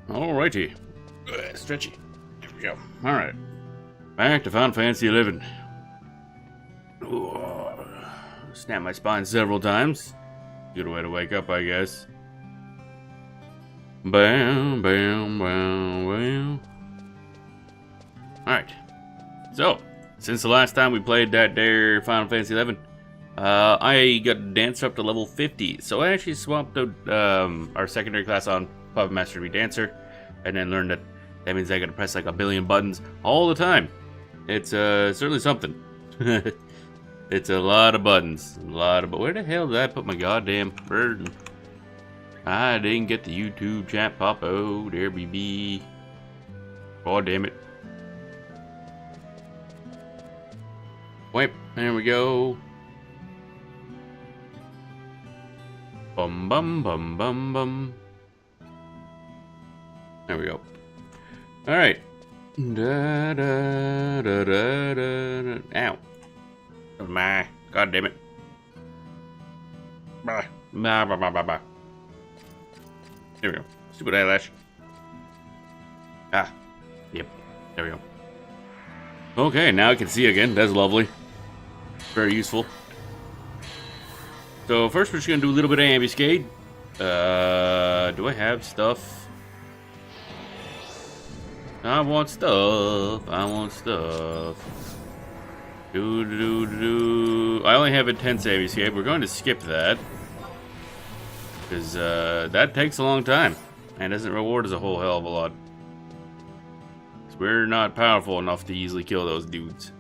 Alrighty. Stretchy. There we go. Alright. Back to Final Fantasy XI. Ooh, snap my spine several times. Good way to wake up, I guess. Bam, bam, bam, bam. Alright. So, since the last time we played that there Final Fantasy XI, I got danced up to level 50. So I actually swapped out our secondary class on Puppet Master to be Dancer, and then learned that means I gotta press like a billion buttons all the time. It's certainly something. It's a lot of buttons. Where the hell did I put my goddamn bird? I didn't get the YouTube chat pop. Oh, there we be. God damn it. Wait, there we go. Bum bum bum bum bum. There we go. Alright. Da, da, da, da, da, da. Ow. My. God damn it. Bah. Bah, bah, bah, bah, bah. There we go. Stupid eyelash. Ah. Yep. There we go. Okay, now I can see again. That's lovely. Very useful. So first we're just going to do a little bit of ambuscade. Do I have stuff? I want stuff. I only have intense ambuscade. We're going to skip that. Because that takes a long time. And doesn't reward us a whole hell of a lot. We're not powerful enough to easily kill those dudes.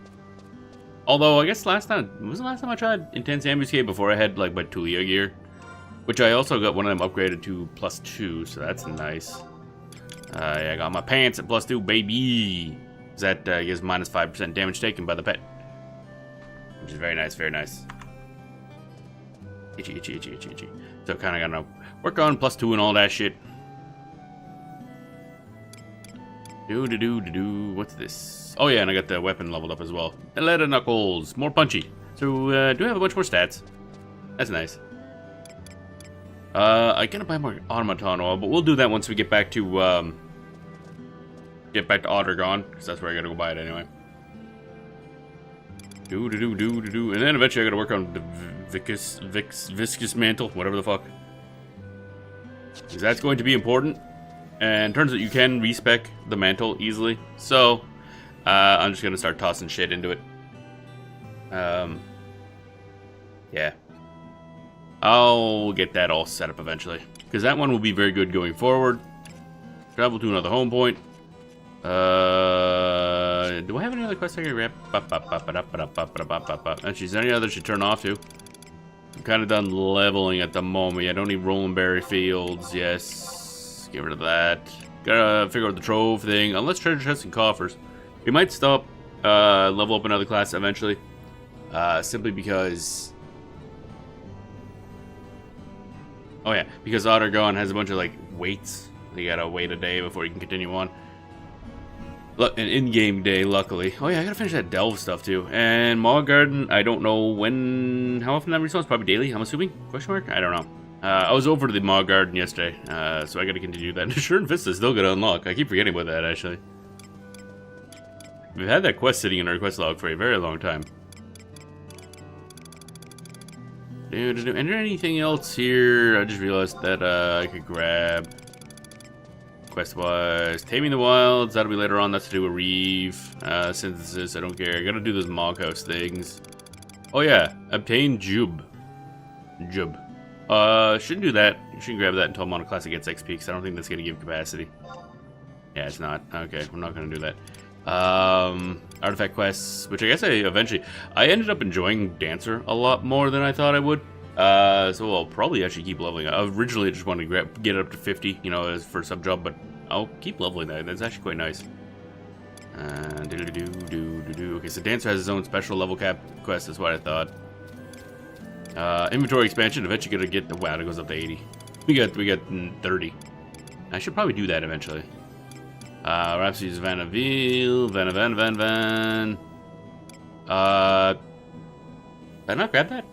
Although, I guess wasn't the last time I tried Intense Ambuscade before I had, like, my Tulia gear? Which I also got one of them upgraded to +2, so that's nice. Yeah, I got my pants at +2, baby! That gives minus 5% damage taken by the pet. Which is very nice, very nice. Itchy, itchy, itchy, itchy, itchy. So kinda gotta work on +2 and all that shit. What's this? Oh yeah, and I got the weapon leveled up as well. The Leather Knuckles, more punchy. So do I have a bunch more stats? That's nice. I gotta buy more automaton oil, but we'll do that once we get back to Ottergon, because that's where I gotta go buy it anyway. And then eventually I gotta work on the viscous mantle, whatever the fuck. Because that's going to be important. And it turns out you can respec the mantle easily. So, I'm just going to start tossing shit into it. Yeah. I'll get that all set up eventually. Because that one will be very good going forward. Travel to another home point. Do I have any other quests I can grab? Actually, is there any others I should turn off to? I'm kind of done leveling at the moment. I don't need Rolling Berry Fields. Yes. Get rid of that. Gotta figure out the trove thing. Unless treasure chests and coffers. We might stop, level up another class eventually. Simply because... Oh yeah, because Ottergon has a bunch of, like, weights. You gotta wait a day before you can continue on. An in-game day, luckily. Oh yeah, I gotta finish that Delve stuff too. And Maw Garden, I don't know how often that respawns. Probably daily, I'm assuming? Question mark? I don't know. I was over to the Maw Garden yesterday, so I gotta continue that. Assured Vista still gotta unlock. I keep forgetting about that, actually. We've had that quest sitting in our quest log for a very long time. Is there anything else here? I just realized that I could grab quest-wise. Taming the Wilds, that'll be later on. That's to do with Reeve. Synthesis, I don't care. I gotta do those Moghouse things. Oh yeah, obtain Jub. Shouldn't do that. You shouldn't grab that until I'm on a class that gets XP, because I don't think that's going to give capacity. Yeah, it's not. Okay, we're not going to do that. Artifact quests, which I guess I ended up enjoying Dancer a lot more than I thought I would. So I'll probably actually keep leveling up. I originally just wanted to get it up to 50, you know, as for sub job, but I'll keep leveling that. That's actually quite nice. Okay, so Dancer has his own special level cap quest, that's what I thought. Inventory expansion, eventually gonna get the wow, it goes up to 80. We got 30. I should probably do that eventually. Rhapsody's Vanaville, Van. Did I not grab that?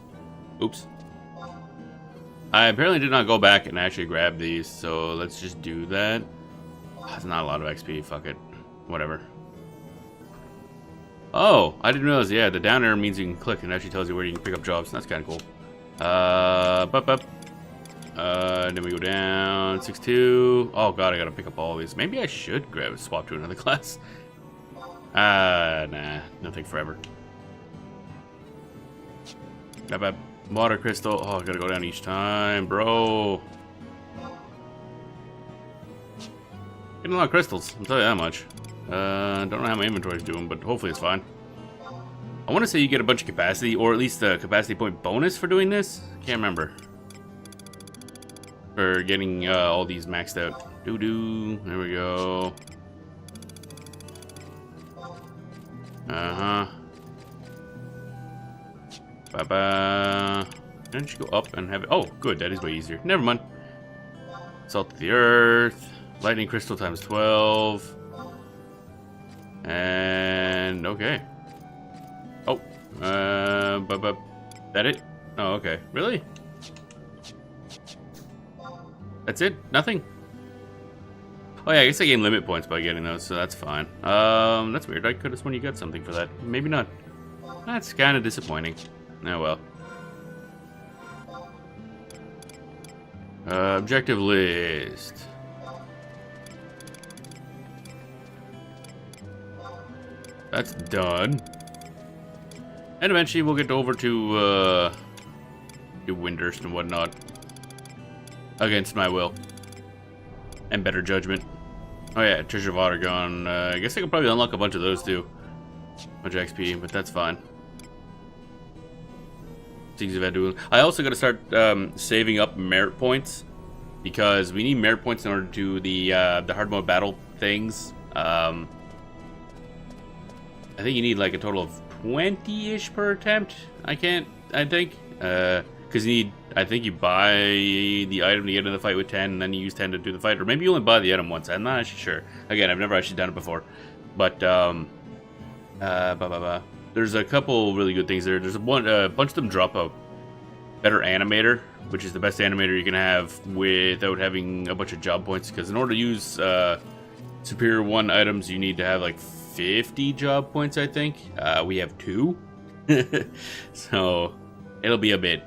Oops. I apparently did not go back and actually grab these, so let's just do that. That's not a lot of XP. Fuck it. Whatever. Oh, I didn't realize. Yeah, the down arrow means you can click and it actually tells you where you can pick up jobs. That's kind of cool. Then we go down 6-2. Oh god, I gotta pick up all these. Maybe I should swap to another class. Nah, nothing forever. Water crystal. Oh, I gotta go down each time, bro. Getting a lot of crystals, I'll tell you that much. Don't know how my inventory's doing, but hopefully it's fine. I want to say you get a bunch of capacity, or at least a capacity point bonus for doing this. Can't remember. For getting all these maxed out. Doo-doo. There we go. Uh-huh. Ba-ba. Didn't you go up and have it? Oh, good. That is way easier. Never mind. Salt of the earth. Lightning crystal times 12. And okay. Oh. That it? Oh, okay. Really? That's it? Nothing? Oh yeah, I guess I gain limit points by getting those, so that's fine. That's weird. I could have sworn you got something for that. Maybe not. That's kind of disappointing. Oh well. Objective list. That's done. And eventually we'll get over to Windurst and whatnot. Against my will. And better judgment. Oh yeah, Treasure of Ottergon. I guess I could probably unlock a bunch of those too. Bunch of XP, but that's fine. Siegs of Adoulin. I also got to start saving up merit points. Because we need merit points in order to do the hard mode battle things. I think you need like a total of 20-ish per attempt. I think. Because you need, I think you buy the item to get in the fight with 10, and then you use 10 to do the fight. Or maybe you only buy the item once. I'm not actually sure. Again, I've never actually done it before. But, there's a couple really good things there. There's a bunch of them drop a better animator, which is the best animator you can have without having a bunch of job points. Because in order to use Superior 1 items, you need to have like 50 job points, I think. We have 2. So, it'll be a bit.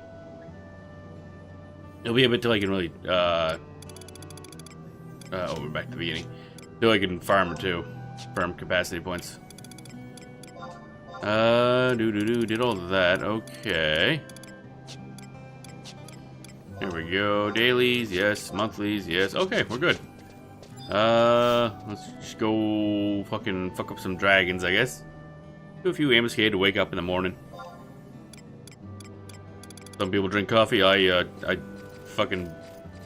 It'll be a bit till I can really, oh, we're back to the beginning. Till I can farm too. Farm capacity points. Did all of that. Okay. There we go. Dailies, yes. Monthlies, yes. Okay, we're good. Let's just go fucking fuck up some dragons, I guess. Do a few ambuscade to wake up in the morning. Some people drink coffee. I fucking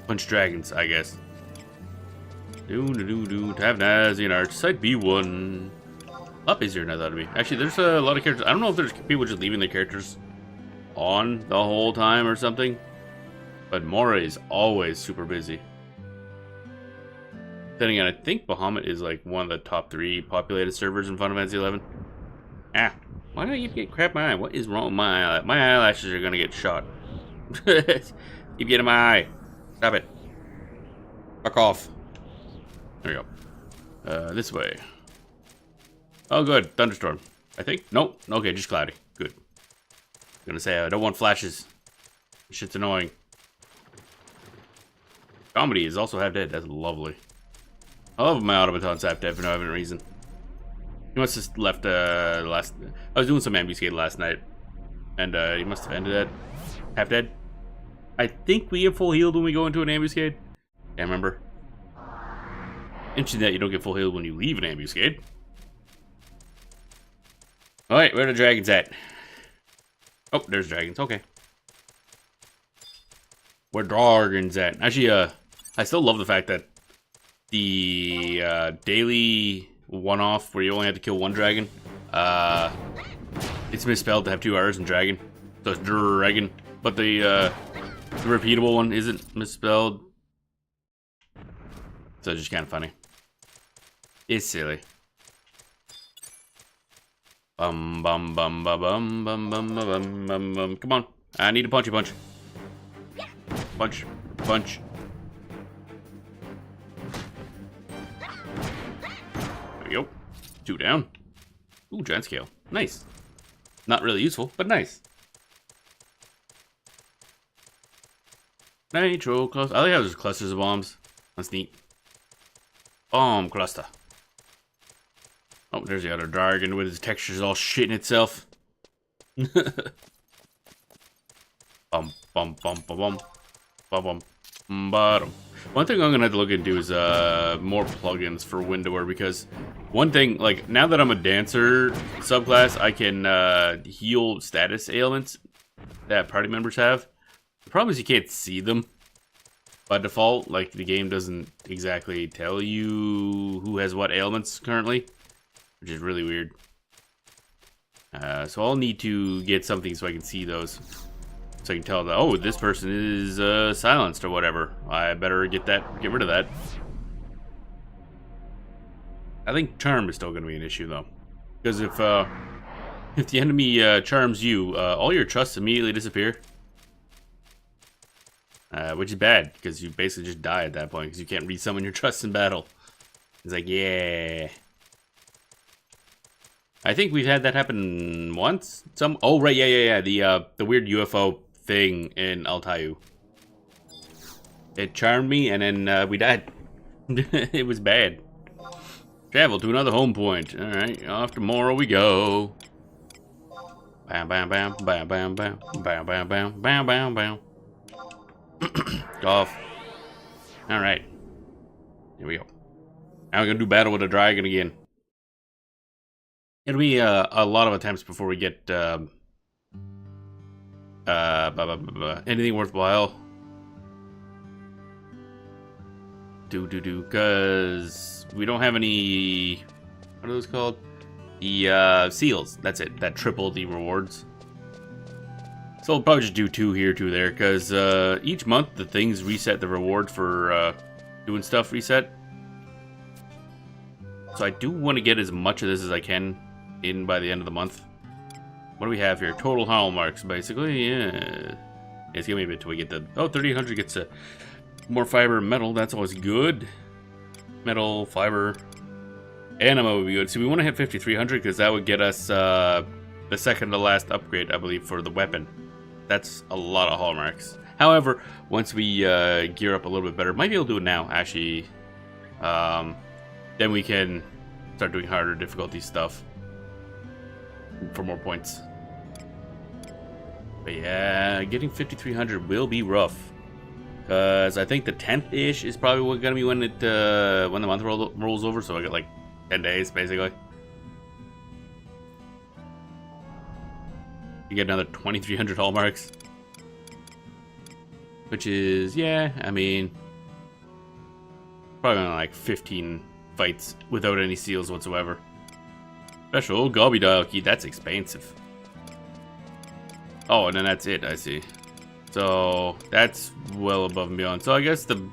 punch dragons, I guess. Tavnazian Arch, Site B1. A lot busier than I thought it'd be. Actually, there's a lot of characters. I don't know if there's people just leaving their characters on the whole time or something. But Mora is always super busy. Then again, I think Bahamut is like one of the top 3 populated servers in Final Fantasy 11. Ah, why do I keep getting crap in my eye? What is wrong with my eye? My eyelashes are gonna get shot. Keep getting my eye. Stop it. Fuck off. There we go. This way. Oh, good. Thunderstorm. I think. Nope. Okay, just cloudy. Good. I'm gonna say I don't want flashes. Shit's annoying. Comedy is also half dead. That's lovely. I love my automaton's half dead for no evident reason. He must have left last. I was doing some ambuscade last night, and he must have ended that. Half dead. I think we get full healed when we go into an ambuscade. Can't remember. Interesting that you don't get full healed when you leave an ambuscade. Alright, where are the dragons at? Oh, there's dragons. Okay. Where dragons at? Actually, I still love the fact that the daily one-off where you only have to kill one dragon, it's misspelled to have 2 R's in dragon. So it's dragon. But the repeatable one isn't misspelled. So it's just kind of funny. It's silly. Bum bum bum bum bum bum bum bum bum bum. Come on. I need a punchy punch. Punch. Punch. 2 down. Ooh, giant scale. Nice. Not really useful, but nice. Nitro cluster. I like how there's clusters of bombs. That's neat. Bomb cluster. Oh, there's the other dragon with his textures all shitting itself. Bum bum bum bum bum bum bum bottom. One thing I'm gonna have to look into is more plugins for Windower, because one thing, like, now that I'm a dancer subclass, I can heal status ailments that party members have. The problem is you can't see them by default. Like, the game doesn't exactly tell you who has what ailments currently, which is really weird. So I'll need to get something so I can see those. So I can tell that, oh, this person is silenced or whatever. I better get rid of that. I think charm is still going to be an issue though, because if the enemy charms you, all your trusts immediately disappear, which is bad because you basically just die at that point because you can't resummon your trusts in battle. It's like, yeah. I think we've had that happen once. Oh right, yeah. The weird UFO thing in Altayu. It charmed me, and then we died. It was bad. Travel to another home point. All right, off tomorrow we go. Bam, bam, bam, bam, bam, bam, bam, bam, bam, bam, bam, bam. Off. All right. Here we go. Now we're gonna do battle with a dragon again. It'll be a lot of attempts before we get anything worthwhile. Because we don't have any. What are those called? The seals. That's it. That triple the rewards. So we'll probably just do 2 here, 2 there, because each month the things reset the reward for doing stuff reset. So I do want to get as much of this as I can in by the end of the month. What do we have here? Total hallmarks, basically. Yeah. It's gonna be a bit till we get the 3800 gets more fiber and metal. That's always good. Metal, fiber, anima would be good. So we want to hit 5300 because that would get us the second to last upgrade, I believe, for the weapon. That's a lot of hallmarks. However, once we gear up a little bit better, might be able to do it now actually. Then we can start doing harder difficulty stuff for more points. But yeah, getting 5300 will be rough, because I think the 10th-ish is probably going to be when the month rolls over. So I got like 10 days basically. You get another 2300 hallmarks, which is, yeah, I mean, probably only like 15 fights without any seals whatsoever. Special Gobby dial key, that's expensive. Oh, and then that's it, I see. So that's well above and beyond. So I guess the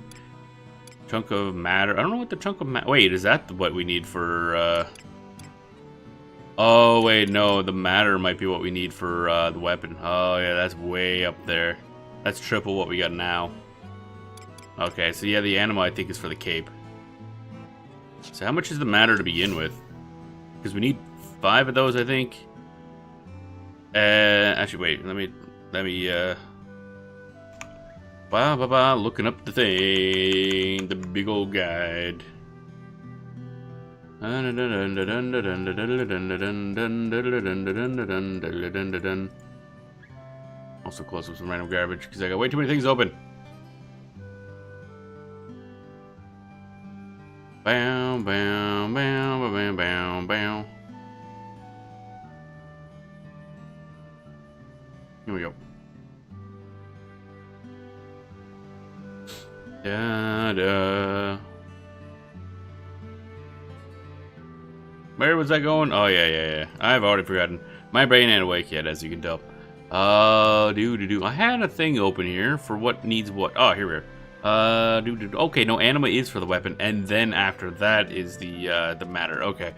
chunk of matter, I don't know what the chunk of matter, wait, is that what we need for, oh wait, no, the matter might be what we need for the weapon. Oh yeah, that's way up there. That's triple what we got now. Okay, so yeah, the anima I think is for the cape. So how much is the matter to begin with? Because we need 5 of those, I think. Actually, wait. Let me. Looking up the thing, the big old guide. Also close with some random garbage because I got way too many things open. Bam, bam, bam, bam, bam, bam. Here we go. Da da. Where was I going? Oh yeah. I've already forgotten. My brain ain't awake yet, as you can tell. I had a thing open here for what needs what. Oh, here we are. Okay, no, anima is for the weapon, and then after that is the matter. Okay,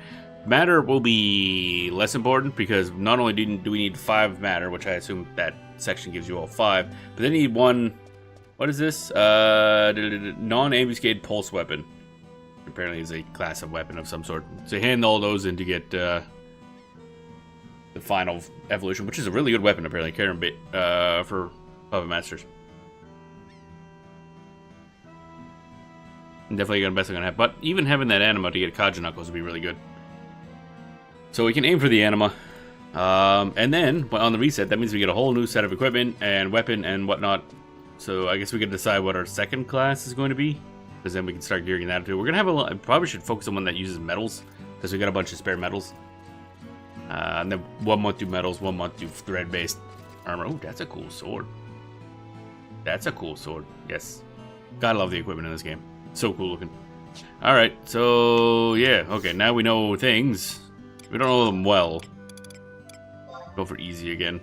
matter will be less important because not only do we need 5 matter, which I assume that section gives you all 5, but then you need 1. What is this? Non-ambuscade pulse weapon. Apparently is a class of weapon of some sort. So you hand all those in to get the final evolution, which is a really good weapon apparently, Karen Bit for Puppet Masters. Definitely the best I'm gonna have, but even having that anima to get Kaja Knuckles would be really good. So we can aim for the anima, and then on the reset, that means we get a whole new set of equipment and weapon and whatnot. So I guess we can decide what our second class is going to be, because then we can start gearing that too. We're gonna have a probably should focus on one that uses metals, because we got a bunch of spare metals. And then 1 month do metals, 1 month do thread-based armor. Oh, that's a cool sword. That's a cool sword. Yes, gotta love the equipment in this game. So cool looking. Alright, so yeah, okay, now we know things. We don't know them well. Go for easy again.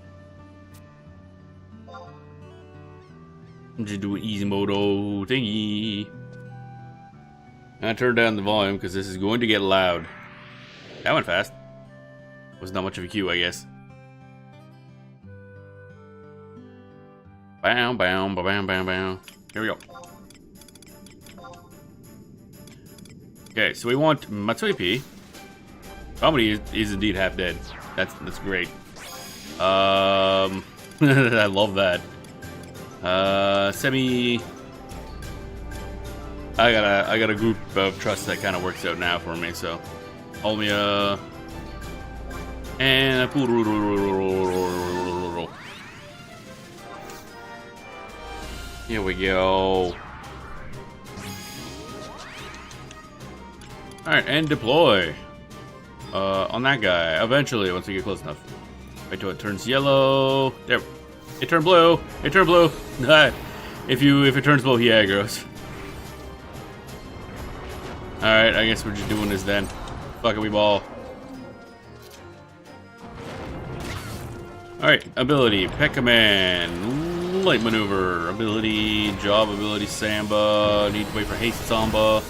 I'm just doing easy modo thingy. I turn down the volume because this is going to get loud. That went fast. Was not much of a cue, I guess. Bam, bam, bam, bam, bam. Here we go. Okay, so we want Matsui P. Comedy is indeed half dead. That's great. I love that. Semi. I got a group of trust that kind of works out now for me. So, Olmia and here we go. Alright, and deploy. On that guy, eventually, once we get close enough. Wait till it turns yellow. There. It turned blue. It turned blue. If it turns blue, he aggros. Alright, I guess we're just doing this then. Fuck it, we ball. Alright, ability, Pet Command, Light Maneuver, ability, Job, ability, Samba, need to wait for Haste Samba.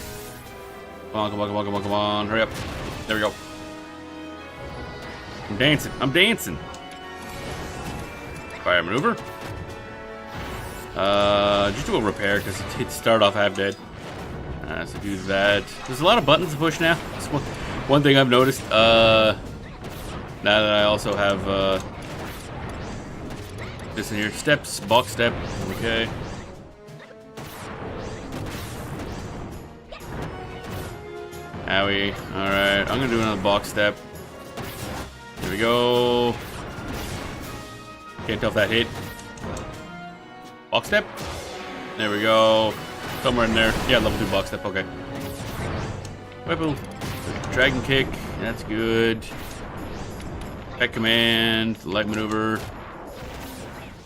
Come on, come on, come on, come on, come on, hurry up. There we go. I'm dancing, I'm dancing. Fire Maneuver. Just do a repair, because it started off half dead. So do that. There's a lot of buttons to push now. That's one thing I've noticed. Now that I also have, this in here. Steps, box step, okay. Owie. Alright, I'm gonna do another box step. Here we go. Can't tell if that hit. Box step. There we go. Somewhere in there. Yeah, level 2 box step, okay. Weapon. Dragon kick, that's good. Pet Command, Light Maneuver.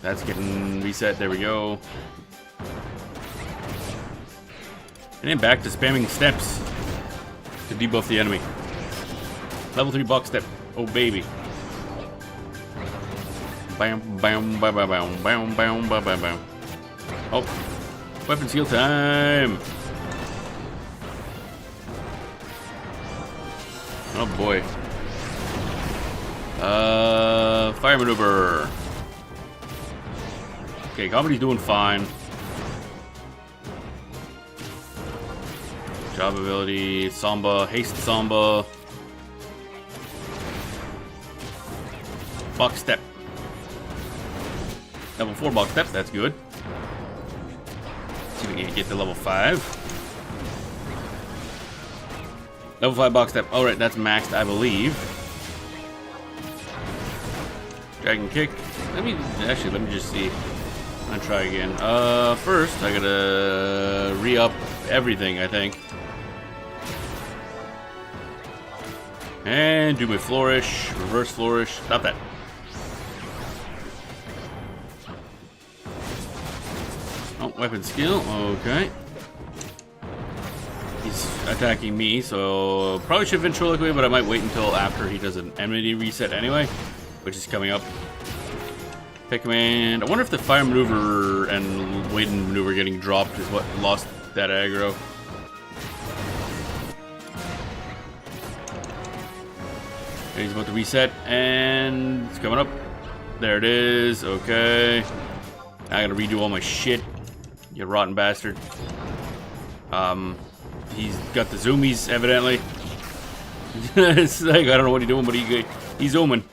That's getting reset, there we go. And then back to spamming steps to debuff the enemy. Level 3 box step. Oh baby. Bam, bam, bam, bam, bam, bam, bam, bam, bam, bam. Oh. Weapon skill time. Oh boy. Fire maneuver. Okay, Comedy's doing fine. Job ability, Samba, Haste Samba. Box step. Level 4 box step, that's good. See if we can get to level 5. Level 5 box step. Alright, that's maxed, I believe. Dragon kick. Let me just see. I'm gonna try again. First, I gotta re-up everything, I think. And do my flourish, reverse flourish. Stop that. Oh, weapon skill. Okay. He's attacking me, so probably should ventriloquy, but I might wait until after he does an enmity reset anyway, which is coming up. Pet Command. I wonder if the fire maneuver and waiting maneuver getting dropped is what lost that aggro. And he's about to reset, and it's coming up. There it is. Okay. I gotta redo all my shit. You rotten bastard. he's got the zoomies, evidently. It's like, I don't know what he's doing, but he's zooming.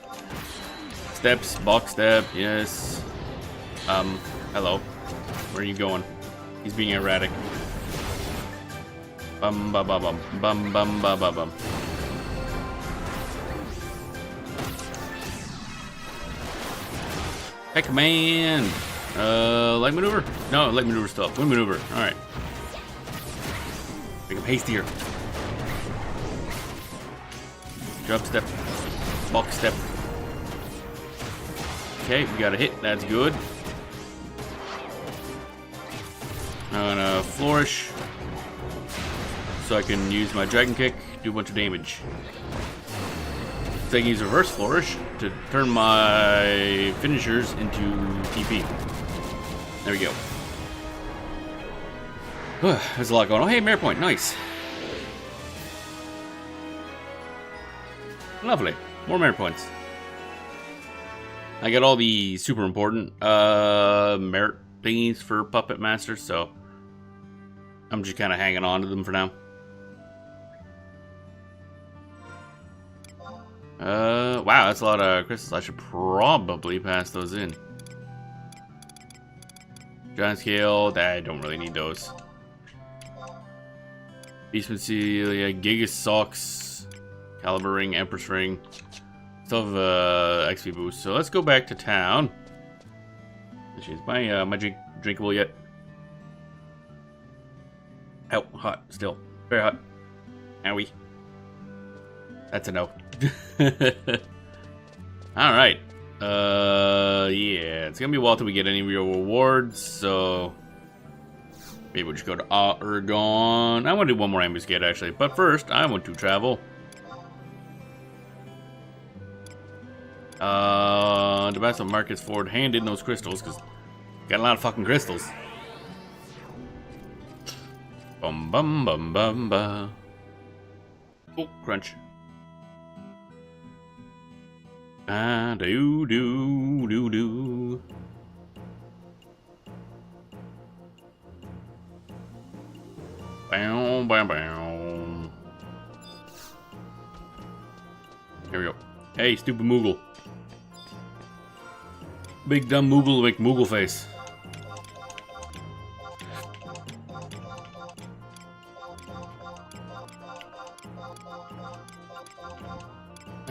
Steps, box step, yes. Hello. Where are you going? He's being erratic. Bum ba ba bum. Bum bum ba ba bum. Hey, command! Light maneuver? No, light maneuver still. Wind maneuver. Alright. Make him hastier. Drop step. Box step. Okay, we got a hit. That's good. I'm gonna flourish. So I can use my dragon kick, do a bunch of damage. So I can use reverse flourish to turn my finishers into TP. There we go. There's a lot going on. Hey, Mare Point, nice. Lovely. More Mare Points. I got all the super important merit thingies for Puppet Master, so I'm just kind of hanging on to them for now. Wow, that's a lot of crystals. I should probably pass those in. Giant scale, I don't really need those. Beastman Celia, Giga Socks, Caliber Ring, Empress Ring. Still have XP boost, so let's go back to town. Is my drink drinkable yet? Oh, hot still, very hot. Owie. That's a no. All right. Yeah, it's gonna be a while till we get any real rewards, so maybe we'll just go to Oregon. I want to do one more ambuscade actually, but first I want to travel. To buy some markets forward, hand in those crystals because got a lot of fucking crystals. Bum bum bum bum ba. Oh, crunch. Ah, do do do do. Bow bow bow. Here we go. Hey, stupid Moogle. Big dumb Moogle like Moogle face.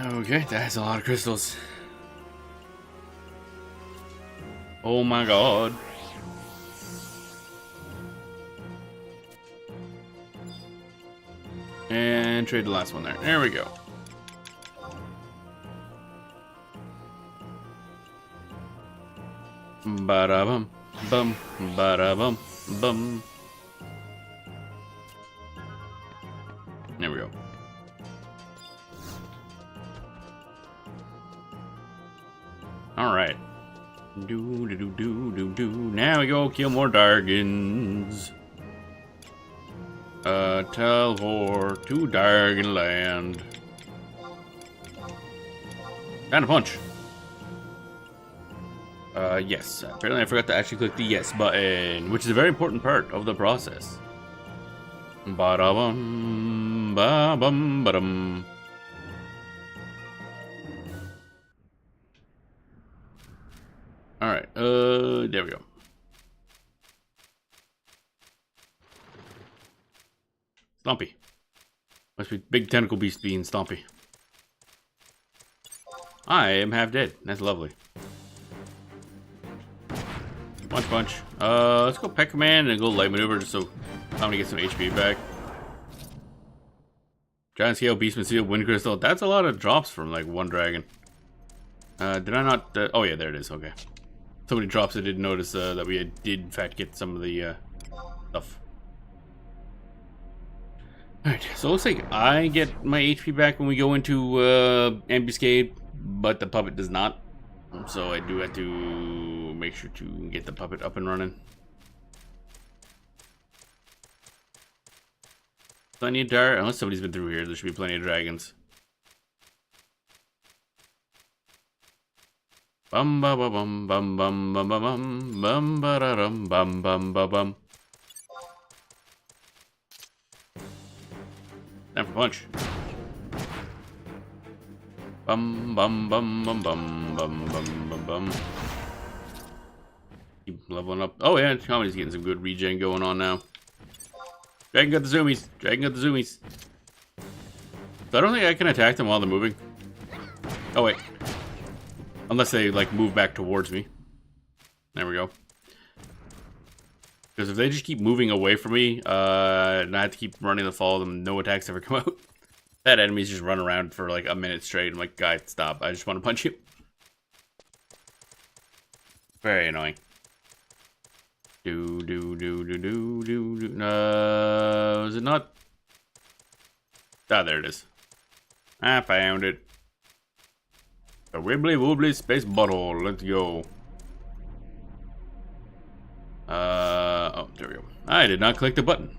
Okay, that's a lot of crystals. Oh my god. And trade the last one there. There we go. Ba-da-bum, bum, ba-da-bum, bum. There we go. Alright. Do do do do do do. Now we go kill more Dargans. Teleport to Dargan Land. And a punch. Yes. Apparently I forgot to actually click the yes button, which is a very important part of the process. Ba-da-bum, ba-bum, ba-dum. Alright, there we go. Stompy. Must be big tentacle beast being Stompy. I am half dead. That's lovely. Punch, punch. Let's go Pet Command and go Light Maneuver just so I'm gonna get some HP back. Giant Scale, Beastman Seal, Wind Crystal. That's a lot of drops from like one dragon. Did I not? Oh yeah, there it is. Okay. So many drops I didn't notice that we did in fact get some of the stuff. Alright, so it looks like I get my HP back when we go into Ambuscade, but the puppet does not. So I do have to make sure to get the puppet up and running. Plenty of dart, unless somebody's been through here, there should be plenty of dragons. Bum ba ba bum bum bum bum bum bum ba da dum bum bum ba bum. punch. Bum bum bum bum bum bum bum bum bum. Keep leveling up. Oh yeah, Comedy's getting some good regen going on now. Dragon got the zoomies. Dragon got the zoomies. So I don't think I can attack them while they're moving. Oh wait. Unless they like move back towards me. There we go. Because if they just keep moving away from me, and I have to keep running to follow them, no attacks ever come out. That enemies just run around for like a minute straight. I'm like, guy, stop. I just want to punch you. Very annoying. Do. No, is it not? Ah, there it is. I found it. The Wibbly Wobbly Space Bottle. Let's go. Oh, there we go. I did not click the button.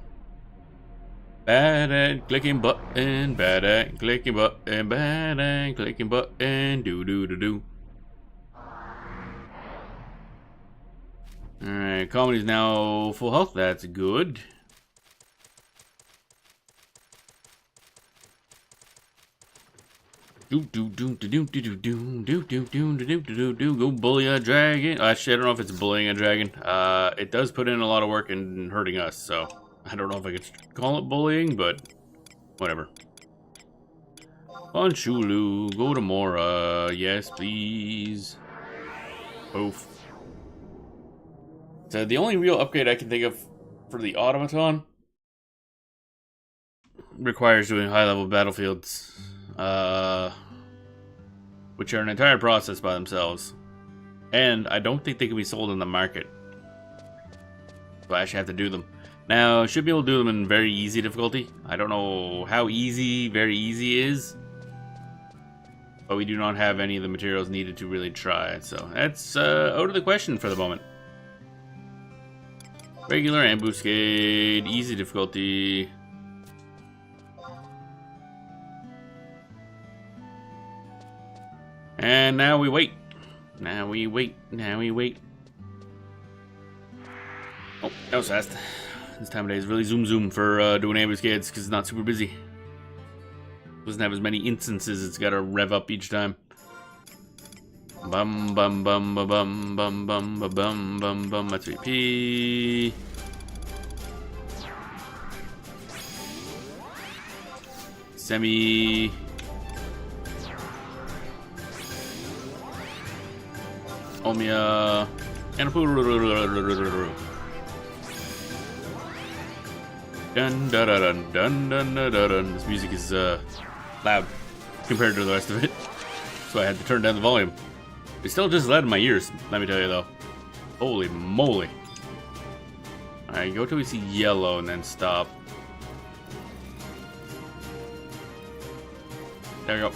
Bad at clicking button, bad at clicking button, bad at clicking button, do. Alright, Comedy's now full health, that's good. Go bully a dragon. Actually, I don't know if it's bullying a dragon. It does put in a lot of work in hurting us, so I don't know if I could call it bullying, but whatever. Punchulu, go to Mora. Yes, please. Oof. So the only real upgrade I can think of for the automaton requires doing high-level battlefields. Which are an entire process by themselves. And I don't think they can be sold in the market. So I actually have to do them. Now, I should be able to do them in very easy difficulty. I don't know how easy very easy is. But we do not have any of the materials needed to really try. So that's out of the question for the moment. Regular ambuscade, easy difficulty. And now we wait. Now we wait. Now we wait. Oh, that was fast. This time of day is really zoom for doing ambuscades because it's not super busy. Doesn't have as many instances. It's got to rev up each time. Bum bum bum ba bum bum bum ba bum bum bum. That's VP. Semi. Omia. And dun dun dun dun dun dun dun. This music is loud compared to the rest of it, so I had to turn down the volume. It's still just loud in my ears, let me tell you though. Holy moly. Alright, go till we see yellow and then stop. There we go.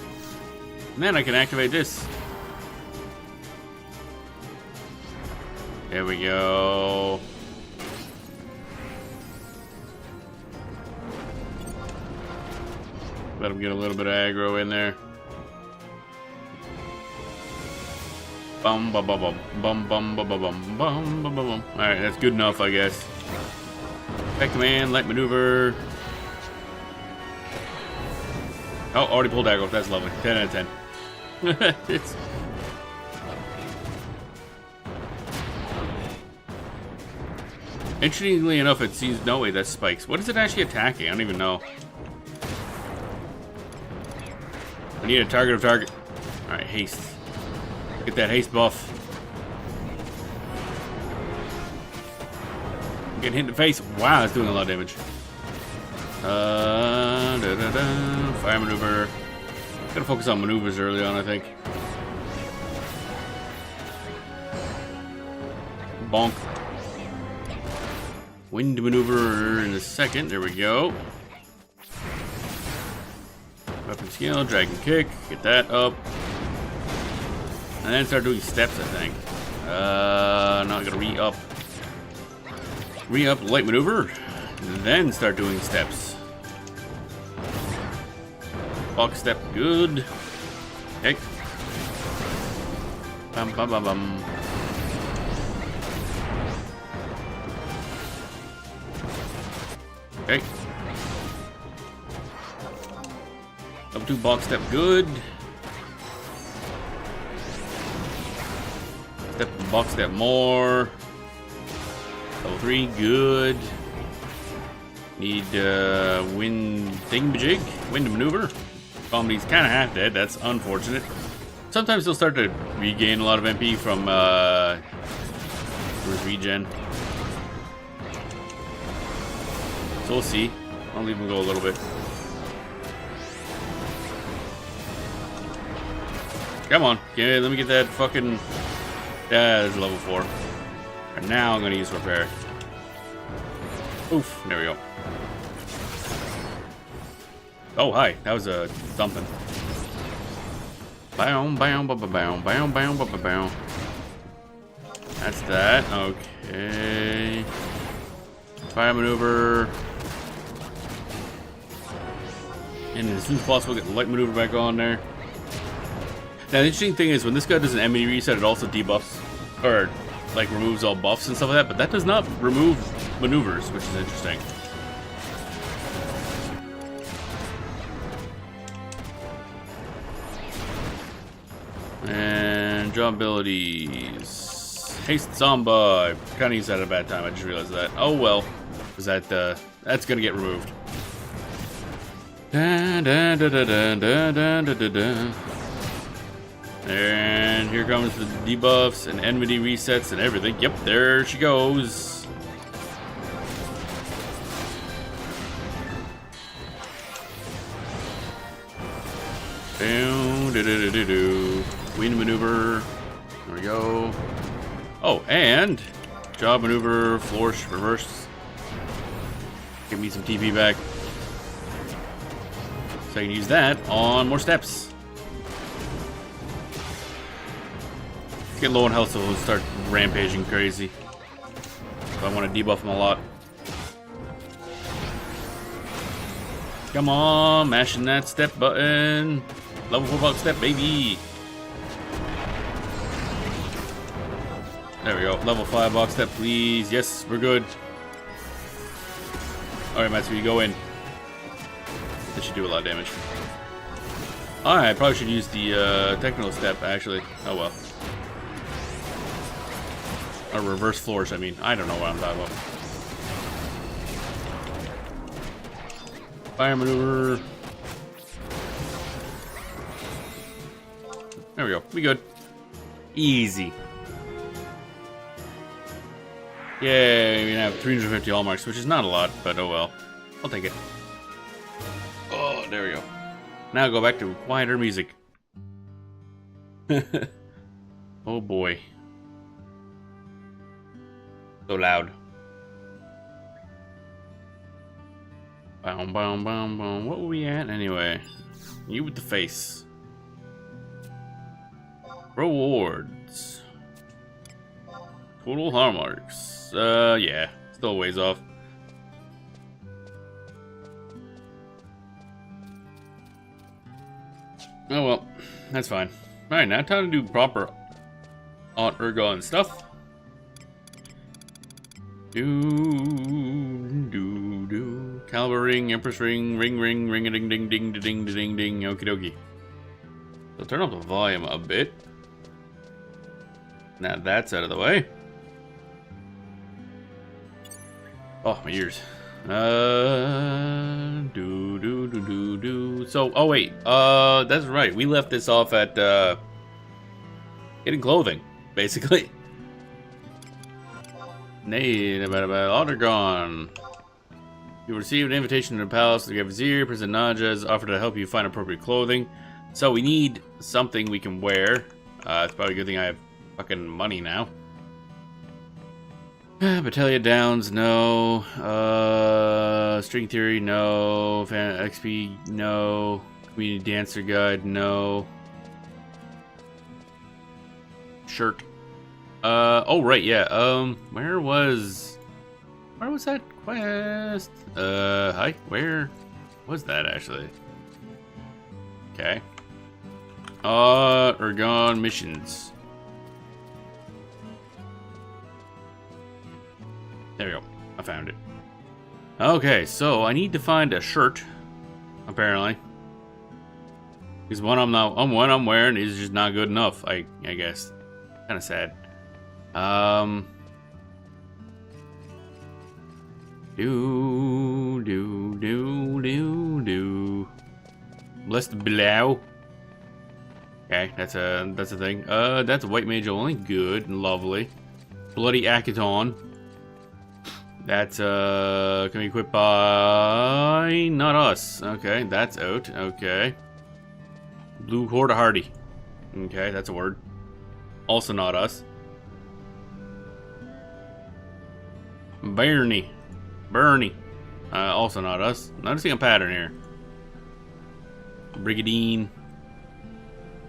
And then I can activate this. There we go. Let him get a little bit of aggro in there. Bum bum bum bum bum bum bum bum bum bum bum. Alright, that's good enough, I guess. Back command, light maneuver. Oh, already pulled aggro. That's lovely. 10 out of 10. It's... Interestingly enough, it seems... No, wait, that's spikes. What is it actually attacking? I don't even know. I need a target of target. Alright, haste. Get that haste buff. Getting hit in the face. Wow, that's doing a lot of damage. Fire maneuver. Gotta focus on maneuvers early on, I think. Bonk. Wind maneuver in a second. There we go. Weapon skill, dragon kick. Get that up. And then start doing steps, I think. Not gonna re-up. Re-up light maneuver. And then start doing steps. Box step, good. Okay. Bum bum bum bum. Okay. Level 2 box step, good. Step box step more. Level 3, good. Need wind thingamajig, wind maneuver. Combody's kind of half dead. That's unfortunate. Sometimes they'll start to regain a lot of MP from regen. So we'll see. I'll leave him go a little bit. Come on, let me get that fucking. Yeah, there's level 4. And now I'm gonna use repair. Oof, there we go. Oh, hi. That was a thumping. Bow, bow, bow, bow, bow, bow, bow, bow. That's that. Okay. Fire maneuver. And as soon as possible, get the light maneuver back on there. Now, the interesting thing is, when this guy does an enemy reset, it also debuffs, or like removes all buffs and stuff like that, but that does not remove maneuvers, which is interesting. And job abilities. Haste Zomba. I kind of used that at a bad time. I just realized that. Oh well. Is that that's gonna get removed. Da, da, da, da, da, da, da, da, da. And here comes the debuffs and enmity resets and everything. Yep, there she goes. Boom, do do do do do. Wind maneuver. There we go. Oh, and job maneuver, flourish, reverse. Give me some TP back. So I can use that on more steps. Get low on health, so we'll start rampaging crazy. So I want to debuff him a lot. Come on, mashing that step button. Level 4 box step, baby. There we go. Level 5 box step, please. Yes, we're good. Alright, Matsu, go in. That should do a lot of damage. Alright, I probably should use the technical step, actually. Oh well. Or reverse flourish, I mean. I don't know what I'm talking about. Fire maneuver. There we go. We good. Easy. Yay, we have 350 hallmarks, which is not a lot, but oh well. I'll take it. Oh, there we go. Now go back to quieter music. Oh boy. So loud. Boom, boom, boom, boom. What were we at anyway? You with the face. Rewards. Total hallmarks. Yeah. Still a ways off. Oh well. That's fine. Alright, now time to do proper Aunt Urgon stuff. Do. Caliber ring, Empress ring, ring a ding ding ding ding ding ding. Okie dokie. So turn up the volume a bit. Now that's out of the way. Oh, my ears. So, oh wait, that's right. We left this off at getting clothing, basically. Nay, about Ottergon. You received an invitation to the palace. The Vizier, Princess Naja, has offered to help you find appropriate clothing. So we need something we can wear. It's probably a good thing I have fucking money now. Battalion Downs, no. String Theory, no. Fan XP, no. Community Dancer Guide, no. Shirt. Oh right, yeah. Where was that quest? Hi. Where was that actually? Okay. Urgon missions. There we go. I found it. Okay, so I need to find a shirt, apparently. Because one I'm wearing is just not good enough. I guess. Kind of sad. Do. Bless the blow. Okay, that's a thing. That's a white mage only. Good and lovely. Bloody Akaton. That's can be equipped by not us. Okay, that's out. Okay. Blue Horde Hardy. Okay, that's a word. Also not us. Bernie. Also not us. Noticing a pattern here. Brigadine.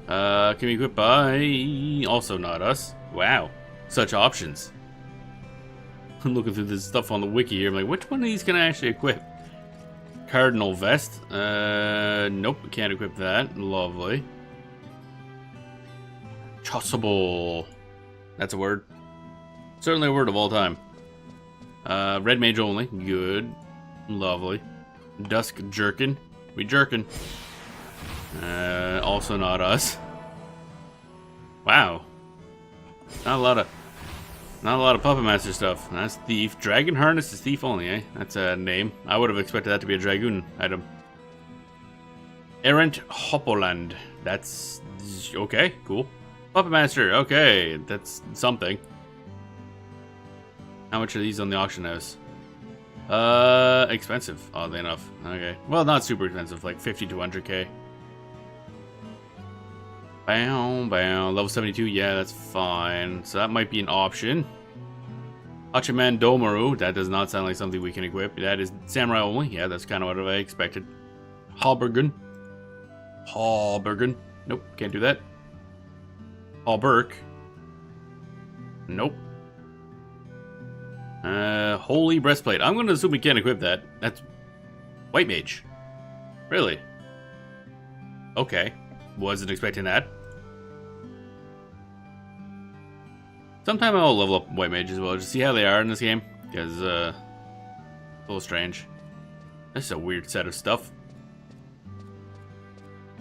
Can be equipped by also not us. Wow. Such options. I'm looking through this stuff on the wiki here. I'm like, which one of these can I actually equip? Cardinal Vest. Nope, can't equip that. Lovely. Chasuble. That's a word. Certainly a word of all time. Red Mage only. Good. Lovely. Dusk Jerkin. We jerkin. Also not us. Wow. Not a lot of Puppet Master stuff. That's Thief. Dragon Harness is Thief only, eh? That's a name. I would have expected that to be a Dragoon item. Errant Hoppoland. That's okay, cool. Puppet Master, okay, that's something. How much are these on the auction house? Expensive, oddly enough. Okay. Well, not super expensive, like 50 to 100k. Bow. Level 72, yeah, that's fine. So that might be an option. Hachiman Domaru, that does not sound like something we can equip. That is Samurai only. Yeah, that's kind of what I expected. Halbergen. Nope, can't do that. Halberg. Nope. Holy Breastplate. I'm going to assume we can't equip that. That's White Mage. Really? Okay. Wasn't expecting that. Sometime I'll level up White Mage as well, just see how they are in this game. Because, a little strange. This is a weird set of stuff.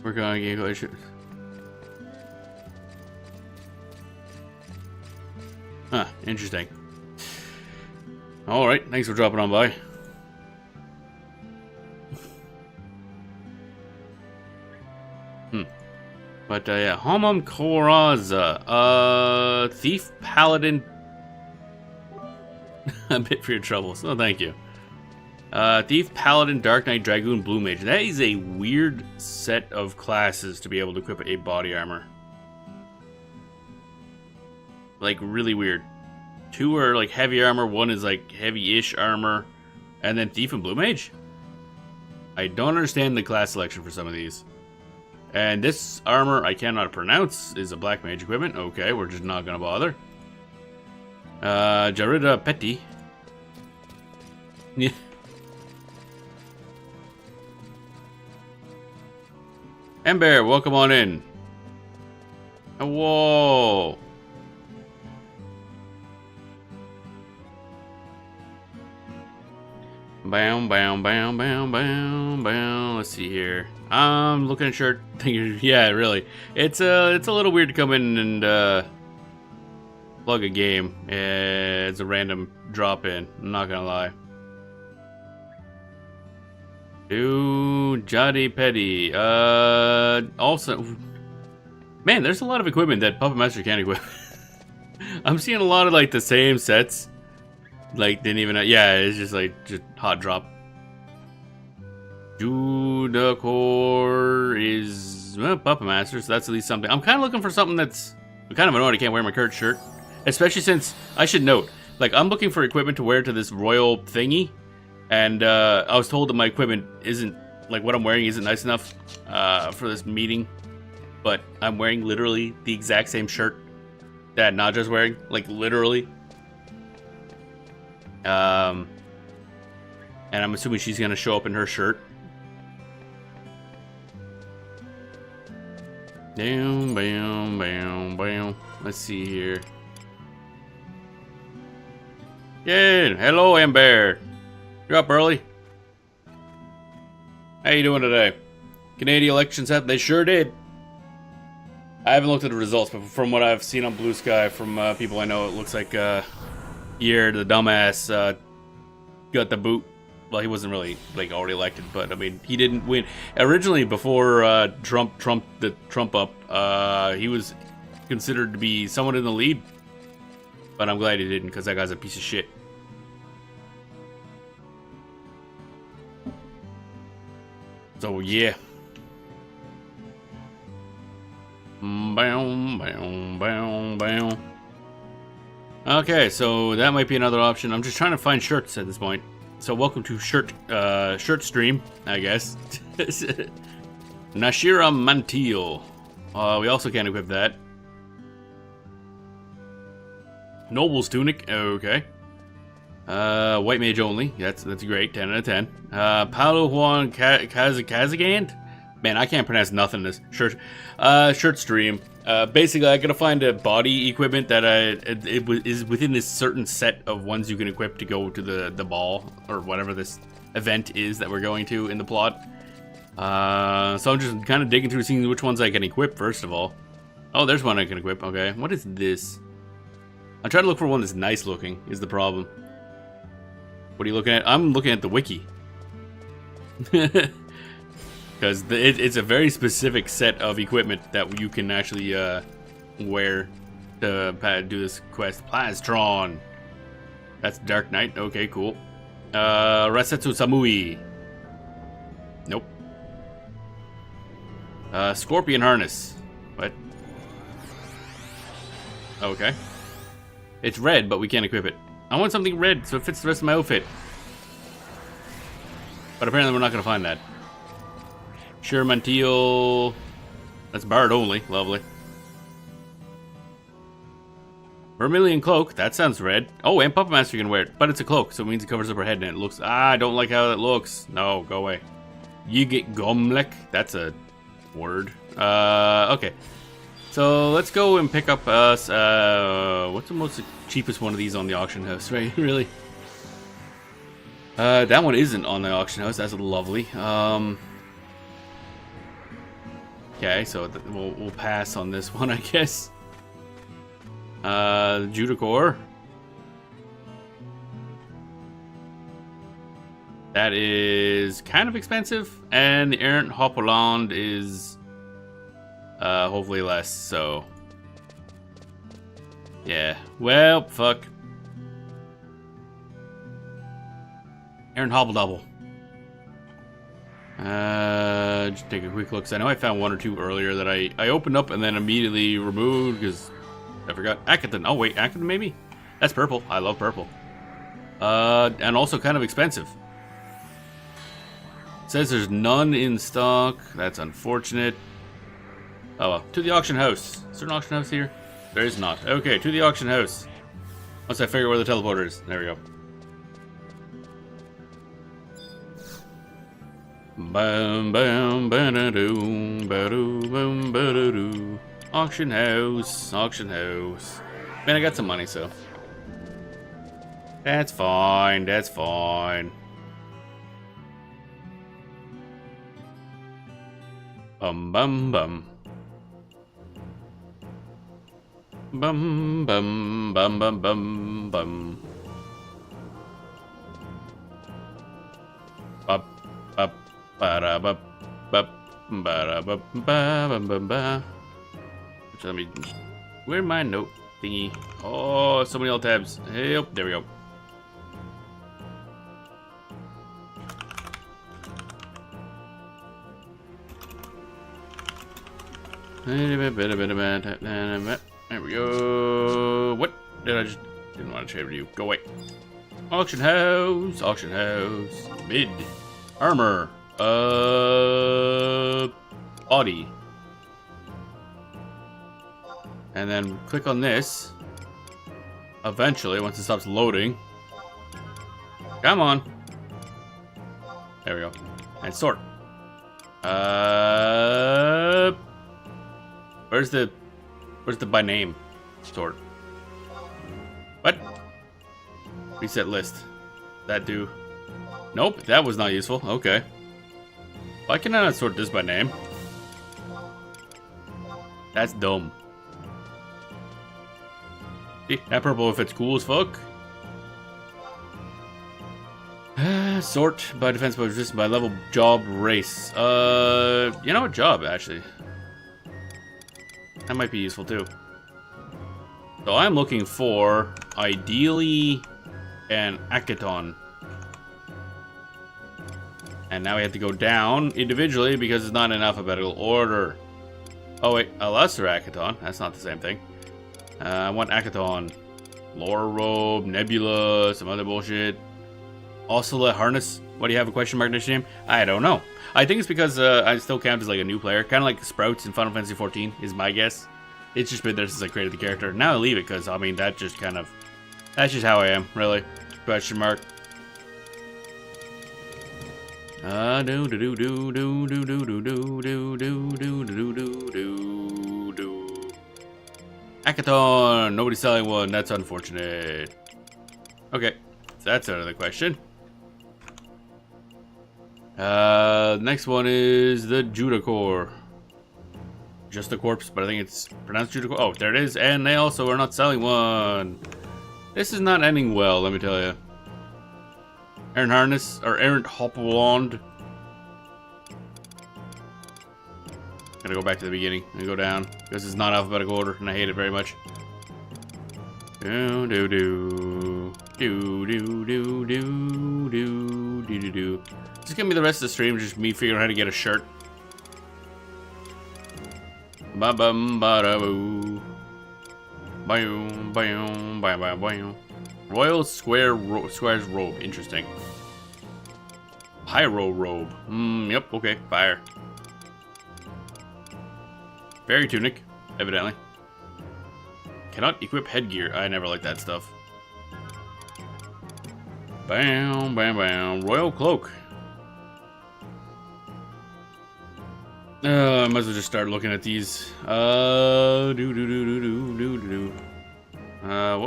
We're going to get... Huh, interesting. Alright, thanks for dropping on by. But, yeah, Homam Coraza. Thief, Paladin. A bit for your troubles. No, thank you. Thief, Paladin, Dark Knight, Dragoon, Blue Mage. That is a weird set of classes to be able to equip a body armor. Like, really weird. Two are, like, heavy armor. One is, like, heavy-ish armor. And then Thief and Blue Mage? I don't understand the class selection for some of these. And this armor I cannot pronounce is a Black Mage equipment. Okay, we're just not gonna bother. Jarida Petty. Yeah. Ember, welcome on in. Whoa. Bam. Let's see here. I'm looking at shirt. Yeah, really. It's a little weird to come in and plug a game. It's a random drop in. I'm not gonna lie. Ooh, Jody Petty. Also, man, there's a lot of equipment that Puppet Master can't equip. I'm seeing a lot of like the same sets. Like, didn't even, yeah, it's just like, just hot drop. Judacor is, well, Puppet Master, so that's at least something. I'm kind of looking for something that's, I'm kind of annoyed I can't wear my Kurt shirt. Especially since, I should note, like, I'm looking for equipment to wear to this royal thingy. And, I was told that my equipment isn't, like, what I'm wearing isn't nice enough, for this meeting. But I'm wearing literally the exact same shirt that Naja's wearing. Like, literally. And I'm assuming she's gonna show up in her shirt. Bam. Let's see here. Yeah, hello, Amber. You're up early. How you doing today? Canadian elections have. They sure did. I haven't looked at the results, but from what I've seen on Blue Sky from people I know, it looks like Pierre, the dumbass, got the boot. Well, he wasn't really like already elected, but I mean, he didn't win. Originally, before Trump up, he was considered to be somewhat in the lead. But I'm glad he didn't, because that guy's a piece of shit. So yeah. Okay, so that might be another option. I'm just trying to find shirts at this point. So welcome to shirt stream, I guess. Nashira Mantil. We also can't equip that. Noble's tunic. Okay. White mage only. That's great. 10 out of 10. Padawan Kazagand. Man, I can't pronounce nothing in this shirt stream. Basically, I gotta find a body equipment that is within this certain set of ones you can equip to go to the ball or whatever this event is that we're going to in the plot. So I'm just kind of digging through, seeing which ones I can equip first of all. Oh, there's one I can equip. Okay, what is this? I'm trying to look for one that's nice looking. Is the problem? What are you looking at? I'm looking at the wiki. Because it's a very specific set of equipment that you can actually wear to do this quest. Plastron. That's Dark Knight. Okay, cool. Rasetsu Samui. Nope. Scorpion Harness. What? Okay. It's red, but we can't equip it. I want something red so it fits the rest of my outfit. But apparently we're not going to find that. Sure, Mantil. That's Bard only. Lovely. Vermilion Cloak. That sounds red. Oh, and Puppet Master can wear it. But it's a cloak, so it means it covers up her head and it looks... I don't like how that looks. No, go away. Yigit Gomlek. That's a word. Okay. So let's go and pick up us. What's the most cheapest one of these on the auction house, right? Really? That one isn't on the auction house. That's lovely. Okay, so we'll pass on this one, I guess. Judicore. That is kind of expensive, and the Errant Hoppoland is hopefully less, so yeah. Well, fuck. Errant Hobble-Double. Just take a quick look, 'cause I know I found one or two earlier that I opened up and then immediately removed because I forgot. Akaton. Oh wait, Akaton maybe? That's purple. I love purple. And also kind of expensive. It says there's none in stock. That's unfortunate. Oh well. To the auction house. Is there an auction house here? There is not. Okay, to the auction house. Once I figure where the teleporter is. There we go. Bam bam ba-da-doo, ba-doo, bam ba-da-doo. Auction house, auction house. Man, I got some money, so that's fine. That's fine. Bum bum bum. Bum bum bum bum bum bum. Bum bum. Ba-da-ba, ba, ba-da-ba, ba-ba-ba-ba. So let me... Where's my note thingy? Oh, so many alt tabs. Yep, there we go. There we go. What? Did I just... Didn't want to trade with you. Go away. Auction house. Auction house. Mid. Armor. Body. And then click on this. Eventually, once it stops loading. Come on. There we go. And sort. Where's the by name sort? What? Reset list. That do? Nope, that was not useful. Okay. Why can I not sort this by name? That's dumb. See, that purple if it's cool as fuck. Sort by defense by resistance by level, job, race. You know what, job actually. That might be useful too. So I'm looking for ideally an Akaton. And now we have to go down individually because it's not in alphabetical order. Oh wait, a lesser Akaton. That's not the same thing. I want Akaton. Laura Robe, Nebula, some other bullshit. Ocelot Harness. What do you have a question mark next to your name? I don't know. I think it's because I still count as like a new player. Kind of like Sprouts in Final Fantasy XIV is my guess. It's just been there since I created the character. Now I leave it because, I mean, that just kind of... That's just how I am, really. Question mark. Do do do do do do do do do do do do do do. Akaton! Nobody's selling one. That's unfortunate. Okay, so that's out of the question. Next one is the Judacore. Just a corpse, but I think it's pronounced Judacore. Oh, there it is. And they also are not selling one. This is not ending well, let me tell you. Errant Harness, or Errant Hopwand. Gotta go back to the beginning and go down because it's not alphabetical order, and I hate it very much. Do do do do do do do do do do. Just give me the rest of the stream, just me figuring out how to get a shirt. Ba bum ba da boo. Bam bam bam bam bam. Royal Squire's robe, interesting. Pyro robe. Yep, okay, fire. Fairy tunic, evidently. Cannot equip headgear. I never liked that stuff. Bam, bam, bam. Royal cloak. I might as well just start looking at these. What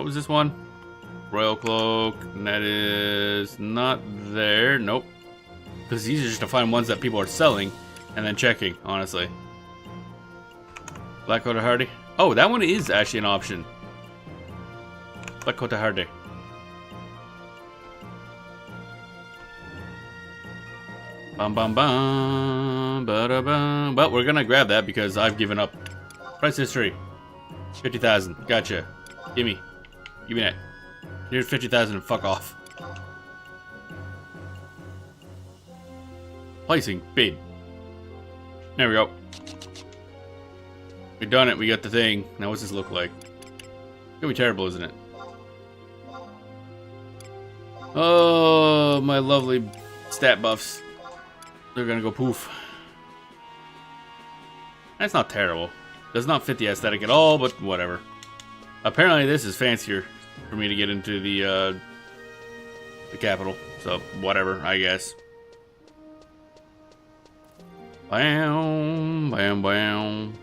was this one? Royal cloak. And that is not there. Nope. Because these are just to find ones that people are selling and then checking, honestly. Blackcoated Hardy. Oh, that one is actually an option. Blackcoated Hardy. Bum bum bum ba da bum. Well, we're gonna grab that because I've given up. Price history. 50,000. Gotcha. Gimme that. Here's 50,000 and fuck off. Placing bid. There we go. We done it. We got the thing. Now what's this look like? It's gonna be terrible, isn't it? Oh, my lovely stat buffs. They're gonna go poof. That's not terrible. Does not fit the aesthetic at all, but whatever. Apparently this is fancier for me to get into the capital. So whatever, I guess. Bam, bam, bam.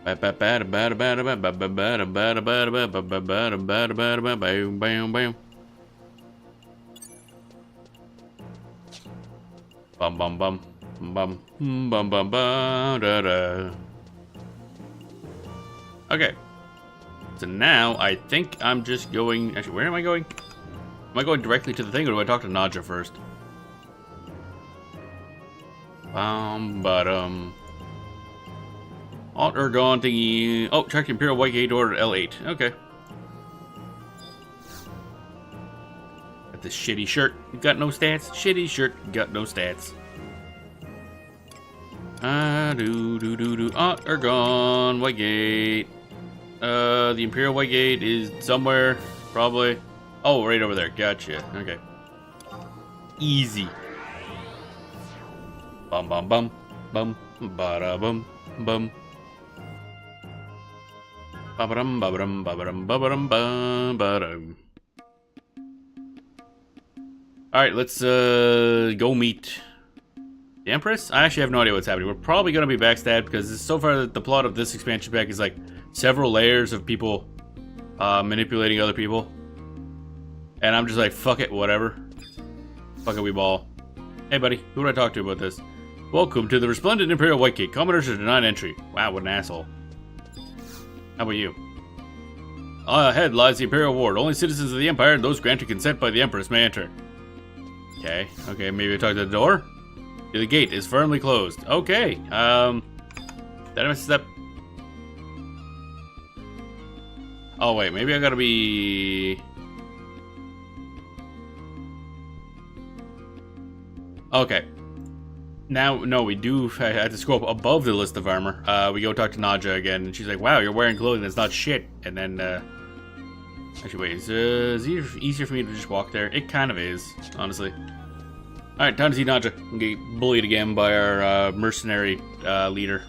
Bam, bam, bam. Bum bum bum bum bum bum bum da da. Okay. So now I think I'm just going. Actually, where am I going? Am I going directly to the thing, or do I talk to Nadja first? Alt Ergon thingy. Oh, check Imperial White Gate order L8. Okay. Got this shitty shirt. Got no stats. Shitty shirt. Got no stats. Alt Ergon White Gate. The Imperial White Gate is somewhere, probably. Oh, right over there. Gotcha. Okay. Easy. Bum bum bum bum bada bum bum. Ba-ba-dum ba-ba-dum ba-ba-dum ba-ba-dum ba-ba-dum. Alright, let's go meet the Empress. I actually have no idea what's happening. We're probably gonna be backstabbed because so far the plot of this expansion pack is like several layers of people manipulating other people. And I'm just like, fuck it, whatever. Fuck it, we ball. Hey, buddy. Who do I talk to about this? Welcome to the Resplendent Imperial White Gate. Commoners are denied entry. Wow, what an asshole. How about you? Ahead lies the Imperial Ward. Only citizens of the Empire and those granted consent by the Empress may enter. Okay, maybe I talk to the door? The gate is firmly closed. Okay, did I miss a step? Oh, wait, maybe I gotta be... Okay. Now, no, we do. I had to scroll up above the list of armor. We go talk to Nadja again, and she's like, wow, you're wearing clothing that's not shit. And then, actually, wait, is it easier for me to just walk there? It kind of is, honestly. Alright, time to see Nadja. We get bullied again by our mercenary leader.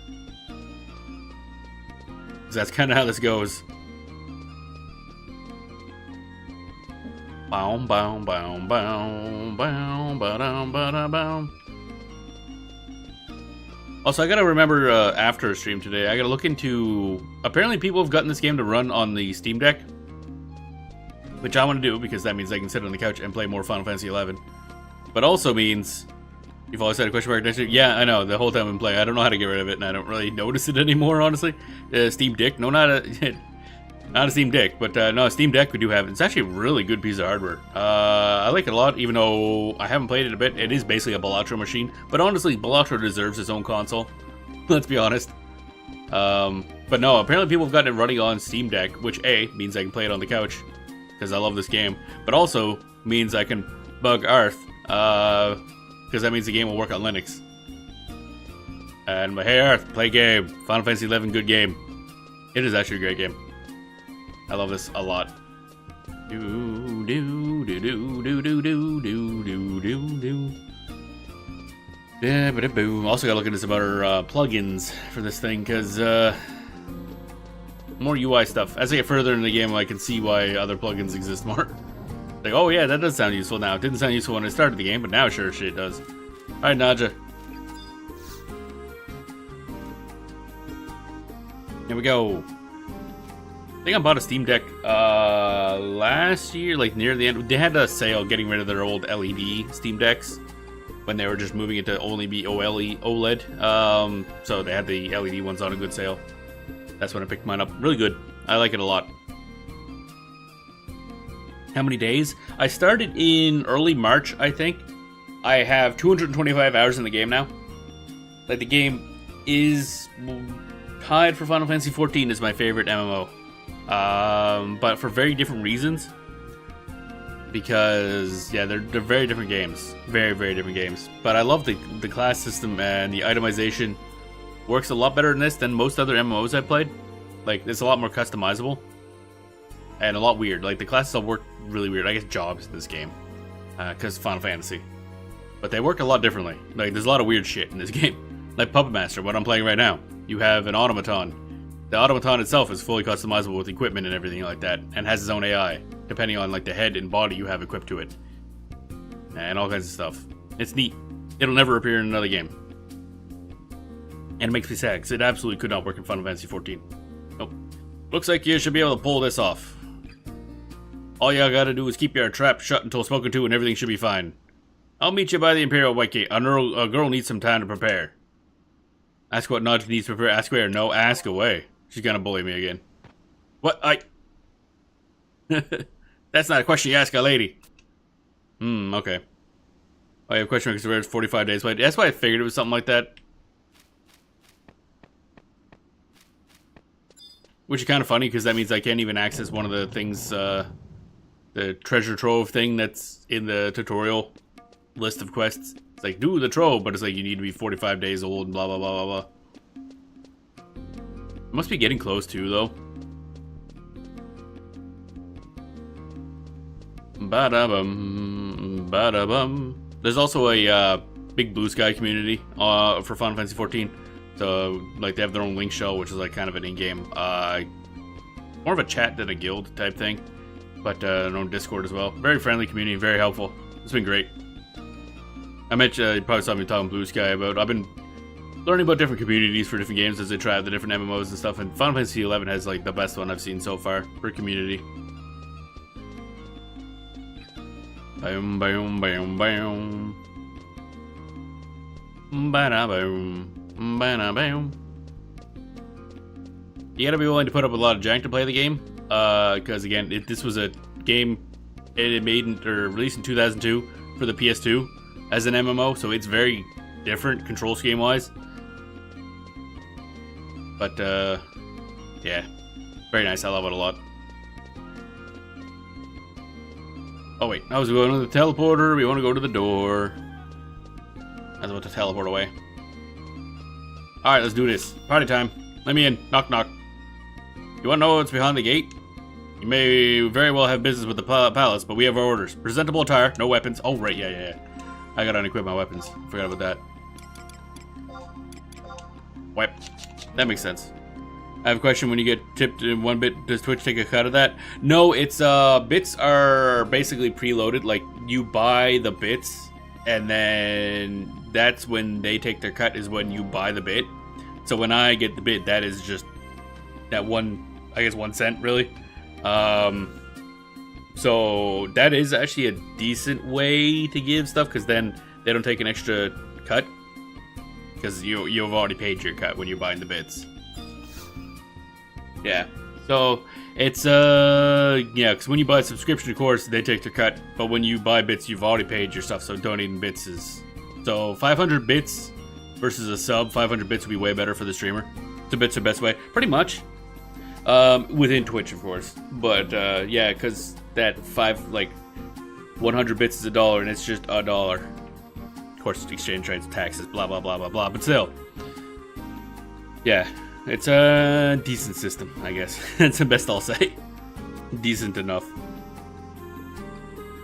That's kind of how this goes. Bow, bow, bow, bow, bow, bow, bow, bow. Also, I gotta remember after a stream today, I gotta look into... Apparently people have gotten this game to run on the Steam Deck. Which I want to do, because that means I can sit on the couch and play more Final Fantasy XI. But also means... You've always had a question mark next to it? Yeah, I know, the whole time I've been playing. I don't know how to get rid of it, and I don't really notice it anymore, honestly. Steam Deck? No, not a... Not a Steam Deck, but no, a Steam Deck we do have it. It's actually a really good piece of hardware. I like it a lot, even though I haven't played it a bit. It is basically a Balatro machine, but honestly, Balatro deserves its own console. Let's be honest. But no, apparently people have gotten it running on Steam Deck, which A, means I can play it on the couch, because I love this game, but also means I can bug Arth, because that means the game will work on Linux. And hey Arth, play game. Final Fantasy XI, good game. It is actually a great game. I love this a lot. Do do do do do do do do do do do. Yeah, but boom. Also gotta look into some other plugins for this thing, because more UI stuff. As I get further in the game, I can see why other plugins exist more. Like, oh yeah, that does sound useful now. It didn't sound useful when I started the game, but now sure shit does. Alright, Nadja. Here we go. I think I bought a Steam Deck last year, like near the end. They had a sale getting rid of their old LED Steam Decks when they were just moving it to only be OLED. So they had the LED ones on a good sale. That's when I picked mine up. Really good. I like it a lot. How many days? I started in early March, I think. I have 225 hours in the game now. Like, the game is tied for Final Fantasy XIV as my favorite MMO. But for very different reasons. Because, yeah, they're very different games. Very, very different games. But I love the class system, and the itemization works a lot better in this than most other MMOs I've played. Like, it's a lot more customizable. And a lot weird. Like, the classes all work really weird. I guess jobs in this game. Because Final Fantasy. But they work a lot differently. Like, there's a lot of weird shit in this game. Like Puppet Master, what I'm playing right now. You have an automaton. The automaton itself is fully customizable with equipment and everything like that, and has its own AI, depending on like the head and body you have equipped to it, and all kinds of stuff. It's neat. It'll never appear in another game, and it makes me sad because it absolutely could not work in Final Fantasy XIV. Nope. Looks like you should be able to pull this off. All y'all gotta do is keep your trap shut until spoken to, and everything should be fine. I'll meet you by the Imperial White Gate. A girl needs some time to prepare. Ask what Nadja needs to prepare. Ask away or no, ask away. She's gonna bully me again. What? That's not a question you ask a lady. Okay. Oh, you have a question because it's 45 days away. That's why I figured it was something like that. Which is kind of funny because that means I can't even access one of the things, the treasure trove thing that's in the tutorial list of quests. It's like, do the trove, but it's like you need to be 45 days old and blah, blah, blah, blah, blah. Must be getting close too, though. Ba-da-bum, ba-da-bum. There's also a big Blue Sky community for Final Fantasy XIV. So, like, they have their own link shell, which is like kind of an in-game, more of a chat than a guild type thing, but their own Discord as well. Very friendly community, very helpful. It's been great. I mentioned, you probably saw me talking Blue Sky about. I've been learning about different communities for different games as they try out the different MMOs and stuff, and Final Fantasy XI has like the best one I've seen so far for community. Boom, boom, boom, boom. Ba-da-boom. Ba-da-boom. You gotta be willing to put up a lot of jank to play the game. Because again, this was a game it made or released in 2002 for the PS2 as an MMO, so it's very different control scheme wise. But yeah, very nice. I love it a lot. Oh wait, I was going to the teleporter. We want to go to the door. I was about to teleport away. All right, let's do this. Party time. Let me in. Knock knock. You want to know what's behind the gate? You may very well have business with the palace, but we have our orders. Presentable attire, no weapons. Oh right, yeah. I gotta unequip my weapons. Forgot about that. Wipe. That makes sense. I have a question. When you get tipped in 1 bit, does Twitch take a cut of that? No, it's bits are basically preloaded. Like you buy the bits, and then that's when they take their cut. Is when you buy the bit. So when I get the bit, that is just that I guess 1 cent really. So that is actually a decent way to give stuff, because then they don't take an extra cut, because you've already paid your cut when you're buying the bits. Yeah, so it's yeah, because when you buy a subscription, of course they take their cut, but when you buy bits, you've already paid your stuff. So donating bits is 500 bits versus a sub. 500 bits would be way better for the streamer. The bits are the best way, pretty much. Within Twitch, of course, but yeah, because that 100 bits is $1, and it's just $1. Of course, exchange rates, taxes, blah blah blah blah blah. But still, yeah, it's a decent system, I guess. That's the best I'll say. Decent enough.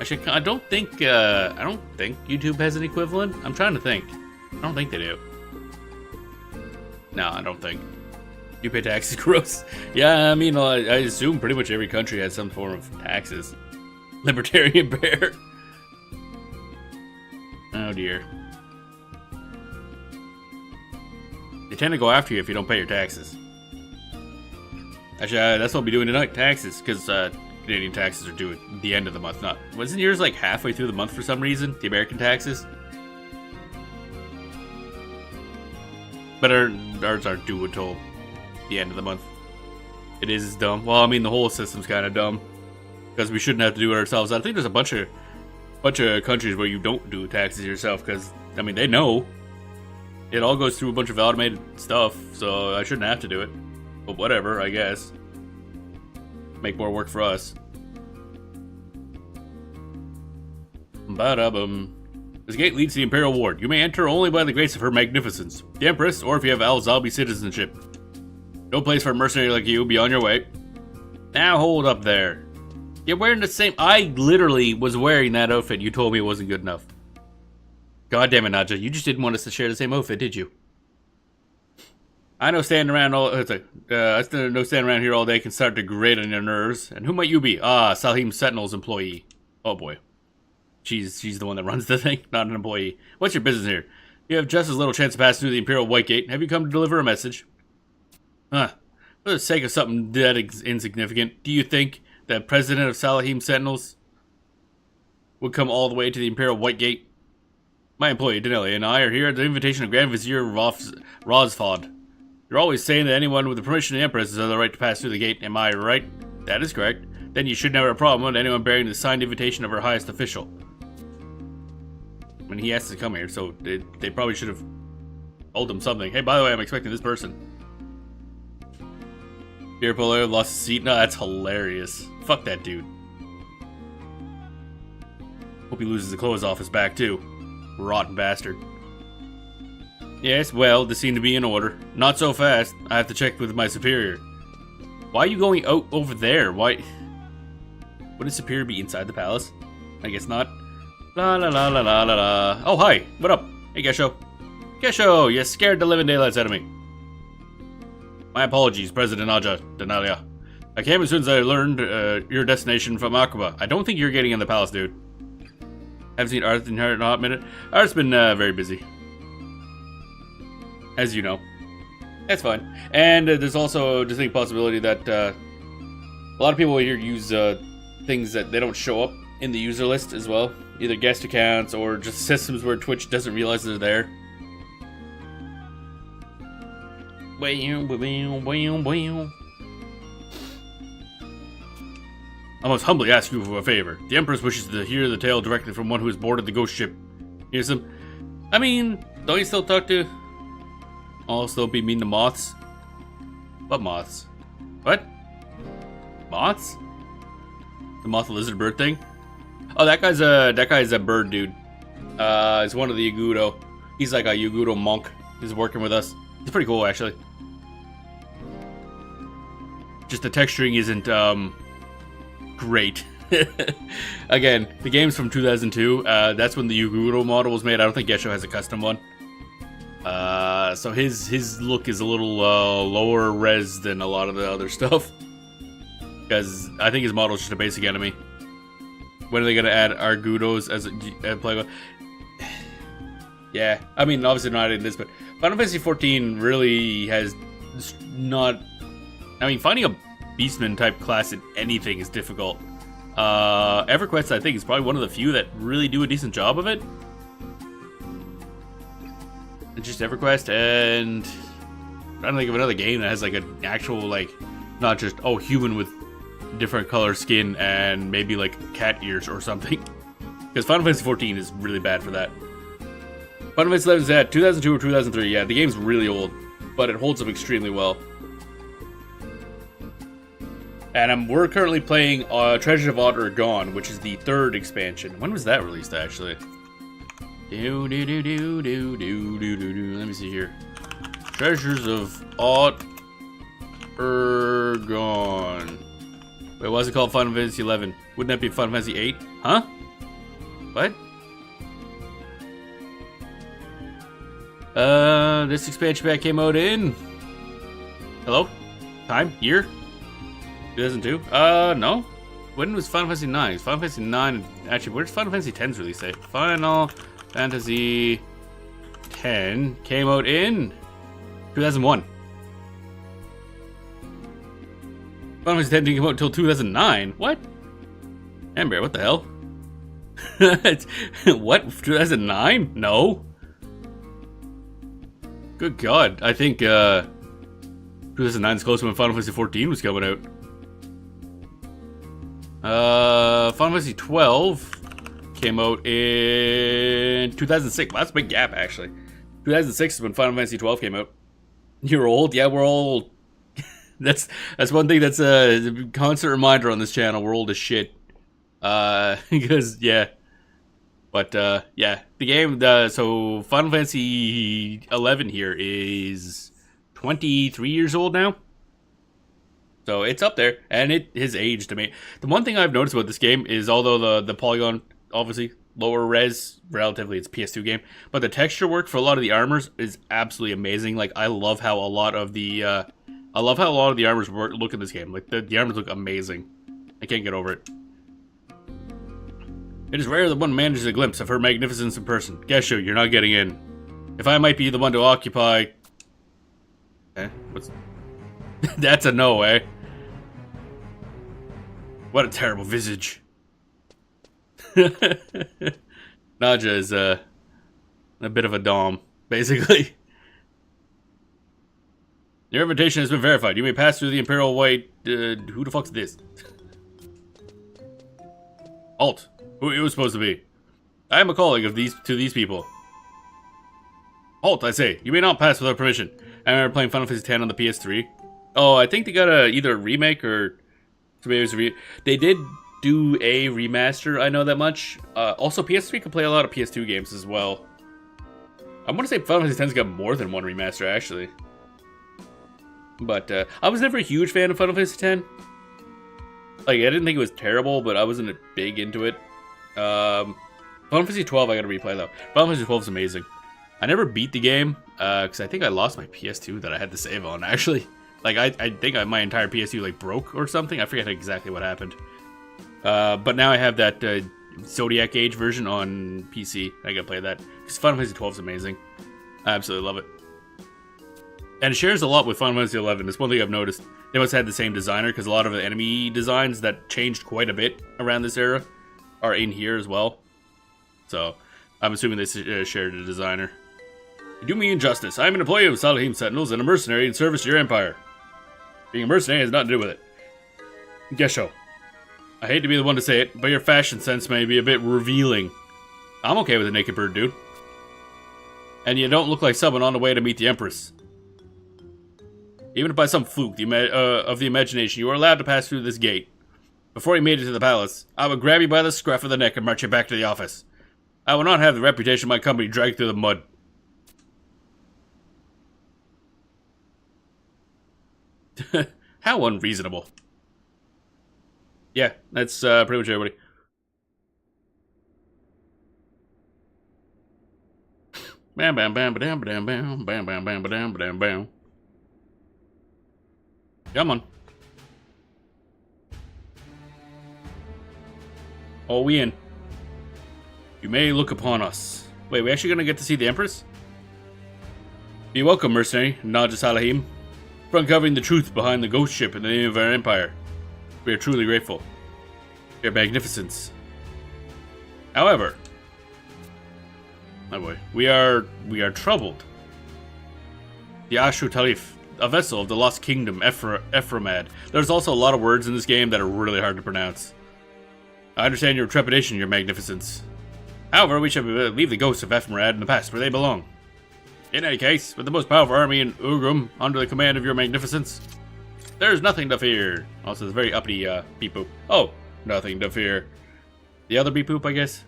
Actually, I don't think YouTube has an equivalent. I'm trying to think. I don't think they do. No, I don't think. You pay taxes, gross. Yeah, I mean, I assume pretty much every country has some form of taxes. Libertarian bear. Oh dear. They tend to go after you if you don't pay your taxes. Actually, that's what I'll be doing tonight, taxes, because Canadian taxes are due at the end of the month. Wasn't yours like halfway through the month for some reason? The American taxes? But ours aren't due until the end of the month. It is dumb. Well, I mean, the whole system's kind of dumb, because we shouldn't have to do it ourselves. I think there's a bunch of countries where you don't do taxes yourself, because I mean, they know it all goes through a bunch of automated stuff, so I shouldn't have to do it. But whatever, I guess. Make more work for us. Ba-da-bum. This gate leads to the Imperial Ward. You may enter only by the grace of Her Magnificence, the Empress, or if you have Al-Zalbi citizenship. No place for a mercenary like you. Be on your way. Now hold up there. You're wearing the same... I literally was wearing that outfit. You told me it wasn't good enough. God damn it, Nadja. You just didn't want us to share the same outfit, did you? I know standing around here all day can start to grate on your nerves. And who might you be? Ah, Salheem Sentinel's employee. Oh boy. She's the one that runs the thing, not an employee. What's your business here? You have just as little chance to pass through the Imperial White Gate. Have you come to deliver a message? Huh. For the sake of something that insignificant, do you think that President of Salheem Sentinels would come all the way to the Imperial White Gate? My employee, Danelia, and I are here at the invitation of Grand Vizier Rosfod. You're always saying that anyone with the permission of the Empress has the right to pass through the gate, am I right? That is correct. Then you shouldn't have a problem with anyone bearing the signed invitation of our highest official. I mean, he has to come here, so they probably should have told him something. Hey, by the way, I'm expecting this person. Pierre Polaire lost his seat. No, that's hilarious. Fuck that dude. Hope he loses the clothes off his back, too. Rotten bastard. Yes, well, this seemed to be in order. Not so fast. I have to check with my superior. Why are you going out over there? Why? Wouldn't superior be inside the palace? I guess not. La la la la la la la. Oh, hi. What up? Hey, Gesho. Gesho, you scared the living daylights out of me. My apologies, President Aja, Denalia. I came as soon as I learned your destination from Akaba. I don't think you're getting in the palace, dude. Haven't seen Arth in a hot minute. Arth's been very busy. As you know. That's fine. And there's also a distinct possibility that a lot of people here use things that they don't show up in the user list as well. Either guest accounts or just systems where Twitch doesn't realize they're there. I must humbly ask you for a favor. The Empress wishes to hear the tale directly from one who has boarded the ghost ship. Here's some. I mean, don't you still talk to? I'll still be mean to moths. What moths? What? Moths? The moth lizard bird thing? Oh, that guy's a bird dude. He's one of the Yagudo. He's like a Yagudo monk. He's working with us. He's pretty cool, actually. Just the texturing isn't great. Again, the game's from 2002. That's when the Yagudo model was made. I don't think Gesho has a custom one. So his look is a little lower res than a lot of the other stuff. Because I think his model is just a basic enemy. When are they gonna add Argudos as a player? Yeah, I mean, obviously not in this, but Final Fantasy XIV really has not. I mean, finding a Beastman type class in anything is difficult. EverQuest, I think, is probably one of the few that really do a decent job of it. It's just EverQuest, and I'm trying to think of another game that has like an actual, like, not just, oh, human with different color skin and maybe like cat ears or something. Because Final Fantasy XIV is really bad for that. Final Fantasy XI is at 2002 or 2003. Yeah, the game's really old, but it holds up extremely well. And we're currently playing Treasures of Otter Gone, which is the 3rd expansion. When was that released, actually? Let me see here. Treasures of Otter Gone. Wait, why is it called Final Fantasy 11? Wouldn't that be Final Fantasy 8? Huh? What? This expansion pack came out in... Hello? Time? Year? 2002? No. When was Final Fantasy 9? Final Fantasy 9... Actually, where's Final Fantasy 10's release date? Final Fantasy 10 came out in 2001. Final Fantasy 10 didn't come out until 2009. What? Amber, what the hell? What? 2009? No. Good God. I think 2009 is close to when Final Fantasy 14 was coming out. Final Fantasy 12 came out in 2006. Well, that's a big gap, actually. 2006 is when Final Fantasy 12 came out. You're old? Yeah, we're all old. That's one thing that's a constant reminder on this channel. We're old as shit. Because, yeah. But, yeah. The game, so Final Fantasy 11 here is 23 years old now. So it's up there, and it has aged to me. The one thing I've noticed about this game is, although the polygon, obviously, lower res, relatively, it's a PS2 game, but the texture work for a lot of the armors is absolutely amazing. Like, I love how a lot of the armors look in this game. Like, the armors look amazing. I can't get over it. It is rare that one manages a glimpse of her magnificence in person. Gesho, you're not getting in. If I might be the one to occupy... What's... That's a no, eh? What a terrible visage. Naja is a bit of a dom, basically. Your invitation has been verified. You may pass through the Imperial White... who the fuck's this? Alt. Who are you supposed to be? I am a colleague of these people. Halt, I say. You may not pass without permission. I remember playing Final Fantasy X on the PS3. Oh, I think they got either a remake or... Maybe it was they did do a remaster, I know that much. Also, PS3 can play a lot of PS2 games as well. I want to say Final Fantasy X's got more than one remaster, actually. But, I was never a huge fan of Final Fantasy X. Like, I didn't think it was terrible, but I wasn't big into it. Final Fantasy 12 I gotta replay, though. Final Fantasy 12 is amazing. I never beat the game, because I think I lost my PS2 that I had to save on, actually. Like, I think my entire PS2, like, broke or something. I forget exactly what happened. But now I have that Zodiac Age version on PC. I gotta play that. Because Final Fantasy 12 is amazing. I absolutely love it. And it shares a lot with Final Fantasy 11. That's one thing I've noticed. They must have had the same designer, because a lot of the enemy designs that changed quite a bit around this era are in here as well. So, I'm assuming they shared a designer. You do me injustice. I am an employee of Salahim Sentinels and a mercenary in service to your empire. Being a mercenary has nothing to do with it. Gesho. I hate to be the one to say it, but your fashion sense may be a bit revealing. I'm okay with a naked bird, dude. And you don't look like someone on the way to meet the Empress. Even if by some fluke of the imagination you are allowed to pass through this gate, before you made it to the palace, I would grab you by the scruff of the neck and march you back to the office. I will not have the reputation of my company dragged through the mud. How unreasonable. Yeah, that's pretty much everybody. Bam bam bam ba dam ba dam bam bam bam bam ba dam ba dam bam. Come on. Oh, we in. You may look upon us. Wait, we actually gonna get to see the Empress? Be welcome, mercenary, Naja Salahim, for uncovering the truth behind the ghost ship in the name of our empire. We are truly grateful. Your magnificence. However, oh boy, we are troubled. The Ashu Talif, a vessel of the Lost Kingdom, Ephraimad. There's also a lot of words in this game that are really hard to pronounce. I understand your trepidation, your magnificence. However, we should leave the ghosts of Ephraimad in the past where they belong. In any case, with the most powerful army in Ugrum under the command of your magnificence, there's nothing to fear. Also, it's very uppity beep boop. Oh, nothing to fear. The other beep boop, I guess?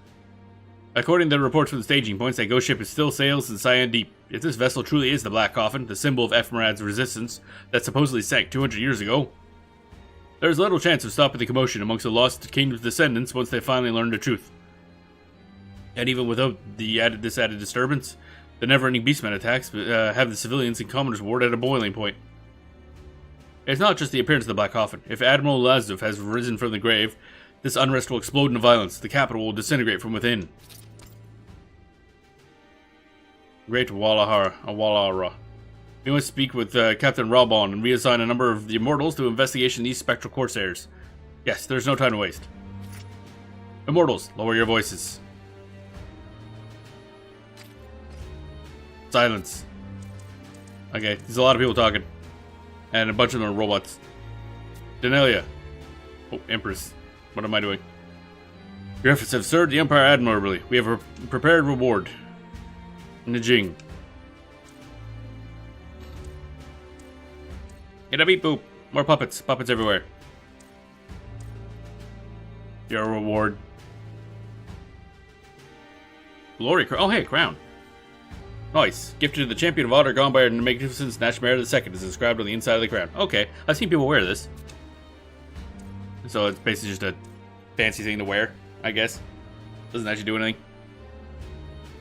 According to the reports from the staging points, that ghost ship is still sails in Cyan Deep. If this vessel truly is the Black Coffin, the symbol of Ephraim's resistance that supposedly sank 200 years ago, there's little chance of stopping the commotion amongst the Lost Kingdom's descendants once they finally learn the truth. And even without this added disturbance, the never-ending Beastmen attacks have the civilians in Commoner's Ward at a boiling point. It's not just the appearance of the Black Coffin. If Admiral Lazov has risen from the grave, this unrest will explode into violence. The capital will disintegrate from within. Great Walahara. We must speak with Captain Ralbon and reassign a number of the Immortals to investigation these spectral corsairs. Yes, there's no time to waste. Immortals, lower your voices. Silence. Okay, there's a lot of people talking. And a bunch of them are robots. Denelia. Oh, Empress. What am I doing? Your efforts have served the Empire admirably. We have a prepared reward. Najing. Get a beep boop. More puppets. Puppets everywhere. Your reward. Glory crown. Oh, hey, crown. Nice. Gifted to the champion of honor gone by her magnificence, Nashmare II, is inscribed on the inside of the crown. Okay, I've seen people wear this. So it's basically just a fancy thing to wear, I guess. Doesn't actually do anything.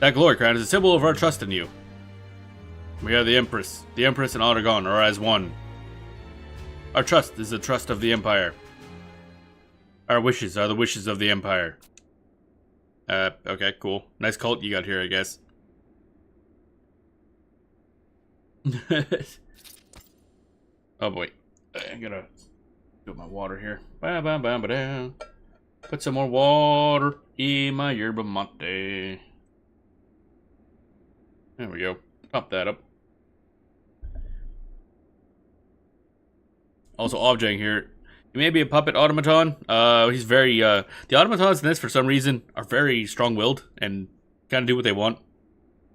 That glory crown is a symbol of our trust in you. We are the Empress. The Empress and Aragon are as one. Our trust is the trust of the Empire. Our wishes are the wishes of the Empire. Okay, cool. Nice cult you got here, I guess. Oh boy. I'm gonna do my water here. Put some more water in my yerba mate. There we go. Pop that up. Also, Objang here. He may be a puppet automaton. He's very, the automatons in this, for some reason, are very strong-willed and kind of do what they want.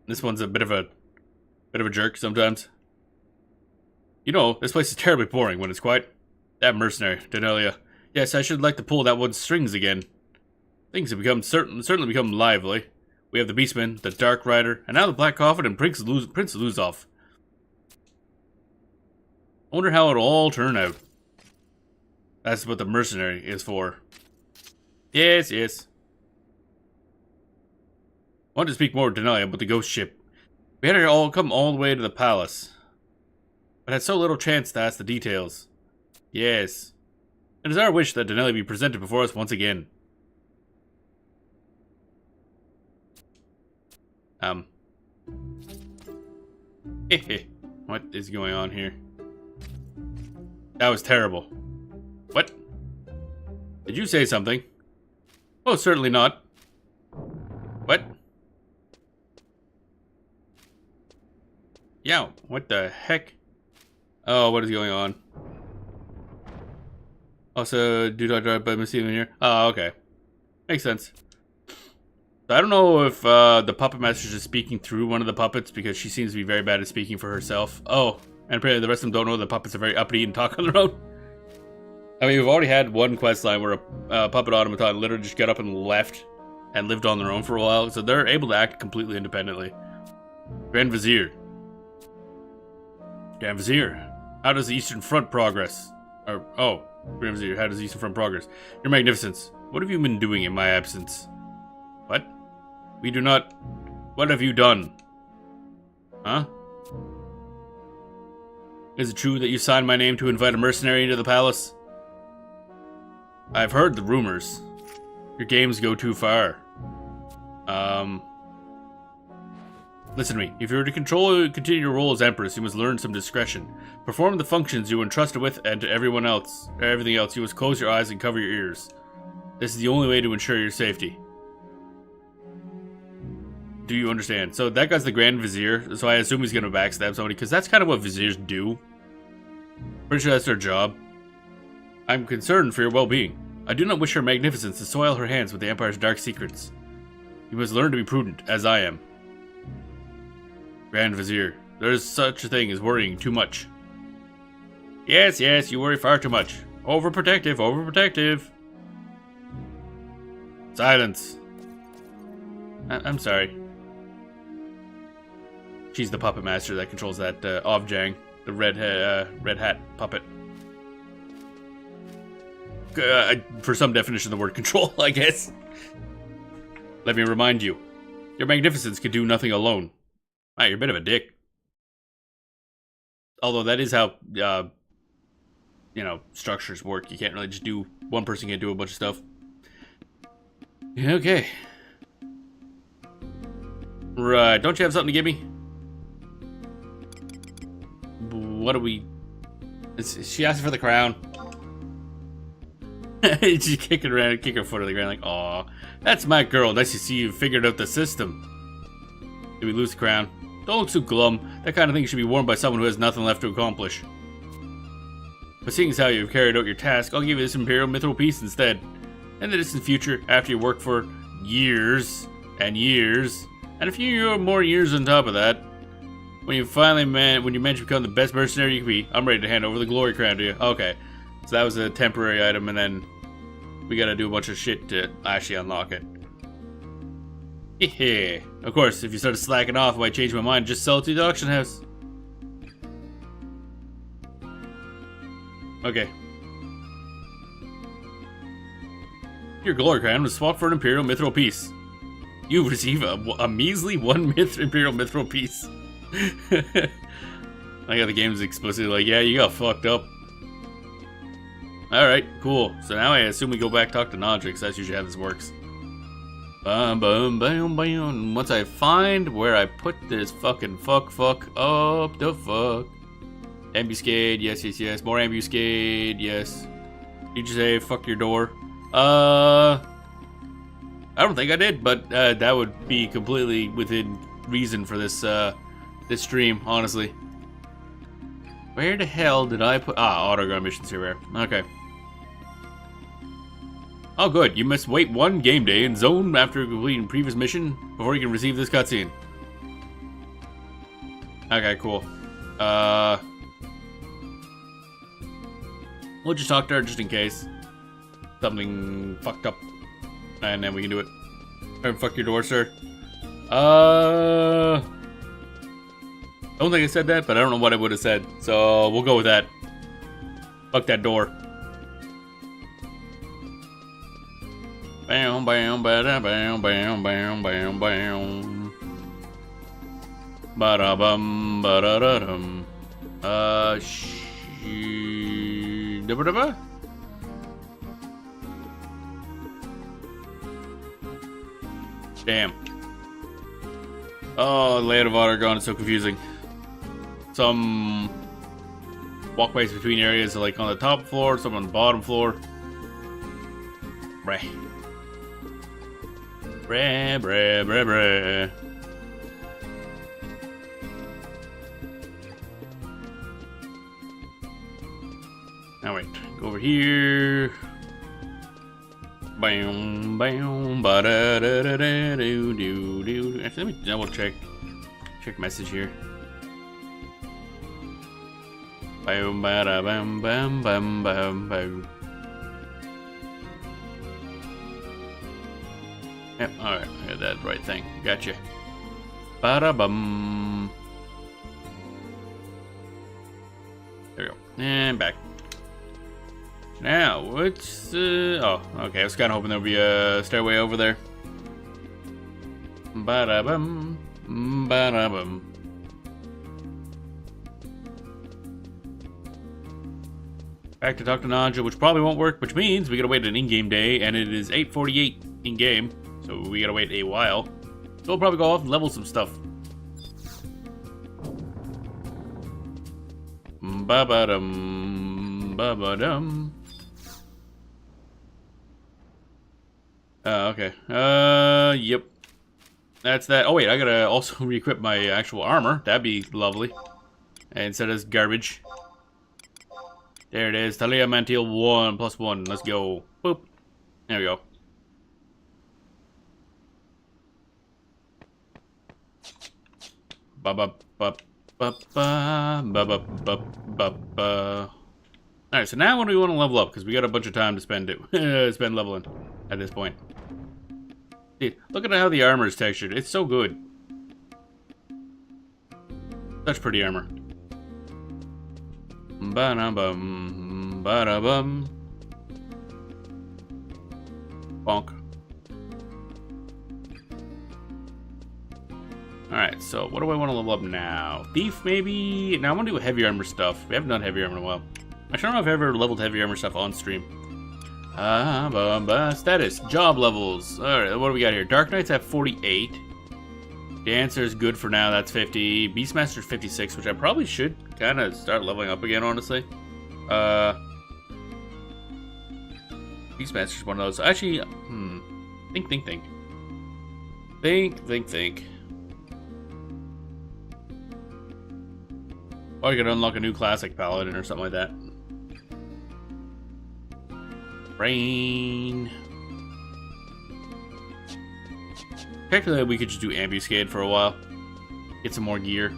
This one's a bit of a jerk sometimes. You know, this place is terribly boring when it's quiet. That mercenary, Denelia. Yes, I should like to pull that one's strings again. Things have become certainly become lively. We have the Beastman, the Dark Rider, and now the Black Coffin and Prince Luzov. I wonder how it'll all turn out. That's what the mercenary is for. Yes, yes. I want to speak more with Denelia about the ghost ship. We had her all come all the way to the palace, but had so little chance to ask the details. Yes. It is our wish that Denelia be presented before us once again. What is going on here? That was terrible. What? Did you say something? Oh, certainly not. What? Yeah, what the heck? Oh, what is going on? Also, do not drive by Miss Even here. Oh, okay. Makes sense. So I don't know if the puppet master is just speaking through one of the puppets because she seems to be very bad at speaking for herself. Oh, and apparently the rest of them don't know the puppets are very uppity and talk on their own. I mean, we've already had one quest line where a puppet automaton literally just got up and left and lived on their own for a while, so they're able to act completely independently. Grand Vizier. Grand Vizier, how does the Eastern Front progress? Grand Vizier, how does the Eastern Front progress? Your Magnificence, what have you been doing in my absence? What? We do not... What have you done? Huh? Is it true that you signed my name to invite a mercenary into the palace? I've heard the rumors. Your games go too far. Listen to me. If you were to continue your role as Empress, you must learn some discretion. Perform the functions you were entrusted with, and to everything else, you must close your eyes and cover your ears. This is the only way to ensure your safety. Do you understand? So that guy's the Grand Vizier, so I assume he's gonna backstab somebody, because that's kind of what Viziers do. Pretty sure that's their job. I'm concerned for your well-being. I do not wish Her Magnificence to soil her hands with the Empire's dark secrets. You must learn to be prudent, as I am. Grand Vizier, there is such a thing as worrying too much. Yes, you worry far too much. Overprotective. Silence. I'm sorry. She's the puppet master that controls that Ovjang, the red hat puppet. For some definition of the word control, I guess. Let me remind you, Your Magnificence can do nothing alone. Wow, you're a bit of a dick. Although that is how, structures work. You can't really just do... One person can't do a bunch of stuff. Yeah, okay. Right, don't you have something to give me? What do we... She asked for the crown. She's kicking around, kick her foot on the ground like, aw, that's my girl. Nice to see you figured out the system. Did we lose the crown? Don't look so glum. That kind of thing should be worn by someone who has nothing left to accomplish. But seeing as how you've carried out your task, I'll give you this Imperial Mithril piece instead. In the distant future, after you work for years and years, and a few more years on top of that, when you manage to become the best mercenary you can be, I'm ready to hand over the glory crown to you. Okay, so that was a temporary item, and then we gotta do a bunch of shit to actually unlock it. Yeah. Of course, if you start slacking off, if I change my mind, just sell it to the auction house. Okay. Your glory crown was swapped for an Imperial Mithril piece. You receive a measly one Imperial Mithril piece. I got the game's explicitly like, yeah, you got fucked up. Alright, cool. So now I assume we go back talk to Nodrix. That's usually how this works. Bam, bam, bam, bam. Once I find where I put this fucking fuck up the fuck. Ambuscade, yes. More ambuscade, yes. Did you say fuck your door? I don't think I did, but that would be completely within reason for this this stream, honestly. Where the hell did I put... Autogun missions here. Okay. Oh, good. You must wait one game day in zone after completing previous mission before you can receive this cutscene. Okay, cool. We'll just talk to her just in case something fucked up, and then we can do it. Fuck your door, sir. I don't think I said that, but I don't know what I would have said, so we'll go with that. Fuck that door. Bam, bam, bam, bam, bam, bam, bam, bam. Ba-da-bum, ba-da-da-dum. Da-ba-da-ba? Damn. Oh, the layout of Autogun is so confusing. Some walkways between areas are like on the top floor, some on the bottom floor. Breh. Breh, breh, breh, breh. over here. Bam, bam, ba da da da da do do do. Actually, let me double check message here. Bam, ba da bam, bam, bam, bam, bam. Yep, alright, I got that right thing. Gotcha. Ba da bum. There we go. And back. Now, what's oh, okay, I was kinda hoping there would be a stairway over there. Ba da bum. Ba da bum. Back to Dr. Naja, which probably won't work, which means we gotta wait an in-game day, and it is 8:48 in-game, so we gotta wait a while. So we'll probably go off and level some stuff. Ba-ba-dum, ba-ba-dum. Okay. Yep. That's that. Oh wait, I gotta also re-equip my actual armor. That'd be lovely. Instead of garbage. There it is. Talia Mantil 1 + 1. Let's go. Boop. There we go. Ba ba ba ba ba ba ba ba ba ba. Alright, so now when do we want to level up? Because we got a bunch of time to spend spend leveling at this point. Dude, look at how the armor is textured. It's so good. Such pretty armor. Ba-da-bum, ba-da-bum. Bonk. Alright, so what do I want to level up now? Thief, maybe? Now I want to do heavy armor stuff. We haven't done heavy armor in a while. I don't know if I've ever leveled heavy armor stuff on stream. Status. Job levels. Alright, what do we got here? Dark Knights have 48. Dancer's good for now, that's 50. Beastmaster's 56, which I probably should kind of start leveling up again, honestly. Beastmaster's one of those. Actually, think. Think. Or you could unlock a new classic paladin or something like that. Rain. Technically, we could just do ambuscade for a while. Get some more gear.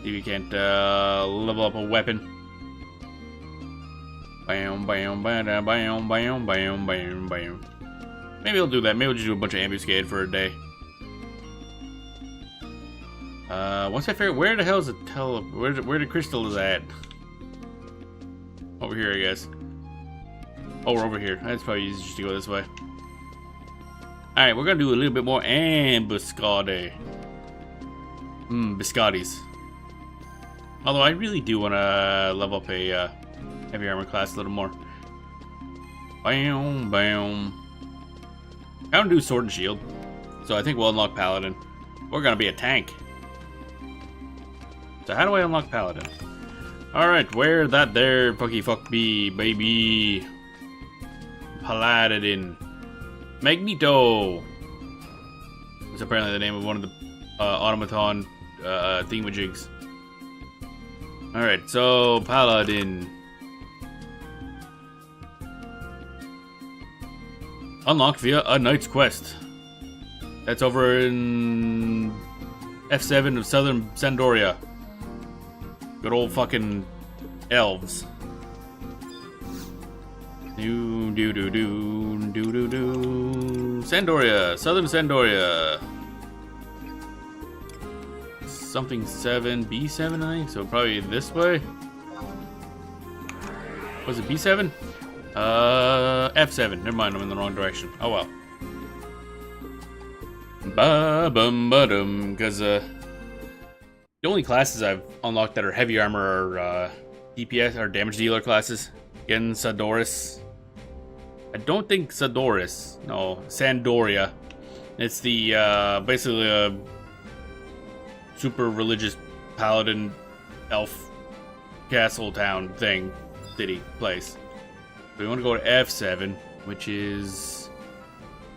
See if we can't level up a weapon. Bam, bam, bam, bam, bam, bam, bam, bam. Maybe we'll do that. Maybe we'll just do a bunch of ambuscade for a day. Once I figure out where the hell is the where the crystal is at? Over here, I guess. Oh, we're over here. That's probably easier just to go this way. Alright, we're gonna do a little bit more ambuscade. Biscottis. Although I really do want to level up a heavy armor class a little more. Bam, bam. I don't do sword and shield, so I think we'll unlock paladin. We're gonna be a tank. So how do I unlock paladin? Alright, where that there fuck be, baby. Paladin. Magneto. That's apparently the name of one of the automaton thingamajigs. Alright, so Paladin. Unlocked via a Knight's Quest. That's over in F7 of Southern Sandoria. Good old fucking elves. Sandoria, Southern Sandoria. Something 7, B7, I think. So probably this way. Was it B7? F7. Never mind, I'm in the wrong direction. Oh well. Ba-bum-ba-dum. Because the only classes I've unlocked that are heavy armor are DPS or damage dealer classes. Again, Sadoris. I don't think Sadoris. No, Sandoria. It's the basically a super religious paladin elf castle town thing, city place. We want to go to F7, which is...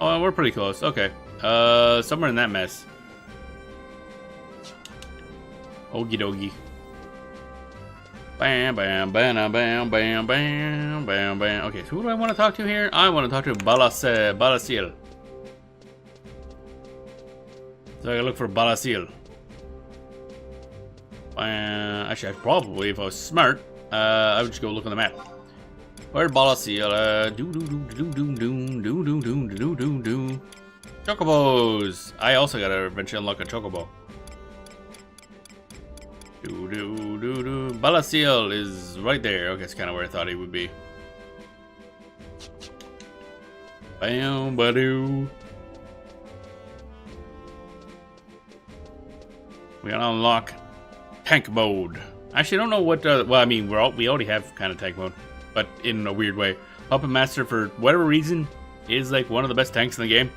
Oh, we're pretty close. Okay. Somewhere in that mess. Okie dokie. Bam, bam, bam, bam, bam, bam, bam, bam. Okay, so who do I want to talk to here? I want to talk to Balasil. So I gotta look for Balasil. Actually, I probably, if I was smart, I would just go look on the map. Where's Balasil? Do. Chocobos! I also gotta eventually unlock a chocobo. Balasil is right there. Okay, it's kind of where I thought he would be. Bam, badoo. We gotta unlock tank mode. Actually, I don't know what. Well, I mean, we already have kind of tank mode, but in a weird way. Puppet Master, for whatever reason, is like one of the best tanks in the game.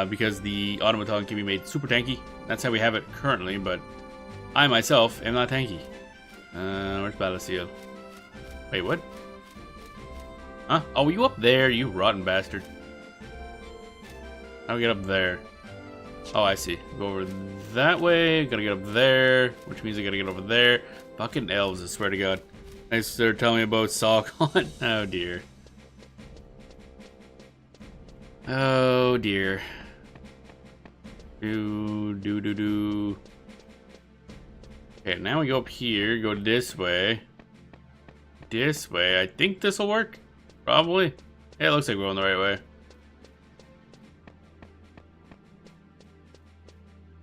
Because the automaton can be made super tanky. That's how we have it currently, but I myself am not tanky. Where's Balasil? Wait, what? Huh? Oh, you up there, you rotten bastard. How do we get up there? Oh, I see. Go over that way. Gotta get up there, which means I gotta get over there. Fucking elves, I swear to God. They're telling me about Salcon. Oh, dear. Oh, dear. Do. Okay, now we go up here, go this way. This way. I think this will work. Probably. Yeah, it looks like we're going the right way.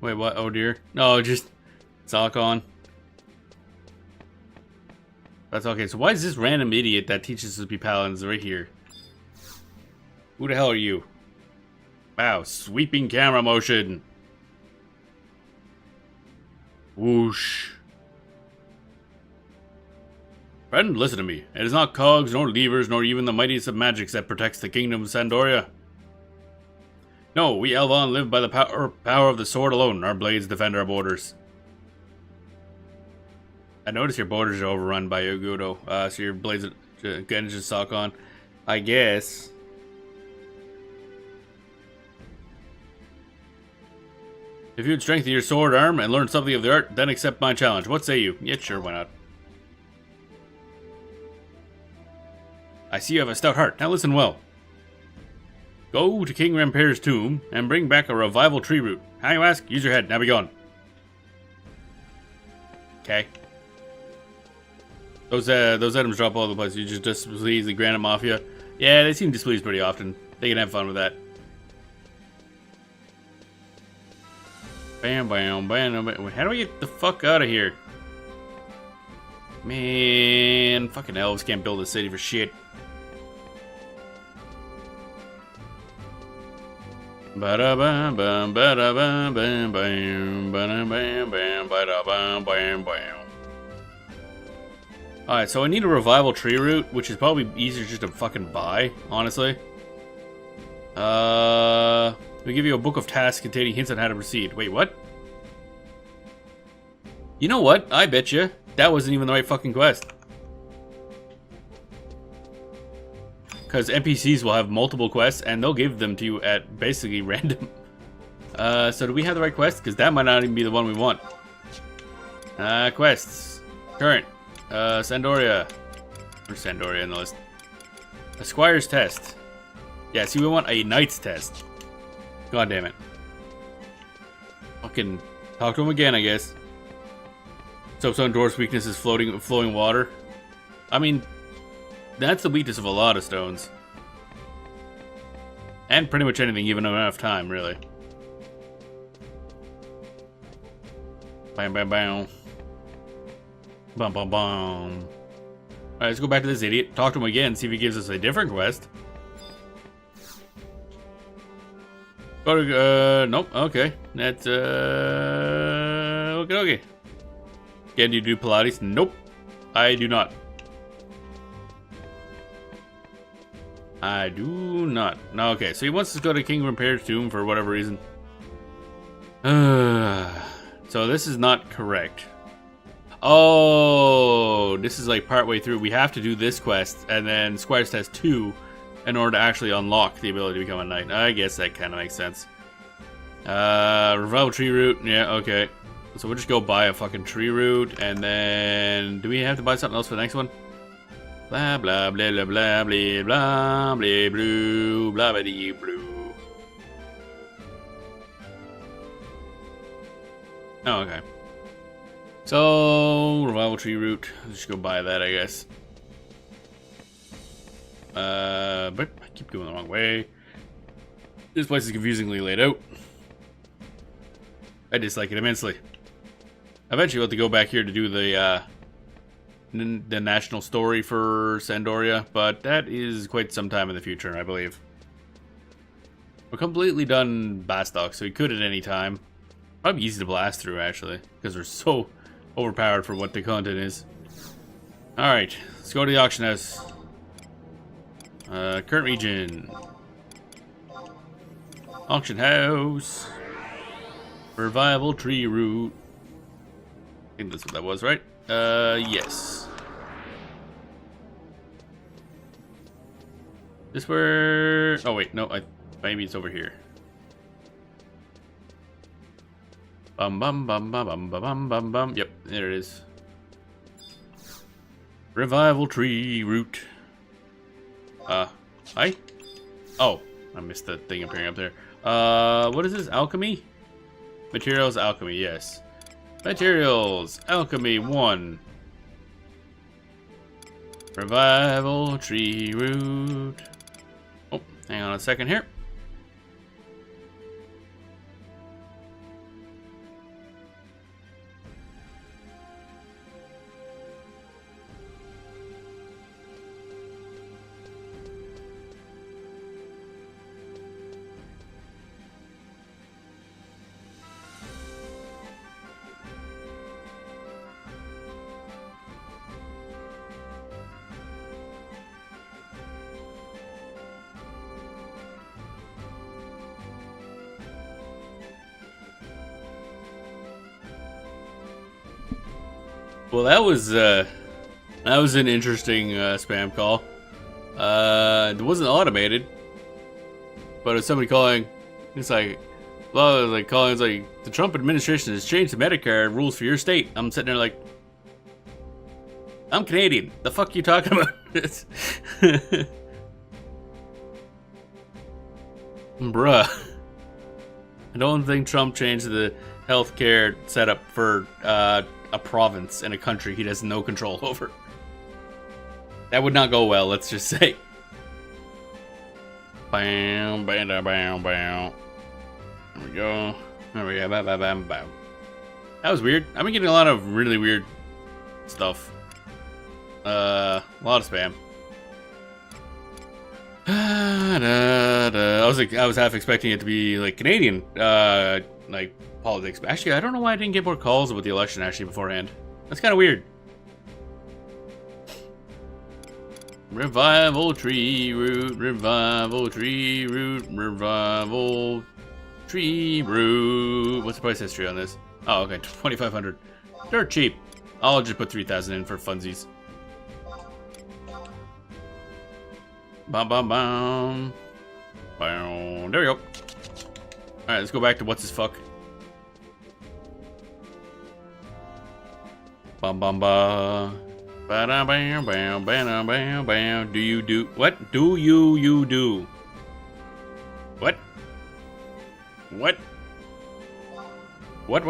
Wait, what? Oh dear. No, just Salcon. That's okay. So why is this random idiot that teaches us to be paladins right here? Who the hell are you? Wow, sweeping camera motion. Whoosh. Friend, listen to me. It is not cogs, nor levers, nor even the mightiest of magics that protects the kingdom of Sandoria. No, we Elvon live by the power of the sword alone. Our blades defend our borders. I notice your borders are overrun by Yogudo. So your blades again just Salcon. I guess. If you would strengthen your sword arm and learn something of the art, then accept my challenge. What say you? Yeah, sure, why not? I see you have a stout heart. Now listen well. Go to King Rampere's tomb and bring back a revival tree root. How you ask? Use your head. Now be gone. Okay. Those items drop all over the place. You just displease the Granite Mafia. Yeah, they seem displeased pretty often. They can have fun with that. Bam, bam, bam, bam. How do we get the fuck out of here? Man, fucking elves can't build a city for shit. Ba-da-bam, bam, ba-da-bam, bam, bam, ba-da-bam, bam, ba-da-bam, bam, bam. Alright, so I need a revival tree root, which is probably easier just to fucking buy, honestly. We give you a book of tasks containing hints on how to proceed. Wait, what? You know what? I bet you that wasn't even the right fucking quest. Because NPCs will have multiple quests, and they'll give them to you at basically random. So do we have the right quest? Because that might not even be the one we want. Quests. Current. Sandoria. Or Sandoria in the list. A Squire's Test. Yeah, see, we want a Knight's Test. God damn it. Fucking talk to him again, I guess. Soapstone Dwarf's weakness is flowing water. I mean, that's the weakness of a lot of stones. And pretty much anything, given enough time, really. Bam, bam, bam. Bum, bum, bum. Alright, let's go back to this idiot. Talk to him again, see if he gives us a different quest. Go to, nope, okay. That's, okay. Again, do you do Pilates? Nope. I do not. I do not. No, okay, so he wants to go to King Rampere's tomb for whatever reason. So this is not correct. Oh, this is like partway through. We have to do this quest, and then Squire's Test 2 in order to actually unlock the ability to become a knight. I guess that kind of makes sense. Revival tree root. Yeah, okay. So we'll just go buy a fucking tree root, and then do we have to buy something else for the next one? Blah blah blah blah blah blah blah blah blue blah blah blue. Oh, okay. So revival tree root. Let's just go buy that, I guess. But I keep going the wrong way. This place is confusingly laid out. I dislike it immensely. Eventually, we'll have to go back here to do the national story for Sandoria, but that is quite some time in the future, I believe. We're completely done Bastok, so we could at any time. Probably easy to blast through, actually, because we're so overpowered for what the content is. Alright, let's go to the auction house. Current region. Auction house. Revival tree root. I think that's what that was, right? Yes. This where... Oh, wait, no, maybe it's over here. Bum bum bum bum bum bum bum bum. Yep, there it is. Revival tree root. Hi? Oh, I missed the thing appearing up there. What is this? Alchemy? Materials, alchemy, yes. Materials, alchemy 1. Revival tree root. Oh, hang on a second here. Well, that was an interesting spam call. It wasn't automated, but it was somebody calling. It's like, well, like calling. It's like the Trump administration has changed the Medicare rules for your state. I'm sitting there like, I'm Canadian. The fuck you talking about? Bruh. I don't think Trump changed the healthcare setup for a province in a country he has no control over. That would not go well, let's just say. Bam, bam, bam, bam, bam. There we go. There we go. Bam, bam, bam, bam. That was weird. I've been getting a lot of really weird stuff. A lot of spam. I was half expecting it to be like Canadian, like politics. But actually, I don't know why I didn't get more calls about the election actually beforehand. That's kind of weird. Revival tree root, revival tree root, revival tree root. What's the price history on this? Oh, okay, 2,500. They're cheap. I'll just put 3,000 in for funsies. Bum bum bum. Bow. There we go. Alright, let's go back to what's his fuck. Bum bum ba. Ba da bam bam bam bam bam. Do you do what? Do you do? What? What? What?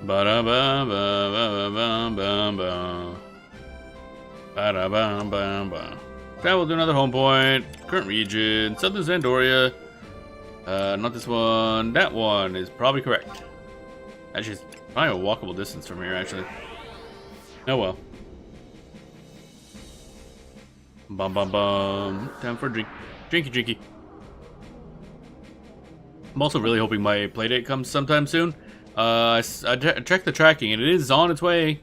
Ba da ba ba ba ba ba ba. Ba da ba ba ba. Travel to another home point. Current region. Southern Sandoria. Not this one. That one is probably correct. Actually, it's probably a walkable distance from here, actually. Oh well. Bum bum bum. Time for a drink. Drinky. I'm also really hoping my playdate comes sometime soon. I checked the tracking and it is on its way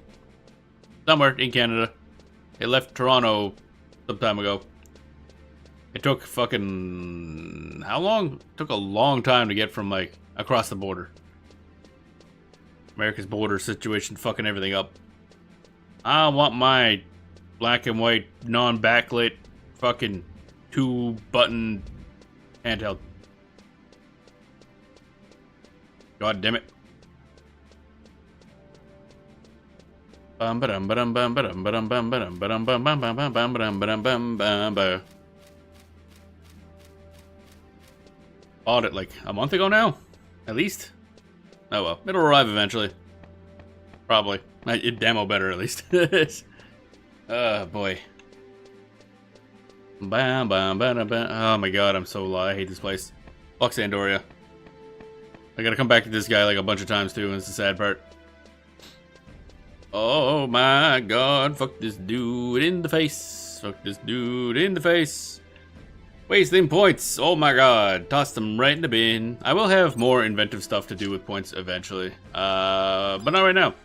somewhere in Canada. It left Toronto some time ago. It took fucking... how long? It took a long time to get from, like, across the border. America's border situation fucking everything up. I want my black and white, non-backlit, fucking 2-button handheld. God damn it. Audit like a month ago now? At least? Oh well, it'll arrive eventually. Probably. It demo better at least. Oh boy. Oh my god, I'm so low. I hate this place. Fuck Sandoria. I gotta come back to this guy like a bunch of times too, and it's the sad part. Oh my god, fuck this dude in the face. Fuck this dude in the face. Wasting points. Oh my god. Toss them right in the bin. I will have more inventive stuff to do with points eventually. But not right now.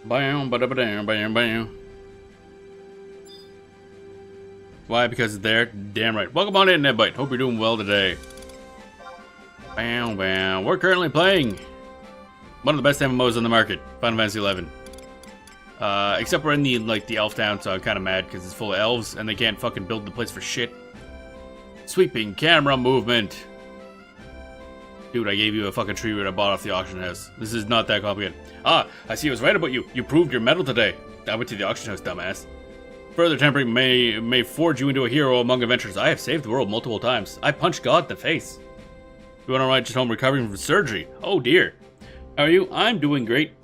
Bam, bam, bam, bam. Why? Because it's there? Damn right. Welcome on in, Nedbite. Hope you're doing well today. Bam, bam. We're currently playing one of the best MMOs on the market, Final Fantasy XI. Except we're in the elf town, so I'm kind of mad because it's full of elves and they can't fucking build the place for shit. Sweeping camera movement. Dude, I gave you a fucking tree root I bought off the auction house. This is not that complicated. Ah, I see I was right about you. You proved your mettle today. I went to the auction house, dumbass. Further tempering may forge you into a hero among adventurers. I have saved the world multiple times. I punched God in the face. You went alright just home recovering from surgery. Oh dear. How are you? I'm doing great.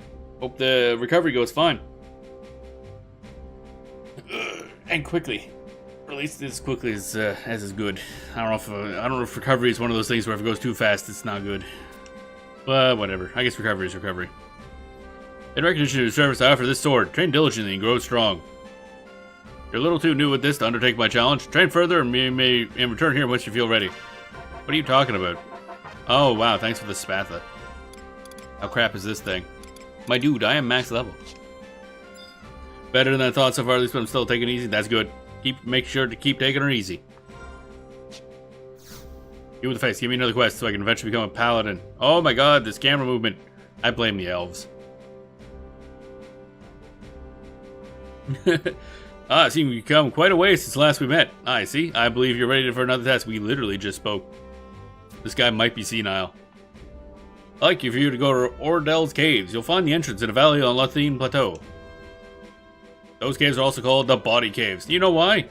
Hope the recovery goes fine. And quickly. Or at least as quickly as is good. I don't know if recovery is one of those things where if it goes too fast, it's not good. But whatever. I guess recovery is recovery. In recognition of your service, I offer this sword. Train diligently and grow strong. You're a little too new with this to undertake my challenge. Train further and may in return here once you feel ready. What are you talking about? Oh wow, thanks for the spatha. How crap is this thing? My dude, I am max level. Better than I thought so far, at least, but I'm still taking it easy. That's good. Make sure to keep taking her easy. You with the face, give me another quest so I can eventually become a paladin. Oh my god, this camera movement. I blame the elves. Ah, it seems we've come quite a way since last we met. I see. I believe you're ready for another test. We literally just spoke. This guy might be senile. I'd like for you to go to Ordell's Caves. You'll find the entrance in a valley on Lothine Plateau. Those caves are also called the Body Caves. Do you know why?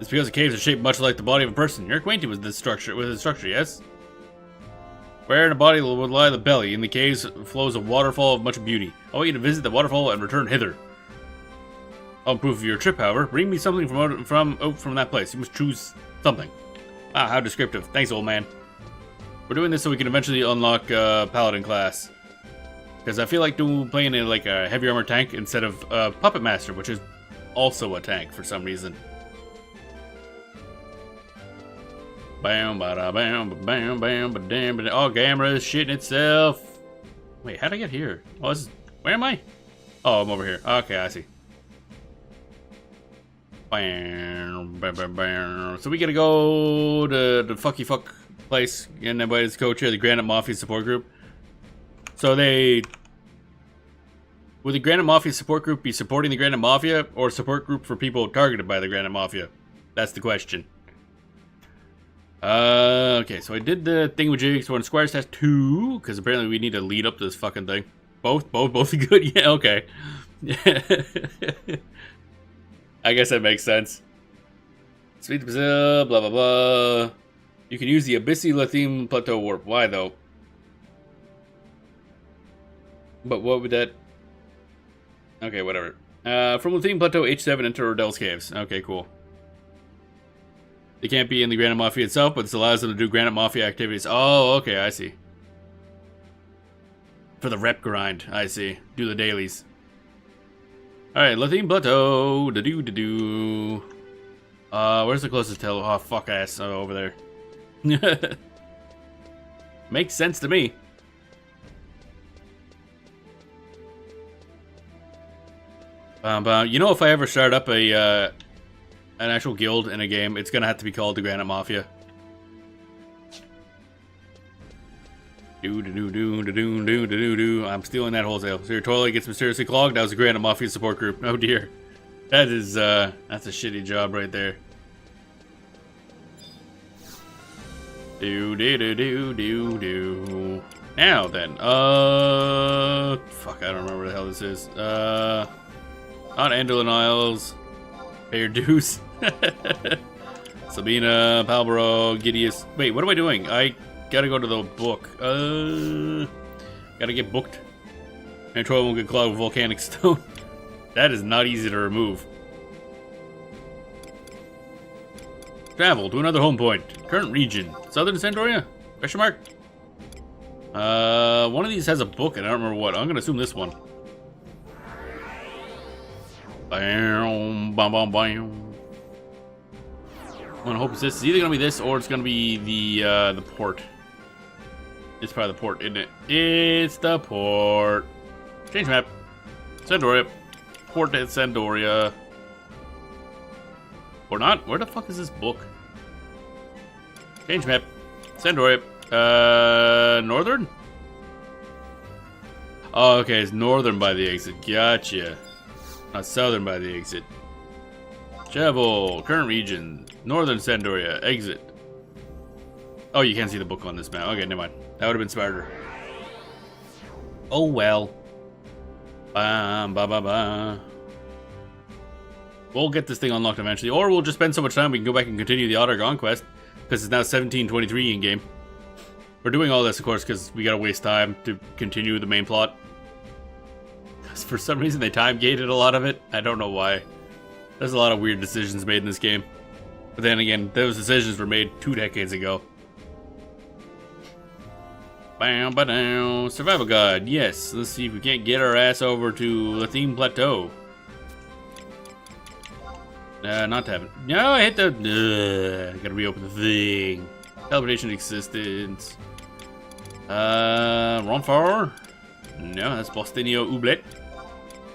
It's because the caves are shaped much like the body of a person. You're acquainted with this structure, yes? Where in the body would lie the belly. In the caves flows a waterfall of much beauty. I want you to visit the waterfall and return hither. On proof of your trip, however, bring me something from that place. You must choose something. Ah, how descriptive. Thanks, old man. We're doing this so we can eventually unlock Paladin class. Because I feel like playing in like a heavy armor tank instead of Puppet Master, which is also a tank for some reason. Bam, bada, bam, bam, bam, bam, bam. Oh, Gamera is shitting itself. Wait, how'd I get here? Oh, where am I? Oh, I'm over here. Okay, I see. Bam, bam, bam, bam. So we gotta go to the fucky fuck place, and everybody's co-chair, the Granite Mafia support group. So would the Granite Mafia support group be supporting the Granite Mafia, or support group for people targeted by the Granite Mafia? That's the question. Okay, so I did the thing with Jigs on Squires Test 2, because apparently we need to lead up to this fucking thing. Both good? Yeah, okay. I guess that makes sense. Sweet Brazil, blah blah blah. You can use the Abyssy Lothine Plateau Warp. Why though? But what would that... Okay, whatever. From Lothine Plateau H7 enter Ordell's Caves. Okay, cool. They can't be in the Granite Mafia itself, but this allows them to do Granite Mafia activities. Oh, okay, I see. For the rep grind, I see. Do the dailies. Alright, Lothine Plateau. Da-doo-da-doo. Where's the closest tele? Oh, fuck ass. Oh, over there. Makes sense to me. You know, if I ever start up an actual guild in a game, it's gonna have to be called the Granite Mafia. Do. I'm stealing that wholesale. So your toilet gets mysteriously clogged. That was a Granite Mafia support group. Oh dear. That is, that's a shitty job right there. Do do do do do do. Now then, fuck, I don't remember where the hell this is. On Andalin Isles, pay your dues. Sabina, Palbro, Gideus. Wait, what am I doing? I gotta go to the book. Gotta get booked. And Troy won't get clogged with volcanic stone. That is not easy to remove. Travel to another home point. Current region. Southern Sandoria? Question mark? One of these has a book, and I don't remember what. I'm gonna assume this one. Bam, bam, bam, bam. I'm gonna hope it's this. It's either gonna be this or it's gonna be the port. It's probably the port, isn't it? It's the port. Change map. Sandoria. Port at Sandoria. Or not? Where the fuck is this book? Change map. Sandoria. Northern? Oh, okay, it's northern by the exit. Gotcha. Not southern by the exit. Travel. Current region. Northern Sandoria. Exit. Oh, you can't see the book on this map. Okay, never mind. That would have been smarter. Oh well. Ba ba ba ba. We'll get this thing unlocked eventually, or we'll just spend so much time we can go back and continue the Ottergon quest, because it's now 17:23 in game. We're doing all this, of course, because we gotta waste time to continue the main plot. Because for some reason they time gated a lot of it. I don't know why. There's a lot of weird decisions made in this game. But then again, those decisions were made 2 decades ago. Bam, ba down. Survival guide. Yes. Let's see if we can't get our ass over to Lathine Plateau. Not tapping. No, I hit the. Gotta reopen the thing. Teleportation existence. Ronfar? No, that's Bostinio Ublet.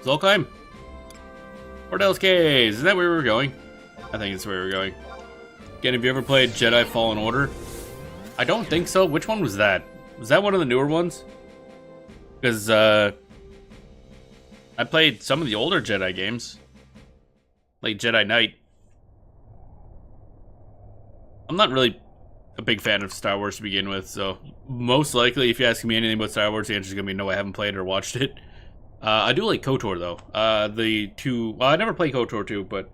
Zolkheim? Ordell's Caves. Is that where we were going? I think it's where we were going. Again, have you ever played Jedi Fallen Order? I don't think so. Which one was that? Was that one of the newer ones? Because, I played some of the older Jedi games. Like Jedi Knight. I'm not really a big fan of Star Wars to begin with, so most likely, if you're asking me anything about Star Wars, the answer is going to be no, I haven't played or watched it. I do like KOTOR, though. The two... Well, I never played KOTOR 2, but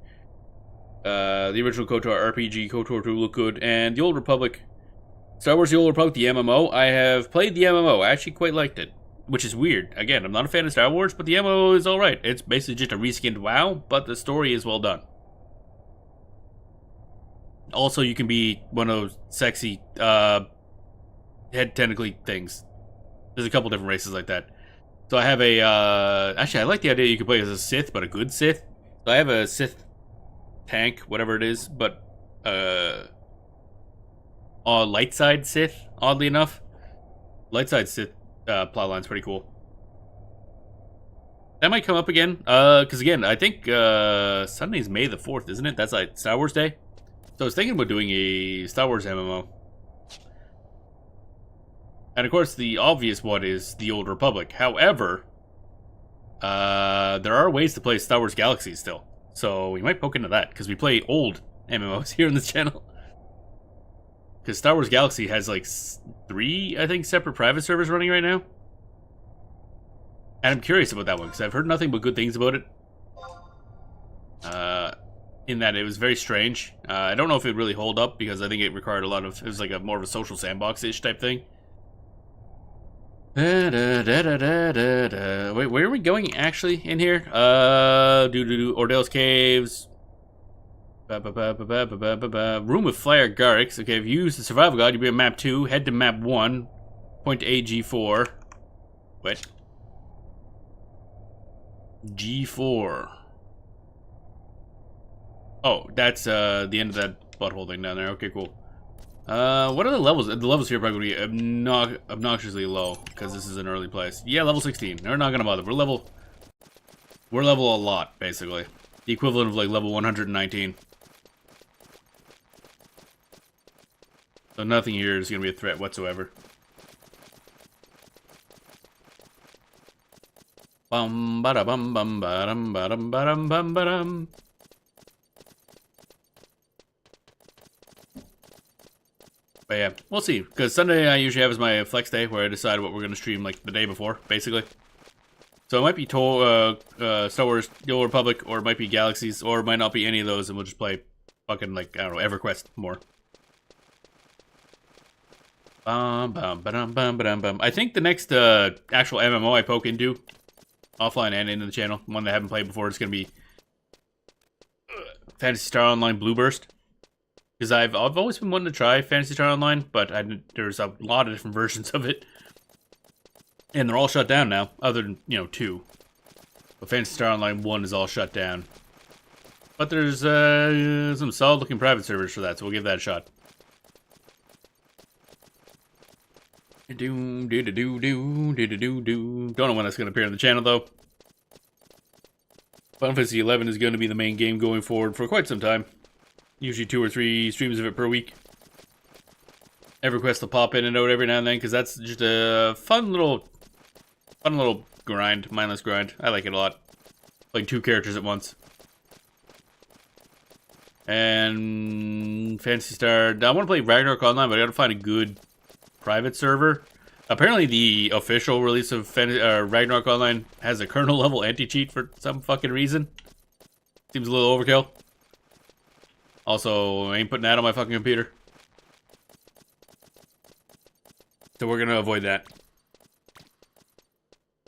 the original KOTOR RPG, KOTOR 2 look good, and the Old Republic... Star Wars The Old Republic, the MMO. I have played the MMO. I actually quite liked it, which is weird. Again, I'm not a fan of Star Wars, but the MMO is alright. It's basically just a reskinned WoW, but the story is well done. Also, you can be one of those sexy, head tentacly things. There's a couple different races like that. So I have a, actually, I like the idea you can play as a Sith, but a good Sith. So I have a Sith tank, whatever it is, but, light side Sith, oddly enough. Light side Sith plotline's pretty cool. That might come up again, because again, I think Sunday's May the 4th, isn't it? That's like Star Wars Day. So I was thinking about doing a Star Wars MMO. And of course, the obvious one is the Old Republic. However, there are ways to play Star Wars Galaxy still. So we might poke into that, because we play old MMOs here on this channel. Because Star Wars Galaxy has like 3, I think, separate private servers running right now. And I'm curious about that one, because I've heard nothing but good things about it. In that it was very strange. I don't know if it really hold up, because I think it required a lot of... It was like a more of a social sandbox-ish type thing. Wait, where are we going actually in here? Ordell's Caves. Room with Flyer Garrix. Okay, if you use the survival guide, you'll be on map 2. Head to map 1. Point to AG4. What? G4. Oh, that's the end of that butthole thing down there. Okay, cool. What are the levels? The levels here are probably going to be obnoxiously low, because this is an early place. Yeah, level 16. They're not going to bother. We're level a lot, basically. The equivalent of like level 119. So nothing here is going to be a threat whatsoever. Bum ba bum bum ba dum ba dum ba dum bum ba dum. But yeah, we'll see. Because Sunday I usually have as my flex day where I decide what we're going to stream like the day before, basically. So it might be Star Wars The Old Republic, or it might be Galaxies, or it might not be any of those, and we'll just play fucking, like, I don't know, EverQuest more. I think the next actual MMO I poke into, offline and into the channel, one that I haven't played before, is going to be Phantasy Star Online Blue Burst. Because I've always been wanting to try Phantasy Star Online, but there's a lot of different versions of it. And they're all shut down now, other than, you know, 2. But Phantasy Star Online 1 is all shut down. But there's some solid-looking private servers for that, so we'll give that a shot. Don't know when that's going to appear on the channel, though. Final Fantasy 11 is going to be the main game going forward for quite some time. Usually 2 or 3 streams of it per week. EverQuest will pop in and out every now and then, because that's just a fun little grind, mindless grind. I like it a lot. Playing 2 characters at once. And Phantasy Star. I want to play Ragnarok Online, but I gotta find a good private server. Apparently the official release of Ragnarok Online has a kernel level anti-cheat for some fucking reason. Seems a little overkill. Also, I ain't putting that on my fucking computer. So we're gonna avoid that.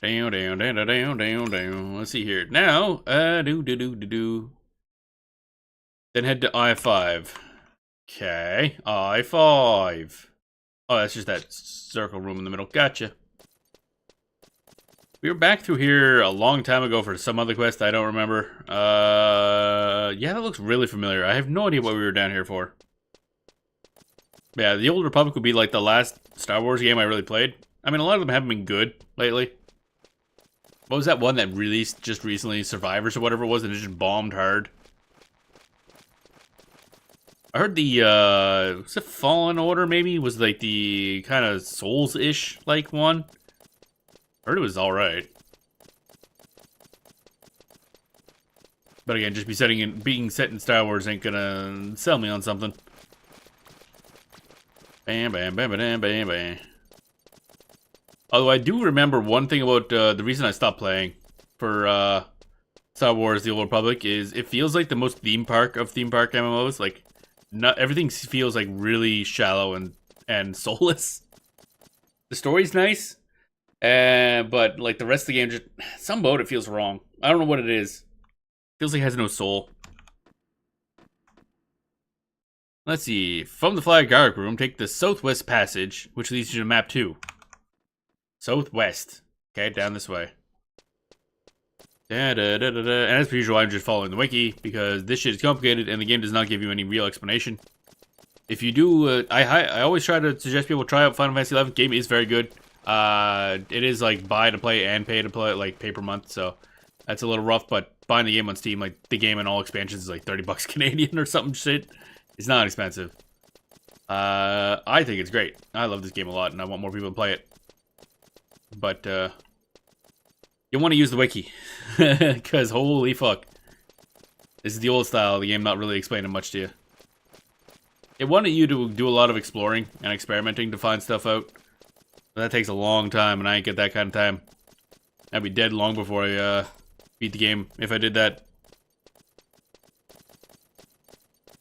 Down. Let's see here. Now, Then head to I-5. Okay, I-5. Oh, that's just that circle room in the middle. Gotcha. We were back through here a long time ago for some other quest I don't remember. Yeah, that looks really familiar. I have no idea what we were down here for. Yeah, The Old Republic would be like the last Star Wars game I really played. I mean, a lot of them haven't been good lately. What was that one that released just recently? Survivors or whatever it was, and it just bombed hard. I heard the, was it Fallen Order, maybe? Was like the kind of Souls-ish, like, one. I heard it was alright. But again, just being set in Star Wars ain't gonna sell me on something. Bam, bam, bam, bam, bam, bam. Although I do remember one thing about the reason I stopped playing for Star Wars The Old Republic is it feels like the most theme park of theme park MMOs. Like, not everything feels like really shallow and soulless. The story's nice, but like the rest of the game, just some about it feels wrong. I don't know what it is. Feels like it has no soul. Let's see. From the Flag Guard Room, take the Southwest Passage, which leads you to map 2. Southwest. Okay, down this way. And as per usual, I'm just following the wiki, because this shit is complicated, and the game does not give you any real explanation. If you do, I always try to suggest people try out Final Fantasy 11. Game is very good. It is like buy to play and pay to play, like pay per month, so that's a little rough, but buying the game on Steam, like the game and all expansions is like 30 bucks Canadian or something shit. It's not expensive. I think it's great. I love this game a lot, and I want more people to play it. But, you want to use the wiki. Because, holy fuck. This is the old style of the game, not really explaining much to you. It wanted you to do a lot of exploring and experimenting to find stuff out. But that takes a long time, and I ain't get that kind of time. I'd be dead long before I, beat the game, if I did that.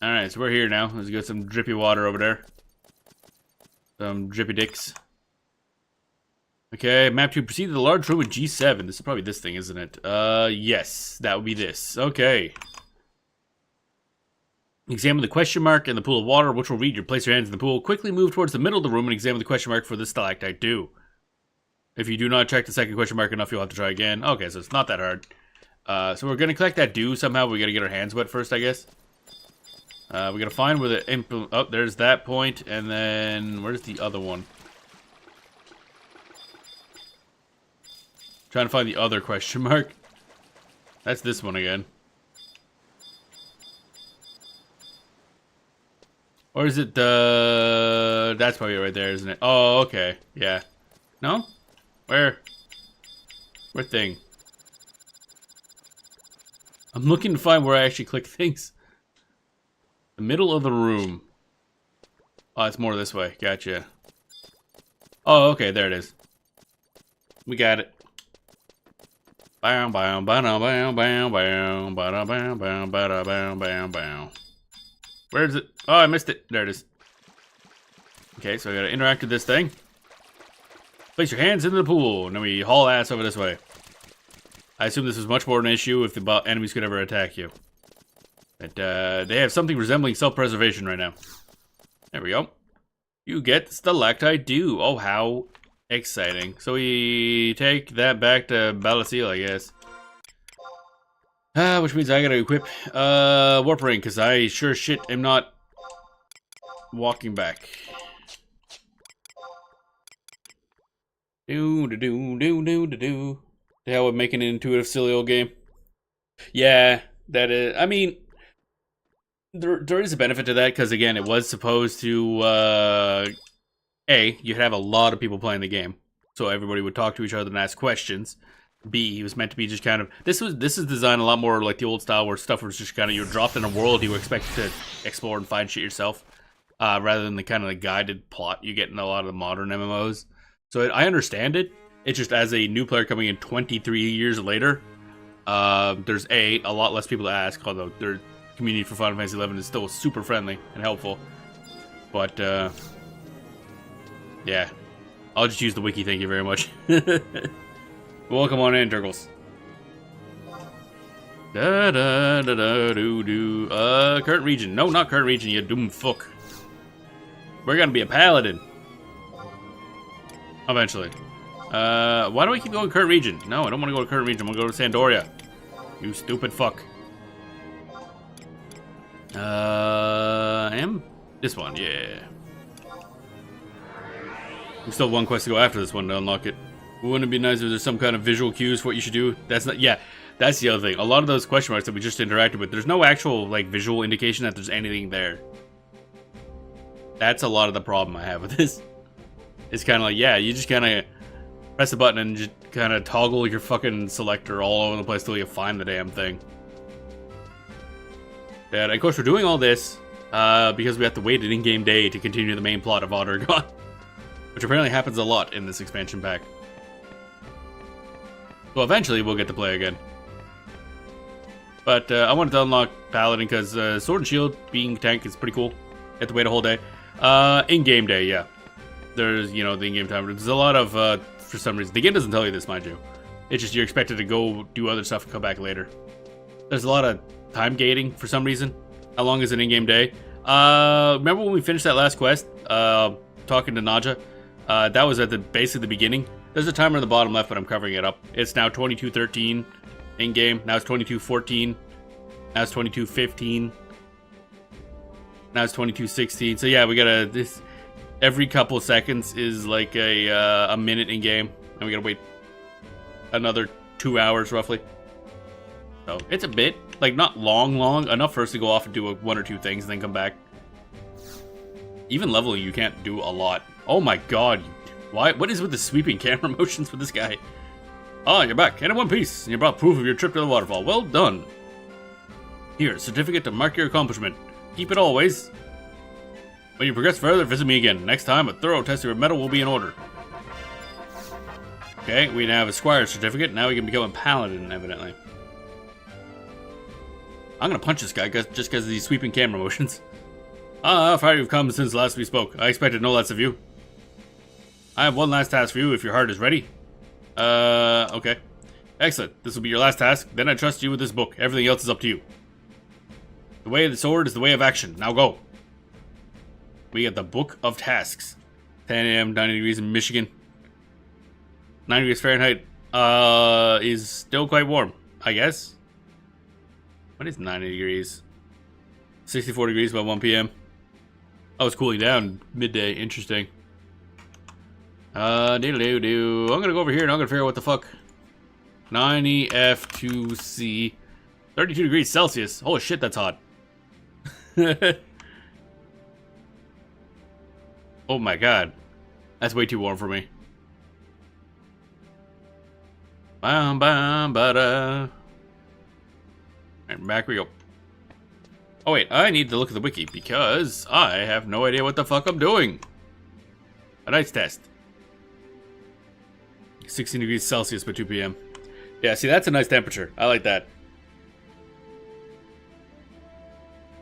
Alright, so we're here now. Let's get some drippy water over there. Some drippy dicks. Okay, map 2. Proceed to the large room in G7. This is probably this thing, isn't it? Yes. That would be this. Okay. Examine the question mark in the pool of water, which will read you. Place your hands in the pool. Quickly move towards the middle of the room and examine the question mark for the stalactite dew. If you do not check the second question mark enough, you'll have to try again. Okay, so it's not that hard. So we're going to collect that dew somehow. We got to get our hands wet first, I guess. We got to find where the... Oh, there's that point. And then... Where's the other one? Trying to find the other question mark. That's this one again. Or is it the... That's probably right there, isn't it? Oh, okay. Yeah. No? Where? Where thing? I'm looking to find where I actually click things. The middle of the room. Oh, it's more this way. Gotcha. Oh, okay, there it is. We got it. Bam, bam, bam, bam, bam, bam, bam, bam, bam, bam, bam, bam. Where is it? Oh, I missed it. There it is. Okay, so I gotta interact with this thing. Place your hands into the pool, and then we haul ass over this way. I assume this is much more an issue if the enemies could ever attack you. But they have something resembling self-preservation right now. There we go. You get Stalactite Dew. Oh, how exciting. So we take that back to Balasil, I guess. Which means I gotta equip Warp Ring, because I sure shit am not walking back. Do. The hell with making an intuitive, silly old game. Yeah, that is. I mean, there is a benefit to that because again, it was supposed to. You'd have a lot of people playing the game, so everybody would talk to each other and ask questions. B, it was meant to be just kind of. This is designed a lot more like the old style where stuff was just kind of you're dropped in a world you expect to explore and find shit yourself, rather than the kind of the guided plot you get in a lot of the modern MMOs. So I understand it. It's just as a new player coming in 23 years later, there's a lot less people to ask, although their community for Final Fantasy XI is still super friendly and helpful. But, yeah. I'll just use the wiki, thank you very much. Welcome on in, Turkles. Da-da-da-da-doo-doo. Current region. No, not current region, you doom fuck. We're gonna be a paladin. Eventually. Why do I keep going current region? No, I don't want to go to current region. I'm gonna go to Sandoria. You stupid fuck. This one, yeah. We still have one quest to go after this one to unlock it. Wouldn't it be nice if there's some kind of visual cues for what you should do? That's not, yeah, that's the other thing. A lot of those question marks that we just interacted with, there's no actual, like, visual indication that there's anything there. That's a lot of the problem I have with this. It's kind of like, yeah, you just kind of press a button and just kind of toggle your fucking selector all over the place till you find the damn thing. And of course, we're doing all this because we have to wait an in-game day to continue the main plot of Otargon, which apparently happens a lot in this expansion pack. So eventually, we'll get to play again. But I wanted to unlock Paladin because Sword and Shield being tank is pretty cool. You have to wait a whole day. In-game day, yeah. There's, you know, the in-game time. There's a lot of, for some reason, the game doesn't tell you this, mind you. It's just you're expected to go do other stuff and come back later. There's a lot of time gating for some reason. How long is an in-game day? Remember when we finished that last quest? Talking to Naja? That was at basically the beginning. There's a timer on the bottom left, but I'm covering it up. It's now 22:13 in-game. Now it's 22:14. Now it's 22:15. Now it's 22:16. So yeah, we gotta... This, every couple of seconds is like a minute in-game. And we gotta wait another 2 hours, roughly. So it's a bit. Like, not long. Enough for us to go off and do one or two things and then come back. Even leveling, you can't do a lot. Oh my god. Why? What is with the sweeping camera motions for this guy? Ah, you're back, and in one piece, and you brought proof of your trip to the waterfall. Well done. Here, certificate to mark your accomplishment. Keep it always. When you progress further, visit me again. Next time, a thorough test of your metal will be in order. Okay, we now have a Squire certificate. Now we can become a Paladin, evidently. I'm gonna punch this guy just because of these sweeping camera motions. Ah, how far you've come since last we spoke. I expected no less of you. I have one last task for you if your heart is ready. Okay. Excellent. This will be your last task. Then I trust you with this book. Everything else is up to you. The way of the sword is the way of action. Now go. We get the Book of Tasks. 10 a.m., 90 degrees in Michigan. 9 degrees Fahrenheit. Is still quite warm, I guess. What is 90 degrees? 64 degrees by 1 p.m. Oh, it's cooling down midday. Interesting. Diddle-doo-doo. I'm gonna go over here and I'm gonna figure out what the fuck. 90F2C. 32 degrees Celsius. Holy shit, that's hot. Oh my god. That's way too warm for me. Bam, bam, ba-da. And back we go. Oh wait, I need to look at the wiki because I have no idea what the fuck I'm doing. A night's test. 16 degrees Celsius by 2 p.m. Yeah, see, that's a nice temperature. I like that.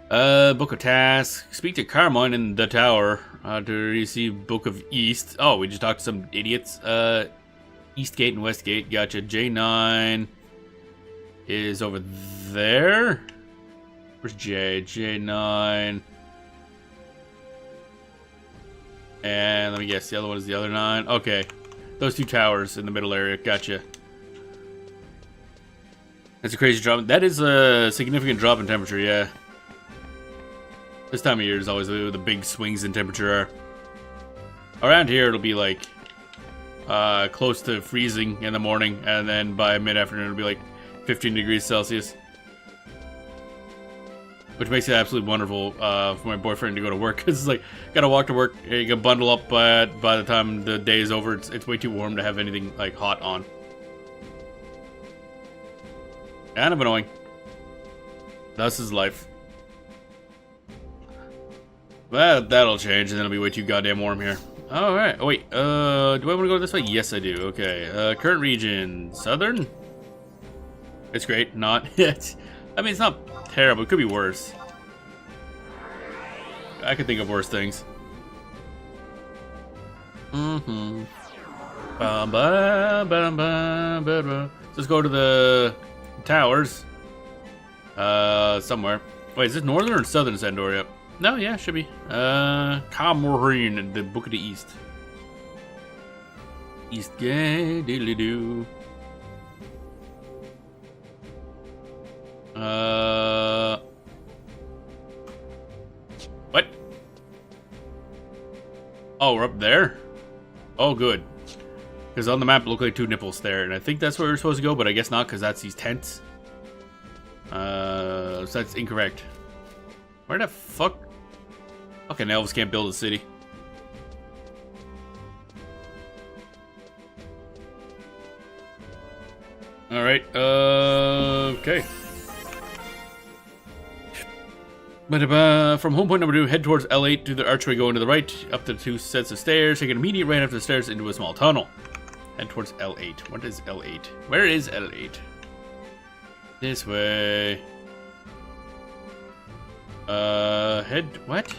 Book of Tasks. Speak to Carmine in the tower to receive Book of East. Oh, we just talked to some idiots. Eastgate and Westgate. Gotcha. J9 is over there. Where's J? J9. And let me guess, the other one is the other 9. Okay. Those two towers in the middle area. Gotcha. That's a crazy drop. That is a significant drop in temperature, yeah. This time of year is always where the big swings in temperature are. Around here, it'll be like close to freezing in the morning, and then by mid-afternoon, it'll be like 15 degrees Celsius. Which makes it absolutely wonderful for my boyfriend to go to work, because it's like, gotta walk to work, you can bundle up by the time the day is over. It's way too warm to have anything like hot on. Kind of annoying. Thus is life. That'll change, and then it'll be way too goddamn warm here. Alright, oh wait, do I want to go this way? Yes, I do. Okay, current region, southern? It's great, not. I mean, it's not terrible, it could be worse. I could think of worse things. Mm-hmm. Let's go to the towers. Somewhere. Wait, is this northern or southern Sandoria? No, yeah, should be. Camarine, the Book of the East. Eastgate, diddly-doo. What? Oh, we're up there? Oh, good. Because on the map, it looked like two nipples there, and I think that's where we're supposed to go, but I guess not, because that's these tents. So that's incorrect. Where the fuck? Fucking elves can't build a city. Alright, okay. But from home point number 2, head towards L8 through the archway going to the right, up to 2 sets of stairs, take an immediate right after the stairs into a small tunnel. Head towards L8. What is L8? Where is L8? This way. Head, what?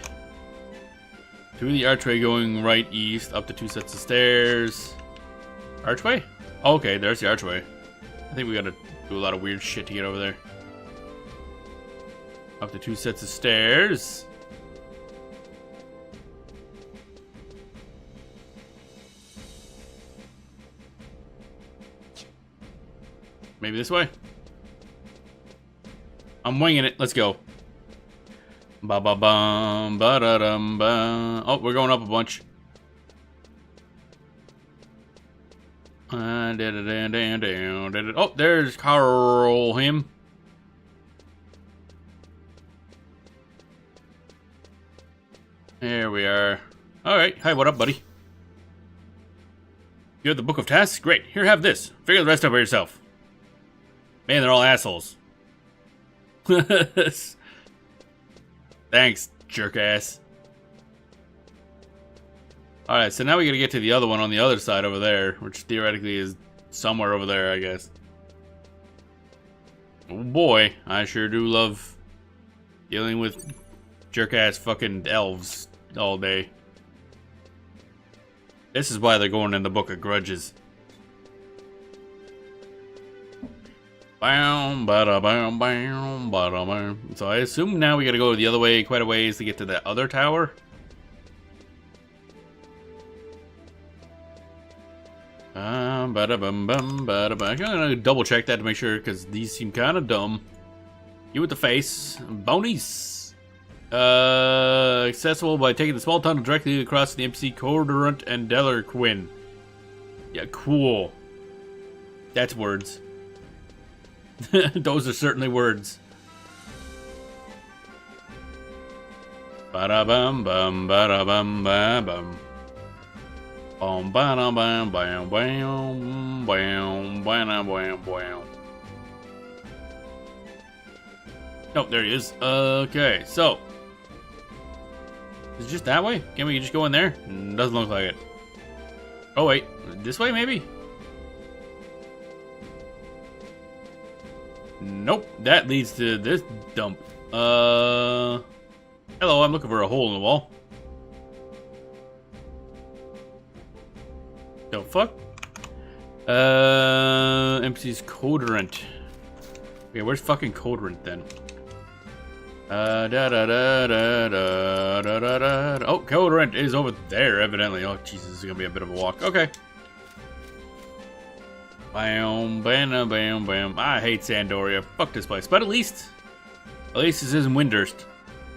Through the archway going right east, up to 2 sets of stairs. Archway? Oh, okay, there's the archway. I think we gotta do a lot of weird shit to get over there. Up to 2 sets of stairs. Maybe this way? I'm winging it. Let's go. Ba ba bum ba da dum ba. Oh, we're going up a bunch. Oh, there's Carl him. There we are. Alright, hi, what up, buddy? You have the Book of Tasks? Great, here, have this. Figure the rest out by yourself. Man, they're all assholes. Thanks, jerk ass. Alright, so now we gotta get to the other one on the other side over there, which theoretically is somewhere over there, I guess. Oh boy, I sure do love dealing with jerk ass fucking elves all day. This is why they're going in the Book of Grudges. Bam, bada, bam, bam, bada, bam. So I assume now we gotta go the other way quite a ways to get to the other tower. Bada bum bum bada bum. I'm gonna double check that to make sure because these seem kind of dumb. You with the face, Bonies. Accessible by taking the small tunnel directly across the NPC Corduant and Dellerquin. Yeah, cool. That's words. Those are certainly words. Bada bum bum bada bum ba bum. Bam bam bam bam bam bam bam bam bam. Oh, there he is. Okay, so. Is it just that way? Can we just go in there? Doesn't look like it. Oh, wait. This way, maybe? Nope. That leads to this dump. Hello, I'm looking for a hole in the wall. The fuck? Empties Codorant. Okay, where's fucking Codorant then? Oh, Codorant is over there, evidently. Oh, Jesus, this is gonna be a bit of a walk. Okay. Bam, bam, bam, bam. I hate Sandoria. Fuck this place. But at least this isn't Windurst.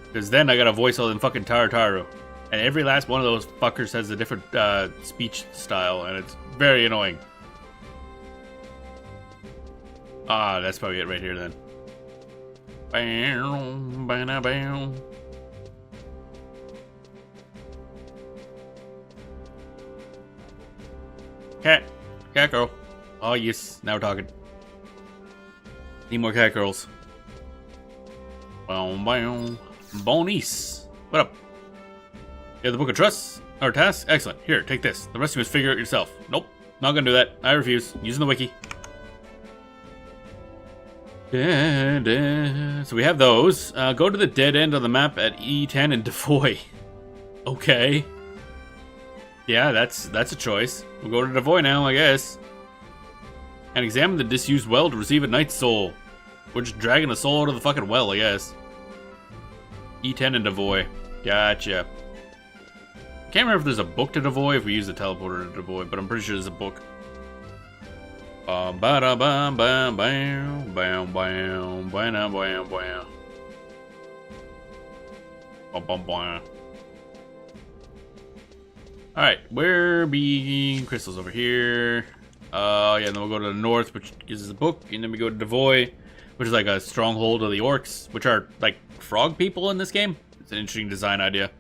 Because then I gotta voice all them fucking Tartaru. And every last one of those fuckers has a different speech style, and it's very annoying. Ah, that's probably it right here then. Bam, bam, bam. Cat girl. Oh yes, now we're talking. Need more cat girls. Bam, bam. Bonice. What up? You have the Book of Trust? Or tasks? Excellent. Here, take this. The rest of you must figure it yourself. Nope. Not gonna do that. I refuse. Using the wiki. So we have those. Go to the dead end of the map at E10 in Devoy. Okay. Yeah, that's a choice. We'll go to Devoy now, I guess. And examine the disused well to receive a knight's soul. We're just dragging a soul out of the fucking well, I guess. E10 and Devoy. Gotcha. Can't remember if there's a book to Devoy if we use the teleporter to Devoy, but I'm pretty sure there's a book. Bam, bam, bam, bam, bam, bam, bam, bam, bam, bam. Alright, we're being crystals over here. Yeah, then we'll go to the north, which gives us a book, and then we go to Devoy, which is like a stronghold of the orcs, which are like frog people in this game. It's an interesting design idea.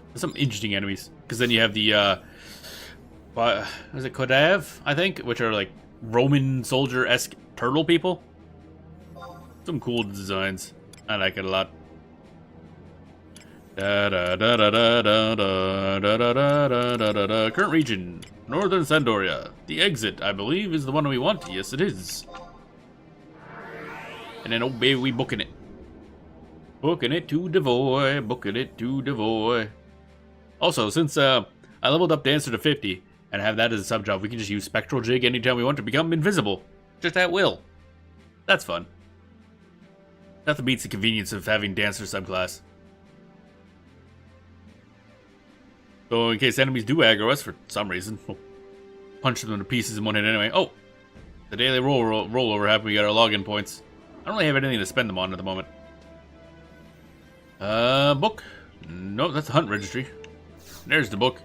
There's some interesting enemies, because then you have the is it Kodav, I think, which are like Roman soldier-esque turtle people. Some cool designs. I like it a lot. Current region, Northern Sandoria. The exit, I believe, is the one we want. Yes, it is. And then, oh baby, we booking it. Booking it to Devoy. Booking it to Devoy. Also, since I leveled up Dancer to 50 and have that as a sub job, we can just use Spectral Jig anytime we want to become invisible. Just at will. That's fun. Nothing beats the convenience of having Dancer subclass. So in case enemies do aggro us for some reason, we'll punch them to pieces in one hit anyway. Oh! The daily rollover happened, we got our login points. I don't really have anything to spend them on at the moment. Book? No, that's the hunt registry. There's the book.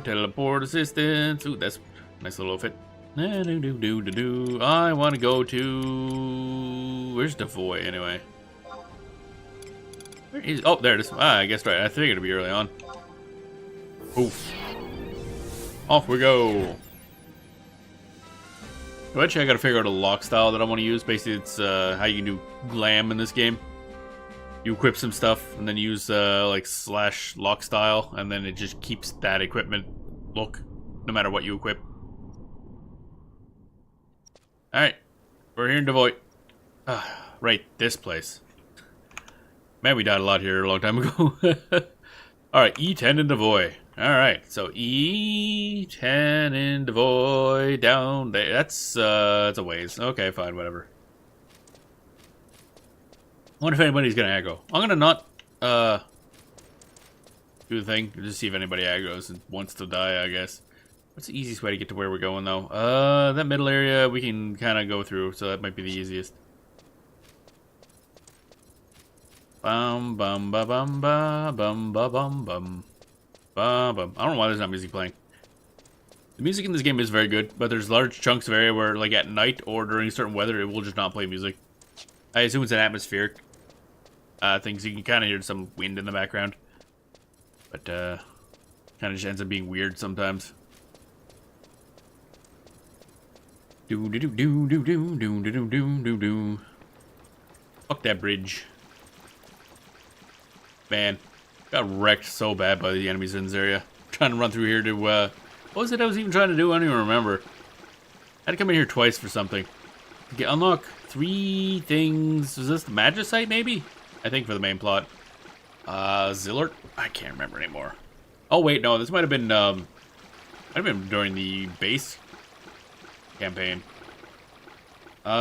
Teleport assistance. Ooh, that's a nice little outfit. I want to go to... Where's Devoy, anyway? Where is... Oh, there it is. Ah, I guess right. I figured it'd be early on. Oof. Off we go. Actually, I gotta figure out a lock style that I want to use. Basically, it's how you can do glam in this game. You equip some stuff, and then use like / lock style, and then it just keeps that equipment look, no matter what you equip. Alright, we're here in Devoy. Right, this place. Man, we died a lot here a long time ago. Alright, E10 in Devoy. Alright, so E10 in Devoy, down there. That's a ways. Okay, fine, whatever. I wonder if anybody's gonna aggro. I'm gonna not, do the thing. Just see if anybody aggros and wants to die, I guess. What's the easiest way to get to where we're going, though? That middle area we can kind of go through, so that might be the easiest. Bum bum ba bum ba bum ba bum bum ba bum. I don't know why there's not music playing. The music in this game is very good, but there's large chunks of area where, like at night or during certain weather, it will just not play music. I assume it's an atmospheric thing, so you can kind of hear some wind in the background. But kind of just ends up being weird sometimes. Do do do do do do do do do do do. Fuck that bridge. Man, got wrecked so bad by the enemies in this area. Trying to run through here to, what was it I was even trying to do? I don't even remember. I had to come in here twice for something. Unlock 3 things. Was this the Magicite, maybe? I think for the main plot. Zillert? I can't remember anymore. Oh, wait, no, this might have been during the base campaign. Can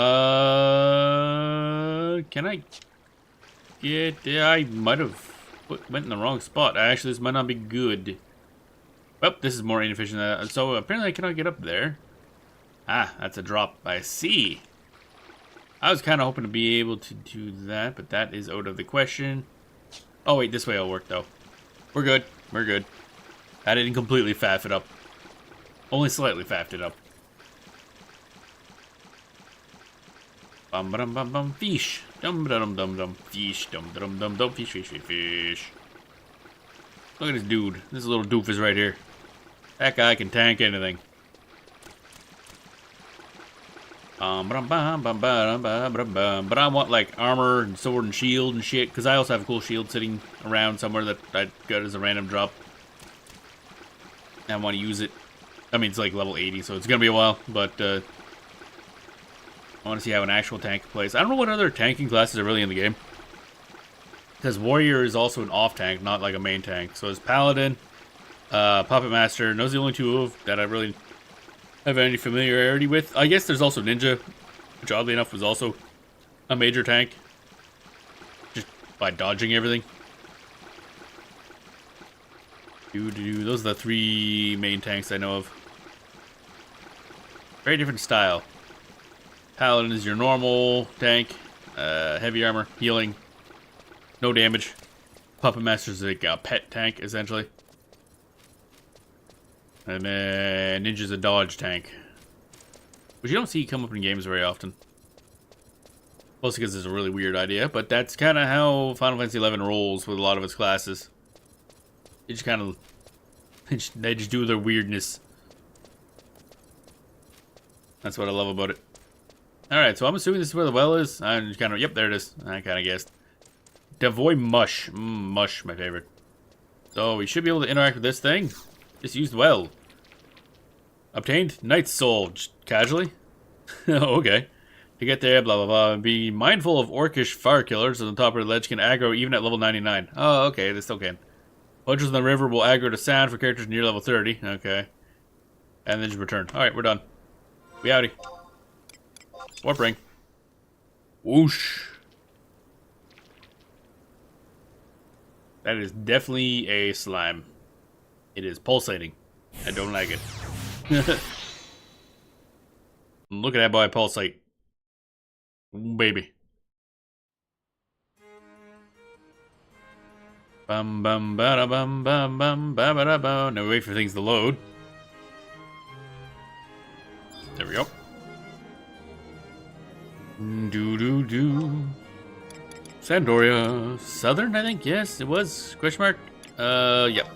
I get... Yeah, I might have went in the wrong spot. Actually, this might not be good. Oh, this is more inefficient. So, apparently I cannot get up there. Ah, that's a drop. I see. I was kind of hoping to be able to do that, but that is out of the question. Oh, wait, this way will work, though. We're good. We're good. I didn't completely faff it up. Only slightly faffed it up. Bum bum bum bum fish. Dum dum dum dum fish. Dum dum dum dum fish fish fish fish. Look at this dude. This little doofus right here. That guy can tank anything. But I want like armor and sword and shield and shit, because I also have a cool shield sitting around somewhere that I got as a random drop. I want to use it. I mean, it's like level 80, so it's gonna be a while, but I want to see how an actual tank plays. I don't know what other tanking classes are really in the game, because Warrior is also an off tank, not like a main tank. So it's Paladin, Puppet Master, and those are the only two that I really have any familiarity with. I guess there's also Ninja, which oddly enough was also a major tank, just by dodging everything. Those are the 3 main tanks I know of. Very different style. Paladin is your normal tank, heavy armor, healing, no damage. Puppet Master is like a pet tank, essentially. And then Ninja's a dodge tank, which you don't see come up in games very often. Mostly because it's a really weird idea, but that's kind of how Final Fantasy XI rolls with a lot of its classes. They just kind of, they just do their weirdness. That's what I love about it. Alright, so I'm assuming this is where the well is. I'm just kind of, yep, there it is. I kind of guessed. Devoy Mush. Mush, my favorite. So we should be able to interact with this thing. Just use the well. Obtained Knight's Soul. Just casually? Okay. To get there, blah, blah, blah. Be mindful of orcish fire killers on the top of the ledge can aggro even at level 99. Oh, okay, they still can. Punches in the river will aggro to sound for characters near level 30. Okay. And then just return. Alright, we're done. We outie. Warp ring. Whoosh. That is definitely a slime. It is pulsating. I don't like it. Look at that boy pulsate. Baby. Bum bum ba da bum bum bum ba ba da bum. Now we wait for things to load. There we go. Do do do. Sandoria. Southern, I think? Yes, it was. Question mark? Yep.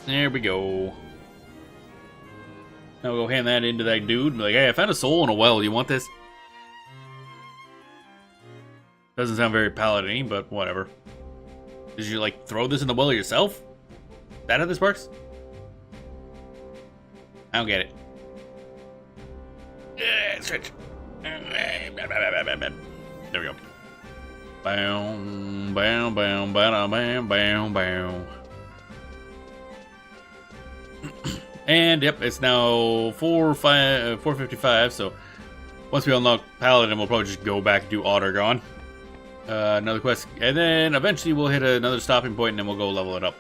There we go. Now we'll go hand that into that dude. Be like, hey, I found a soul in a well. You want this? Doesn't sound very paladin-y, but whatever. Did you, like, throw this in the well yourself? Is that how this works? I don't get it. Stretch. There we go. Bam, bam, bam, bam, bam, bam, bam. And yep, it's now 4:55. So once we unlock Paladin, we'll probably just go back and do Ottergon. Another quest, and then eventually we'll hit another stopping point, and then we'll go level it up.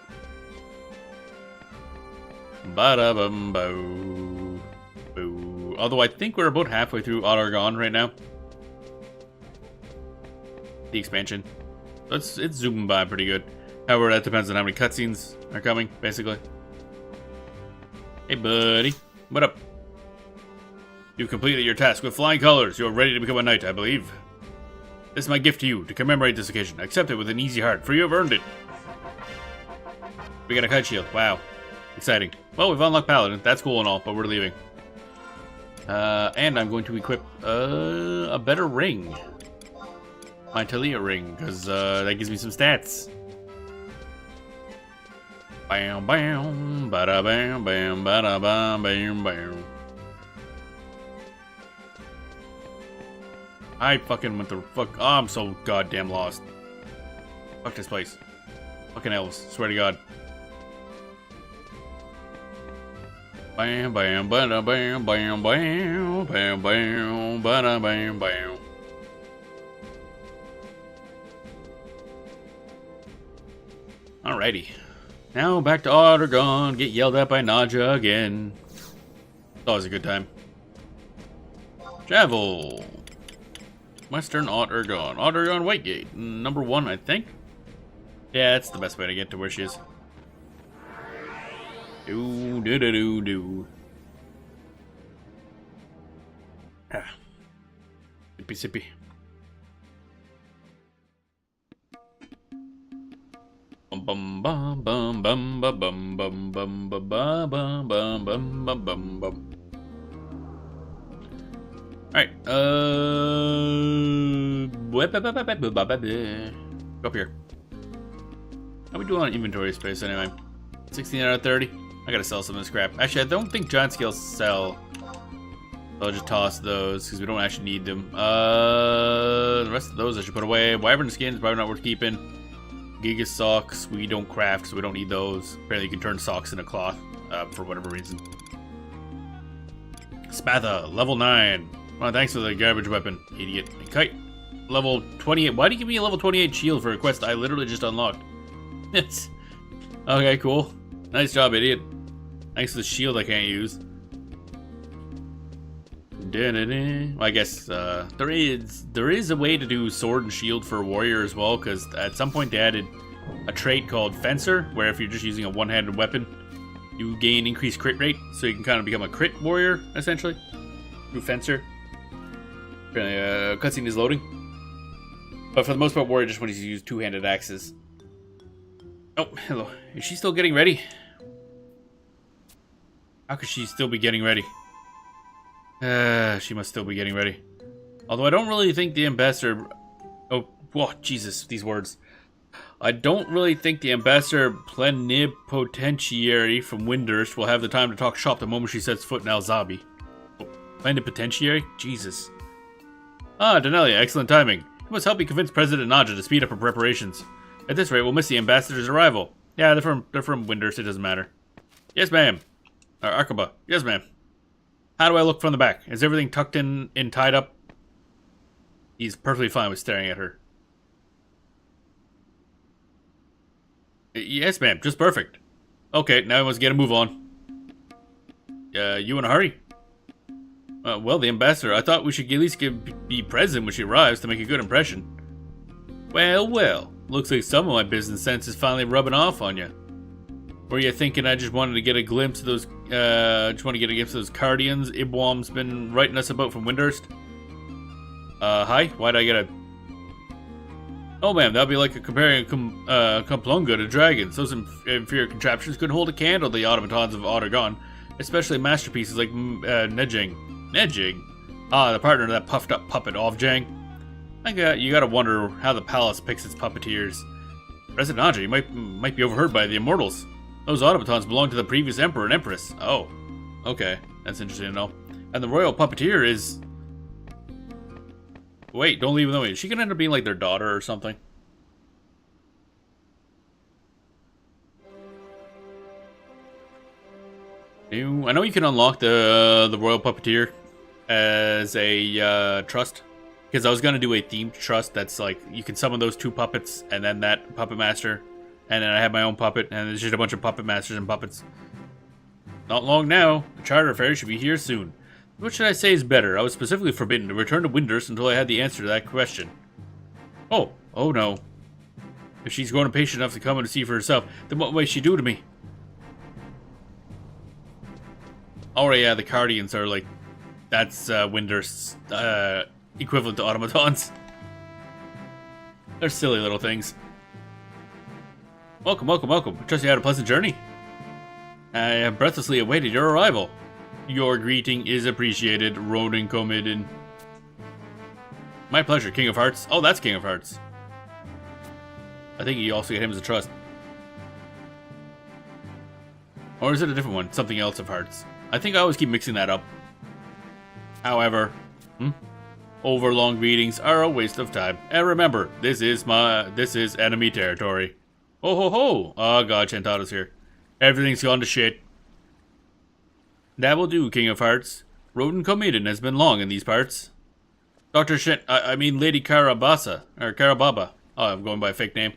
Bada bum bo. Boo. Although I think we're about halfway through Ottergon right now. The expansion. So it's zooming by pretty good. However, that depends on how many cutscenes are coming, basically. Hey, buddy. What up? You've completed your task with flying colors. You're ready to become a knight, I believe. This is my gift to you to commemorate this occasion. Accept it with an easy heart, for you have earned it. We got a kite shield. Wow. Exciting. Well, we've unlocked Paladin. That's cool and all, but we're leaving. And I'm going to equip a better ring. My Talia ring, because that gives me some stats. Bam, bam, bada bam, bam, bada bam, bam, bam. I fucking went the fuck. Oh, I'm so goddamn lost. Fuck this place. Fucking elves. Swear to God. Bam, bam, bada bam, bam, bam, bam, bam, bada bam, bam. Alrighty. Now back to Ottergon, get yelled at by Nadja again. It's always a good time. Travel. Western Ottergon. Ottergon Whitegate. Number 1, I think. Yeah, that's the best way to get to where she is. Do. Ah. Sippy. Bum bum bum bum bum bum bum bum bum bum bum bum bum bum bum. Alright, go up here. How we doing on inventory space anyway? 16 out of 30. I gotta sell some of this crap. Actually, I don't think giant scales sell. So I'll just toss those because we don't actually need them. The rest of those I should put away. Wyvern skin is probably not worth keeping. Giga socks we don't craft, so we don't need those. Apparently, you can turn socks into cloth for whatever reason. Spatha, level 9. Well, thanks for the garbage weapon, idiot. Kite, level 28. Why do you give me a level 28 shield for a quest I literally just unlocked? It's okay, cool. Nice job, idiot. Thanks for the shield I can't use. Well, I guess there is a way to do sword and shield for a warrior as well, because at some point they added a trait called Fencer, where if you're just using a one-handed weapon, you gain increased crit rate, so you can kind of become a crit warrior, essentially, through Fencer. Apparently, cutscene is loading. But for the most part, warrior just wants to use two-handed axes. Oh, hello. Is she still getting ready? How could she still be getting ready? She must still be getting ready. Although I don't really think the ambassador... Oh, whoa, Jesus, these words. I don't really think the ambassador plenipotentiary from Windurst will have the time to talk shop the moment she sets foot in Alzabi. Oh, plenipotentiary? Jesus. Ah, Danelia, excellent timing. You must help me convince President Nadja to speed up her preparations. At this rate, we'll miss the ambassador's arrival. Yeah, they're from Windurst, it doesn't matter. Yes, ma'am. Arkaba. Yes, ma'am. How do I look from the back? Is everything tucked in and tied up? He's perfectly fine with staring at her. Yes, ma'am. Just perfect. Okay, now we must get a move on. You in a hurry? Well, the ambassador, I thought we should at least be present when she arrives to make a good impression. Well. Looks like some of my business sense is finally rubbing off on you. Were you thinking I just wanted to get a glimpse of those, Cardians Ibwam's been writing us about from Windurst? Hi? Why'd I get a... Oh, ma'am, that'd be like comparing Kumplunga to dragons. Those inferior contraptions couldn't hold a candle to the automatons of Ottergon, especially masterpieces like Nejing. Nejing? Ah, the partner of that puffed-up puppet, Ovjang. You gotta wonder how the palace picks its puppeteers. President Nadja, you might be overheard by the immortals. Those automatons belong to the previous emperor and empress. Oh, okay. That's interesting to know. And the royal puppeteer is... Wait, don't leave them. Is she gonna end up being like their daughter or something? I know you can unlock the royal puppeteer as a trust. Because I was going to do a themed trust that's like, you can summon those two puppets, and then that puppet master, and then I have my own puppet, and there's just a bunch of puppet masters and puppets. Not long now. The charter affair should be here soon. What should I say is better? I was specifically forbidden to return to Windurst until I had the answer to that question. Oh no. If she's grown impatient enough to come and see for herself, then what may she do to me? Oh yeah, the Cardians are like, that's Windurst's, equivalent to automatons. They're silly little things. Welcome. I trust you had a pleasant journey. I have breathlessly awaited your arrival. Your greeting is appreciated, Ronan Comedon. My pleasure, King of Hearts. Oh, that's King of Hearts. I think you also get him as a trust. Or is it a different one? Something else of Hearts. I think I always keep mixing that up. However, overlong greetings are a waste of time. And remember, this is enemy territory. Oh ho ho! Oh god, Chantata's here. Everything's gone to shit. That will do, King of Hearts. Ronan Comedon has been long in these parts. I mean Lady Carabasa, or Carababa. Oh, I'm going by a fake name.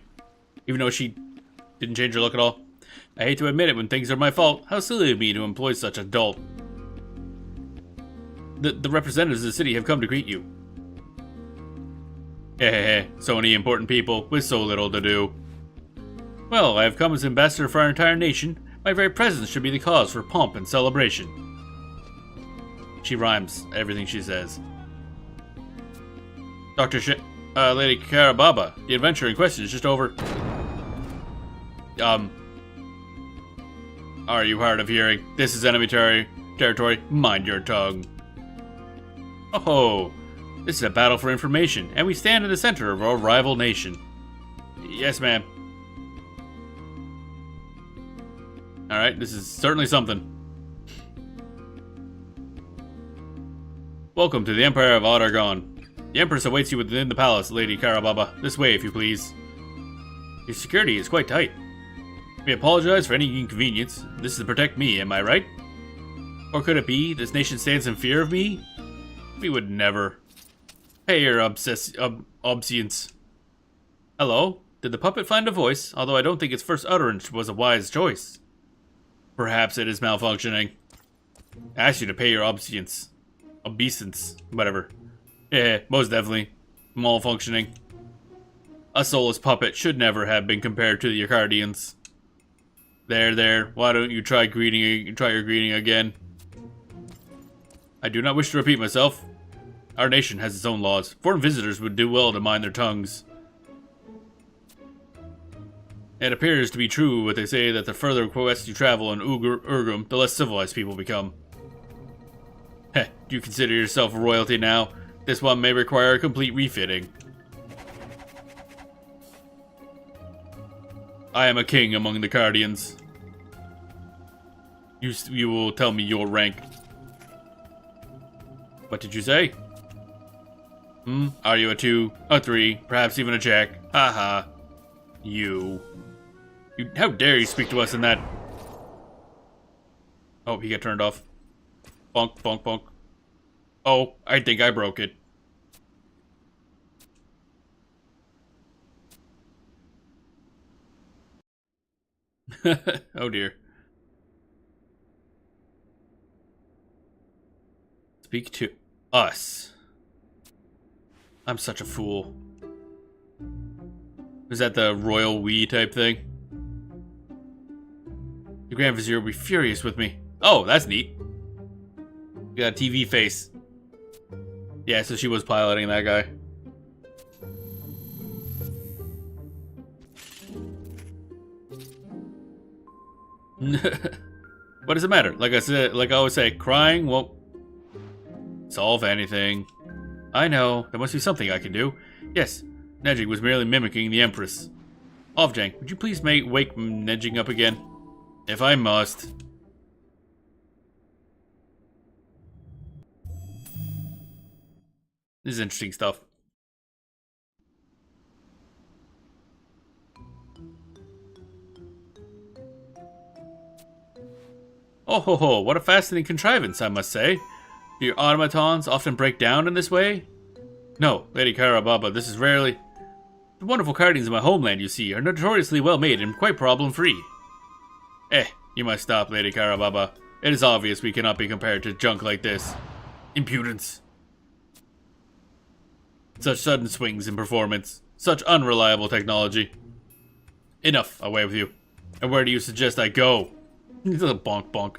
Even though she didn't change her look at all. I hate to admit it when things are my fault. How silly of me to employ such a dolt. The representatives of the city have come to greet you. Hehehe, so many important people with so little to do. Well, I have come as ambassador for our entire nation. My very presence should be the cause for pomp and celebration. She rhymes everything she says. Lady Carababa, the adventure in question is just over. Are you hard of hearing? This is enemy territory. Mind your tongue. Oh, this is a battle for information, and we stand in the center of our rival nation. Yes, ma'am. Alright, this is certainly something. Welcome to the Empire of Otargon. The Empress awaits you within the palace, Lady Carababa. This way, if you please. Your security is quite tight. We apologize for any inconvenience. This is to protect me, am I right? Or could it be this nation stands in fear of me? We would never. Pay your obseance. Hello? Did the puppet find a voice? Although I don't think its first utterance was a wise choice. Perhaps it is malfunctioning. I asked you to pay your obeisance. Obeisance. Whatever. Yeah, most definitely. Malfunctioning. A soulless puppet should never have been compared to the Arcadians. There. Why don't you try your greeting again? I do not wish to repeat myself. Our nation has its own laws. Foreign visitors would do well to mind their tongues. It appears to be true what they say that the further west you travel in Urgum, the less civilized people become. Heh, do you consider yourself a royalty now? This one may require a complete refitting. I am a king among the Cardians. You will tell me your rank. What did you say? Are you a 2, a 3, perhaps even a jack? Haha. How dare you speak to us in that? Oh, he got turned off. Bonk, bonk, bonk. Oh, I think I broke it. Oh dear. Speak to us. I'm such a fool. Is that the royal we type thing? The Grand Vizier will be furious with me. Oh, that's neat. You got a TV face. Yeah, so she was piloting that guy. What does it matter? Like I always say, crying won't solve anything. I know, there must be something I can do. Yes, Nedging was merely mimicking the Empress. Ovjang, would you please wake Nedging up again? If I must. This is interesting stuff. Oh ho ho, what a fascinating contrivance, I must say. Do your automatons often break down in this way? No, Lady Carababa, this is rarely... The wonderful cartings of my homeland, you see, are notoriously well made and quite problem-free. You must stop, Lady Carababa. It is obvious we cannot be compared to junk like this. Impudence. Such sudden swings in performance. Such unreliable technology. Enough, away with you. And where do you suggest I go? Bonk bonk.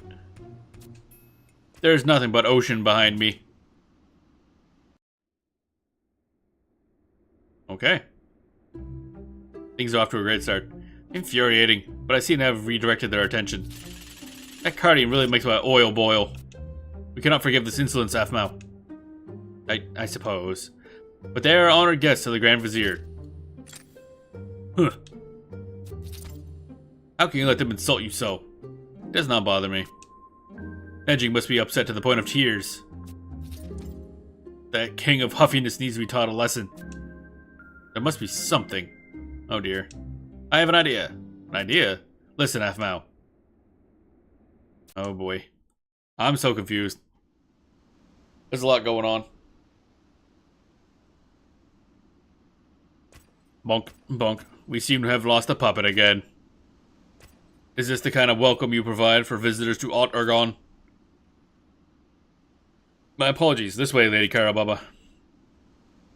There's nothing but ocean behind me. Okay. Things are off to a great start. Infuriating, but I seem to have redirected their attention. That cardigan really makes my oil boil. We cannot forgive this insolence, Aphmau. I suppose. But they are honored guests of the Grand Vizier. Huh. How can you let them insult you so? It does not bother me. Edging must be upset to the point of tears. That king of huffiness needs to be taught a lesson. There must be something. Oh dear. I have an idea. An idea? Listen, Aphmau. Oh boy. I'm so confused. There's a lot going on. Bonk, bonk. We seem to have lost a puppet again. Is this the kind of welcome you provide for visitors to Ot Ergon? My apologies. This way, Lady Carababa.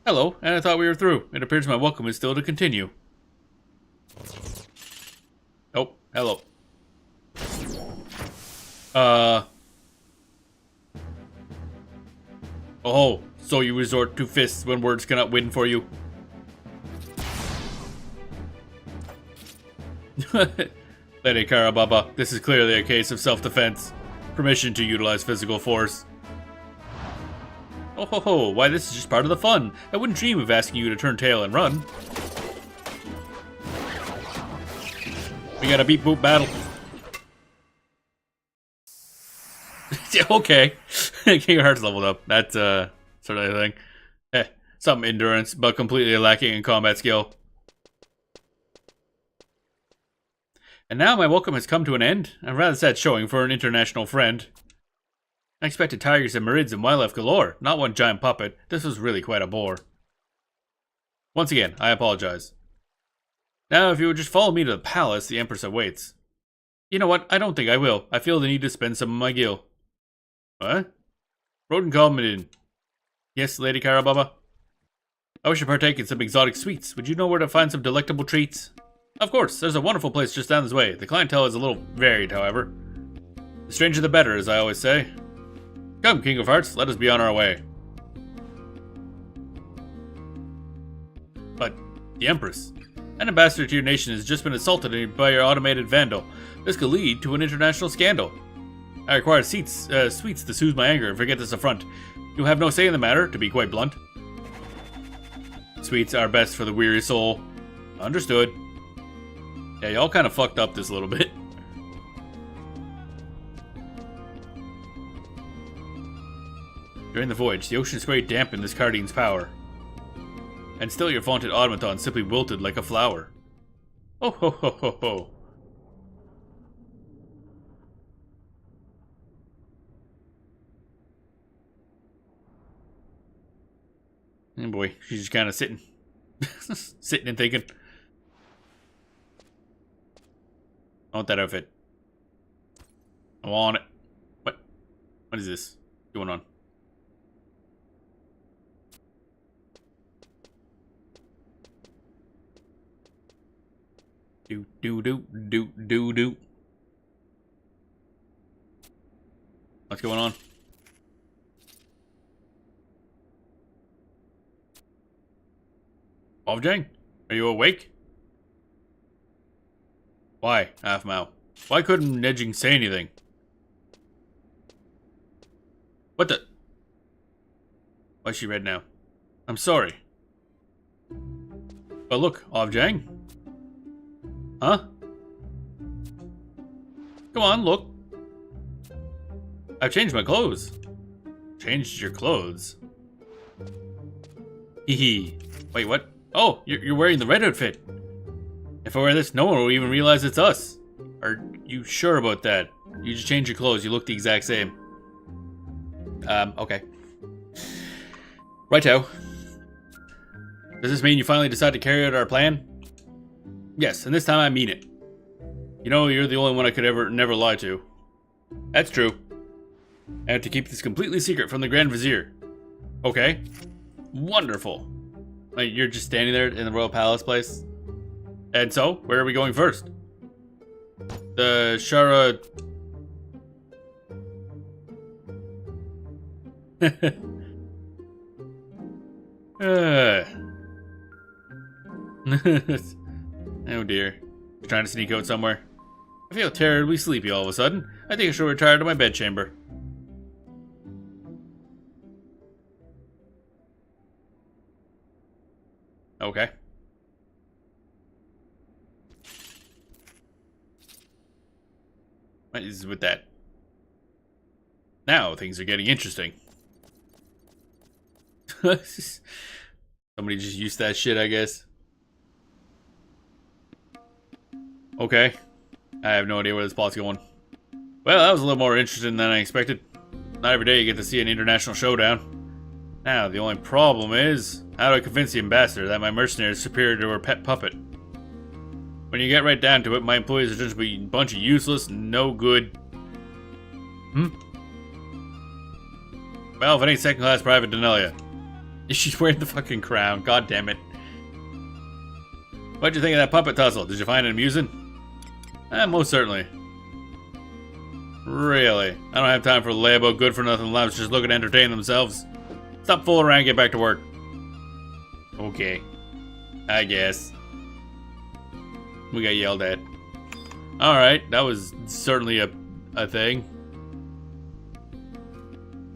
Hello, and I thought we were through. It appears my welcome is still to continue. Oh, hello. Oh, so you resort to fists when words cannot win for you. Lady Carababa, this is clearly a case of self-defense. Permission to utilize physical force. Oh ho ho, why this is just part of the fun. I wouldn't dream of asking you to turn tail and run. We got a beep boop battle. Okay. King of Hearts leveled up. That's sort of thing. Some endurance, but completely lacking in combat skill. And now my welcome has come to an end. A rather sad showing for an international friend. I expected tigers and marids and wildlife galore, not one giant puppet. This was really quite a bore. Once again, I apologize. Now, if you would just follow me to the palace, the Empress awaits. You know what? I don't think I will. I feel the need to spend some of my gil. What? Roden called me in. Yes, Lady Carababa? I wish to partake in some exotic sweets. Would you know where to find some delectable treats? Of course, there's a wonderful place just down this way. The clientele is a little varied, however. The stranger the better, as I always say. Come, King of Hearts, let us be on our way. But, the Empress. An ambassador to your nation has just been assaulted by your automated vandal. This could lead to an international scandal. I require sweets to soothe my anger and forget this affront. You have no say in the matter, to be quite blunt. Sweets are best for the weary soul. Understood. Yeah, y'all kind of fucked up this a little bit. During the voyage, the ocean spray dampened this cardigan's power. And still your vaunted automaton simply wilted like a flower. Oh ho ho ho ho. Oh boy, she's just kind of sitting. Sitting and thinking. I want that outfit. I want it. What? What is this going on? Do do do do do do. What's going on? Ovjang? Are you awake? Why, Aphmau? Why couldn't Nedjing say anything? What the? Why is she red now? I'm sorry. But look, Ovjang. Huh? Come on, look. I've changed my clothes. Changed your clothes? Hee hee. Wait, what? Oh, you're wearing the red outfit. If I wear this, no one will even realize it's us. Are you sure about that? You just changed your clothes. You look the exact same. Okay. Righto. Does this mean you finally decide to carry out our plan? Yes, and this time I mean it. You know, you're the only one I could never lie to. That's true. I have to keep this completely secret from the Grand Vizier. Okay. Wonderful. Like, you're just standing there in the Royal Palace place? And so, where are we going first? The Shara... Oh dear. You're trying to sneak out somewhere? I feel terribly sleepy all of a sudden. I think I should retire to my bedchamber. Okay. What is with that? Now things are getting interesting. Somebody just used that shit, I guess. Okay. I have no idea where this plot's going. Well, that was a little more interesting than I expected. Not every day you get to see an international showdown. Now, the only problem is, how do I convince the ambassador that my mercenary is superior to her pet puppet? When you get right down to it, my employees are just a bunch of useless, no good... Well, if it ain't second-class Private Denelia. She's wearing the fucking crown, god damn it. What'd you think of that puppet tussle? Did you find it amusing? Most certainly. Really? I don't have time for layabo good-for-nothing labs just looking to entertain themselves. Stop fooling around and get back to work. Okay. I guess. We got yelled at. Alright, that was certainly a thing.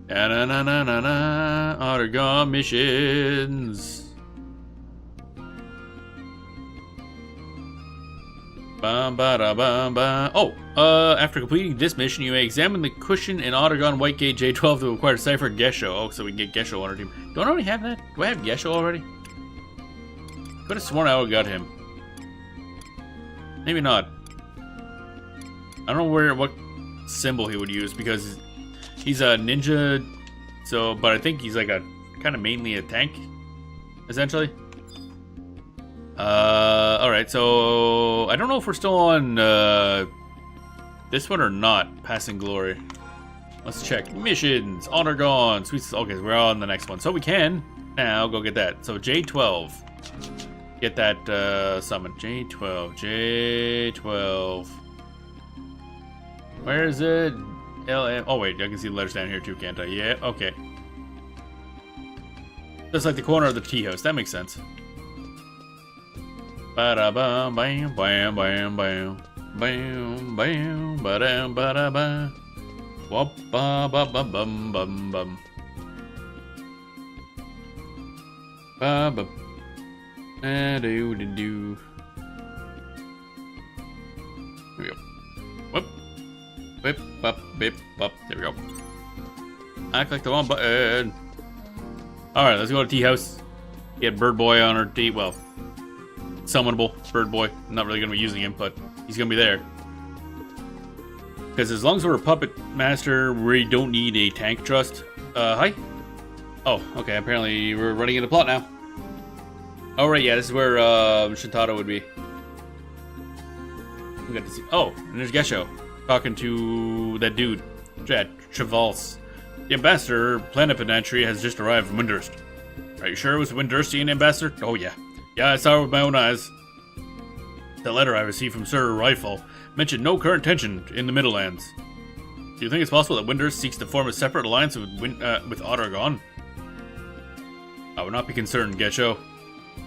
Na-na-na-na-na-na. Autogon missions. Bum, ba, da, bum, ba. Oh, after completing this mission, you may examine the cushion in Autogon White Gate J12 to acquire Cypher Gesho. Oh, so we can get Gesho on our team. Don't I already have that? Do I have Gesho already? Could have sworn I would got him. Maybe not. I don't know what symbol he would use because he's a ninja. So, but I think he's like a kind of mainly a tank, essentially. Alright, so I don't know if we're still on this one or not. Passing Glory. Let's check. Missions, Honor Gone, Sweet. Okay, we're on the next one. So we can now go get that. So J12. Get that summon. J12. J12. Where is it? LM. Oh wait, I can see the letters down here too, can't I? Yeah, okay. Just like the corner of the tea house. That makes sense. Ba-da-bam, bam, bam, bam, bam. Bam, bam, ba-dam, ba-da-ba. Wop-ba-ba-ba-bum-bum-bum. Ba-ba. Da-do-do-do. Here we go. Whoop. Whip, up, bip, up. There we go. I clicked the wrong button. Alright, let's go to Tea House. Get Bird Boy on our tea. Well, summonable Bird Boy. I'm not really going to be using him, but he's going to be there. Because as long as we're a puppet master, we don't need a tank trust. Hi? Oh, okay. Apparently we're running into plot now. Oh, right. Yeah, this is where Shintaro would be. We got to see. Oh, and there's Gesho talking to that dude, Travalse. The ambassador, plenipotentiary, has just arrived from Windurst. Are you sure it was Windurstian ambassador? Oh, yeah. Yeah, I saw it with my own eyes. The letter I received from Sir Rifle mentioned no current tension in the Middlelands. Do you think it's possible that Windurst seeks to form a separate alliance with Autogon? I would not be concerned, Gesho.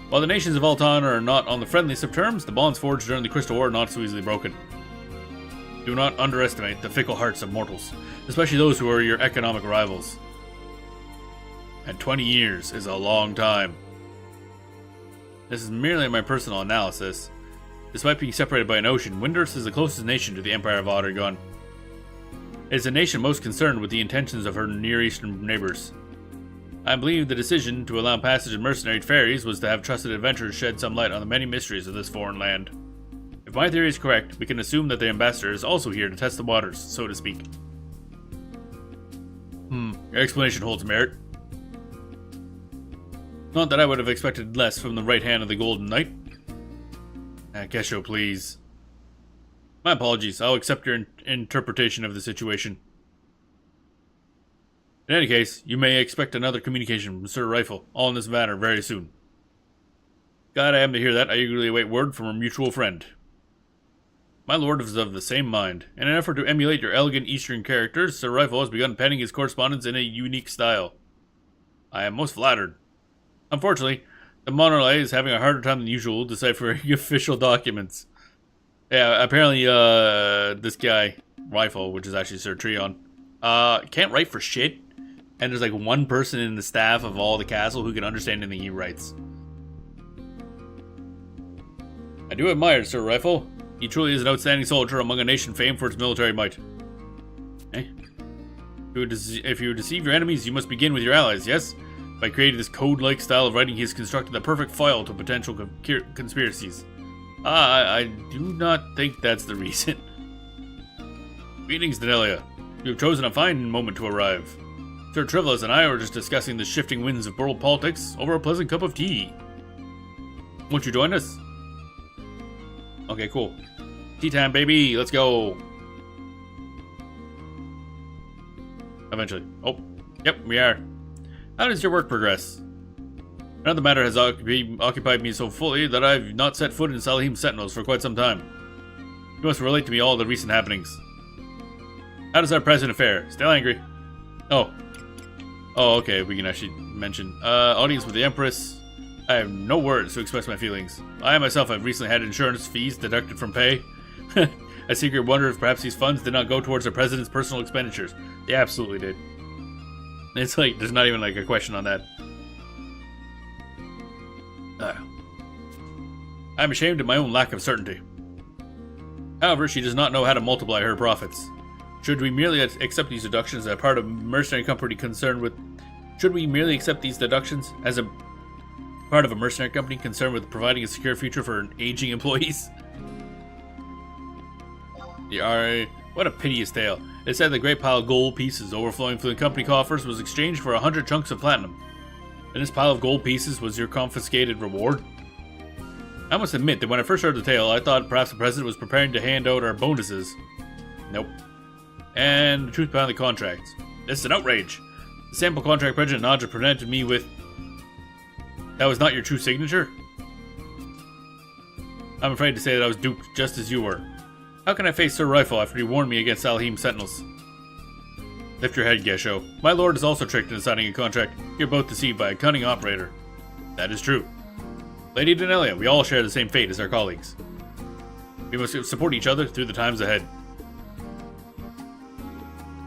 While the nations of Altan are not on the friendliest of terms, the bonds forged during the Crystal War are not so easily broken. Do not underestimate the fickle hearts of mortals, especially those who are your economic rivals. And 20 years is a long time. This is merely my personal analysis. Despite being separated by an ocean, Windurst is the closest nation to the Empire of Autogon. It is a nation most concerned with the intentions of her Near Eastern neighbors. I believe the decision to allow passage of mercenary ferries was to have trusted adventurers shed some light on the many mysteries of this foreign land. If my theory is correct, we can assume that the ambassador is also here to test the waters, so to speak. Your explanation holds merit. Not that I would have expected less from the right hand of the Golden Knight. Gesho, please. My apologies. I'll accept your interpretation of the situation. In any case, you may expect another communication from Sir Rifle, all in this matter, very soon. Glad I am to hear that. I eagerly await word from our mutual friend. My lord is of the same mind. In an effort to emulate your elegant Eastern characters, Sir Rifle has begun penning his correspondence in a unique style. I am most flattered. Unfortunately, the Monolith is having a harder time than usual deciphering official documents. Yeah, apparently, this guy, rifle, which is actually Sir Treon. Can't write for shit. And there's like one person in the staff of all the castle who can understand anything he writes. I do admire Sir Rifle. He truly is an outstanding soldier among a nation famed for its military might. Eh? If you deceive your enemies, you must begin with your allies, yes? By creating this code-like style of writing, he has constructed the perfect foil to potential conspiracies. I do not think that's the reason. Greetings, Danelia. You have chosen a fine moment to arrive. Sir Trivelus and I were just discussing the shifting winds of world politics over a pleasant cup of tea. Won't you join us? Okay, cool. Tea time, baby. Let's go. Eventually. Oh, yep, we are. How does your work progress? Another matter has occupied me so fully that I've not set foot in Salahim Sentinels for quite some time. You must relate to me all the recent happenings. How does our president fare? Still angry? Oh. Oh, okay, we can actually mention. Audience with the Empress. I have no words to express my feelings. I myself have recently had insurance fees deducted from pay. I secretly wonder if perhaps these funds did not go towards the president's personal expenditures. They absolutely did. It's like, there's not even like a question on that. I'm ashamed of my own lack of certainty. However, she does not know how to multiply her profits. Should we merely accept these deductions as a part of a mercenary company concerned with... Should we merely accept these deductions as a part of a mercenary company concerned with providing a secure future for aging employees? What a piteous tale. It said the great pile of gold pieces overflowing from the company coffers was exchanged for 100 chunks of platinum. And this pile of gold pieces was your confiscated reward? I must admit that when I first heard the tale, I thought perhaps the president was preparing to hand out our bonuses. Nope. And the truth behind the contracts. This is an outrage. The sample contract President Nadja presented me with... That was not your true signature? I'm afraid to say that I was duped just as you were. How can I face Sir Rifle after he warned me against Salahim Sentinels? Lift your head, Gesho. My lord is also tricked into signing a contract. You're both deceived by a cunning operator. That is true. Lady Danelia, we all share the same fate as our colleagues. We must support each other through the times ahead.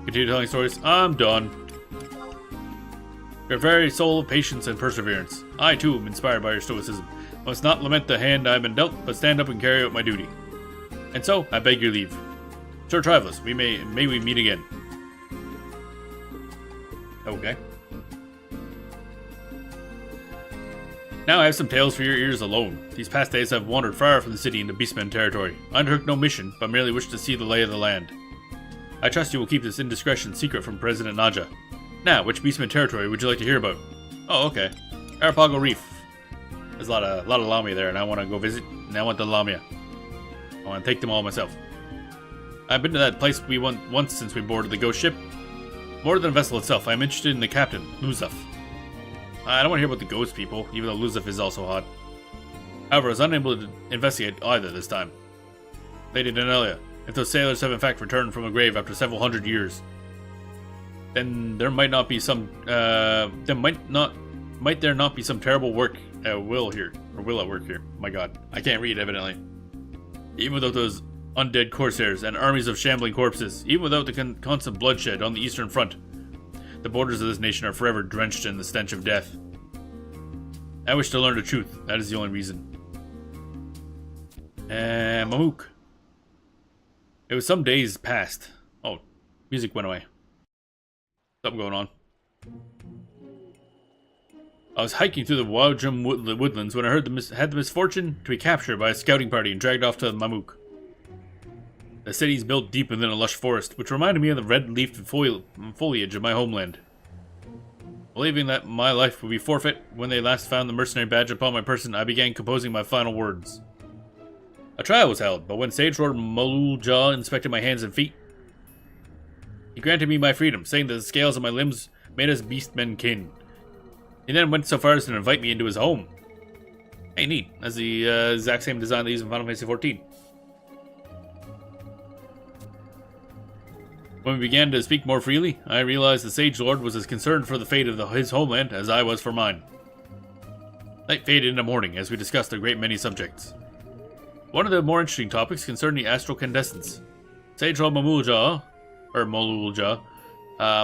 Continue telling stories. I'm done. Your very soul of patience and perseverance. I, too, am inspired by your stoicism. I must not lament the hand I have been dealt, but stand up and carry out my duty. And so, I beg your leave. Sir Trivelus, may we meet again. Okay. Now I have some tales for your ears alone. These past days I've wandered far from the city into Beastmen territory. I undertook no mission, but merely wished to see the lay of the land. I trust you will keep this indiscretion secret from President Nadja. Now, which Beastmen territory would you like to hear about? Oh, okay. Arapago Reef. There's a lot of Lamia there, and I want to go visit, and I want the Lamia. I want to take them all myself. I've been to that place we went once since we boarded the ghost ship. More than the vessel itself, I am interested in the captain, Luzaf. I don't want to hear about the ghost people, even though Luzaf is also hot. However, I was unable to investigate either this time. Lady Danelia, if those sailors have in fact returned from a grave after several hundred years, then there might not be some, might there not be some terrible work at will at work here? My god, I can't read, evidently. Even without those undead corsairs and armies of shambling corpses, even without the constant bloodshed on the Eastern Front, the borders of this nation are forever drenched in the stench of death. I wish to learn the truth, that is the only reason. And Mamook. It was some days past. Oh, music went away. Something going on. I was hiking through the Wildrum woodlands when I had the misfortune to be captured by a scouting party and dragged off to Mamook. The city is built deep within a lush forest, which reminded me of the red-leafed foliage of my homeland. Believing that my life would be forfeit when they last found the mercenary badge upon my person, I began composing my final words. A trial was held, but when Sage Lord Malul Jah inspected my hands and feet, he granted me my freedom, saying that the scales on my limbs made us beastmen kin. He then went so far as to invite me into his home. Hey, neat. That's the exact same design they use in Final Fantasy XIV. When we began to speak more freely, I realized the Sage Lord was as concerned for the fate of his homeland as I was for mine. Night faded into morning as we discussed a great many subjects. One of the more interesting topics concerned the astral candescence. Sage Mamulja, or Molulja,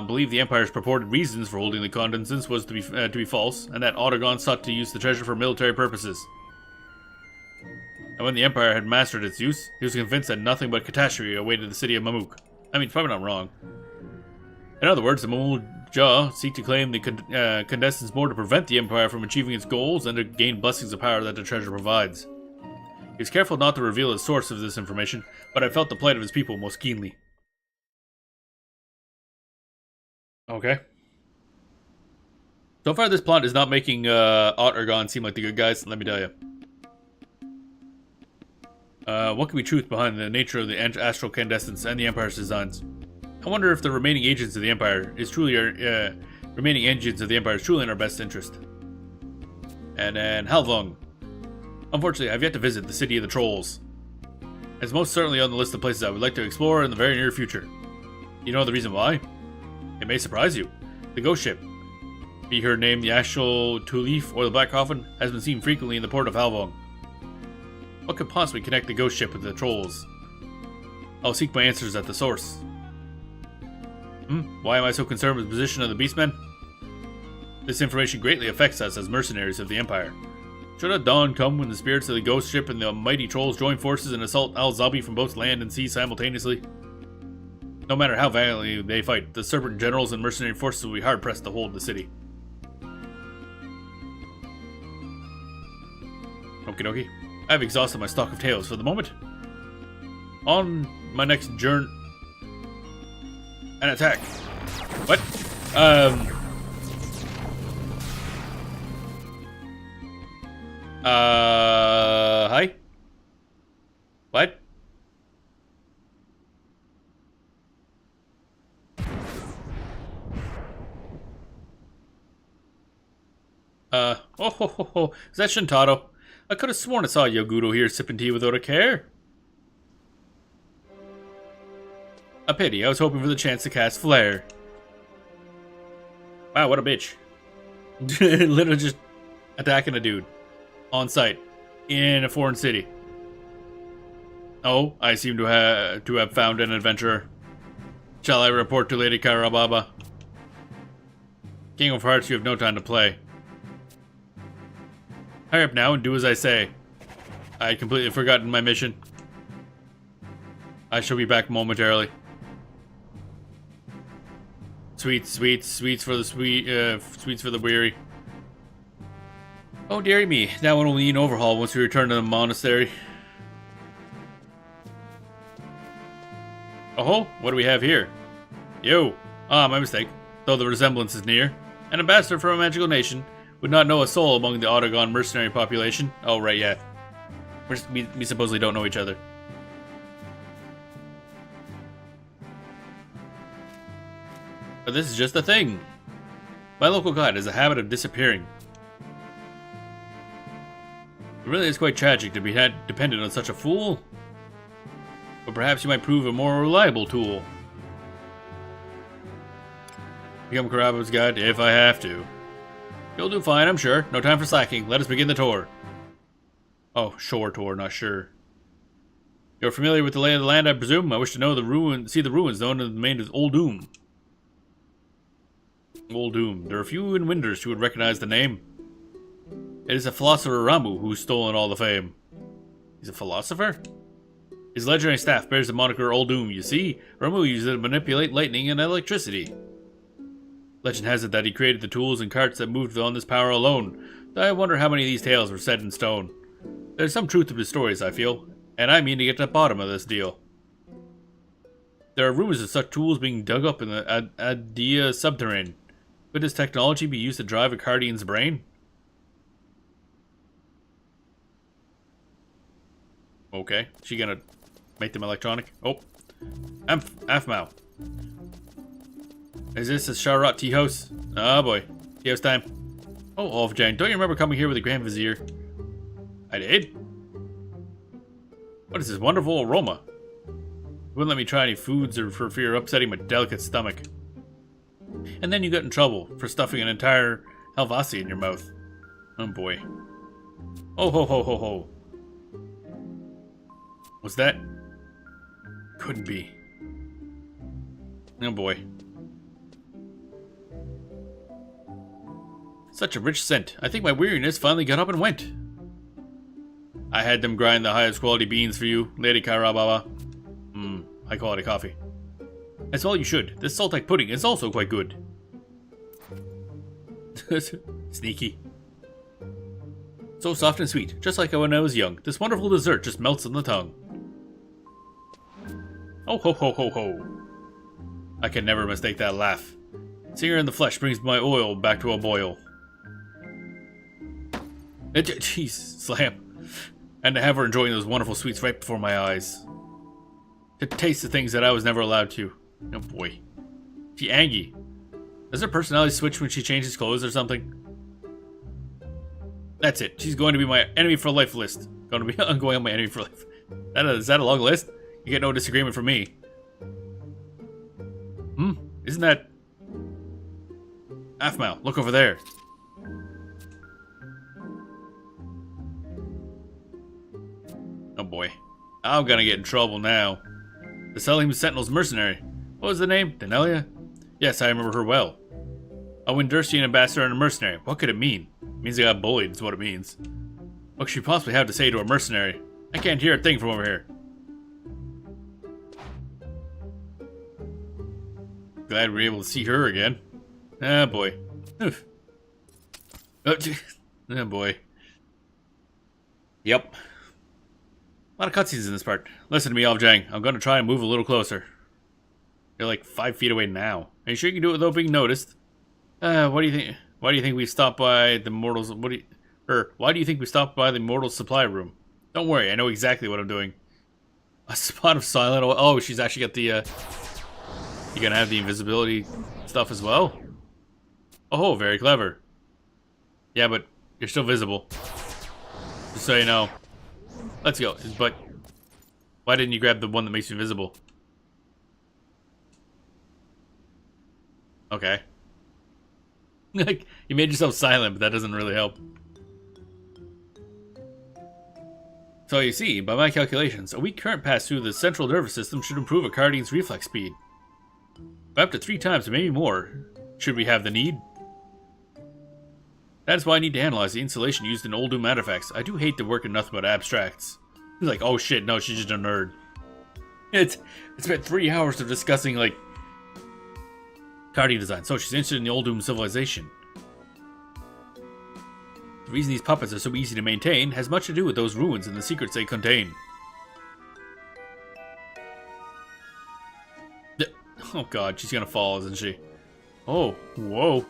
believed the Empire's purported reasons for holding the condensance was to be false, and that Autogon sought to use the treasure for military purposes. And when the Empire had mastered its use, he was convinced that nothing but catastrophe awaited the city of Mamuk. I mean, it's probably not wrong. In other words, the Mamulja seek to claim the condensance more to prevent the Empire from achieving its goals and to gain blessings of power that the treasure provides. He was careful not to reveal the source of this information, but I felt the plight of his people most keenly. Okay. So far, this plot is not making Autogon seem like the good guys, let me tell you. What can be truth behind the nature of the astral candescence and the Empire's designs? I wonder if the remaining agents of the Empire is truly in our best interest. And then Halvung. Unfortunately, I've yet to visit the city of the trolls. It's most certainly on the list of places I would like to explore in the very near future. You know the reason why? It may surprise you. The ghost ship, be her name the Astral Tulif or the Black Coffin, has been seen frequently in the port of Halvung. What could possibly connect the ghost ship with the trolls? I'll seek my answers at the source. Why am I so concerned with the position of the Beastmen? This information greatly affects us as mercenaries of the Empire. Should a dawn come when the spirits of the ghost ship and the mighty trolls join forces and assault Al-Zabi from both land and sea simultaneously? No matter how valiantly they fight, the serpent generals and mercenary forces will be hard-pressed to hold the city. Okie dokie. I've exhausted my stock of tales for the moment. On my next journey... An attack. What? Hi? What? Is that Shintaro? I could have sworn I saw Yogudo here sipping tea without a care. A pity, I was hoping for the chance to cast Flare. Wow, what a bitch. Literally just attacking a dude. On sight. In a foreign city. Oh, I seem to have found an adventurer. Shall I report to Lady Karababa? King of Hearts, you have no time to play. Hurry up now and do as I say. I had completely forgotten my mission. I shall be back momentarily. Sweets for the sweets for the weary. Oh, dearie me, that one will need an overhaul once we return to the monastery. Oh, what do we have here? Yo! Ah, my mistake. Though the resemblance is near. An ambassador from a magical nation would not know a soul among the Autogon mercenary population. Oh, right, yeah. We supposedly don't know each other. But this is just a thing. My local guide has a habit of disappearing. It really is quite tragic to be dependent on such a fool. But perhaps you might prove a more reliable tool. Become Karaba's guide if I have to. You'll do fine, I'm sure. No time for slacking. Let us begin the tour. Oh, shore tour, not sure. You're familiar with the lay of the land, I presume? I wish to know see the ruins known in the domain as Old Doom. Old Doom. There are few in Winders who would recognize the name. It is the philosopher Ramu who's stolen all the fame. He's a philosopher? His legendary staff bears the moniker Old Doom, you see. Ramu used it to manipulate lightning and electricity. Legend has it that he created the tools and carts that moved on this power alone. Though I wonder how many of these tales were set in stone. There's some truth to the stories, I feel, and I mean to get to the bottom of this deal. There are rumors of such tools being dug up in the Adia subterrane. Could this technology be used to drive a Cardian's brain? Okay, she gonna make them electronic? Oh, Afmao. Is this a Sharat tea house? Oh boy, tea house time. Oh, Olfjang, don't you remember coming here with the Grand Vizier? I did? What is this wonderful aroma? You wouldn't let me try any foods or for fear of upsetting my delicate stomach. And then you got in trouble for stuffing an entire Halvasi in your mouth. Oh boy. Oh ho ho ho ho. What's that? Couldn't be. Oh boy. Such a rich scent. I think my weariness finally got up and went. I had them grind the highest quality beans for you, Lady Karababa. High quality coffee. That's all you should. This Sultak pudding is also quite good. Sneaky. So soft and sweet, just like when I was young. This wonderful dessert just melts on the tongue. Oh ho ho ho ho. I can never mistake that laugh. Seeing her in the flesh brings my oil back to a boil. Jeez, slam. And to have her enjoying those wonderful sweets right before my eyes. To taste the things that I was never allowed to. Oh boy. She Angie. Does her personality switch when she changes clothes or something? That's it. She's going to be my enemy for life list. I'm going on my enemy for life. Is that a long list? You get no disagreement from me. Isn't that... Aphmau, look over there. Oh boy. I'm gonna get in trouble now. The Salim Sentinel's mercenary. What was the name? Danelia? Yes, I remember her well. A Windurstian ambassador and a mercenary. What could it mean? It means I got bullied, is what it means. What could she possibly have to say to a mercenary? I can't hear a thing from over here. Glad we're able to see her again. Ah, boy. Oof. Oh boy. Yep. A lot of cutscenes in this part. Listen to me, Alvjang. I'm gonna try and move a little closer. You're like 5 feet away now. Are you sure you can do it without being noticed? What do you think? Why do you think we stopped by the mortals? Why do you think we stopped by the mortals supply room? Don't worry, I know exactly what I'm doing. A spot of silent. Oh, she's actually got the. You gonna have the invisibility stuff as well? Oh, very clever. Yeah, but you're still visible. Just so you know. Let's go. But why didn't you grab the one that makes you visible? Okay. Like, you made yourself silent, but that doesn't really help. So you see, by my calculations, a weak current pass through the central nervous system should improve a Cardian's reflex speed. By up to 3 times, or maybe more, should we have the need. That is why I need to analyze the insulation used in Old Doom artifacts. I do hate to work in nothing but abstracts. He's like, oh shit, no, she's just a nerd. It's spent 3 hours of discussing, like, Cardian design. So she's interested in the Old Doom civilization. The reason these puppets are so easy to maintain has much to do with those ruins and the secrets they contain. Oh god, she's gonna fall, isn't she? Oh, whoa.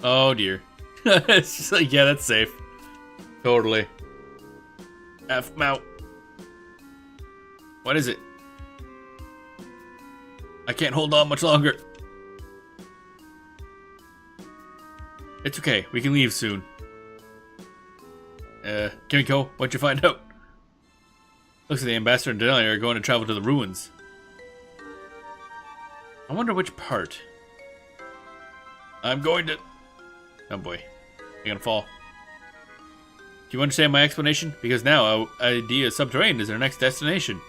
Oh dear. It's just like, yeah, that's safe. Totally. Aphmau. What is it? I can't hold on much longer. It's okay, we can leave soon. Kimiko, what'd you find out? Looks like the ambassador and Danelia are going to travel to the ruins. I wonder which part. I'm going to... Oh boy. You're gonna fall. Do you understand my explanation? Because now Idea Subterranean is our next destination.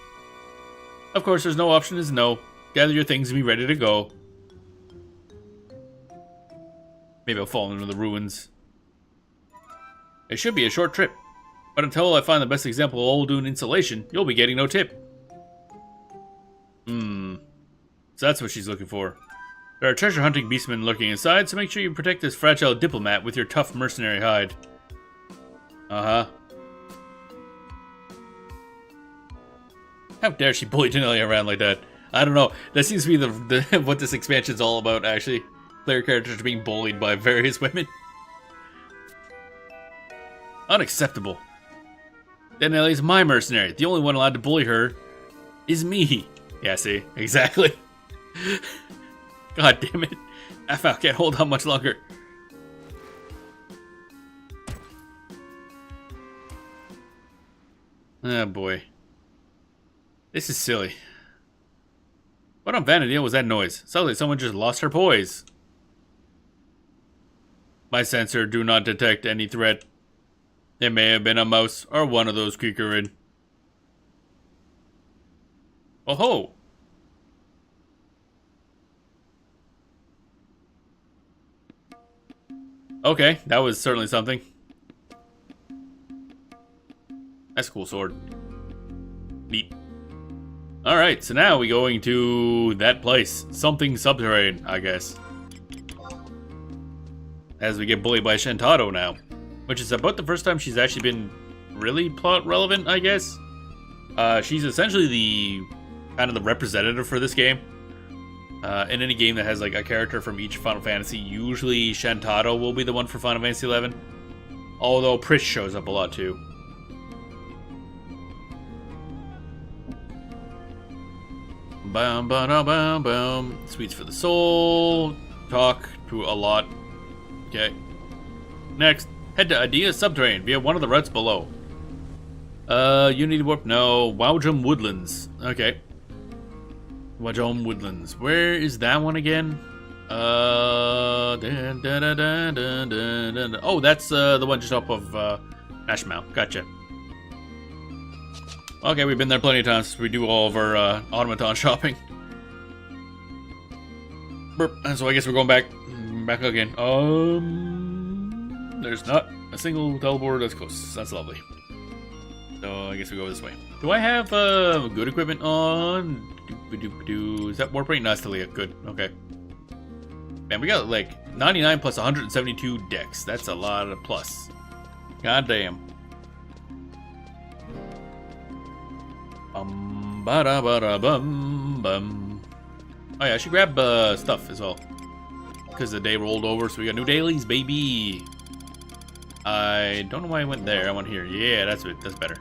Of course, there's no option is no. Gather your things and be ready to go. Maybe I'll fall into the ruins. It should be a short trip. But until I find the best example of Old Doom insulation, you'll be getting no tip. So that's what she's looking for. There are treasure hunting beastmen lurking inside, so make sure you protect this fragile diplomat with your tough mercenary hide. Uh-huh. How dare she bully Danelia around like that? I don't know. That seems to be the what this expansion's all about, actually. Player characters being bullied by various women. Unacceptable. Danelia's my mercenary. The only one allowed to bully her is me. Yeah, see? Exactly. God damn it. Aphmau can't hold on much longer. Oh boy. This is silly. What on Vana'diel was that noise? Sounds like someone just lost her poise. My sensor do not detect any threat. It may have been a mouse or one of those Kikorin. Oh ho! Okay, that was certainly something. That's a cool sword. Neat. Alright, so now we're going to that place. Something subterranean, I guess. As we get bullied by Shantado now. Which is about the first time she's actually been really plot relevant, I guess. She's essentially the kind of the representative for this game. In any game that has like a character from each Final Fantasy, usually Shantado will be the one for Final Fantasy XI. Although Prish shows up a lot too. Bam, bam, bam, bam. Sweets for the soul. Talk to a lot. Okay. Next, head to Adia Subterranean via one of the routes below. Unity Warp? No. Waujum Woodlands. Okay. Waujum Woodlands. Where is that one again? Oh, that's the one just off of Nashmau. Gotcha. Okay, we've been there plenty of times. We do all of our automaton shopping. Burp. And so I guess we're going back again. There's not a single teleport that's close. That's lovely. So I guess we go this way. Do I have good equipment on? Is that warp rate? No, it's still good. Okay. Man, we got like 99 plus 172 dex. That's a lot of plus. God damn. Bum. Oh yeah, I should grab stuff as well. Because the day rolled over, so we got new dailies, baby. I don't know why I went there. I went here. Yeah, that's it. That's better.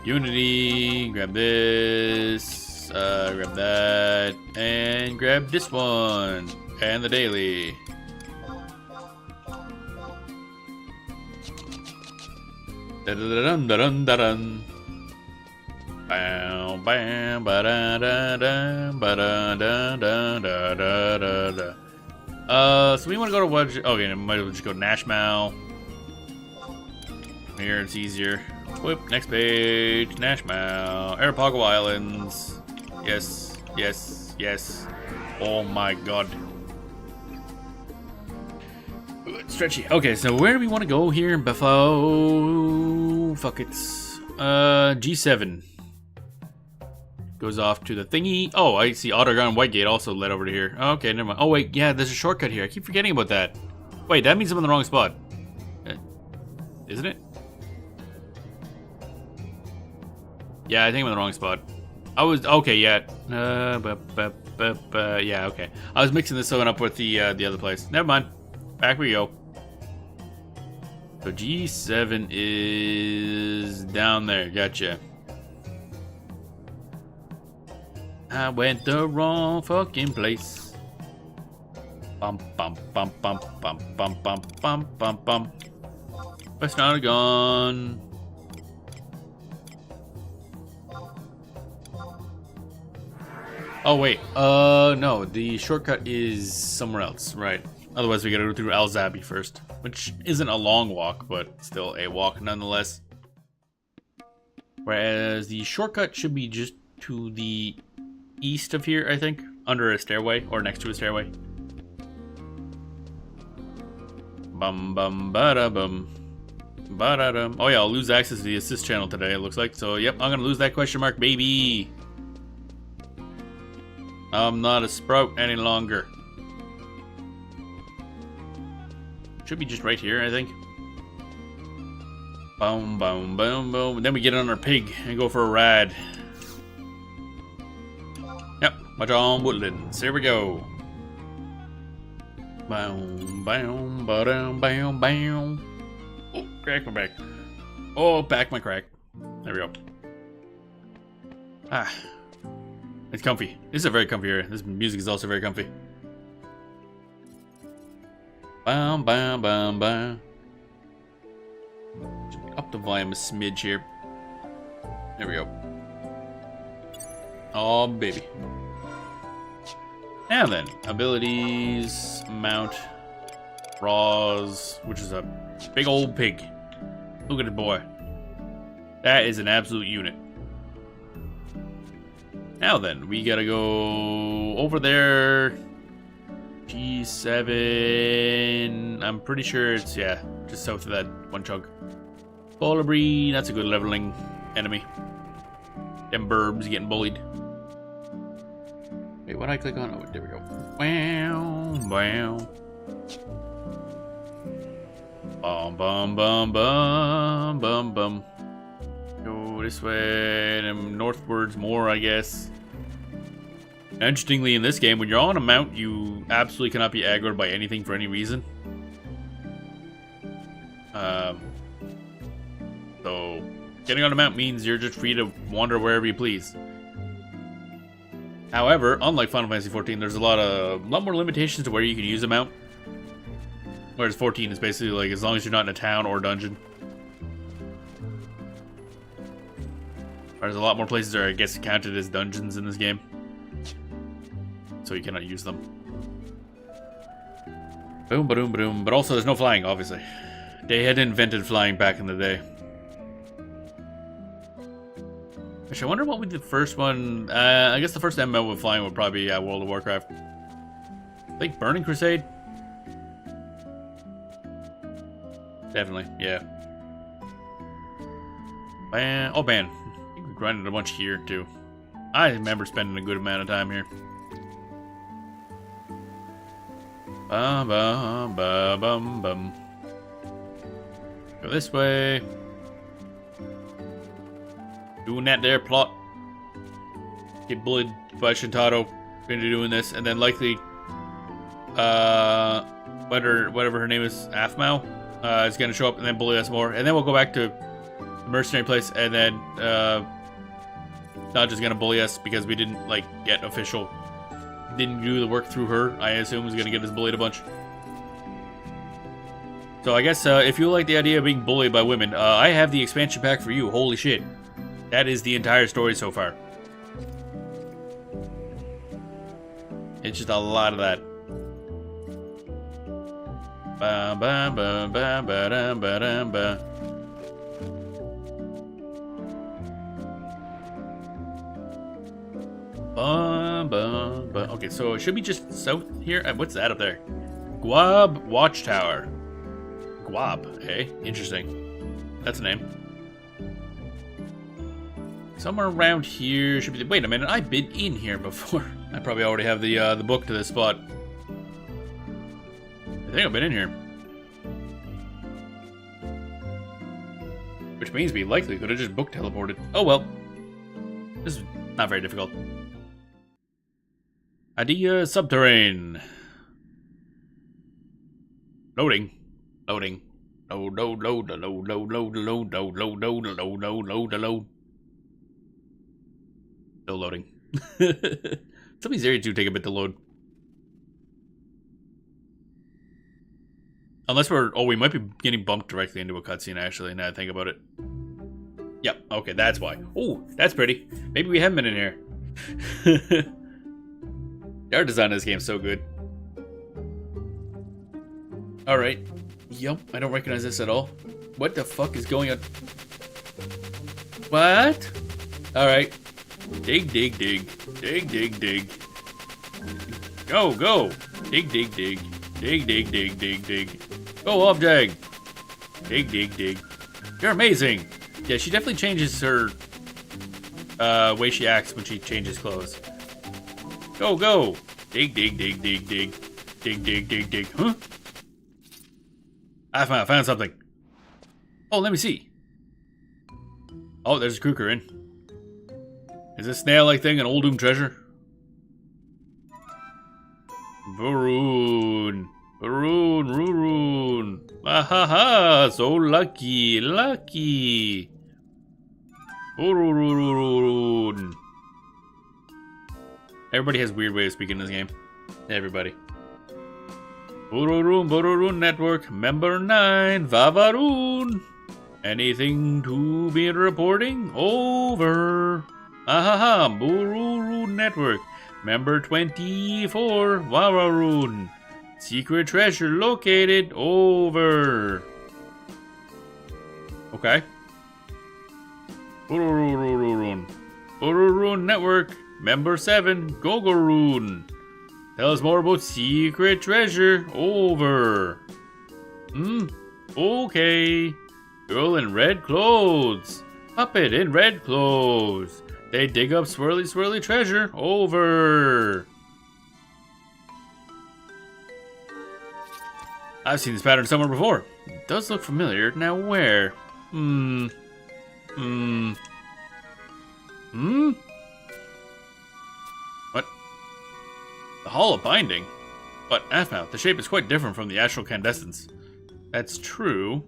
Unity, grab this, grab that, and grab this one, and the daily. Da-da-da-dun-da-dun-da-dun. Bam, bam, ba-da-da-dum, ba-da-da-da-da-da-da-da. So we want to go to what? Okay, might as well just go to Nashmau. Here, it's easier. Whoop, next page. Nashmau. Arapago Islands. Yes, yes, yes. Oh my god. Stretchy. Okay, so where do we want to go here in Buffalo? Fuck it. G7. Goes off to the thingy. Oh, I see Autogon Whitegate also led over to here. Okay, never mind. Oh, wait, yeah, there's a shortcut here. I keep forgetting about that. Wait, that means I'm in the wrong spot. Isn't it? Yeah, I think I'm in the wrong spot. I was... Okay, yeah. Yeah, okay. I was mixing this one up with the other place. Never mind. Back we go. So G7 is down there. Gotcha. I went the wrong fucking place. Bum bum bum bum bum bum bum bum bum bum. West Notagon. Oh wait, no, the shortcut is somewhere else, right? Otherwise we gotta go through Alzabi first, which isn't a long walk, but still a walk nonetheless. Whereas the shortcut should be just to the east of here, I think, under a stairway or next to a stairway. Bum bum bada bum bada dum. Oh yeah, I'll lose access to the assist channel today. It looks like so. Yep, I'm gonna lose that question mark, baby. I'm not a sprout any longer. Should be just right here, I think. Boom, boom, boom, boom. Then we get on our pig and go for a ride. Yep, Waujum Woodlands. Here we go. Boom, boom, ba-dum, bam, bam. Oh, crack my back. Oh, back my crack. There we go. Ah. It's comfy. This is a very comfy area. This music is also very comfy. Bam, bam, bam, bam. Up the volume a smidge here. There we go. Oh, baby. Now then, abilities, mount, Raws, which is a big old pig. Look at it, boy. That is an absolute unit. Now then, we gotta go over there. G7. G7. I'm pretty sure it's, yeah, just south of that one chunk. Colibri, that's a good leveling enemy. Them burbs getting bullied. Wait, what did I click on? Oh, there we go. Wow, wow. Bum, bum, bum, bum, bum, bum. Go this way, and northwards more, I guess. Interestingly, in this game, when you're on a mount, you absolutely cannot be aggroed by anything for any reason. So, getting on a mount means you're just free to wander wherever you please. However, unlike Final Fantasy XIV, there's a lot more limitations to where you can use a mount. Whereas 14 is basically like, as long as you're not in a town or dungeon. There's a lot more places that are, I guess, counted as dungeons in this game. So you cannot use them. Boom, boom, boom. But also, there's no flying, obviously. They had invented flying back in the day. Actually, I wonder what would the first one... I guess the first MMO with flying would probably be World of Warcraft. I think Burning Crusade? Definitely, yeah. Man, oh man. I think we grinded a bunch here, too. I remember spending a good amount of time here. Bum, bum, bum, bum, bum. Go this way. Doing that there plot. Get bullied by Shintaro into doing this, and then likely whatever her name is, Aphmau, is gonna show up and then bully us more, and then we'll go back to the mercenary place, and then not just gonna bully us because we didn't like get official, didn't do the work through her. I assume is gonna get us bullied a bunch. So I guess if you like the idea of being bullied by women, I have the expansion pack for you. Holy shit. That is the entire story so far. It's just a lot of that. Ba ba ba ba ba da ba da ba. Ba ba ba. Okay, so it should be just south here. What's that up there? Guab Watchtower. Guab, hey, interesting. That's a name. Somewhere around here should be. Wait a minute, I've been in here before. I probably already have the book to this spot. I think I've been in here. Which means we likely could have just book teleported. Oh well. This is not very difficult. Adia Subterrane. Loading. Loading. Load, load, load, load, load, load, load, load, load, load, load, load, load, load. Still loading. Some of these areas do take a bit to load. Unless we're... Oh, we might be getting bumped directly into a cutscene, actually, now I think about it. Yep, okay, that's why. Oh, that's pretty. Maybe we haven't been in here. The art design of this game is so good. Alright. Yup, I don't recognize this at all. What the fuck is going on? What? Alright. Dig, dig, dig. Dig, dig, dig. Go, go. Dig, dig, dig. Dig, dig, dig, dig, dig. Go off, dig. Dig, dig, dig. You're amazing. Yeah, she definitely changes her way she acts when she changes clothes. Go, go. Dig, dig, dig, dig, dig. Dig, dig, dig, dig. Huh? I found something. Oh, let me see. Oh, there's a Kruker in. Is this snail-like thing an Old Doom treasure? Varun. Varun, Rurun. Ahaha, so lucky, lucky. Ururururun. Everybody has weird way of speaking in this game. Everybody. Bururun, Bururun Network, member 9, Vavarun. Anything to be reporting? Over. Ahaha, Bururun Network, member 24, Vavarun. Secret treasure located. Over. Okay. Bururun. Bururun Network, member 7, Gogorun. Tell us more about secret treasure. Over. Okay. Girl in red clothes. Puppet in red clothes. They dig up swirly swirly treasure. Over. I've seen this pattern somewhere before. It does look familiar. Now where? What? The Hall of Binding? But, Aphmau, the shape is quite different from the astral candescence. That's true.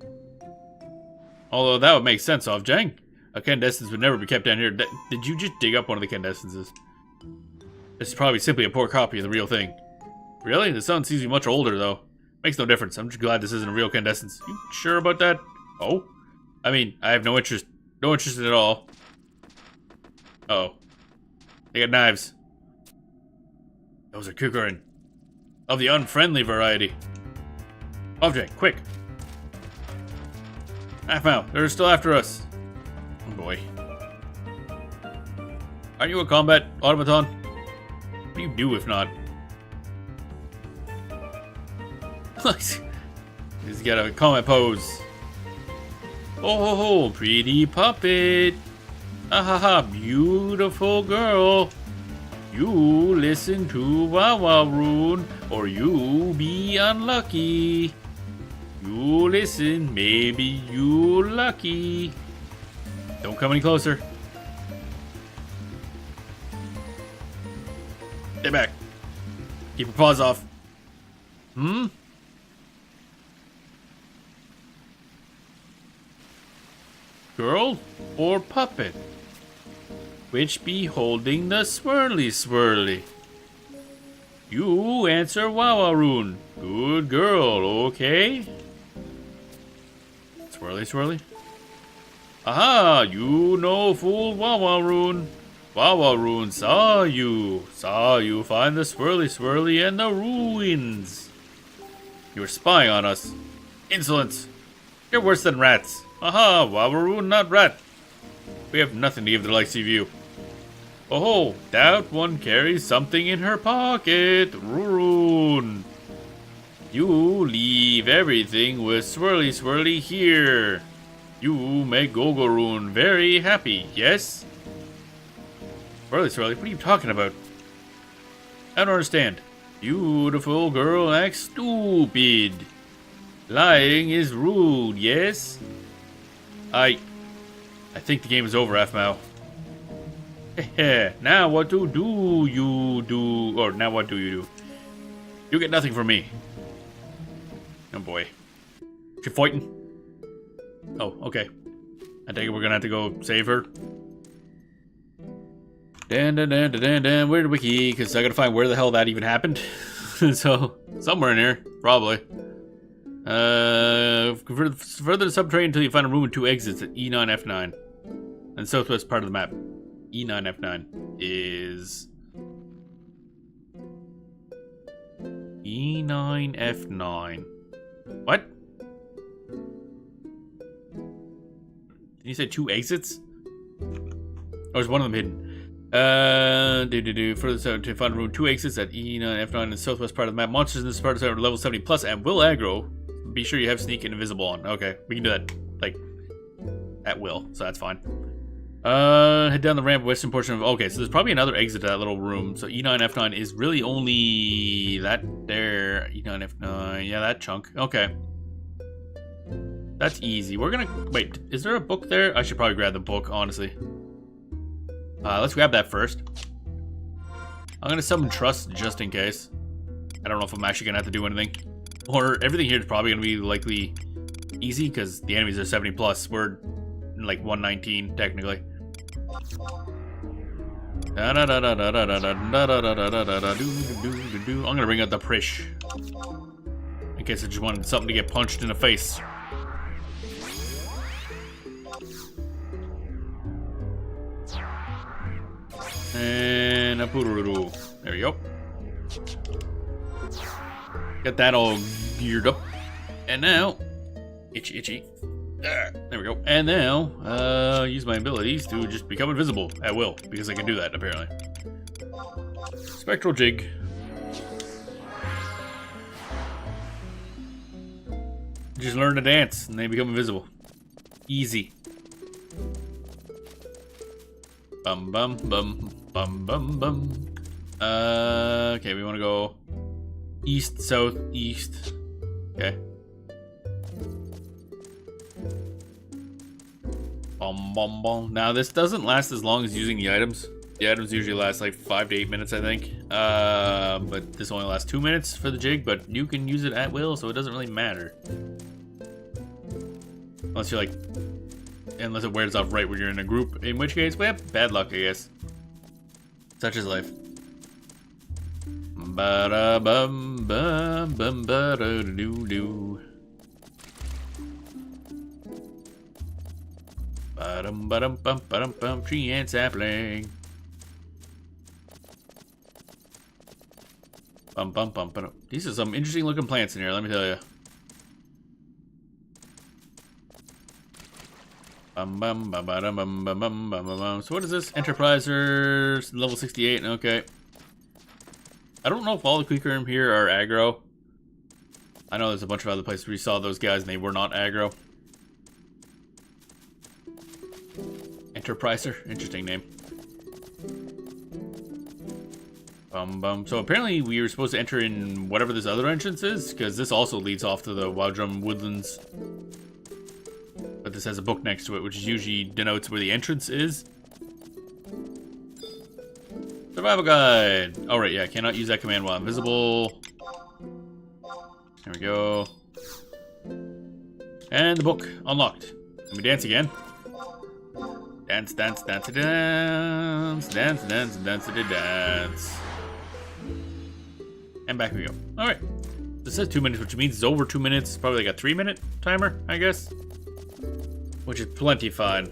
Although that would make sense, Jang. A candescence would never be kept down here. Did you just dig up one of the candescences? This is probably simply a poor copy of the real thing. Really? The sun seems to be much older, though. Makes no difference. I'm just glad this isn't a real candescence. You sure about that? Oh? I mean, I have no interest. No interest at all. Uh-oh. They got knives. Those are Kukurin. Of the unfriendly variety. Object, quick. Aphmau, they're still after us. Oh boy. Aren't you a combat automaton? What do you do if not? He's got a combat pose. Oh, pretty puppet. Ha, beautiful girl. You listen to Wawaroon, or you be unlucky. You listen, maybe you lucky. Don't come any closer. Stay back. Keep your paws off. Girl or puppet? Which be holding the swirly swirly? You answer Wawaroon. Good girl, okay? Swirly swirly? Aha, you no fool Wawaroon. Wawaroon saw you. Saw you find the swirly swirly and the ruins. You were spying on us. Insolence. You're worse than rats. Aha, Wawaroon, not rat. We have nothing to give the likes of you. Oh, that one carries something in her pocket. Ruroon. You leave everything with Swirly Swirly here. You make Gogoroon very happy, yes? Swirly Swirly, what are you talking about? I don't understand. Beautiful girl acts stupid. Lying is rude, yes? I think the game is over, Aphmau. Now what do you do? Or now what do you do? You get nothing from me. Oh boy. She fighting? Oh, okay. I think we're gonna have to go save her. Where's the wiki? Because I gotta find where the hell that even happened. So, somewhere in here, probably. Further the subterranean until you find a room with 2 exits at E9, F9. And southwest part of the map. E9, F9 is... E9, F9. What? Did you say 2 exits? Or is one of them hidden? Further south to find a room 2 exits at E9, F9 in the southwest part of the map. Monsters in this part are level 70 plus and will aggro. Be sure you have sneak and invisible on. Okay, we can do that, like, at will, so that's fine. Head down the ramp, western portion of... Okay, so there's probably another exit to that little room. So E9, F9 is really only that there. E9, F9, yeah, that chunk. Okay. That's easy. We're gonna... Wait, is there a book there? I should probably grab the book, honestly. Let's grab that first. I'm gonna summon Trust just in case. I don't know if I'm actually gonna have to do anything. Or everything here is probably gonna be likely easy because the enemies are 70 plus. We're like 119 technically. I'm gonna bring out the Prish in case I just wanted something to get punched in the face. And a Pururu. There we go. Got that all geared up. And now, itchy. There we go. And now, use my abilities to just become invisible at will, because I can do that, apparently. Spectral Jig. Just learn to dance and they become invisible. Easy. Bum bum bum bum bum bum. Okay, we want to go east, south, east. Okay. Bum bum bum. Now this doesn't last as long as using the items. The items usually last like 5 to 8 minutes, I think. But this only lasts 2 minutes for the jig, but you can use it at will, so it doesn't really matter. Unless you're like, unless it wears off right when you're in a group, in which case, well, bad luck, I guess. Such is life. Ba-da bum bum bum ba-da doo doo. Ba-dum ba-dum bum ba-dum bum, tree and sapling. Bum bum bum bum. These are some interesting looking plants in here, let me tell you. Bum bum bum bum bum bum bum bum bum. So what is this? Enterpriser level 68. Okay. I don't know if all the Queequeg here are aggro. I know there's a bunch of other places where you saw those guys and they were not aggro. Enterpriser, interesting name. Bum bum. So apparently we were supposed to enter in whatever this other entrance is, because this also leads off to the Wildrum Woodlands. But this has a book next to it, which usually denotes where the entrance is. Survival guide. Oh right, yeah, cannot use that command while invisible. There we go. And the book unlocked. Let me dance again. Dance, dance, dance, dance, dance, dance, dance, dance. And back we go. All right. This says 2 minutes, which means it's over 2 minutes. Probably like a 3-minute timer, I guess. Which is plenty fine.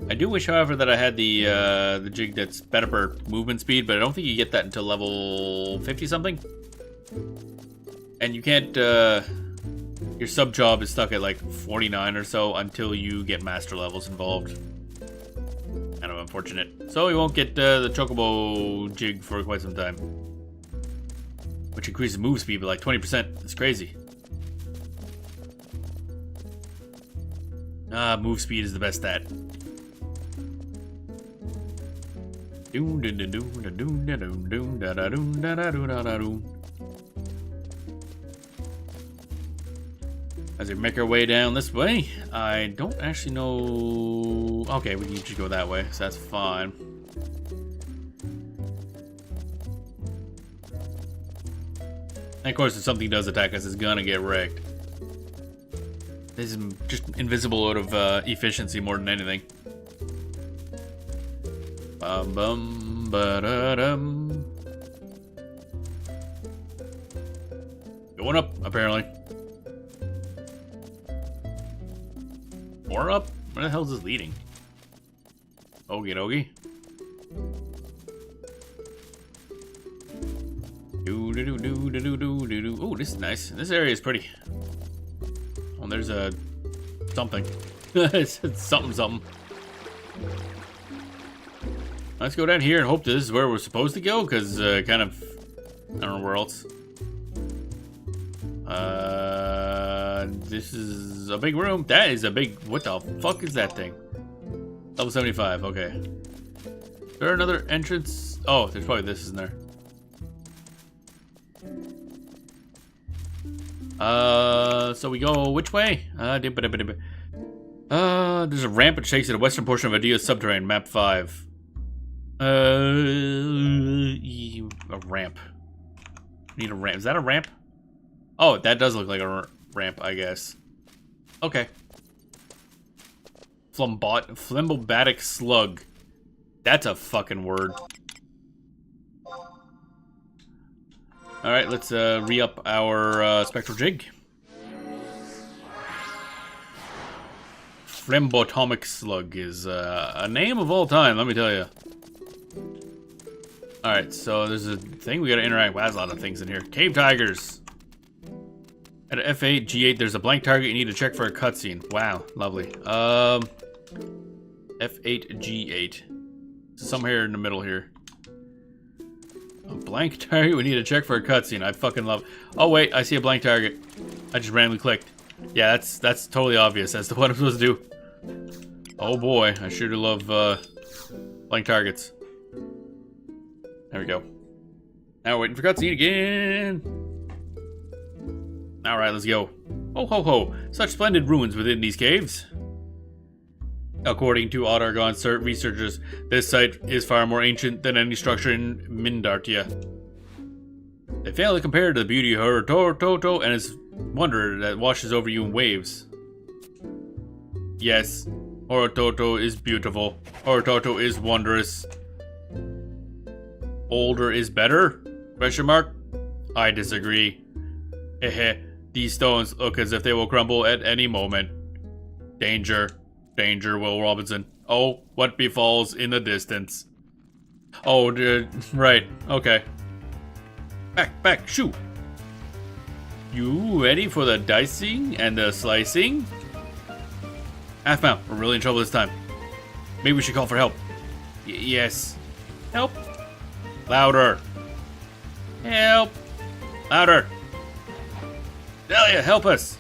I do wish, however, that I had the jig that's better for movement speed, but I don't think you get that until level 50 something. And you can't. Your sub job is stuck at like 49 or so until you get master levels involved. Kind of unfortunate. So we won't get the Chocobo jig for quite some time. Which increases move speed by like 20%. It's crazy. Move speed is the best stat. As we make our way down this way, I don't actually know. Okay, we can just go that way, so that's fine. And of course, if something does attack us, it's gonna get wrecked. This is just invisible out of efficiency more than anything. Bum bum ba-da-dum. Going up, apparently. More up? Where the hell is this leading? Okie dokie. Oh, this is nice. This area is pretty. Oh, there's a something. It's something. Let's go down here and hope this is where we're supposed to go, because kind of, I don't know where else. This is a big room. That is a big, what the fuck is that thing? Level 75, okay. Is there another entrance? Oh, there's probably this, isn't there? So we go which way? There's a ramp which takes you to the western portion of Adia's subterranean, map 5. A ramp. Need a ramp. Is that a ramp? Oh, that does look like a ramp, I guess. Okay. Flimbobatic slug. That's a fucking word. Alright, let's re-up our spectral jig. Flimbotomic slug is a name of all time, let me tell you. Alright, so there's a thing we gotta interact with. Wow, there's a lot of things in here. Cave tigers. At F8, G8, there's a blank target you need to check for a cutscene. Wow, lovely. F8, G8. Somewhere in the middle here. A blank target we need to check for a cutscene. I fucking love. Oh wait, I see a blank target. I just randomly clicked. Yeah, that's totally obvious as to what I'm supposed to do. Oh boy, I sure do love blank targets. There we go. Now we're waiting for cutscene again. Alright, let's go. Oh ho ho, such splendid ruins within these caves. According to Ottergon researchers, this site is far more ancient than any structure in Mindartia. They fail to compare to the beauty of Horatoto and its wonder that washes over you in waves. Yes, Horatoto is beautiful. Horatoto is wondrous. Older is better? Question mark? I disagree. Hehe, these stones look as if they will crumble at any moment. Danger. Danger, Will Robinson. Oh, what befalls in the distance? Oh, right. Okay. Back, shoot. You ready for the dicing and the slicing? Half mount, we're really in trouble this time. Maybe we should call for help. Yes. Help. Louder. Help. Louder. Delia, help us.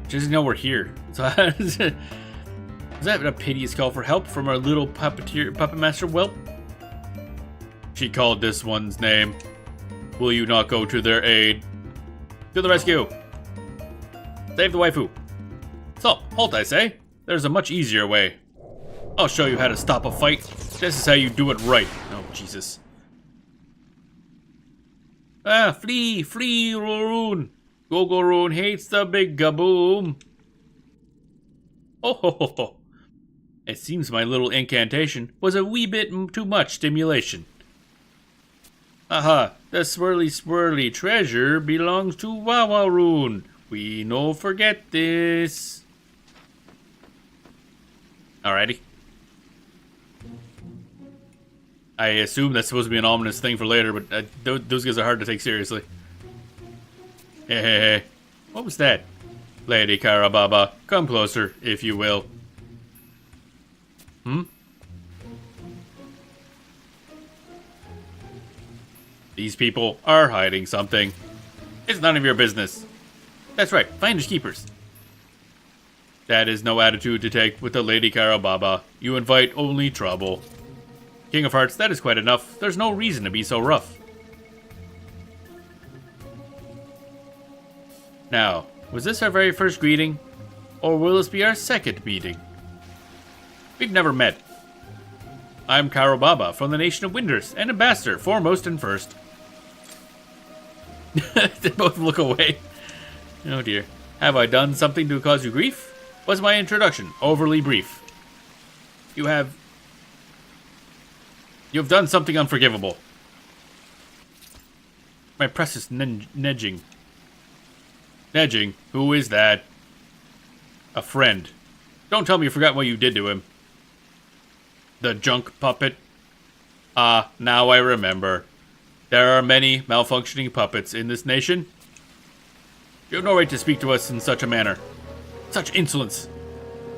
She doesn't know we're here. So is that a piteous call for help from our little puppet master whelp? She called this one's name. Will you not go to their aid? To the rescue! Save the waifu! So, halt I say. There's a much easier way. I'll show you how to stop a fight. This is how you do it right. Oh, Jesus. Ah, flee, Roroon! Gogoroon hates the big gaboom. Oh ho ho ho. It seems my little incantation was a wee bit too much stimulation. Aha, the swirly treasure belongs to Wawaroon. We no forget this. Alrighty. I assume that's supposed to be an ominous thing for later, but those guys are hard to take seriously. Hey. What was that? Lady Karababa, come closer, if you will. These people are hiding something. It's none of your business. That's right, finders keepers. That is no attitude to take with the Lady Karababa. You invite only trouble. King of Hearts, that is quite enough. There's no reason to be so rough. Now, was this our very first greeting? Or will this be our second meeting? We've never met. I'm Karababa from the Nation of Winders, and Ambassador, foremost and first. They both look away. Oh dear. Have I done something to cause you grief? Was my introduction overly brief? You have done something unforgivable. My precious Nedging. Nedging? Who is that? A friend. Don't tell me you forgot what you did to him. The junk puppet? Ah, now I remember. There are many malfunctioning puppets in this nation. You have no right to speak to us in such a manner. Such insolence.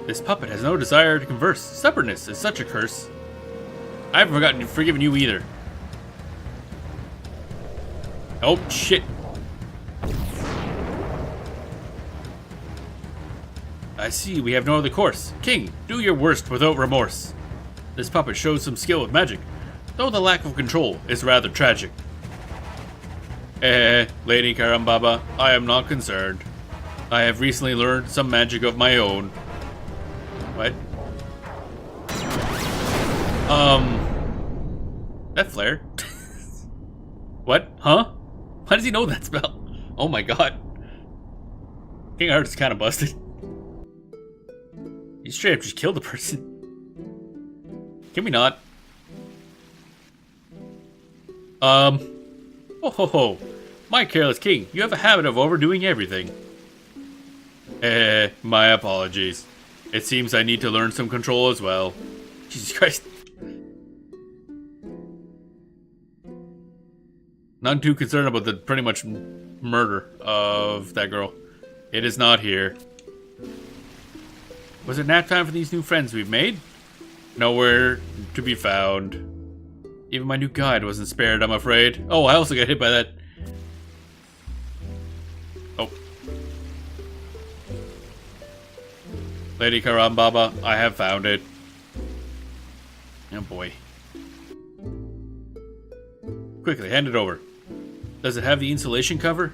This puppet has no desire to converse. Stubbornness is such a curse. I haven't forgiven you either. Oh, shit. I see we have no other course. King, do your worst without remorse. This puppet shows some skill with magic, though the lack of control is rather tragic. Lady Karambaba, I am not concerned. I have recently learned some magic of my own. What? That flare? What? Huh? How does he know that spell? Oh my god. King Heart is kind of busted. You straight up just killed the person. Can we not? Oh ho ho. My careless king, you have a habit of overdoing everything. My apologies. It seems I need to learn some control as well. Jesus Christ. Not too concerned about the pretty much murder of that girl. It is not here. Was it nap time for these new friends we've made? Nowhere to be found. Even my new guide wasn't spared, I'm afraid. Oh, I also got hit by that. Oh, Lady Karambaba, I have found it. Oh boy. Quickly, hand it over. Does it have the insulation cover?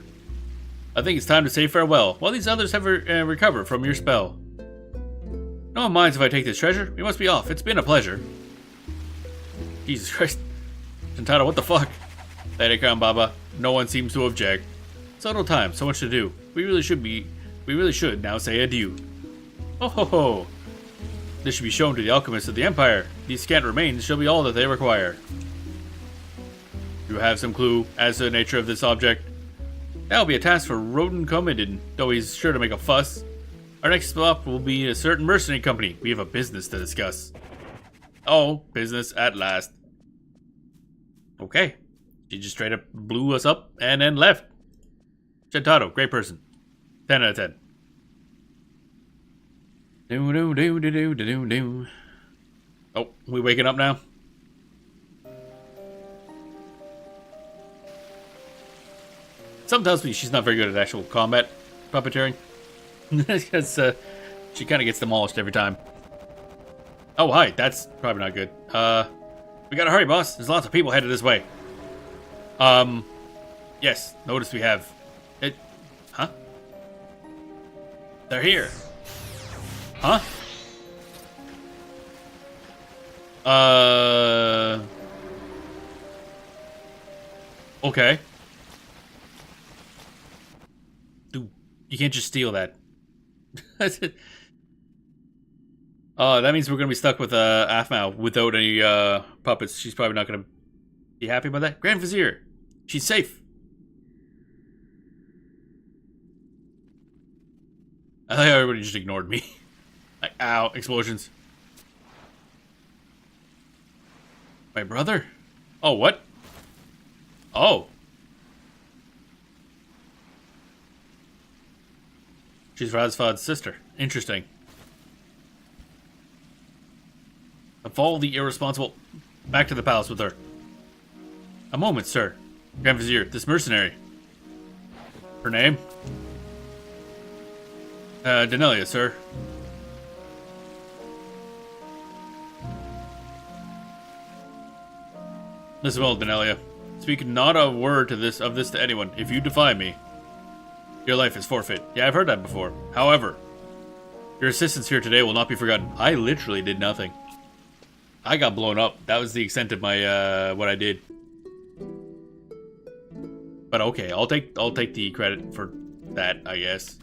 I think it's time to say farewell, while these others have recovered from your spell. No one minds if I take this treasure. We must be off. It's been a pleasure. Jesus Christ. Shintaro, what the fuck? Lady Karambaba, no one seems to object. So little time, so much to do. We really should now say adieu. Oh ho ho! This should be shown to the alchemists of the Empire. These scant remains shall be all that they require. You have some clue as to the nature of this object? That will be a task for Roden Comedin, though he's sure to make a fuss. Our next stop will be a certain mercenary company. We have a business to discuss. Oh, business at last. Okay. She just straight up blew us up and then left. Shintaro, great person. 10 out of 10. Oh, we waking up now? Something tells me she's not very good at actual combat puppeteering. Because she kind of gets demolished every time. Oh, hi. That's probably not good. We gotta hurry, boss. There's lots of people headed this way. Yes. Notice we have... it. Huh? They're here. Huh? Okay. Dude, you can't just steal that. That means we're gonna be stuck with Aphmau without any puppets. She's probably not gonna be happy about that. Grand Vizier, she's safe. I think everybody just ignored me. Like, ow, explosions. My brother? Oh, what? Oh. She's Razfad's sister. Interesting. And follow the irresponsible back to the palace with her. A moment, sir. Grand Vizier, this mercenary. Her name? Denelia, sir. Listen well, Denelia. Speak not a word of this to anyone. If you defy me, your life is forfeit. Yeah, I've heard that before. However, your assistance here today will not be forgotten. I literally did nothing. I got blown up. That was the extent of my what I did. But okay, I'll take the credit for that, I guess.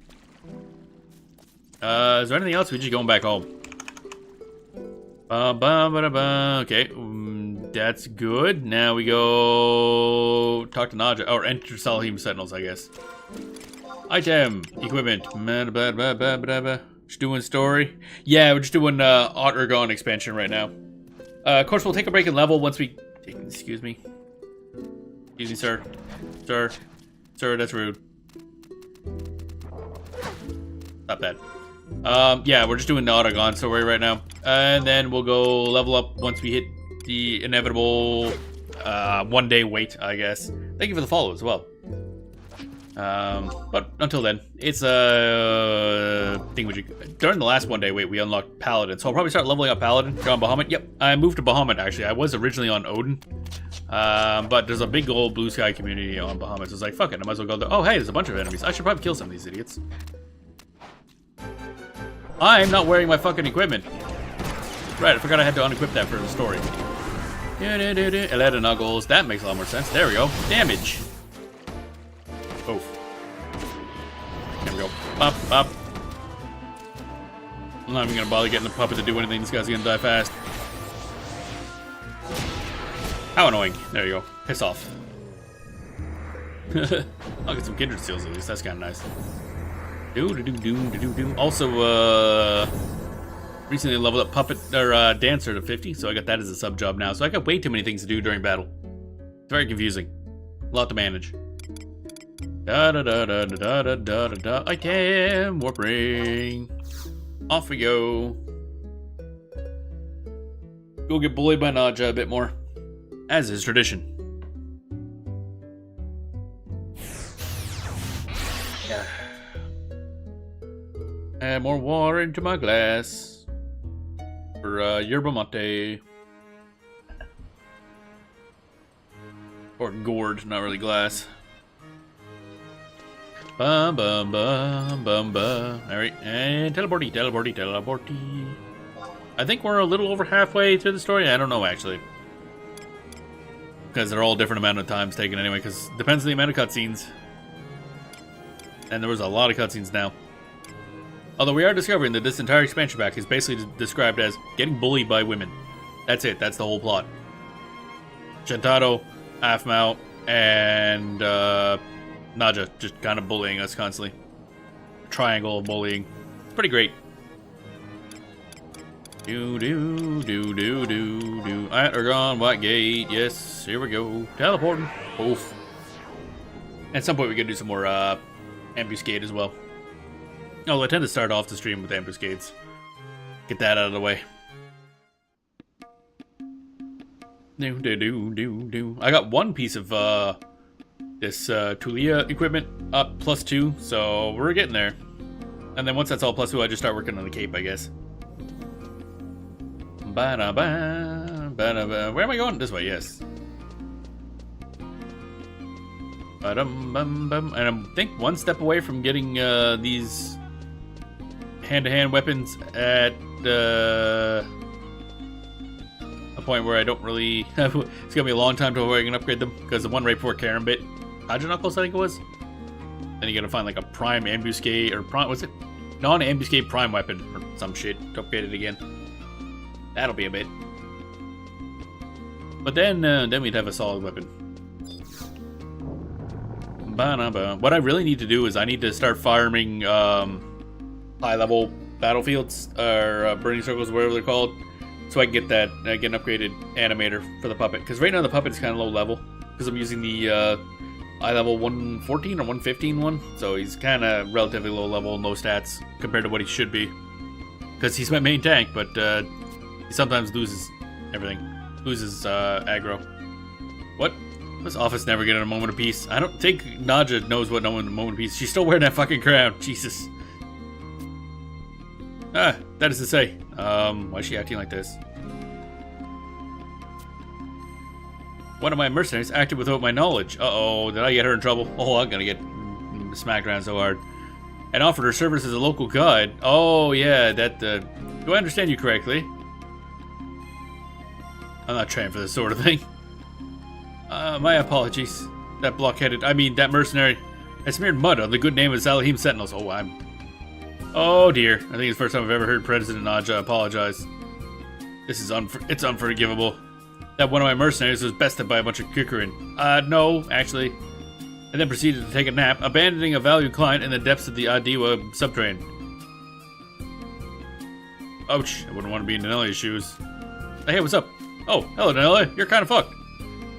Is there anything else? We're just going back home. Okay, that's good. Now we go talk to Naja, or enter Salahim Sentinels, I guess. Item, equipment, just doing story. Yeah, we're just doing Ottergon expansion right now. Of course, we'll take a break in level once we. Excuse me, sir. Sir, that's rude. Stop that. Yeah, we're just doing the Ottergon story right now. And then we'll go level up once we hit the inevitable 1 day wait, I guess. Thank you for the follow as well. But until then, it's a thing. During the last 1 day wait, we unlocked Paladin, so I'll probably start leveling up Paladin. Go on Bahamut. Yep, I moved to Bahamut actually. I was originally on Odin, but there's a big old blue sky community on Bahamut, so it's like, fuck it, I might as well go there. Oh, hey, there's a bunch of enemies. I should probably kill some of these idiots. I'm not wearing my fucking equipment. Right, I forgot I had to unequip that for the story. Elena Knuckles, that makes a lot more sense. There we go. Damage. Oof. There we go. Up, up. I'm not even gonna bother getting the puppet to do anything. This guy's gonna die fast. How annoying. There you go. Piss off. I'll get some kindred seals at least. That's kind of nice. Also, recently leveled up puppet or dancer to 50, so I got that as a sub job now. So I got way too many things to do during battle. It's very confusing. A lot to manage. Item warp ring. Off we go. Go get bullied by Naja a bit more, as is tradition. Add more water into my glass for yerba mate. Or gourd, not really glass. Bum bum bum bum bum. Alright, and teleporty. I think we're a little over halfway through the story. I don't know actually. Because they're all different amount of times taken anyway, because it depends on the amount of cutscenes. And there was a lot of cutscenes now. Although we are discovering that this entire expansion pack is basically described as getting bullied by women. That's it, that's the whole plot. Shantaro, Aphmau, and Nadja just kind of bullying us constantly. Triangle of bullying. It's pretty great. Do. At Ergon, White Gate. Yes, here we go. Teleporting. Oof. At some point we could do some more ambuscade as well. Oh, I tend to start off the stream with ambuscades. Get that out of the way. Do. I got one piece of this Tulia equipment up +2, so we're getting there. And then once that's all +2, I just start working on the cape, I guess. Ba-da-ba, ba-da-ba. Where am I going? This way, yes. Ba-dum-bum-bum. And I think one step away from getting these hand-to-hand weapons at a point where I don't really... it's gonna be a long time till I can upgrade them, because the one right before Karen bit, Hydra Knuckles, I think it was. Then you gotta find like a prime ambuscade, or prime, what's it? Non-ambuscade prime weapon, or some shit, to upgrade it again. That'll be a bit. But then we'd have a solid weapon. Ba-na-ba. What I really need to do is I need to start farming high-level battlefields, or burning circles, whatever they're called, so I can get that, get an upgraded animator for the puppet. Because right now the puppet's kind of low level, because I'm using the high-level 114 or 115 one, so he's kind of relatively low level and low stats compared to what he should be. Because he's my main tank, but he sometimes loses everything. Loses aggro. What? This office never get a moment of peace. I don't think Nadja knows what moment of peace. She's still wearing that fucking crown. Jesus. Ah, that is to say. Why is she acting like this? One of my mercenaries acted without my knowledge. Uh-oh, did I get her in trouble? Oh, I'm gonna get smacked around so hard. And offered her service as a local guide. Oh, yeah, that, do I understand you correctly? I'm not trained for this sort of thing. My apologies. That that mercenary has smeared mud on the good name of Salahim Sentinels. Oh dear. I think it's the first time I've ever heard President Nadja apologize. This is it's unforgivable. That one of my mercenaries was bested by a bunch of Kukurin. No, actually. And then proceeded to take a nap, abandoning a valued client in the depths of the Adiwa subterranean. Ouch, I wouldn't want to be in Denelia's shoes. Hey, what's up? Oh, hello, Denelia. You're kind of fucked.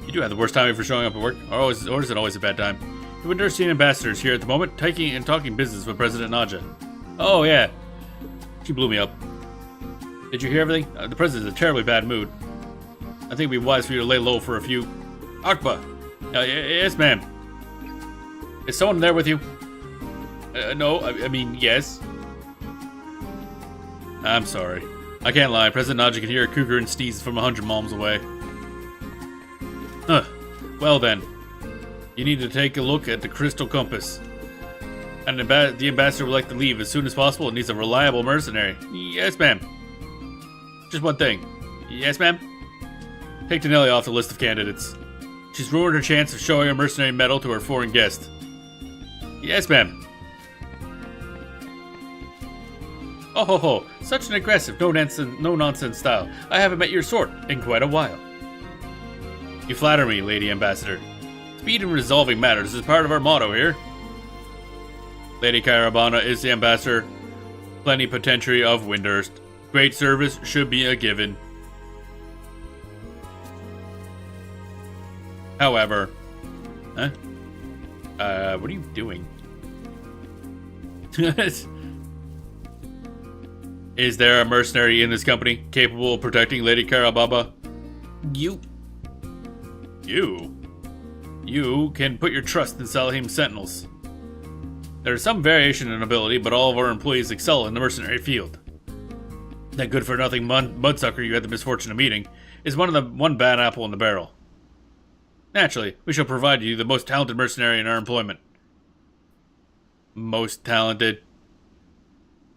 You do have the worst timing for showing up at work, or is it always a bad time? The Winterstein ambassador is here at the moment, taking and talking business with President Nadja. Oh, yeah. She blew me up. Did you hear everything? The president's in a terribly bad mood. I think it'd be wise for you to lay low for a few... Akba! Yes, ma'am. Is someone there with you? No, I mean, yes. I'm sorry. I can't lie. President Nadja can hear a cougar and steeds from 100 miles away. Huh. Well then. You need to take a look at the crystal compass. And the ambassador would like to leave as soon as possible and needs a reliable mercenary. Yes, ma'am. Just one thing. Yes, ma'am? Take Denelia off the list of candidates. She's ruined her chance of showing her mercenary medal to her foreign guest. Yes, ma'am. Oh ho ho, such an aggressive, no-nonsense style. I haven't met your sort in quite a while. You flatter me, Lady Ambassador. Speed in resolving matters is part of our motto here. Lady Caravana is the Ambassador Plenipotentiary of Windhurst. Great service should be a given. However... Huh? What are you doing? Is there a mercenary in this company capable of protecting Lady Carababa? You can put your trust in Salahim Sentinels. There is some variation in ability, but all of our employees excel in the mercenary field. That good-for-nothing mudsucker you had the misfortune of meeting is one bad apple in the barrel. Naturally, we shall provide you the most talented mercenary in our employment. Most talented?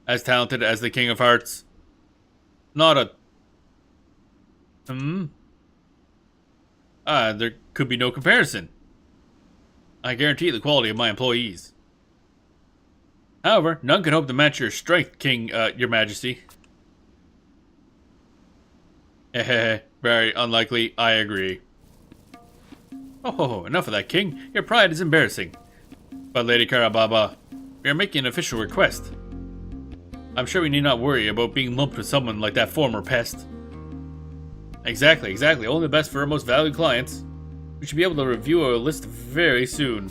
As talented as the King of Hearts? Not a... there could be no comparison. I guarantee the quality of my employees. However, none can hope to match your strength, your majesty. Very unlikely, I agree. Oh, enough of that, King. Your pride is embarrassing. But Lady Karababa, we are making an official request. I'm sure we need not worry about being lumped with someone like that former pest. Exactly. Only the best for our most valued clients. We should be able to review our list very soon.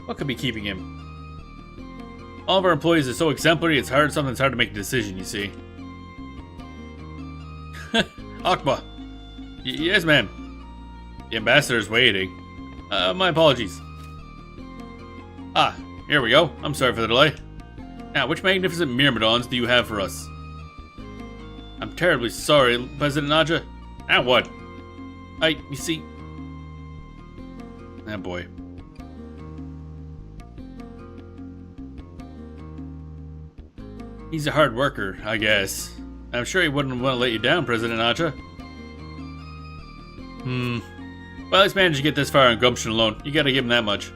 What could be keeping him? All of our employees are so exemplary, sometimes hard to make a decision, you see. Akba. Yes, ma'am. The ambassador is waiting. My apologies. Here we go. I'm sorry for the delay. Now, which magnificent myrmidons do you have for us? I'm terribly sorry, President Naja. Now what? You see... Ah, boy. He's a hard worker, I guess. I'm sure he wouldn't want to let you down, President Naja. Well, he's managed to get this far on gumption alone. You gotta give him that much.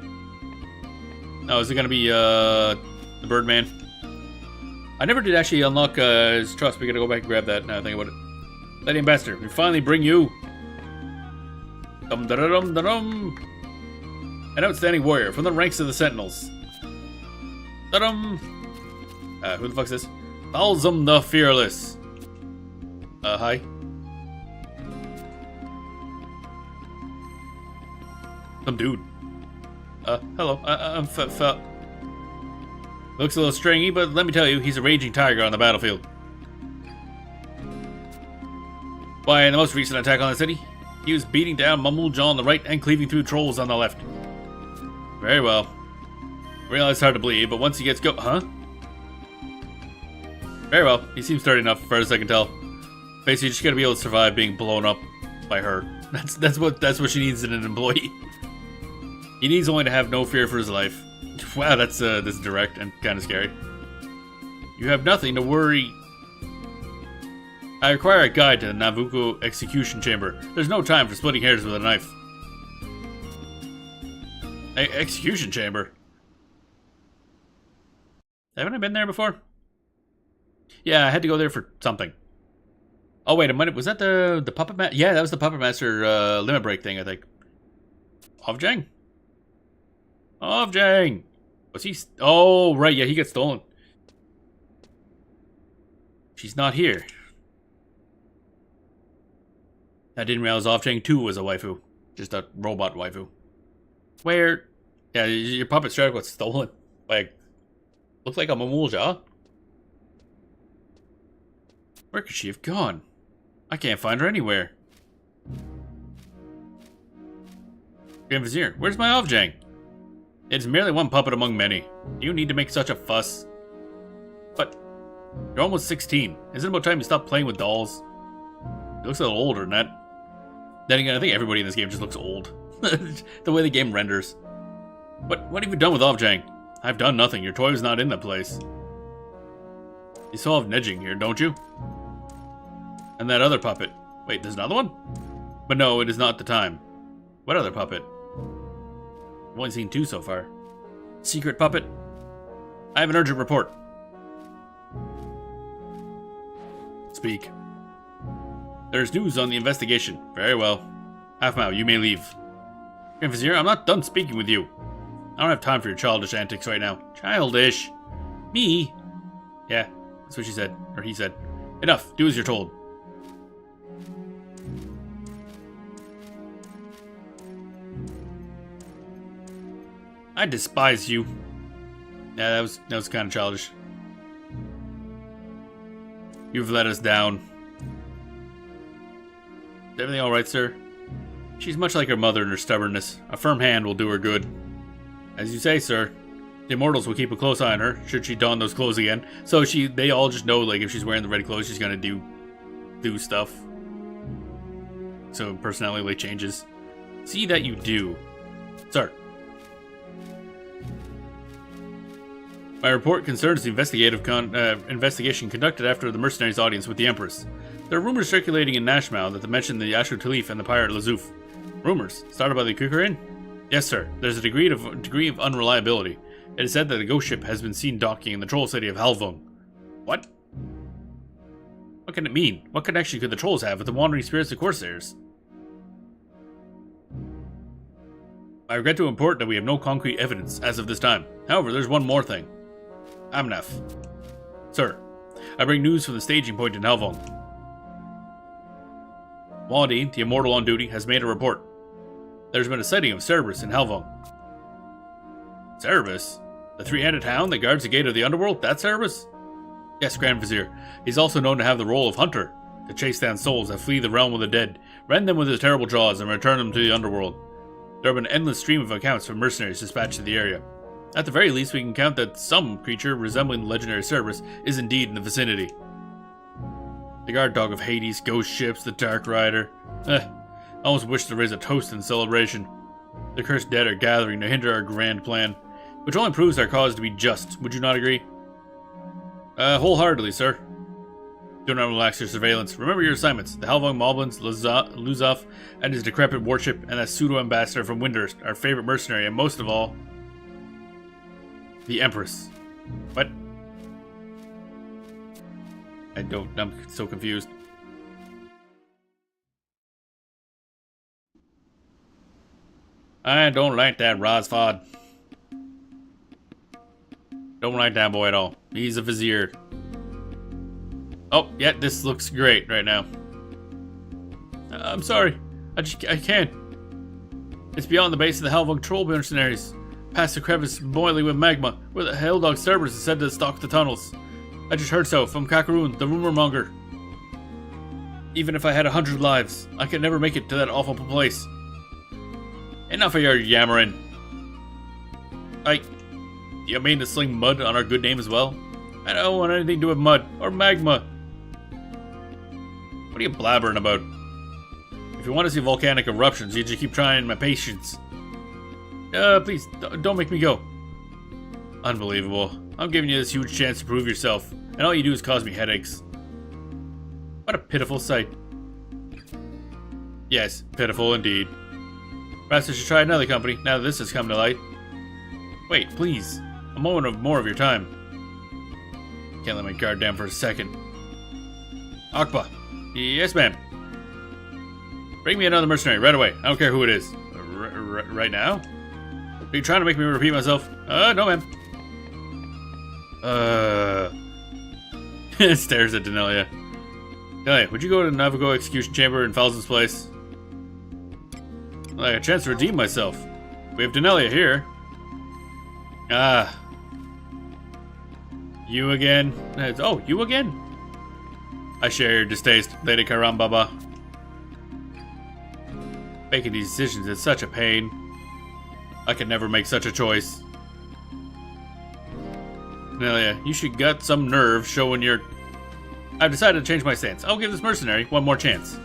Oh, is it gonna be, the Birdman? I never did actually unlock, his trust. We gotta go back and grab that now I think about it. Lady Ambassador, we finally bring you... Dum-da-da-dum-da-dum! An outstanding warrior from the ranks of the Sentinels. Da-dum! Who the fuck's this? Balsam the Fearless. Hi. Some dude. Hello. I'm Looks a little stringy, but let me tell you, he's a raging tiger on the battlefield. Why, in the most recent attack on the city, he was beating down Mumulja on the right and cleaving through trolls on the left. Very well. Realize it's hard to believe, but once he gets Huh? Very well. He seems sturdy enough, as far as I can tell. Basically, you just gotta be able to survive being blown up by her. That's what she needs in an employee. He needs only to have no fear for his life. Wow, that's direct and kind of scary. You have nothing to worry. I require a guide to the Navuko execution chamber. There's no time for splitting hairs with a knife. Execution chamber? Haven't I been there before? Yeah, I had to go there for something. Oh wait a minute, was that the puppet master? Yeah, that was the puppet master limit break thing, I think. Ovjang? Ovjang! Was he... Oh, right, yeah, he gets stolen. She's not here. I didn't realize Ovjang 2 was a waifu. Just a robot waifu. Where... Yeah, your puppet strap got stolen. Like... Looks like a Mumulja. Where could she have gone? I can't find her anywhere. Grand Vizier, where's my Ovjang? It's merely one puppet among many. Do you need to make such a fuss? But you're almost 16. Isn't it about time you stop playing with dolls? He looks a little older than that. Then again, I think everybody in this game just looks old. The way the game renders. What have you done with Ovjang? I've done nothing. Your toy was not in the place. You still have Nedging here, don't you? And that other puppet. Wait, there's another one? But no, it is not the time. What other puppet? I've only seen 2 so far. Secret puppet? I have an urgent report. Speak. There's news on the investigation. Very well. Half-Mao, you may leave. Grand Vizier, I'm not done speaking with you. I don't have time for your childish antics right now. Childish? Me? Yeah, that's what she said. Or he said. Enough. Do as you're told. I despise you. Yeah, that was kind of childish. You've let us down. Is everything alright, sir? She's much like her mother in her stubbornness. A firm hand will do her good. As you say, sir. The Immortals will keep a close eye on her, should she don those clothes again. So they all just know, like, if she's wearing the red clothes, she's gonna do stuff. So personality, like, changes. See that you do. Sir. My report concerns the investigation conducted after the mercenaries' audience with the Empress. There are rumors circulating in Nashmau that mention the Ashu Talif and the pirate Lazuf. Rumors? Started by the Kukurin? Yes, sir. There's a degree of unreliability. It is said that a ghost ship has been seen docking in the troll city of Halvung. What? What can it mean? What connection could the trolls have with the wandering spirits of Corsairs? I regret to report that we have no concrete evidence as of this time. However, there's one more thing. Amnaf. Sir, I bring news from the staging point in Halvung. Wadi, the Immortal on duty, has made a report. There's been a sighting of Cerberus in Halvung. Cerberus? The three-handed hound that guards the gate of the underworld? That's Cerberus? Yes, Grand Vizier. He's also known to have the role of hunter, to chase down souls that flee the realm of the dead, rend them with his terrible jaws, and return them to the underworld. There have been an endless stream of accounts from mercenaries dispatched to the area. At the very least, we can count that some creature resembling the legendary Cerberus is indeed in the vicinity. The guard dog of Hades, ghost ships, the Dark Rider. I almost wish to raise a toast in celebration. The cursed dead are gathering to hinder our grand plan, which only proves our cause to be just. Would you not agree? Wholeheartedly, sir. Do not relax your surveillance. Remember your assignments. The Halvung Moblins, Luzaf, and his decrepit warship, and that pseudo-ambassador from Windurst, our favorite mercenary, and most of all, the Empress. What? I'm so confused. I don't like that Rosfod. Don't like that boy at all. He's a vizier. Oh, yeah, this looks great right now. I'm sorry. I can't. It's beyond the base of the Halvung troll mercenaries. Past the crevice boiling with magma, where the Helldog Cerberus is said to stalk the tunnels. I just heard so from Kakaroon, the rumor monger. Even if I had 100 lives, I could never make it to that awful place. Enough of your yammering. Do you mean to sling mud on our good name as well? I don't want anything to do with mud or magma. What are you blabbering about? If you want to see volcanic eruptions, you just keep trying my patience. Please, don't make me go. Unbelievable. I'm giving you this huge chance to prove yourself, and all you do is cause me headaches. What a pitiful sight. Yes, pitiful indeed. Perhaps I should try another company, now that this has come to light. Wait, please. A moment of more of your time. Can't let my guard down for a second. Akba. Yes, ma'am. Bring me another mercenary right away. I don't care who it is. Right now? Are you trying to make me repeat myself? No, ma'am. Stares at Denelia. Denelia, would you go to the Navago execution chamber in Falzen's place? Like a chance to redeem myself. We have Denelia here. You again? Oh, you again? I share your distaste, Lady Karambaba. Making these decisions is such a pain. I could never make such a choice. Denelia, you should got some nerve showing your... I've decided to change my stance. I'll give this mercenary one more chance.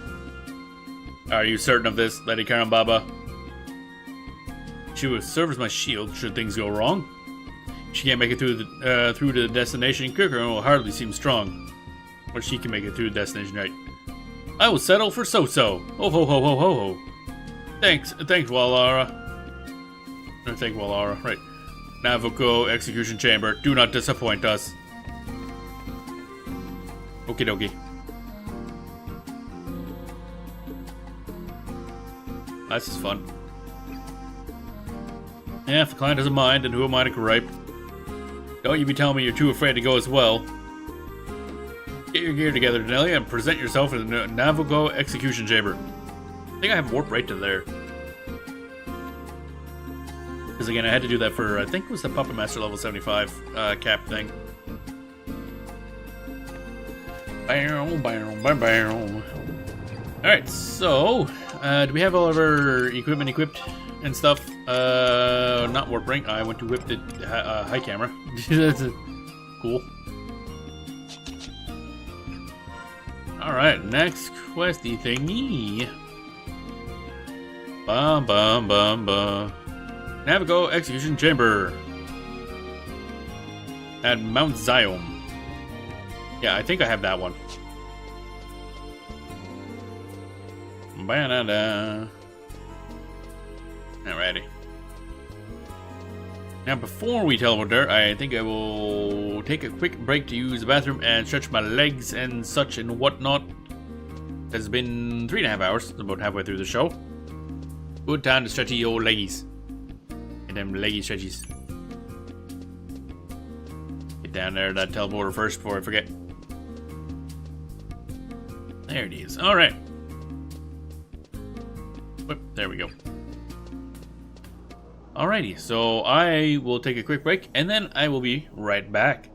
Are you certain of this, Lady Karambaba? She will serve as my shield should things go wrong. If she can't make it through to the destination, Kukurin will hardly seem strong. Or she can make it through the destination, right? I will settle for so-so. Ho ho ho ho ho ho. Thanks, Walara. No, thank Walara, right. Navajo Execution Chamber, do not disappoint us. Okie dokie. This is fun. Yeah, if the client doesn't mind, then who am I to gripe? Don't you be telling me you're too afraid to go as well. Get your gear together, Denelia, and present yourself in the Navajo Execution Chamber. I think I have warp right to there. Because again, I had to do that for, I think it was the Puppet Master level 75 cap thing. Alright, so, do we have all of our equipment equipped and stuff? Not warp ring. I went to whip the high camera. That's cool. Alright, next questy thingy. Bum bum bum bum. Navigo Execution Chamber. At Mount Zion. Yeah, I think I have that one. Ba-da-da. Alrighty. Now, before we teleport there, I think I will take a quick break to use the bathroom and stretch my legs and such and whatnot. It's been 3.5 hours, about halfway through the show. Good time to stretch your old leggies. And them leggy stretchies. Get down there to that teleporter first before I forget. There it is. Alright. There we go. Alrighty, so I will take a quick break and then I will be right back.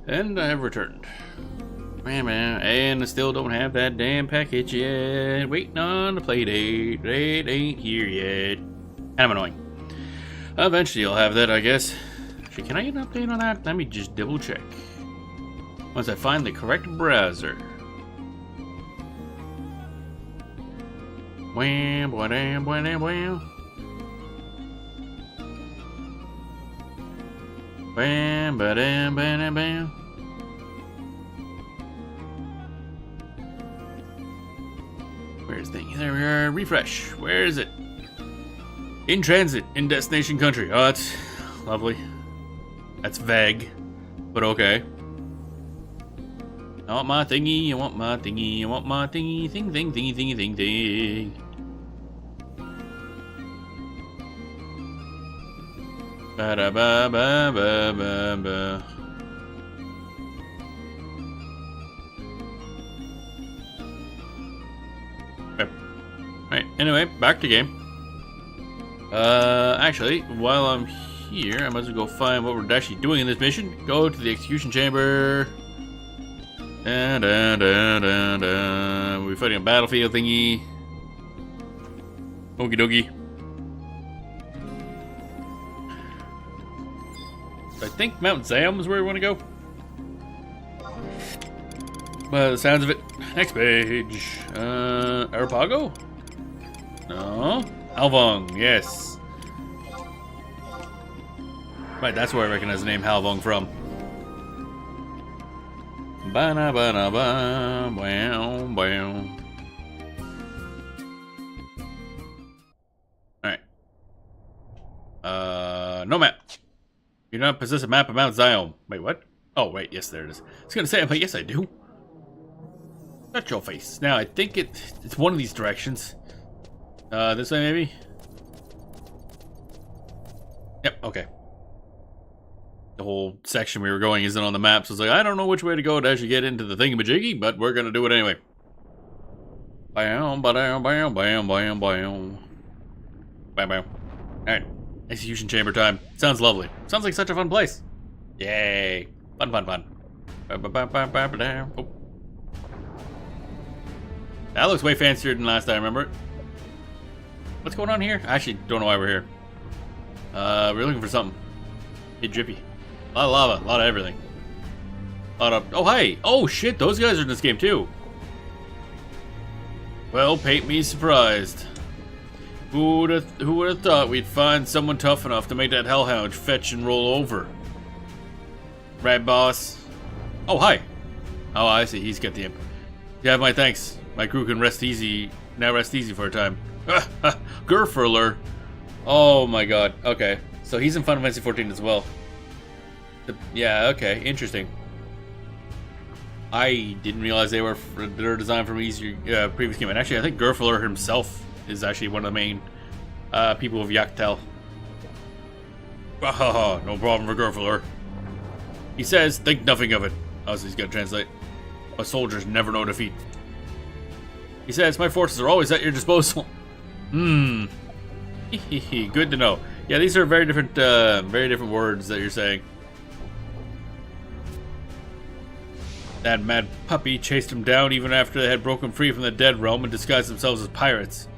And I have returned. And I still don't have that damn package yet. Waiting on the play date. It ain't here yet. Kind of annoying. Eventually I'll have that, I guess. Actually, can I get an update on that? Let me just double check. Once I find the correct browser. Wham, wham, wham, wham. Bam, ba-dam, bam, bam. Where's the thing? There we are. Refresh. Where is it? In transit, in destination country. Oh, that's lovely. That's vague, but okay. I want my thingy, I want my thingy, I want my thingy, thing. Ba da ba ba ba ba ba. Okay. Right, anyway, back to game. Actually, while I'm here, I might as well go find what we're actually doing in this mission. Go to the execution chamber. We're fighting a battlefield thingy. Okie dokie. I think Mount Zion is where we want to go. By the sounds of it. Next page. Arapago? No. Halvong, yes. Right, that's where I recognize the name Halvong from. Ba-na-ba-na-ba, wow, wow. Alright. No map. You do not possess a map of Mount Zion. Wait, what? Oh, wait, yes, there it is. I was gonna say, but yes, I do. Shut your face. Now, I think it's one of these directions. This way, maybe? Yep, okay. The whole section we were going isn't on the map, so it's like, I don't know which way to go to actually get into the thingamajiggy, but we're gonna do it anyway. Bam, bam, bam, bam, bam, bam. Bam, bam. Alright. Execution chamber time. Sounds lovely. Sounds like such a fun place. Yay. Fun, fun, fun. Oh. That looks way fancier than last time, remember it? What's going on here? I actually don't know why we're here. We're looking for something. Hey, drippy. A lot of lava, a lot of everything. A lot of... Oh, hey! Oh, shit, those guys are in this game, too. Well, paint me surprised. Who would have thought we'd find someone tough enough to make that hellhound fetch and roll over? Right, boss? Oh, hi. Oh, I see, he's got the imp. You have my thanks. My crew can rest easy, now rest easy for a time. Gerfurler. Oh my god, okay. So he's in Final Fantasy 14 as well. Yeah, okay, interesting. I didn't realize they were designed from easier previous game. And actually, I think Gerfurler himself is actually one of the main people of Yachtel. No problem for Gerfurler. He says, think nothing of it. Oh, so he's got to translate. But soldiers never know defeat. He says, my forces are always at your disposal. Good to know. Yeah, these are very different words that you're saying. That mad puppy chased him down even after they had broken free from the dead realm and disguised themselves as pirates.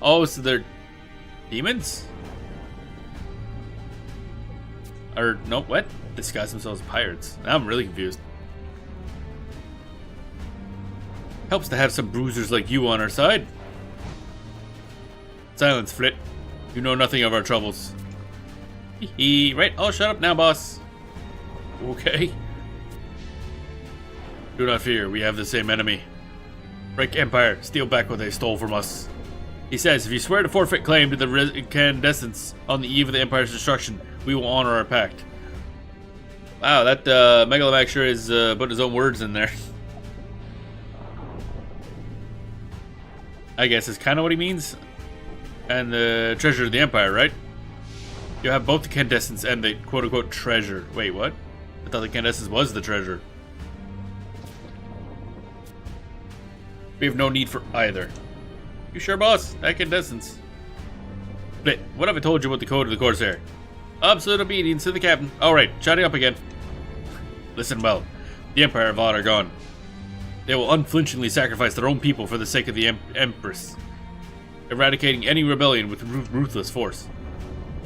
Oh, so they're demons? Or, no, what? Disguise themselves as pirates. Now I'm really confused. Helps to have some bruisers like you on our side. Silence, Flit. You know nothing of our troubles. Right? Oh, shut up now, boss. Okay. Do not fear, we have the same enemy. Break Empire, steal back what they stole from us. He says, if you swear to forfeit claim to the incandescence on the eve of the Empire's destruction, we will honor our pact. Wow, that Megalomax sure is putting his own words in there. I guess is kind of what he means. And the treasure of the Empire, right? You have both the incandescence and the quote-unquote treasure. Wait, what? I thought the incandescence was the treasure. We have no need for either. You sure, boss? That incandescence. What have I told you about the code of the Corsair? Absolute obedience to the captain. Alright, chatting up again. Listen well. The Empire of Vought are gone. They will unflinchingly sacrifice their own people for the sake of the Empress, eradicating any rebellion with ruthless force.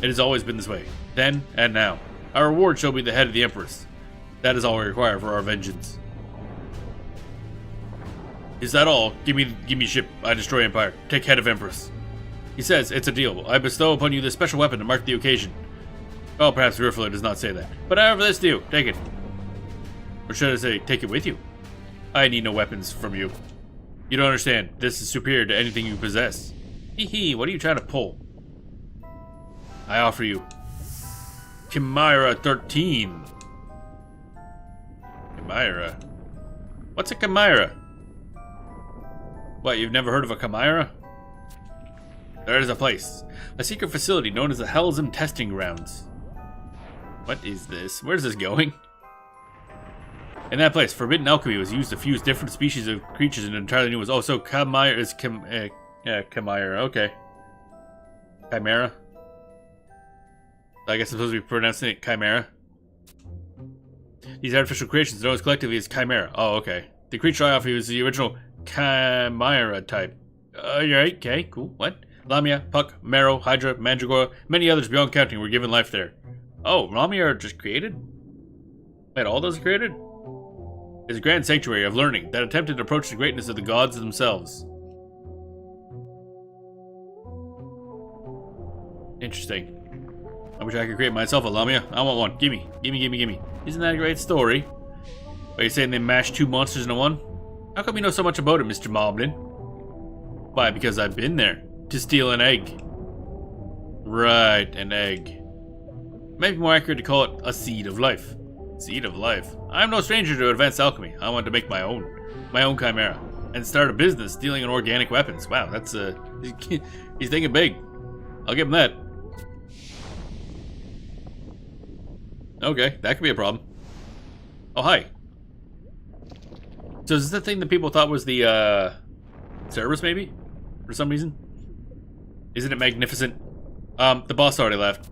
It has always been this way, then and now. Our reward shall be the head of the Empress. That is all we require for our vengeance. Is that all? Give me ship. I destroy Empire. Take head of Empress. He says, it's a deal. I bestow upon you this special weapon to mark the occasion. Well, perhaps Grifler does not say that. But however this do, take it. Or should I say, take it with you? I need no weapons from you. You don't understand. This is superior to anything you possess. Hee hee, what are you trying to pull? I offer you Chimera 13. Chimera? What's a chimera? What, you've never heard of a chimera? There is a place. A secret facility known as the Helzim Testing Grounds. What is this? Where's this going? In that place, forbidden alchemy was used to fuse different species of creatures into entirely new ones. Oh, so chimera is chimera. Okay. Chimera. I guess I'm supposed to be pronouncing it chimera. These artificial creations known as collectively as chimera. Oh, okay. The creature I offer you is the original chimera type. Right, okay, cool. What? Lamia, Puck, Marrow, Hydra, Mandragora, many others beyond counting were given life there. Oh, Lamia are just created? Wait, all those are created? It's a grand sanctuary of learning that attempted to approach the greatness of the gods themselves. Interesting. I wish I could create myself a Lamia. I want one. Gimme. Isn't that a great story? Are you saying they mashed two monsters into one? How come you know so much about it, Mr. Moblin? Why, because I've been there. To steal an egg. Right, an egg. Maybe more accurate to call it a seed of life. Seed of life. I'm no stranger to advanced alchemy. I want to make my own chimera, and start a business dealing in organic weapons. Wow, that's he's thinking big. I'll give him that. Okay, that could be a problem. Oh, hi. So is this the thing that people thought was the Cerberus, maybe? For some reason? Isn't it magnificent? The boss already left.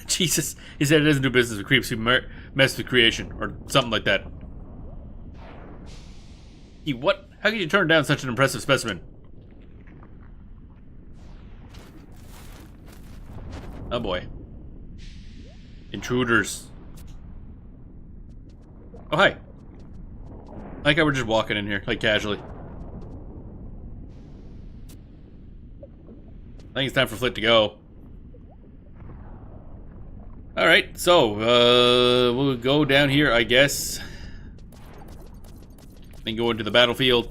Jesus, he said it doesn't do business with creeps who mess with creation, or something like that. What? How could you turn down such an impressive specimen? Oh boy. Intruders. Oh, hi. Like I were just walking in here, like casually. I think it's time for Flit to go. Alright, so, we'll go down here, I guess. Then go into the battlefield.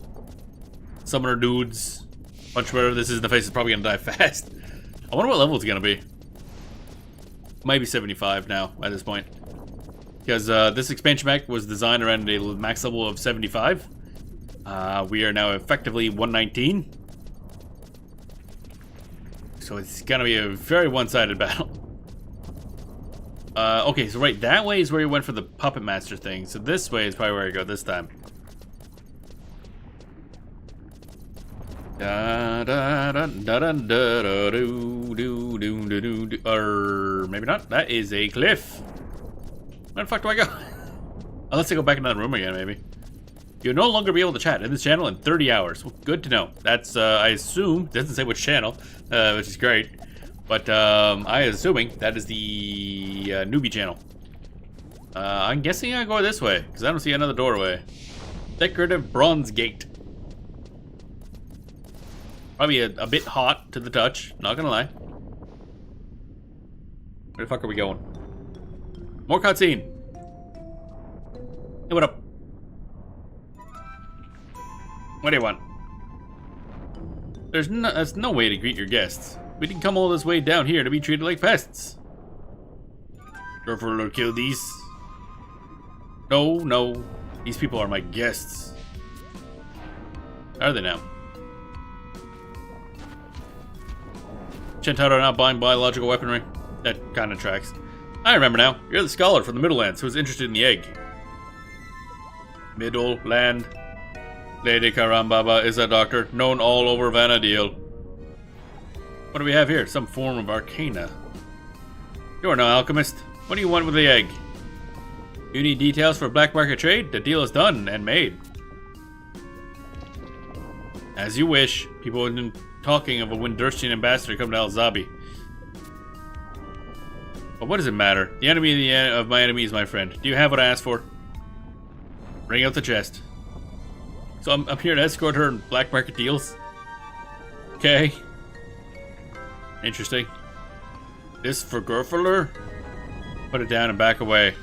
Summon our dudes. Punch whatever this is in the face is probably gonna die fast. I wonder what level it's gonna be. Might be 75 now, at this point. Because, this expansion pack was designed around a max level of 75. We are now effectively 119. So it's gonna be a very one-sided battle. Okay, so right, that way is where you went for the Puppet Master thing. So this way is probably where I go this time. Or maybe not. That is a cliff. Where the fuck do I go? Unless I go back into that room again, maybe. You'll no longer be able to chat in this channel in 30 hours. Well, good to know. That's, I assume, doesn't say which channel, which is great. But, I am assuming that is the newbie channel. I'm guessing I go this way, because I don't see another doorway. Decorative bronze gate. Probably a bit hot to the touch, not gonna lie. Where the fuck are we going? More cutscene. Hey, what up? What do you want? There's no way to greet your guests. We didn't come all this way down here to be treated like pests. Therefore, kill these. No. These people are my guests. Are they now? Chantaro not buying biological weaponry? That kind of tracks. I remember now. You're the scholar from the Middle Lands who was interested in the egg. Middle Land. Lady Karambaba is a doctor known all over Vana'diel. What do we have here? Some form of arcana. You're no alchemist. What do you want with the egg? You need details for black market trade? The deal is done and made. As you wish. People have been talking of a Windurstian ambassador come to Al-Zabi. But what does it matter? The enemy of my enemy is my friend. Do you have what I asked for? Bring out the chest. So I'm here to escort her in black market deals? Okay. Interesting. This for Gerfler? Put it down and back away.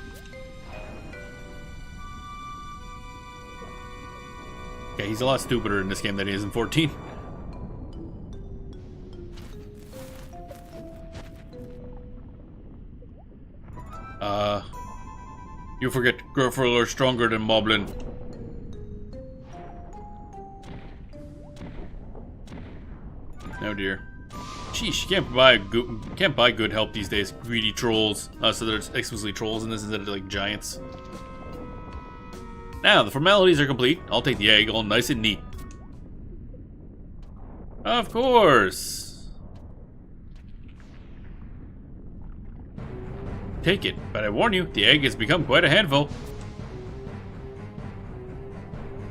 Okay, he's a lot stupider in this game than he is in 14. You forget Gerfler stronger than Moblin. Oh dear. Sheesh, you can't buy good help these days. Greedy trolls. So there's exclusively trolls in this instead of like giants. Now, the formalities are complete. I'll take the egg, all nice and neat. Of course. Take it, but I warn you, the egg has become quite a handful.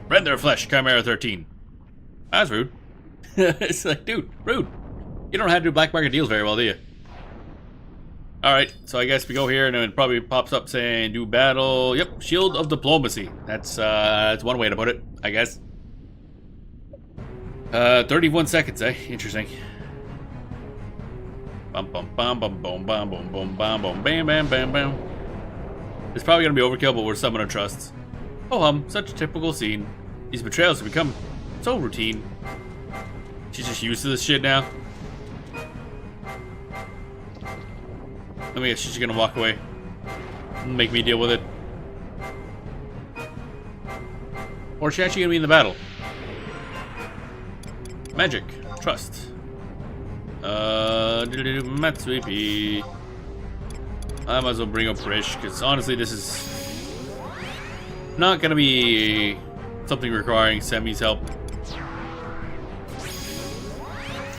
Rend their flesh, Chimera 13. That's rude. It's like, dude, rude. You don't know how to do black market deals very well, do you? Alright, so I guess we go here and it probably pops up saying do battle. Yep, Shield of Diplomacy. That's one way to put it, I guess. 31 seconds, eh? Interesting. Bum bum bum bum bum bum bum bum bum bum bam bam bam bam. It's probably gonna be overkill, but we're summoner trusts. Oh such a typical scene. These betrayals have become so routine. She's just used to this shit now. Let me guess, she's just gonna walk away. Make me deal with it. Or is she actually gonna be in the battle? Magic. Trust. Matsuipi. I might as well bring up Rish, because honestly this is not gonna be something requiring Semi's help.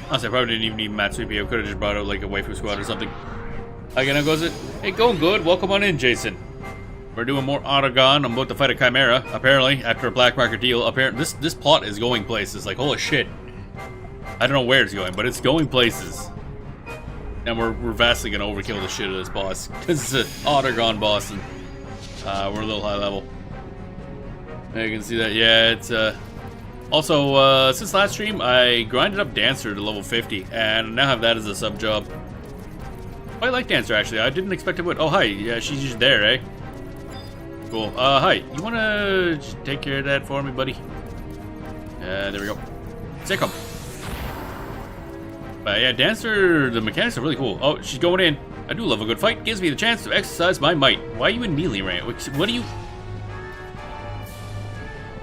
Honestly, I probably didn't even need Matsuipi. I could have just brought out like a waifu squad or something. Again, how goes it? Hey, going good. Welcome on in, Jason. We're doing more Autogon. I'm about to fight a Chimera, apparently, after a black market deal. Apparently, this plot is going places. Like, holy shit. I don't know where it's going, but it's going places. And we're vastly gonna overkill the shit of this boss. Because it's an Autogon boss, and we're a little high level. You can see that, yeah, it's also, since last stream, I grinded up Dancer to level 50, and now have that as a sub job. I like Dancer, actually. I didn't expect it would. Oh, hi. Yeah, she's just there, eh? Cool. Hi. You wanna take care of that for me, buddy? There we go. Sick 'em. But yeah, Dancer, the mechanics are really cool. Oh, she's going in. I do love a good fight. Gives me the chance to exercise my might. Why are you in melee range? What are you...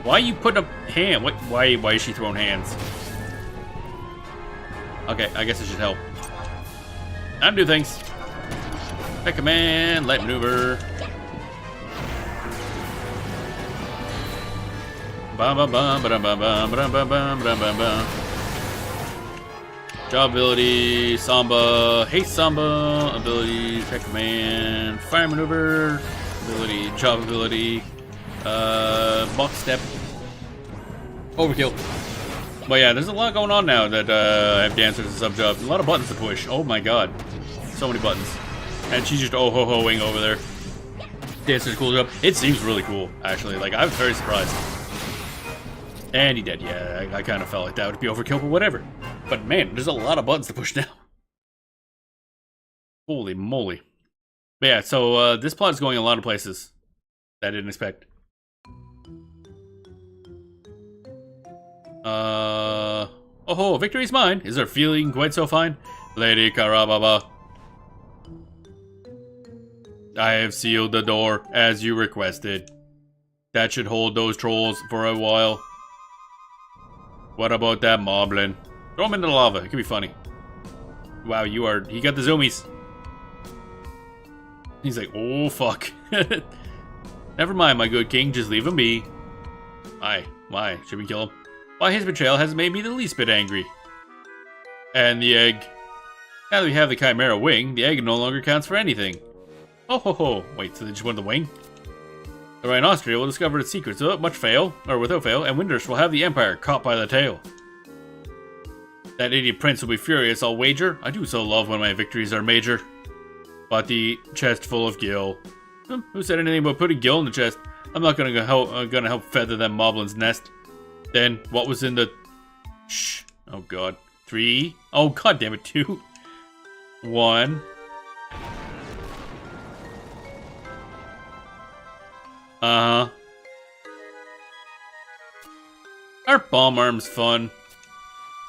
Why are you putting up hand? Why is she throwing hands? Okay, I guess I should help. Time to do things. Pick command, light maneuver. Bum bum bum bum bum bum bum bum bum bum bum. Job ability, Samba, haste Samba, ability, pick command, fire maneuver, ability, job ability, box step, overkill. But yeah, there's a lot going on now that I have Dancer as a sub job. A lot of buttons to push. Oh my god. So many buttons. And she's just oh-ho-hoing over there. Dancer's cool job. It seems really cool, actually. Like, I was very surprised. And he did, yeah. I kind of felt like that would be overkill, but whatever. But man, there's a lot of buttons to push now. Holy moly. But yeah, so this plot is going a lot of places that I didn't expect. Oh, victory's mine. Is her feeling quite so fine? Lady Karababa. I have sealed the door, as you requested. That should hold those trolls for a while. What about that moblin? Throw him into the lava, it could be funny. Wow, he got the zoomies. He's like, oh fuck. Never mind, my good king, just leave him be. Why? Should we kill him? Why, his betrayal has made me the least bit angry. And the egg. Now that we have the Chimera wing, the egg no longer counts for anything. Oh ho ho. Wait, so they just wanted the wing? The Rhinosteria will discover its secrets without fail, and Windrush will have the Empire caught by the tail. That idiot prince will be furious, I'll wager. I do so love when my victories are major. Bought the chest full of gil. Who said anything about putting gil in the chest? I'm not gonna help feather that moblin's nest. Then, what was in the... Shh. Oh god. 3. Oh god damn it, 2. 1. Uh-huh. Our bomb arm's fun.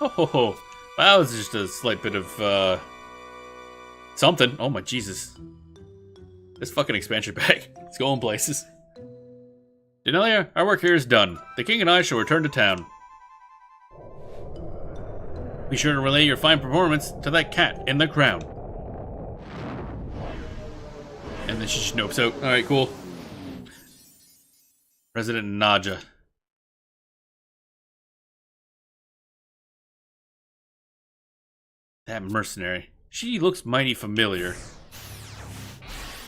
Oh ho ho. That was just a slight bit of, something. Oh my Jesus. This fucking expansion pack. It's going places. Denelia, our work here is done. The king and I shall return to town. Be sure to relay your fine performance to that cat in the crown. And then she snopes out. Alright, cool. President Naja. That mercenary. She looks mighty familiar.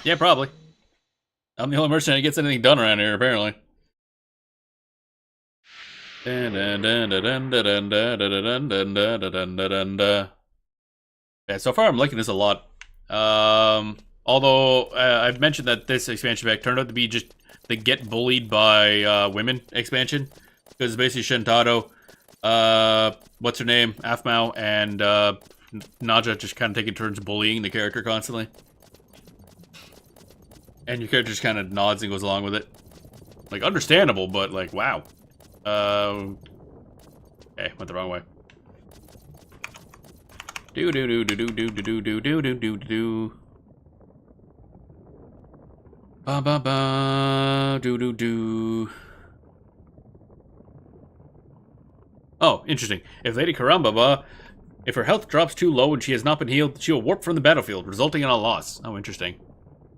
Yeah, probably. I'm the only mercenary that gets anything done around here, apparently. Yeah, so far I'm liking this a lot. Although I've mentioned that this expansion pack turned out to be just the get bullied by women expansion, because it's basically Shintaro, what's her name, Aphmau, and Naja just kind of taking turns bullying the character constantly. And your character just kind of nods and goes along with it. Like, understandable, but like, wow. Okay, went the wrong way. Do do do do do do do do do do do do. Ba ba ba do do do. Oh, interesting. If Lady Karambaba, if her health drops too low and she has not been healed, she will warp from the battlefield, resulting in a loss. Oh, interesting.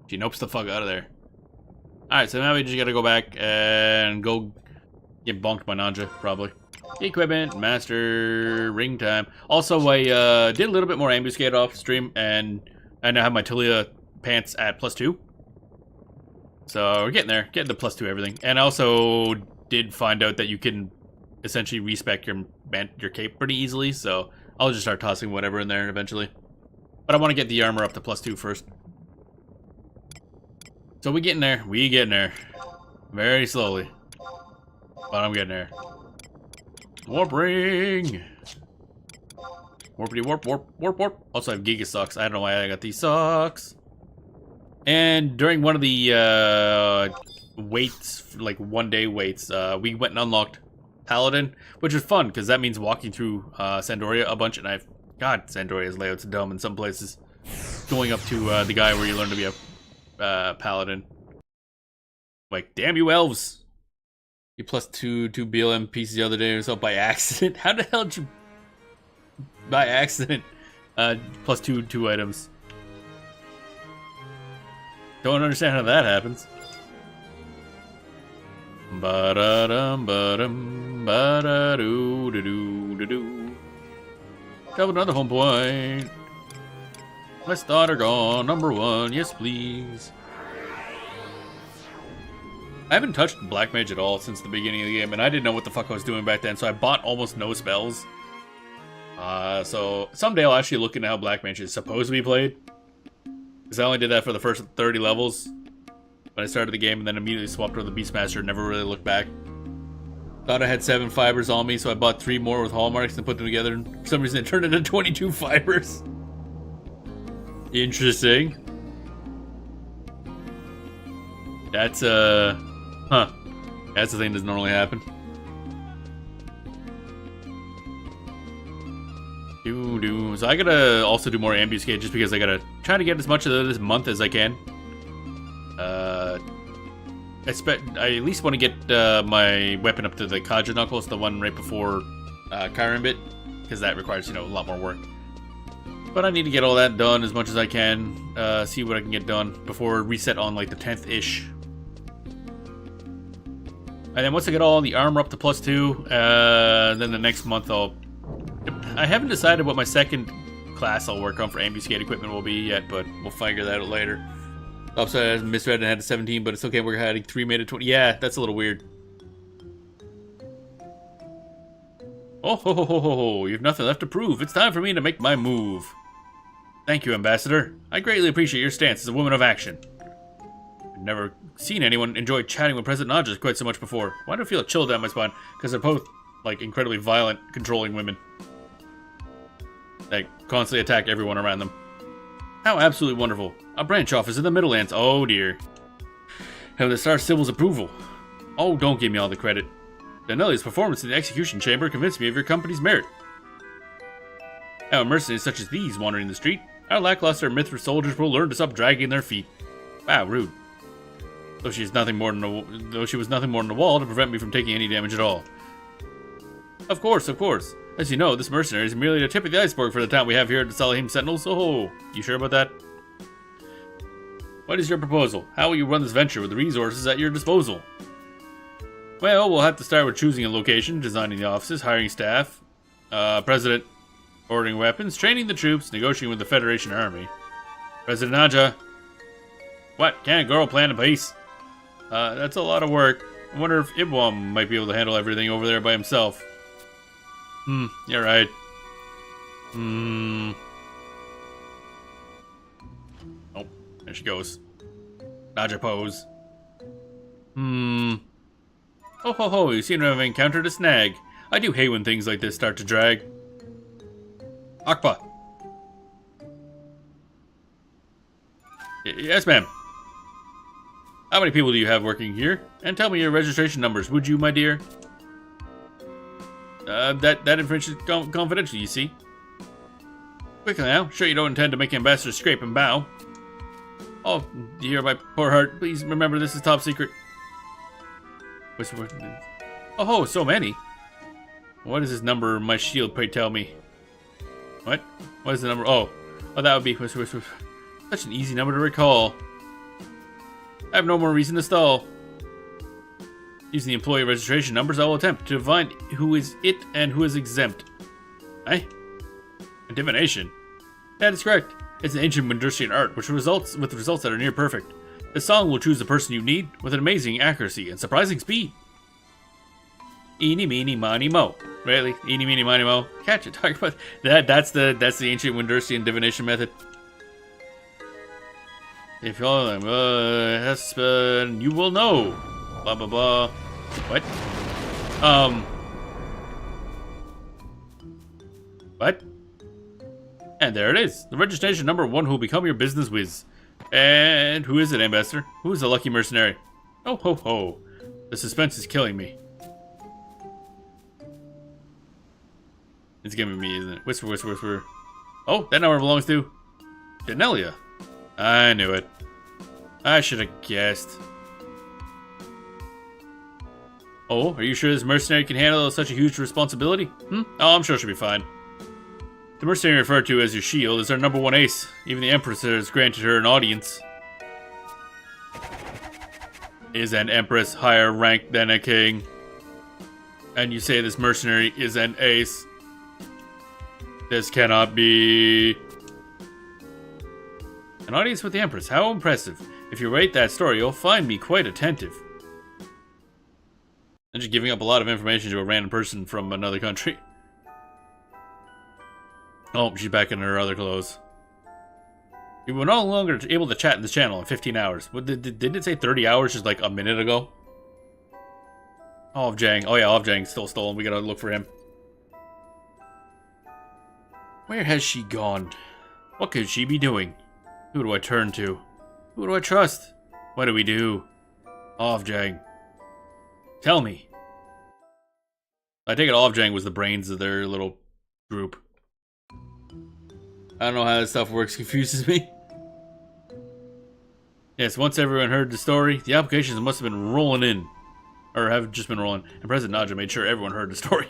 She nopes the fuck out of there. Alright, so now we just gotta go back and go get bonked by Naja, probably. Equipment, master, ring time. Also, I did a little bit more ambuscade off stream, and I now have my Tilia pants at +2. So we're getting there, getting the +2 everything. And I also did find out that you can essentially respec your cape pretty easily, so I'll just start tossing whatever in there eventually. But I want to get the armor up to +2 first. So we getting there. We getting there. Very slowly. But I'm getting there. Warp ring! Warpity warp, warp, warp, warp. Also I have Giga socks. I don't know why I got these socks. And during one of the waits, like 1 day waits, we went and unlocked Paladin, which was fun because that means walking through Sandoria a bunch. And God, Sandoria's layout's dumb in some places. Going up to the guy where you learn to be a Paladin. Like, damn you elves! You +2 BLM pieces the other day or so by accident. How the hell did you by accident +2 2 items? Don't understand how that happens. Ba-da-dum, ba-dum, ba-da-doo-doo-doo-doo. Got another home point. My starter gone, #1, yes please. I haven't touched Black Mage at all since the beginning of the game, and I didn't know what the fuck I was doing back then, so I bought almost no spells. So someday I'll actually look into how Black Mage is supposed to be played. Because I only did that for the first 30 levels when I started the game, and then immediately swapped over the Beastmaster and never really looked back. Thought I had 7 fibers on me, so I bought 3 more with hallmarks and put them together, and for some reason it turned into 22 fibers. Interesting. That's, huh. That's the thing that doesn't normally happen. So I gotta also do more ambuscade just because I gotta try to get as much of this month as I can. I at least want to get my weapon up to the Kaja Knuckles, the one right before Kyrambit, because that requires, you know, a lot more work. But I need to get all that done as much as I can, see what I can get done before reset on like the 10th-ish. And then once I get all the armor up to +2, then the next month I haven't decided what my second class I'll work on for ambuscade equipment will be yet, but we'll figure that out later. Upside I misread and had a 17, but it's okay. We're adding 3 made it 20. Yeah, that's a little weird. Oh, ho, ho, ho, ho, ho. You have nothing left to prove. It's time for me to make my move. Thank you, Ambassador. I greatly appreciate your stance as a woman of action. I've never seen anyone enjoy chatting with President Nadja quite so much before. Why do I feel a chill down my spine? Because they're both, like, incredibly violent, controlling women. They constantly attack everyone around them. How absolutely wonderful. A branch office in the Middlelands. Oh, dear. Have the Star Civil's approval. Oh, don't give me all the credit. Denelia's performance in the execution chamber convinced me of your company's merit. Now, mercenaries such as these wandering the street, our lackluster Mithras soldiers will learn to stop dragging their feet. Wow, rude. Though she was nothing more than a wall to prevent me from taking any damage at all. Of course, of course. As you know, this mercenary is merely the tip of the iceberg for the town we have here at the Salahim Sentinels. Oh, you sure about that? What is your proposal? How will you run this venture with the resources at your disposal? Well, we'll have to start with choosing a location, designing the offices, hiring staff, President ordering weapons, training the troops, negotiating with the Federation Army. President Nadja. What? Can a girl plan a peace? That's a lot of work. I wonder if Ibwam might be able to handle everything over there by himself. You're right. Oh, there she goes. Nadja pose. Oh ho ho, you seem to have encountered a snag. I do hate when things like this start to drag. Akba. Yes, ma'am. How many people do you have working here? And tell me your registration numbers, would you, my dear? That information is confidential, you see. Quickly now, sure you don't intend to make Ambassador scrape and bow. Oh, dear, my poor heart. Please remember this is top secret. Whisper. Oh, so many. What is this number? My shield, pray tell me. What? What is the number? Oh, that would be whisper. Such an easy number to recall. I have no more reason to stall. Using the employee registration numbers, I will attempt to find who is it and who is exempt. Eh? Divination. That is correct. It's an ancient Mundersian art, which results that are near perfect. The song will choose the person you need with an amazing accuracy and surprising speed. Eeny, meeny, miny, mo. Really? Eeny, meeny, miny, mo. Catch it. Talk about that. That's the ancient Mundersian divination method. If you all Hespen, you will know. Blah blah blah. What? What? And there it is. The registration number 1 who will become your business whiz. And who is it, Ambassador? Who is the lucky mercenary? Oh ho ho. The suspense is killing me. It's giving me, isn't it? Whisper, whisper, whisper. Oh, that number belongs to Denelia. I knew it. I should have guessed. Oh, are you sure this mercenary can handle such a huge responsibility? Oh, I'm sure she'll be fine. The mercenary referred to as your shield is our number 1 ace. Even the Empress has granted her an audience. Is an Empress higher ranked than a king? And you say this mercenary is an ace? This cannot be. An audience with the Empress, how impressive. If you rate that story, you'll find me quite attentive. And just giving up a lot of information to a random person from another country. Oh, she's back in her other clothes. We were no longer able to chat in this channel in 15 hours. Didn't it say 30 hours just like a minute ago? Ovjang. Oh yeah, Ovjang's still stolen. We gotta look for him. Where has she gone? What could she be doing? Who do I turn to? Who do I trust? What do we do? Ovjang. Tell me. I take it Ovjang was the brains of their little group. I don't know how this stuff works, confuses me. Yes, once everyone heard the story, the applications must have been rolling in. Or have just been rolling, and President Nadja made sure everyone heard the story.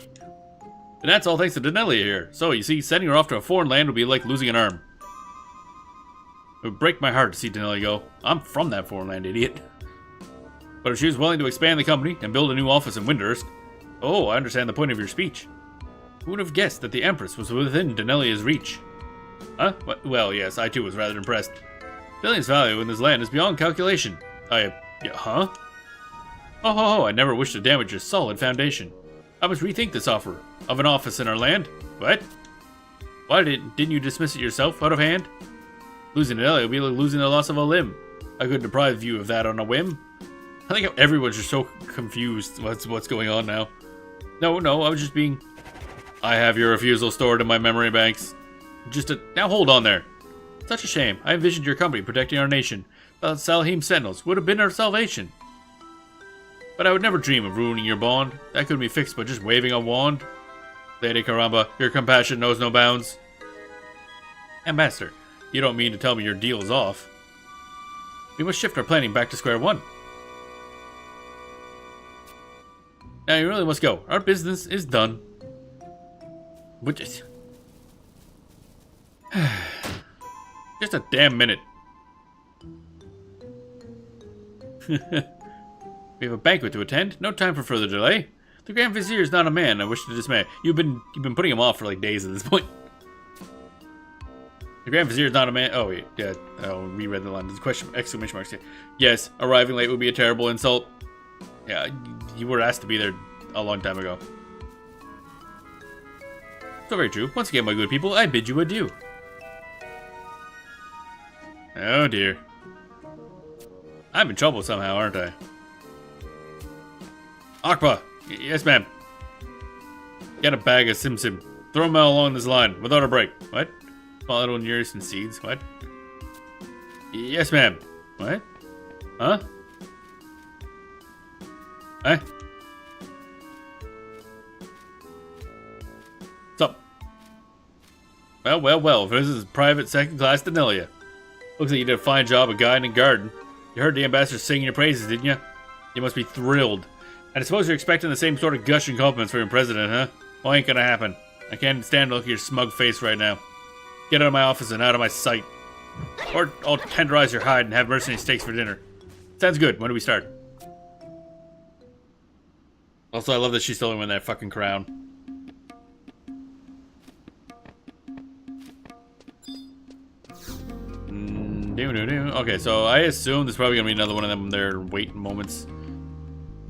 And that's all thanks to Denelia here. So, you see, sending her off to a foreign land would be like losing an arm. It would break my heart to see Denelia go. I'm from that foreign land, idiot. But if she was willing to expand the company and build a new office in Windhurst... Oh, I understand the point of your speech. Who would have guessed that the Empress was within Denelia's reach? Huh? Well, yes, I too was rather impressed. Billion's value in this land is beyond calculation. Huh? Oh, I never wish to damage your solid foundation. I must rethink this offer of an office in our land. What? Why didn't you dismiss it yourself, out of hand? Losing an ally would be like losing the loss of a limb. I couldn't deprive you of that on a whim. I think everyone's just so confused what's going on now. No, I was just being... I have your refusal stored in my memory banks. Now hold on there. Such a shame. I envisioned your company protecting our nation. The Salahim Sentinels would have been our salvation. But I would never dream of ruining your bond. That couldn't be fixed by just waving a wand. Lady Karamba, your compassion knows no bounds. Ambassador, you don't mean to tell me your deal is off. We must shift our planning back to square one. Now you really must go. Our business is done. Just a damn minute. We have a banquet to attend. No time for further delay. The Grand Vizier is not a man I wish to dismay. You've been putting him off for like days at this point. The Grand Vizier is not a man. Oh wait, yeah. Oh, reread the line. There's a question, exclamation marks here. Yes, arriving late would be a terrible insult. Yeah, you were asked to be there a long time ago. So very true. Once again, my good people, I bid you adieu. Oh dear. I'm in trouble somehow, aren't I? Akpa! Yes, ma'am. Get a bag of Sim Sim. Throw them all along this line, without a break. What? Small little nearest and seeds. What? Yes, ma'am. What? Huh? Eh? What's up? Well. This is private second-class Danelia. Looks like you did a fine job of guiding and guarding. You heard the ambassador singing your praises, didn't you? You must be thrilled. And I suppose you're expecting the same sort of gushing compliments for your president, huh? Well, ain't gonna happen. I can't stand to look at your smug face right now. Get out of my office and out of my sight. Or I'll tenderize your hide and have mercenary steaks for dinner. Sounds good. When do we start? Also, I love that she's still in that fucking crown. Okay, so I assume there's probably gonna be another one of them their waiting moments.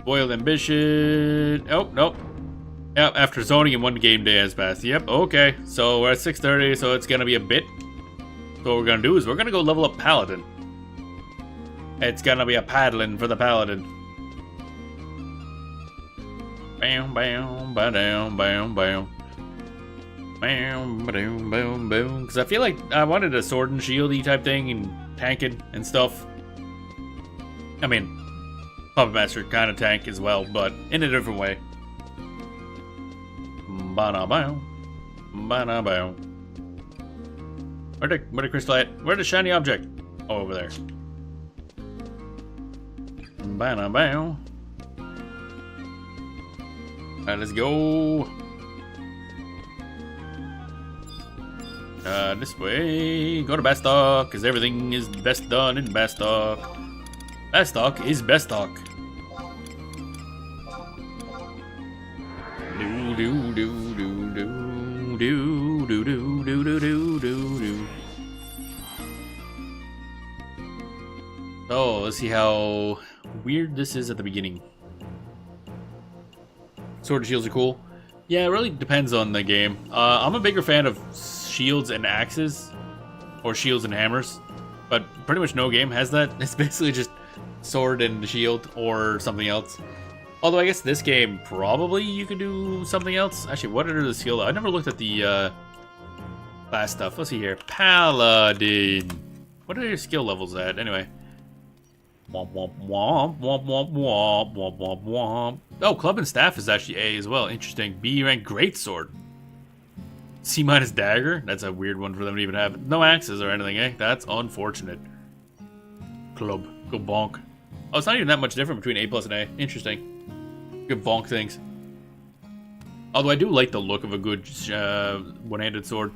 Boiled ambition. Oh, nope. Yep, after zoning and one game day has passed. Yep, okay. So we're at 6:30, so it's gonna be a bit. So what we're gonna do is we're gonna go level up Paladin. It's gonna be a paddling for the Paladin. Bam, bam, ba-dam, bam, bam. Bam, ba-dam, boom, boom. Because I feel like I wanted a sword and shieldy type thing and tanking and stuff. I mean, Puppet Master kind of tank as well, but in a different way. Ba-na-bow. Ba-na-bow. Where the crystal at? Where's the shiny object? Oh, over there. Ba-na-bow. Alright, let's go. This way. Go to Bastok, because everything is best done in Bastok. Bastok is Bastok. Do do do do do do do do do do do do. Oh, let's see how weird this is at the beginning. Sword and shields are cool. Yeah, it really depends on the game. I'm a bigger fan of shields and axes, or shields and hammers, but pretty much no game has that. It's basically just sword and shield or something else. Although I guess this game probably you could do something else. Actually, what are the skill? I never looked at the class stuff. Let's see here. Paladin. What are your skill levels at? Anyway. Womp womp womp womp womp womp womp womp womp. Oh, club and staff is actually A as well. Interesting. B rank greatsword. C minus dagger. That's a weird one for them to even have. No axes or anything, eh? That's unfortunate. Club. Go bonk. Oh, it's not even that much different between A plus and A. Interesting. Good bonk things. Although I do like the look of a good one-handed sword.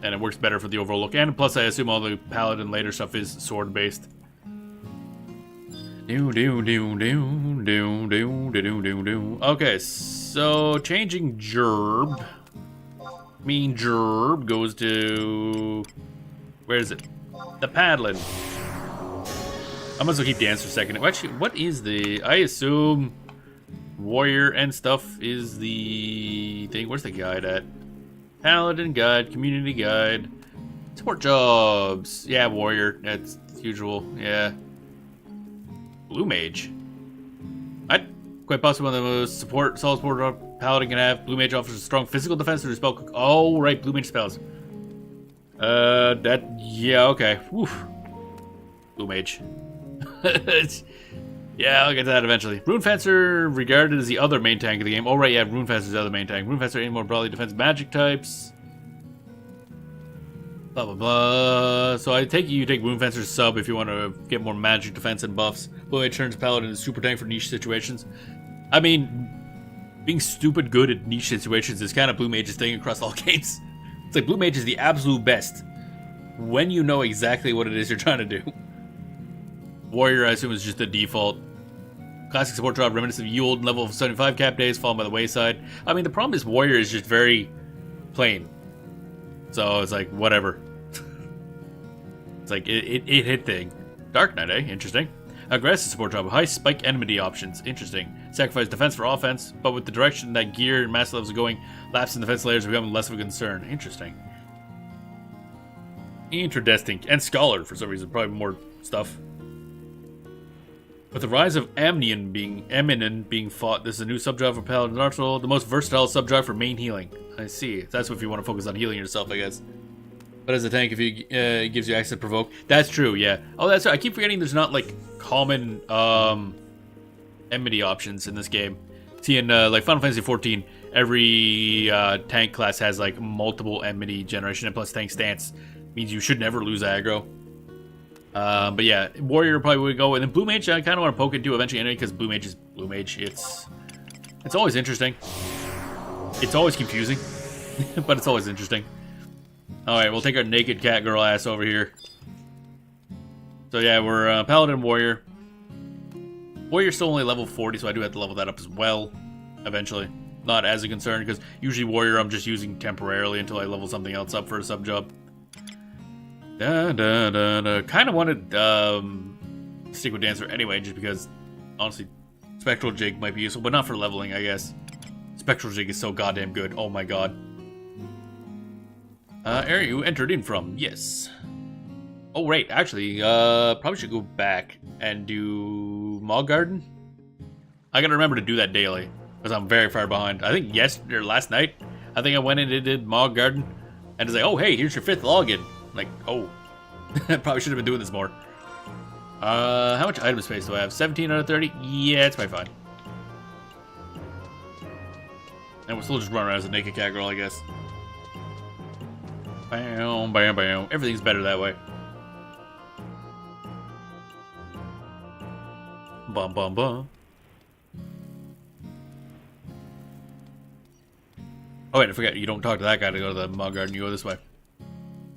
And it works better for the overall look. And plus, I assume all the paladin later stuff is sword-based. Okay, so changing Gerb. Mean Gerb goes to Where is it? The paddling. I might as well keep dance for a second. Actually, what is the... I assume warrior and stuff is the thing. Where's the guide at? Paladin guide, community guide, support jobs. Yeah, warrior. That's usual. Yeah. Blue mage. Quite possibly one of the most solid support paladin can have. Blue mage offers a strong physical defense through spell cook. Oh, right, blue mage spells. Yeah, okay. Woof. Blue mage. Yeah, I'll get to that eventually. Runefencer, regarded as the other main tank of the game. Oh, right, yeah, Runefencer's the other main tank. Runefencer aimed more broadly defends magic types. Blah, blah, blah. So I take you take Runefencer's sub if you want to get more magic defense and buffs. Blue mage turns paladin into super tank for niche situations. I mean, being stupid good at niche situations is kind of Blue Mage's thing across all games. It's like Blue Mage is the absolute best when you know exactly what it is you're trying to do. Warrior, I assume, is just the default. Classic support job, reminiscent of Yule, level of 75 cap days, fallen by the wayside. I mean, the problem is Warrior is just very plain. So it's like, whatever. It's like, it hit thing. Dark Knight, eh? Interesting. Aggressive support job, high spike enmity options. Interesting. Sacrifice defense for offense, but with the direction that gear and mass levels are going, lapse in defense layers are becoming less of a concern. Interesting. Interesting. And Scholar, for some reason. Probably more stuff. With the rise of Amnion being fought, this is a new subjob for Paladin Arsenal, the most versatile subjob for main healing. I see. That's if you want to focus on healing yourself, I guess. But as a tank, if it gives you access to provoke. That's true, yeah. Oh, that's right. I keep forgetting there's not, like, common enmity options in this game. See, in, like, Final Fantasy XIV, every tank class has, like, multiple enmity generation, and plus tank stance means you should never lose aggro. But yeah, Warrior probably would go, and then Blue Mage I kind of want to poke into eventually anyway, because Blue Mage is Blue Mage. It's always interesting. It's always confusing, but it's always interesting. Alright, we'll take our naked cat girl ass over here. So yeah, we're Paladin Warrior. Warrior's still only level 40, so I do have to level that up as well, eventually. Not as a concern, because usually Warrior I'm just using temporarily until I level something else up for a sub-job. Kind of wanted stick with Dancer anyway, just because, honestly, Spectral Jig might be useful, but not for leveling, I guess. Spectral Jig is so goddamn good. Oh my god. Area you entered in from, yes. Oh, right, actually, probably should go back and do Mog Garden. I gotta remember to do that daily, because I'm very far behind. I think last night, I think I went in and did Mog Garden, and it's like, oh, hey, here's your 5th login. Like, oh, I probably should have been doing this more. How much item space do I have? 17 out of 30? Yeah, it's probably fine. And we'll still just run around as a naked cat girl, I guess. Bam, bam, bam. Everything's better that way. Bum, bum, bum. Oh, wait, I forgot. You don't talk to that guy to go to the Mog Garden. You go this way.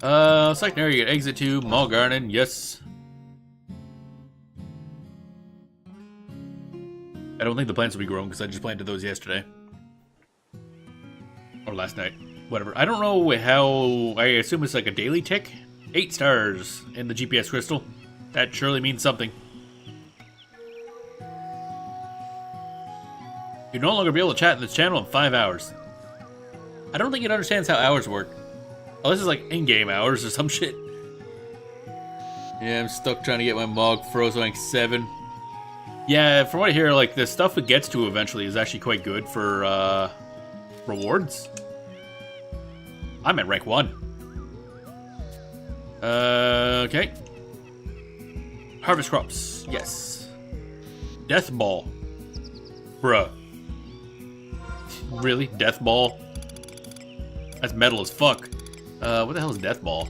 Second area, you get exit to Mog Garden. Yes. I don't think the plants will be grown because I just planted those yesterday. Or last night. Whatever. I don't know how... I assume it's like a daily tick. 8 stars in the GPS crystal. That surely means something. You'll no longer be able to chat in this channel in 5 hours. I don't think it understands how hours work. Oh, this is like in-game hours or some shit. Yeah, I'm stuck trying to get my Mog Froze rank 7. Yeah, from what I hear, like, the stuff it gets to eventually is actually quite good for, rewards. I'm at rank 1. Okay. Harvest crops. Yes. Death Ball. Bruh. Really? Death Ball? That's metal as fuck. What the hell is Death Ball?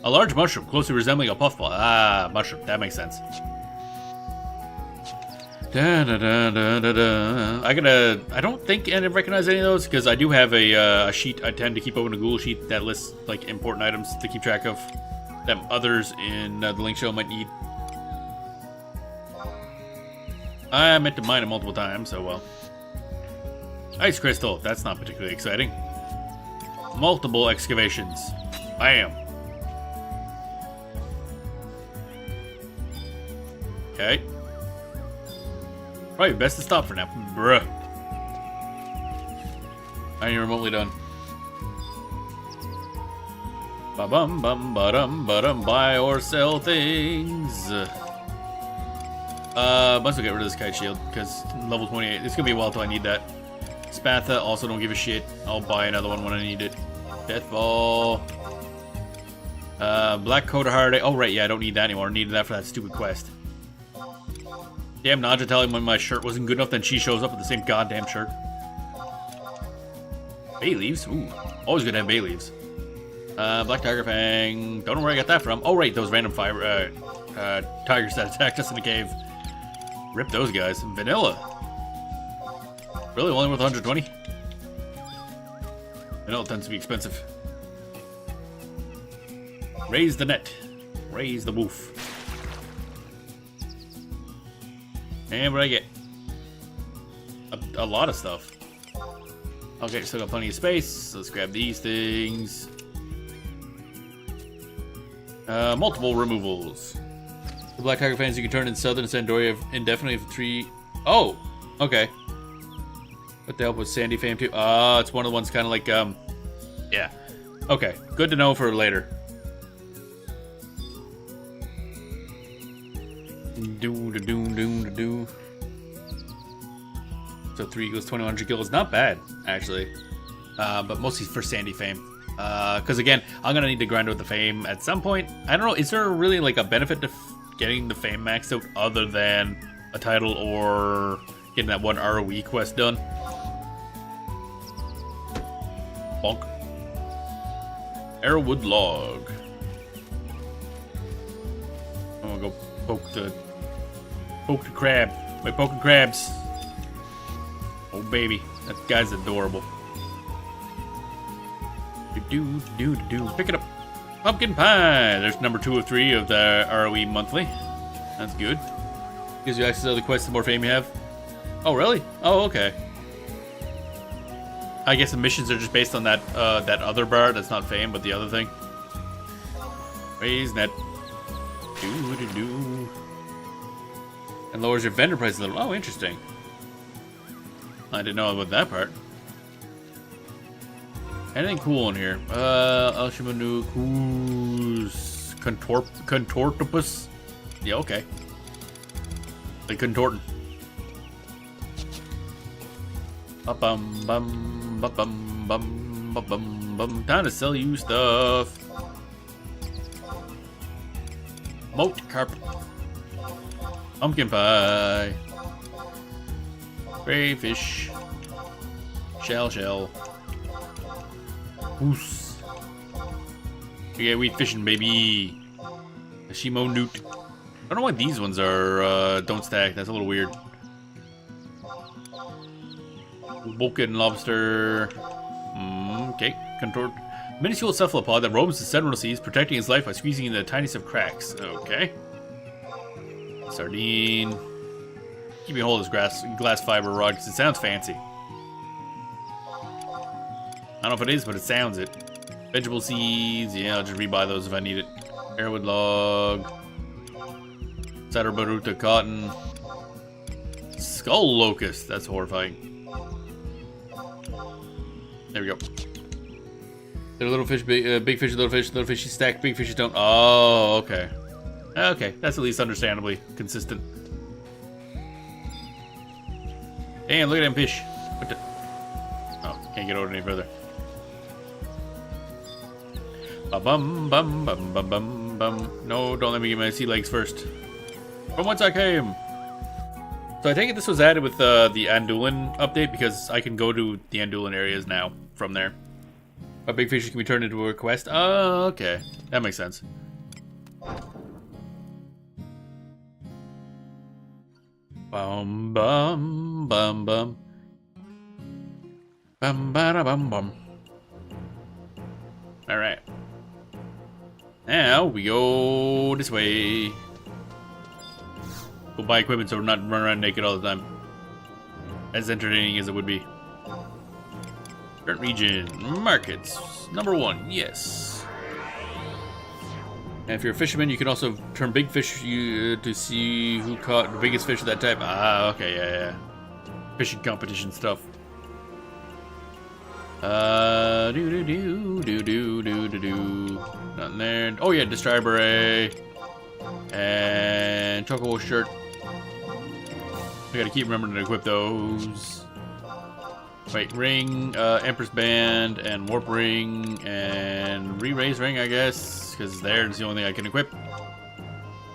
A large mushroom, closely resembling a puffball. Ah, mushroom. That makes sense. I don't think I recognize any of those, because I do have a sheet I tend to keep open, a Google sheet that lists, like, important items to keep track of that others in the link show might need. I meant to mine it multiple times, so well. Ice Crystal. That's not particularly exciting. Multiple excavations. Bam. Okay. Probably best to stop for now. Bruh. I ain't remotely done. Ba-bum, bum, ba-dum, ba-dum, buy or sell things. Might as well get rid of this kite shield, because level 28, it's gonna be a while till I need that. Spatha, also don't give a shit. I'll buy another one when I need it. Death Ball. Black Coat of Heartache. Oh, right, yeah, I don't need that anymore. I needed that for that stupid quest. Damn, Nadja telling me my shirt wasn't good enough, then she shows up with the same goddamn shirt. Bay leaves? Ooh, always good to have bay leaves. Black Tiger Fang. Don't know where I got that from. Oh, right, those random fiber, tigers that attacked us in the cave. Rip those guys. Vanilla. Really, only worth 120? Vanilla tends to be expensive. Raise the net. Raise the woof. And what do I get? A lot of stuff. Okay, still got plenty of space. Let's grab these things. Multiple removals. The Black Tiger Fans you can turn in Southern Sandoria indefinitely for 3... Oh! Okay. What the help with Sandy Fam too? It's one of the ones kind of like, yeah. Okay, good to know for later. Do. So 3 equals 2100 kills. Not bad, actually. But mostly for Sandy Fame. Because again, I'm gonna need to grind out the Fame at some point. I don't know, is there really like a benefit to getting the Fame maxed out other than a title or getting that one ROE quest done? Bonk. Arrowwood Log. I'm gonna go poke the crab. By poking crabs. Oh baby, that guy's adorable. Do. Pick it up. Pumpkin pie. There's number 2 of 3 of the ROE monthly. That's good. Gives you access to other quests the more fame you have. Oh really? Oh okay. I guess the missions are just based on that that other bar that's not fame, but the other thing. Raise net. Do. And lowers your vendor price a little. Oh, interesting. I didn't know about that part. Anything cool in here? Alshimanukus, Contortopus. Yeah, okay. Like contorting. Bum. Time to sell you stuff. Moat carp. Pumpkin pie. Crayfish. Shell. Goose. Yeah, we fishing, baby. Ashimo Newt. I don't know why these ones are don't stack. That's a little weird. Vulcan lobster. Okay. Contort. Minuscule cephalopod that roams the central seas, protecting his life by squeezing in the tiniest of cracks. Okay. Sardine. Keep me hold of this glass fiber rod because it sounds fancy. I don't know if it is, but it sounds it. Vegetable seeds. Yeah, I'll just rebuy those if I need it. Airwood log. Cider baruta cotton. Skull locust. That's horrifying. There we go. They're little fish, big fish, little fishy stack, big fishes don't. Oh, okay. Okay, that's at least understandably consistent. Damn, look at them fish. What the? Oh, can't get over any further. Bum. No, don't let me get my sea legs first. From whence I came. So I take it this was added with the Anduin update because I can go to the Anduin areas now from there. A big fish can be turned into a quest. Oh, okay. That makes sense. Bum. Bum ba bum. Alright. Now we go this way. Go buy equipment so we're not running around naked all the time. As entertaining as it would be. Current region. Markets. Number 1. Yes. And if you're a fisherman, you can also turn big fish to see who caught the biggest fish of that type. Ah, okay, yeah. Fishing competition stuff. Nothing there. Oh yeah, Destroyer Beret. And Chocobo shirt. I gotta keep remembering to equip those. Wait, ring, Empress Band, and Warp Ring, and Re-Raise Ring, I guess, because there's the only thing I can equip.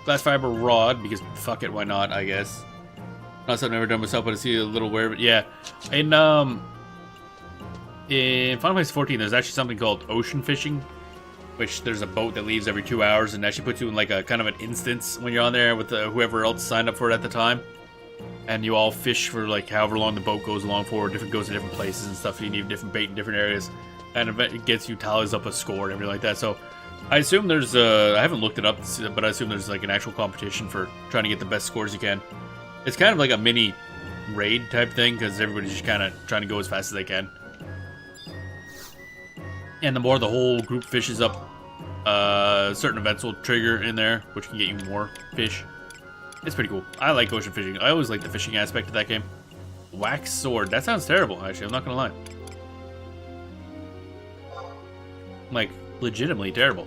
Glass Fiber Rod, because fuck it, why not, I guess. Not something I've ever done myself, but I see a little aware of it. Yeah, in Final Fantasy 14, there's actually something called ocean fishing, which there's a boat that leaves every 2 hours and actually puts you in like a kind of an instance when you're on there with whoever else signed up for it at the time. And you all fish for like however long the boat goes along for, goes to different places and stuff. You need different bait in different areas, and it gets you tallies up a score and everything like that. So I assume there's I haven't looked it up, but I assume there's like an actual competition for trying to get the best scores you can. It's kind of like a mini raid type thing because everybody's just kind of trying to go as fast as they can. And the more the whole group fishes up, certain events will trigger in there, which can get you more fish. It's pretty cool. I like ocean fishing. I always like the fishing aspect of that game. Wax sword. That sounds terrible, actually. I'm not gonna lie. Like, legitimately terrible.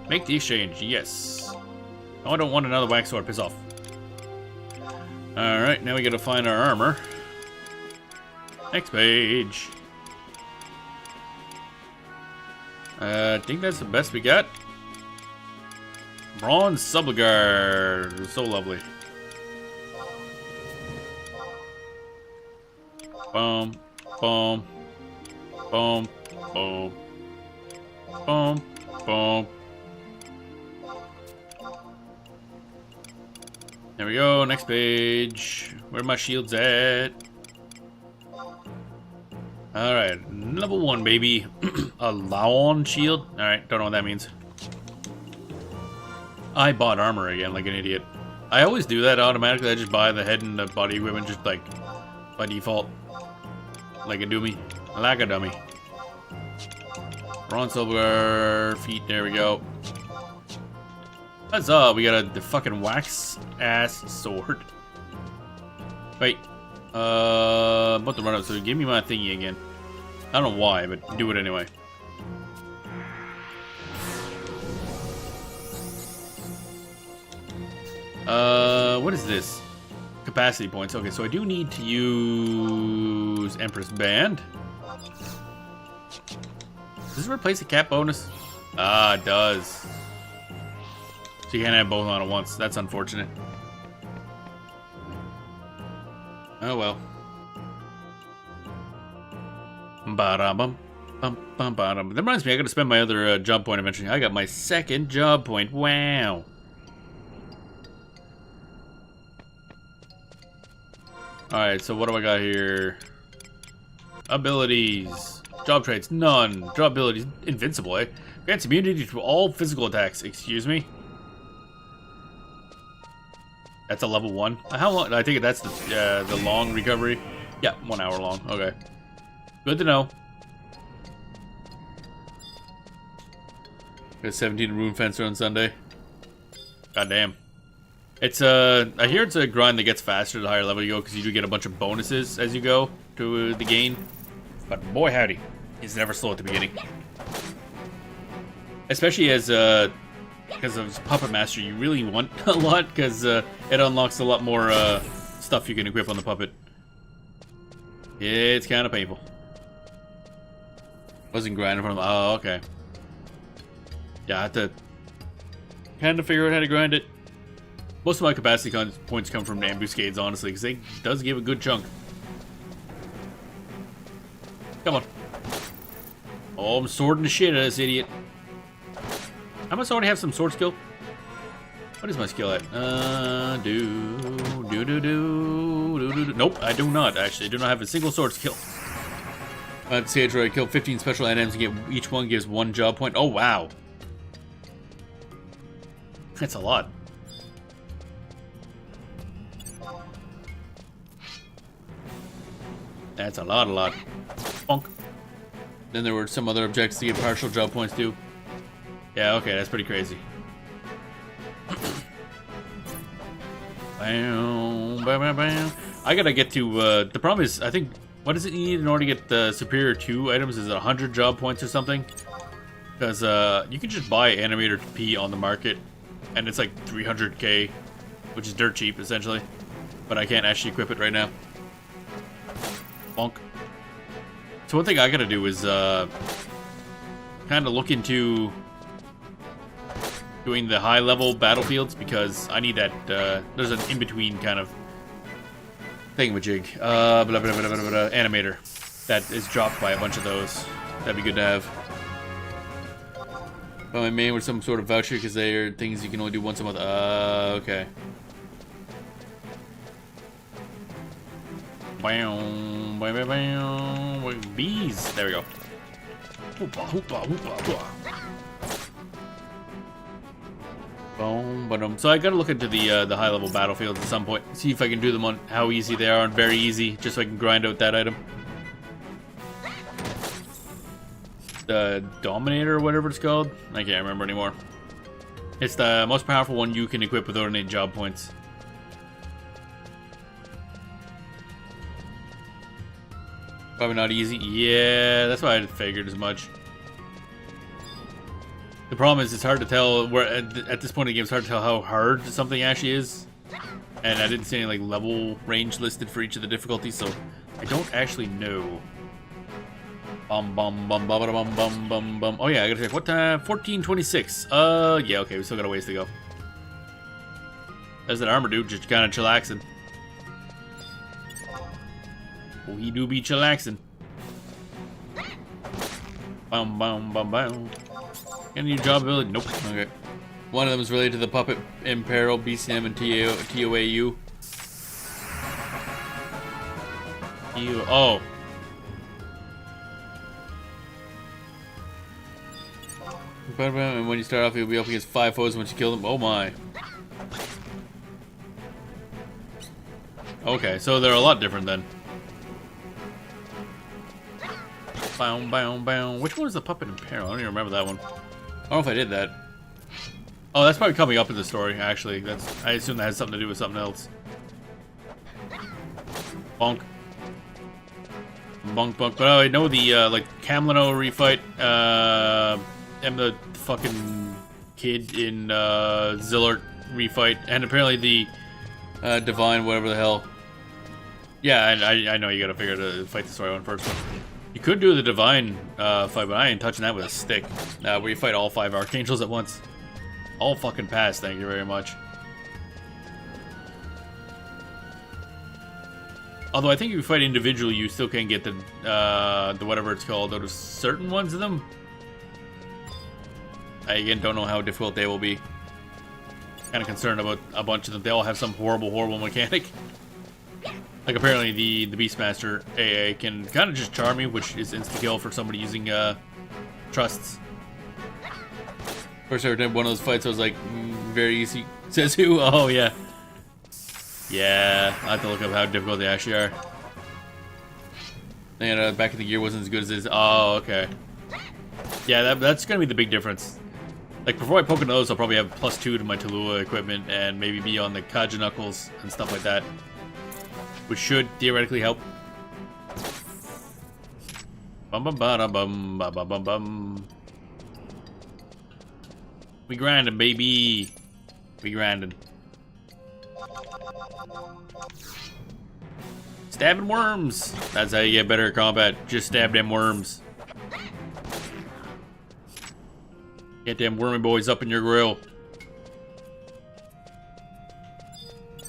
Make the exchange. Yes. Oh, I don't want another wax sword. Piss off. Alright, now we gotta find our armor. Next page. I think that's the best we got. Bronze Subligar. So lovely. Boom, boom, boom, boom, boom, boom. There we go, next page. Where my shields at? Alright, level 1, baby. A Laon shield? Alright, don't know what that means. I bought armor again like an idiot. I always do that automatically. I just buy the head and the body equipment just like by default. Like a dummy. Like a dummy. Bronze Silver feet, there we go. That's we got the fucking wax ass sword. Wait. I'm about to run out, so give me my thingy again. I don't know why, but do it anyway. What is this? Capacity points. Okay, so I do need to use Empress Band. Does this replace the cap bonus? Ah, it does. So you can't have both on at once. That's unfortunate. Oh well. Ba-da-bum. That reminds me, I gotta spend my other job point eventually. I got my second job point. Wow. Alright, so what do I got here? Abilities. Job traits, none. Job abilities, invincible, eh? Grants immunity to all physical attacks. Excuse me? That's a level 1. How long? I think that's the long recovery. Yeah, 1 hour long. Okay. Good to know. Got 17 Rune Fencer on Sunday. God damn. It's I hear it's a grind that gets faster the higher level you go because you do get a bunch of bonuses as you go to the gain. But boy howdy, it's never slow at the beginning. Especially as because of Puppet Master, you really want a lot because it unlocks a lot more stuff you can equip on the puppet. It's kind of painful. Wasn't grinding from. Oh, okay. Yeah, I have to kind of figure out how to grind it. Most of my capacity points come from ambuscades, honestly, because they does give a good chunk. Come on. Oh, I'm swording the shit out of this idiot. I must already have some sword skill. What is my skill at? Nope, I do not, actually. I do not have a single sword skill. At stage where I killed 15 special items and get each one gives 1 job point. Oh, wow. That's a lot. That's a lot. Bonk. Then there were some other objectives to get partial job points too. Yeah, okay, that's pretty crazy. Bam, bam, bam, bam. I gotta get to, the problem is, I think, what does it need in order to get the Superior 2 items? Is it 100 job points or something? Because, you can just buy Animator P on the market, and it's like 300k, which is dirt cheap, essentially. But I can't actually equip it right now. Bonk. So one thing I gotta do is, kind of look into doing the high-level battlefields, because I need that, there's an in-between kind of thingamajig, animator that is dropped by a bunch of those. That'd be good to have. But my main with some sort of voucher, because they are things you can only do once a month. Okay. Bam, bam, bam, bam. Bees. There we go. Hoopa, hoopa, hoopa, hoopa. So I gotta look into the high-level battlefields at some point. See if I can do them on how easy they are and very easy, just so I can grind out that item. The Dominator or whatever it's called. I can't remember anymore. It's the most powerful one you can equip without any job points. Probably not easy. Yeah, that's why I figured as much. The problem is it's hard to tell where at this point in the game it's hard to tell how hard something actually is. And I didn't see any like level range listed for each of the difficulties, so I don't actually know. Bum bum bum bum bum bum bum bum. Oh yeah, I gotta check. What time? 14:26. Yeah, okay, we still got a ways to go. There's that armor dude just kinda chillaxing. Oh, he do be chillaxing. Bum bum bum bum. Any job ability? Nope. Okay. One of them is related to the Puppet Imperil, BCM, and TOAU. Oh. And when you start off, you'll be up against 5 foes once you kill them. Oh my. Okay, so they're a lot different then. Bow, bow, bow. Which one was the Puppet Imperil? I don't even remember that one. I don't know if I did that. Oh, that's probably coming up in the story, actually. I assume that has something to do with something else. Bonk. Bonk, bonk. But I know the, like, Camlino refight, and the fucking kid in, Zillart refight, and apparently the, Divine, whatever the hell. Yeah, I know you gotta figure to fight the story one first. You could do the Divine fight, but I ain't touching that with a stick. Where you fight all 5 Archangels at once. All fucking pass, thank you very much. Although I think if you fight individually, you still can get the whatever it's called out of certain ones of them. I again don't know how difficult they will be. Kind of concerned about a bunch of them. They all have some horrible mechanic. Like apparently the Beastmaster AA can kind of just charm you, which is insta-kill for somebody using trusts. First I ever did one of those fights, I was like, very easy. Says who? Oh yeah. Yeah, I have to look up how difficult they actually are. And back in the gear wasn't as good as this. Oh, okay. Yeah, that's gonna be the big difference. Like before I poke into those, I'll probably have +2 to my Tallulah equipment and maybe be on the Kaja Knuckles and stuff like that. Which should theoretically help. Bum bum ba bum ba bum bum bum. We grinding, baby. We grinding. Stabbing worms. That's how you get better at combat. Just stab them worms. Get them wormy boys up in your grill.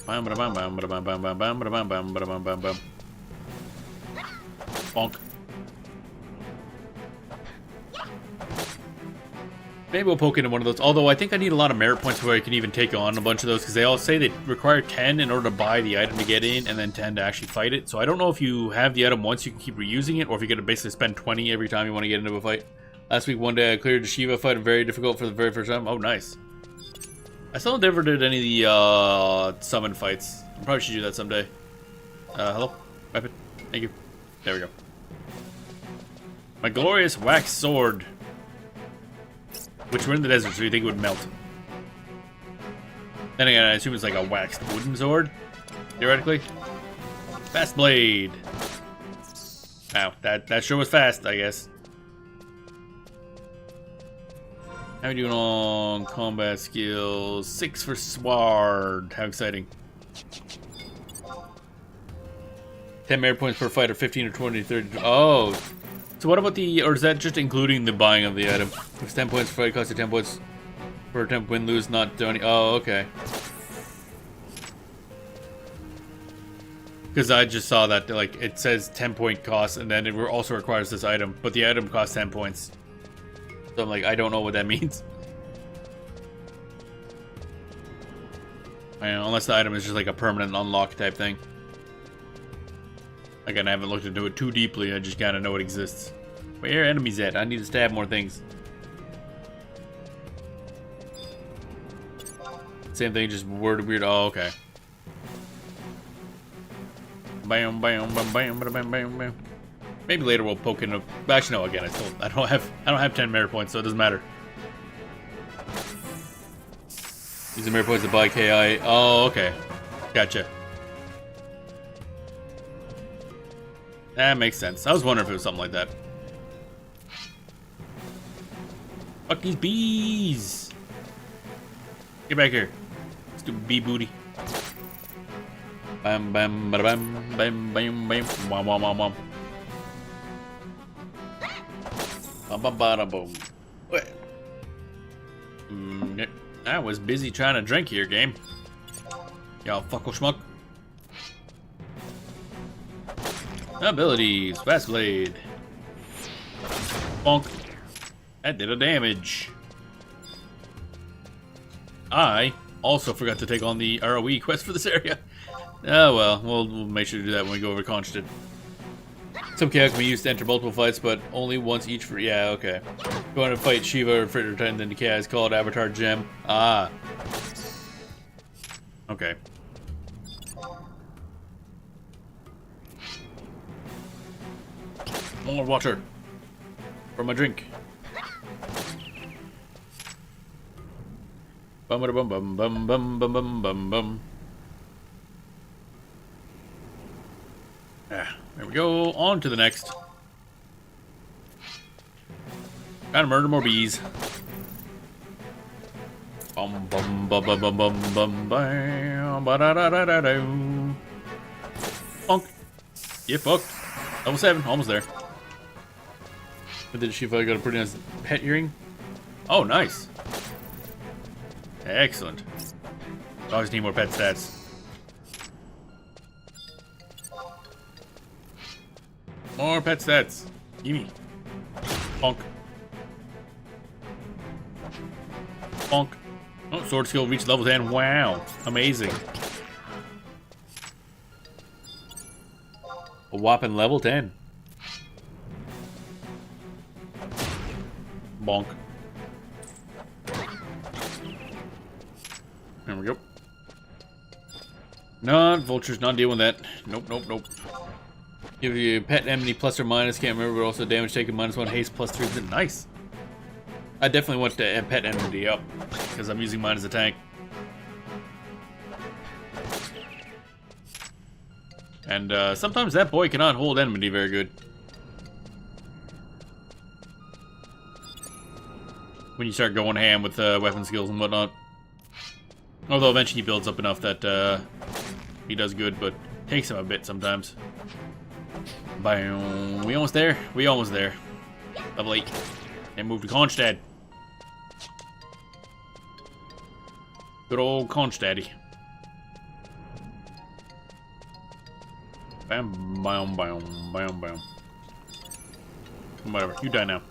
Bonk. Maybe we'll poke into one of those. Although I think I need a lot of merit points before I can even take on a bunch of those, because they all say they require 10 in order to buy the item to get in, and then 10 to actually fight it. So I don't know if you have the item once, you can keep reusing it, or if you got to basically spend 20 every time you want to get into a fight. Last week, one day, I cleared the Shiva fight, very difficult for the very first time. Oh, nice. I still never did any of the summon fights. I probably should do that someday. Hello? Weapon? Thank you. There we go. My glorious wax sword. Which we're in the desert, so you think it would melt. Then again, I assume it's like a waxed wooden sword, theoretically. Fast blade. Wow, that sure was fast, I guess. How are we doing on combat skills? 6 for Sword. How exciting. 10 merit points per fighter, 15 or 20, 30. Oh. So what about the, or is that just including the buying of the item? If it's 10 points per fight, costs you 10 points per attempt, win, lose, not do any. Oh, okay. Because I just saw that, like, it says 10-point cost, and then it also requires this item, but the item costs 10 points. So I'm like, I don't know what that means. I know, unless the item is just like a permanent unlock type thing. Again, I haven't looked into it too deeply, I just gotta know it exists. Where are enemies at? I need to stab more things. Same thing, just worded weird. Oh, okay. Bam, bam, bam, bam, bam, bam, bam, bam. Maybe later we'll poke into. Actually, no. Again, I don't have 10 merit points, so it doesn't matter. Use the merit points to buy KI. Oh, okay. Gotcha. That makes sense. I was wondering if it was something like that. Fuck these bees! Get back here. Stupid bee booty. Bam, bam, bada bam, bam, bam, bam, wham, wham, wham, wham. Bam, bam, bada boom. I was busy trying to drink here, game. Y'all fuckle schmuck. Abilities, Fast Blade. Bonk. That did a damage. I also forgot to take on the ROE quest for this area. Oh well, we'll make sure to do that when we go over Consted. Some chaos can be used to enter multiple fights, but only once each for. Yeah, okay. If you want to fight Shiva or Fritter Titan, then the chaos called Avatar Gem. Ah. Okay. More water for my drink. Bum bum bum bum bum bum bum bum bum. Ah, there we go. On to the next. Gotta murder more bees. Bum bum bum bum bum bum bum bam ba da da da da da. Bonk. Get fucked. Level 7, almost there. But did she got a pretty nice pet earring? Oh, nice. Excellent. Always need more pet stats. More pet stats. Gimme. Bonk. Bonk. Oh, sword skill reached level 10. Wow. Amazing. A whopping level 10. Bonk. There we go. No, vultures not dealing with that. Nope, nope, nope. Give you pet enmity plus or minus, can't remember, but also damage taken -1, haste plus 3. Nice. I definitely want to pet enmity up, because I'm using mine as a tank. And sometimes that boy cannot hold enmity very good. When you start going ham with weapon skills and whatnot. Although eventually he builds up enough that he does good, but takes him a bit sometimes. Bam. We almost there? We almost there. Level 8. And move to Kronstadt. Good old Kronstadty. Bam, bam, bam, bam, bam. Whatever, you die now.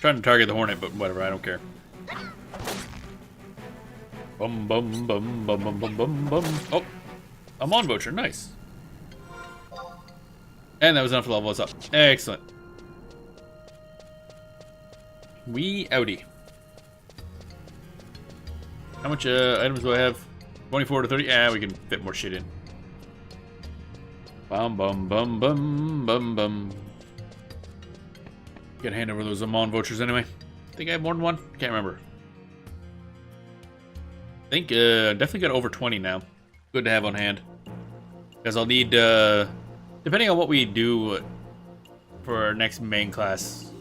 Trying to target the Hornet, but whatever, I don't care. Bum, bum, bum, bum, bum, bum, bum, bum. Oh, a Mon Butcher, nice. And that was enough to level us up. Excellent. We outie. How much items do I have? 24 to 30? Yeah, we can fit more shit in. Bum bum bum bum bum bum. Gotta hand over those Amon vouchers anyway. Think I have more than one? Can't remember. I think definitely got over 20 now. Good to have on hand. Because I'll need, depending on what we do for our next main class,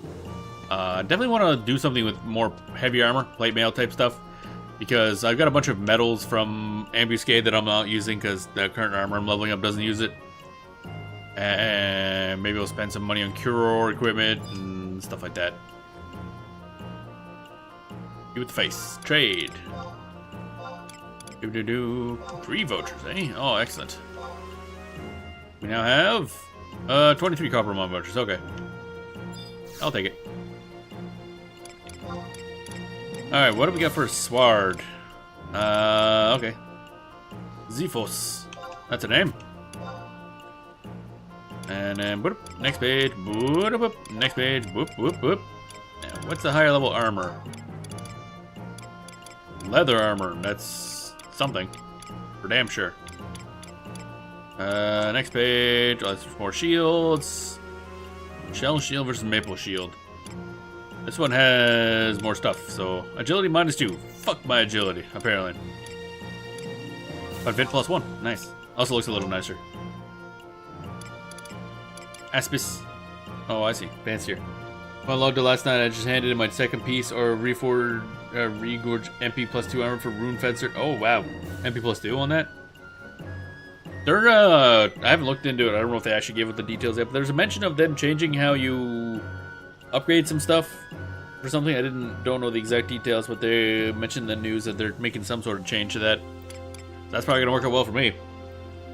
definitely want to do something with more heavy armor, plate mail type stuff. Because I've got a bunch of medals from Ambuscade that I'm not using because the current armor I'm leveling up doesn't use it. And maybe we'll spend some money on Curor equipment and stuff like that. You with the face. Trade. Do 3 vouchers, eh? Oh, excellent. We now have 23 copper mon vouchers. Okay, I'll take it. All right, what do we got for Sward? Okay, Xiphos. That's a name. And then whoop, next page. Whoop, whoop, next page. Whoop, whoop, whoop. Now, what's the higher level armor? Leather armor. That's something, for damn sure. Next page. Oh, that's more shields. Shell shield versus maple shield. This one has more stuff. So agility -2. Fuck my agility, apparently. But Vit +1. Nice. Also looks a little nicer. Aspis. Oh, I see. Fancier. When I logged it last night, I just handed in my second piece or Regorge MP +2 armor for Rune Fencer. Oh, wow. MP +2 on that? They're, I haven't looked into it. I don't know if they actually gave it the details yet, but there's a mention of them changing how you upgrade some stuff or something. I don't know the exact details, but they mentioned in the news that they're making some sort of change to that. That's probably going to work out well for me.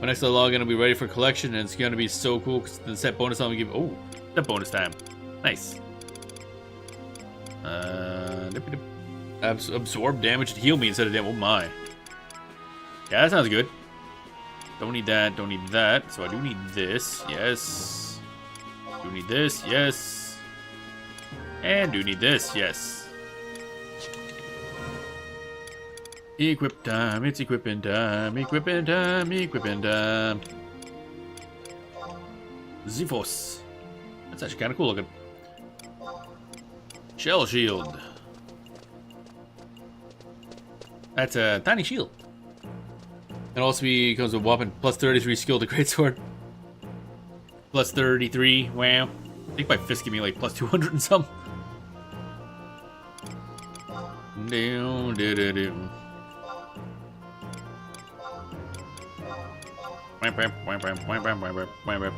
My next log in will be ready for collection, and it's going to be so cool because the set bonus time will give. Oh, set bonus time. Nice. Absorb damage and heal me instead of damage. Oh my. Yeah, that sounds good. Don't need that, don't need that. So I do need this, yes. Do need this, yes. And do need this, yes. Equip time, it's equipping time, equipping time, equipping time. Xiphos. That's actually kind of cool looking. Shell shield. That's a tiny shield. It also comes with whopping +33 skill to greatsword. +33, wow. I think my fist give me like +200 and some.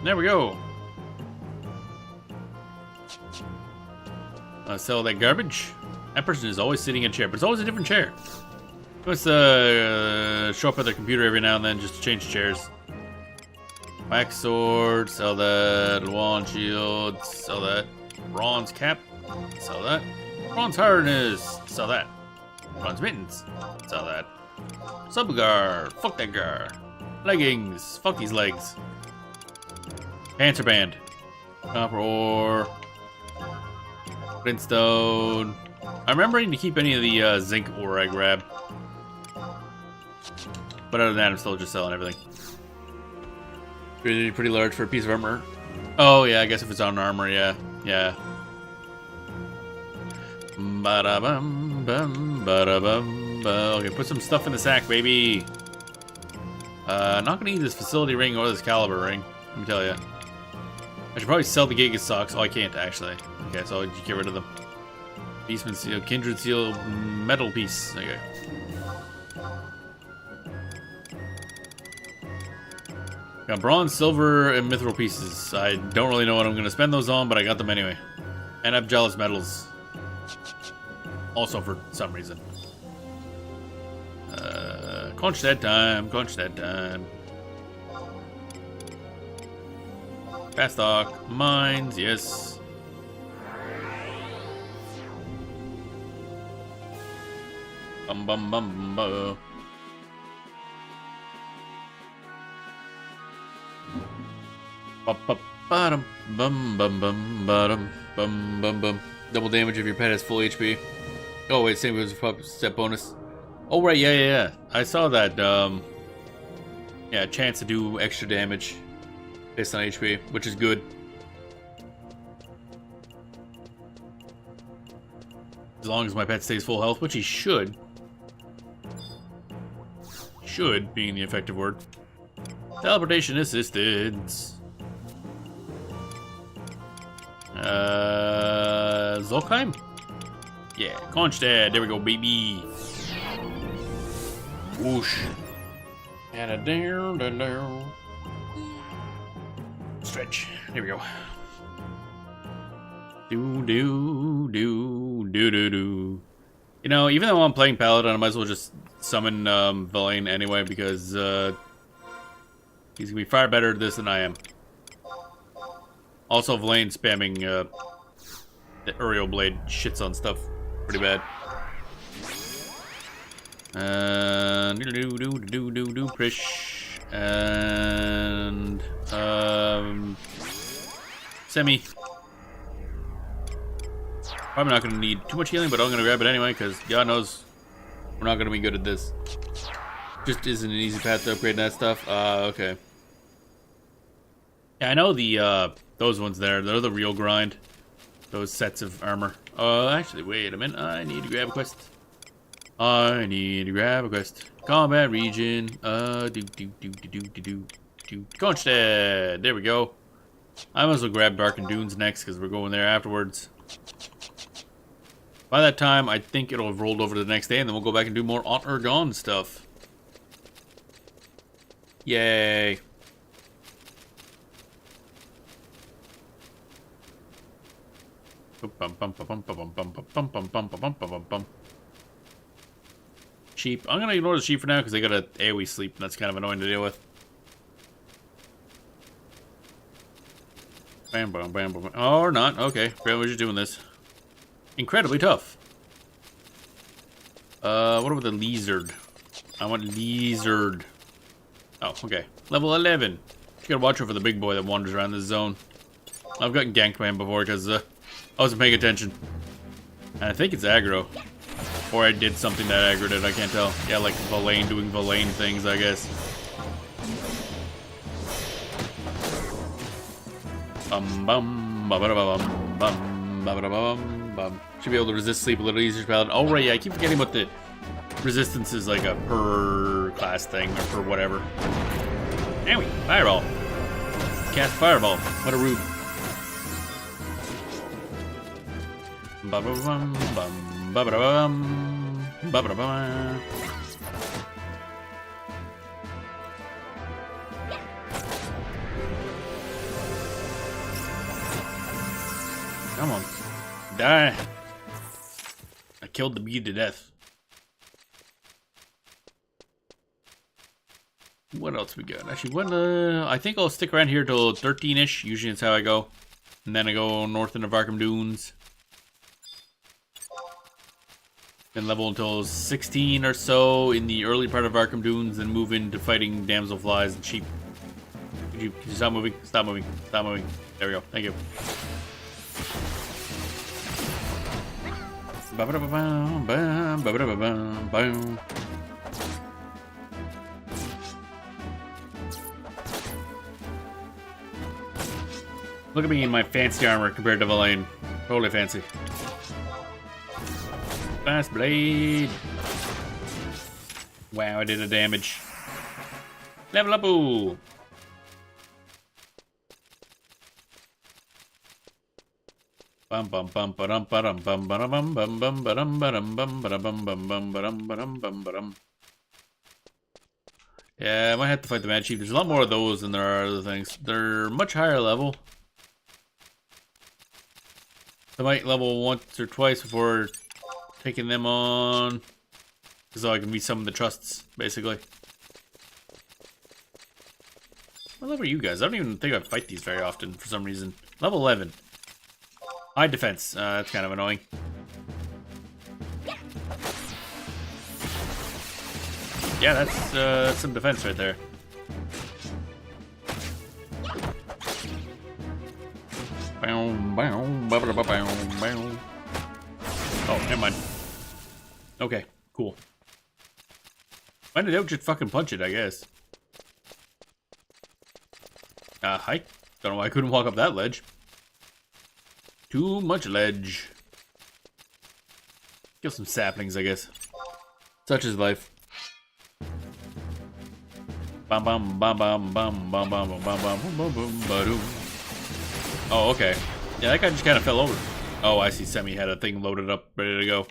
There we go. Sell that garbage. That person is always sitting in a chair, but it's always a different chair. Let's show up at their computer every now and then just to change chairs. Wax sword, sell that. Wand shield, sell that. Bronze cap, sell that. Bronze harness, sell that. Bronze mittens, sell that. Subgar, fuck that gar. Leggings, fuck these legs. Panzer band. Copper ore. Flintstone. I'm remembering to keep any of the zinc ore I grab. But other than that, I'm still just selling everything. Pretty large for a piece of armor. Oh, yeah, I guess if it's on armor, yeah. Yeah. Ba-da-bum, bum, ba-da-bum, ba. Okay, put some stuff in the sack, baby. Not gonna need this facility ring or this caliber ring, let me tell you. I should probably sell the Giga socks. Oh, I can't, actually. Okay, so I'll just get rid of them. Beastman seal, Kindred seal, metal piece. Okay. Got bronze, silver, and mithril pieces. I don't really know what I'm going to spend those on, but I got them anyway. And I have jealous metals. Also for some reason. Kronstadt time, Kronstadt time. Fast stock, mines, yes. Bum bum bum bum. Bum bum bum bum bum bum bum bum. Double damage if your pet has full HP. Oh wait, same as set bonus. Oh right, yeah. I saw that. Yeah, chance to do extra damage based on HP, which is good. As long as my pet stays full health, which he should. Should being the effective word. Teleportation assistance. Zolkheim? Yeah, Kronstadt. There we go, baby. Whoosh. And a down. Stretch. There we go. Do. You know, even though I'm playing Paladin, I might as well just summon Villain anyway because he's gonna be far better at this than I am. Also, Villain spamming the Uriel Blade shits on stuff pretty bad. Prish and Semi. Probably not going to need too much healing, but I'm going to grab it anyway because God knows we're not going to be good at this. Just isn't an easy path to upgrade that stuff. Okay. Yeah, I know the those ones there. They're the real grind. Those sets of armor. Actually, wait a minute. I need to grab a quest. Combat region. Kronstadt. There we go. I might as well grab Darkened Dunes next because we're going there afterwards. By that time, I think it'll have rolled over to the next day, and then we'll go back and do more Aht Urhgan stuff. Yay. Sheep. I'm going to ignore the sheep for now because they got an AoE sleep, and that's kind of annoying to deal with. Bam, bam, bam, bam. Oh, or not. Okay. Apparently we're just doing this. Incredibly tough. What about the lizard? I want lizard. Oh, okay. Level 11. You gotta watch out for the big boy that wanders around this zone. I've gotten ganked by him before because I wasn't paying attention. And I think it's aggro. Or I did something that aggroed it, I can't tell. Yeah, like Villain doing Villain things, I guess. Bum bum ba ba bum bum ba ba bum bum. Should be able to resist sleep a little easier, Paladin. Oh right, yeah, I keep forgetting what the resistance is, like a per class thing or per whatever. Anyway, fireball. Cast fireball. What a rube. Ba ba bum bum ba ba bum ba ba bum. Come on. Die. I killed the bee to death. What else we got? Actually, I think I'll stick around here till 13-ish. Usually that's how I go. And then I go north into Varkham Dunes. Then level until 16 or so in the early part of Varkham Dunes. Then move into fighting damselflies and sheep. Could you stop moving? Stop moving. Stop moving. There we go. Thank you. Look at me in my fancy armor compared to Villain. Totally fancy. Fast blade. Wow, I did a damage. Level up, ooh. Bum bum bum ba-dum ba-dum bum ba-dum bum bum ba-dum ba-dum bum ba-dum bum bum ba-dum ba-dum bum ba-dum. Yeah, I might have to fight the Mad Chief. There's a lot more of those than there are other things. They're much higher level. I might level once or twice before taking them on, so I can meet some of the trusts, basically. What level are you guys? I don't even think I fight these very often for some reason. Level 11. High defense. That's kind of annoying. Yeah, that's some defense right there. Oh, never mind. Okay, cool. Why did they just fucking punch it, I guess? Hi. Don't know why I couldn't walk up that ledge. Too much ledge. Kill some saplings, I guess. Such is life. Bum bum bum bum bum bum bum bum bum bum bum bum ba-doom. Oh, okay. Yeah, that guy just kind of fell over. Oh, I see. Semi had a thing loaded up, ready to go.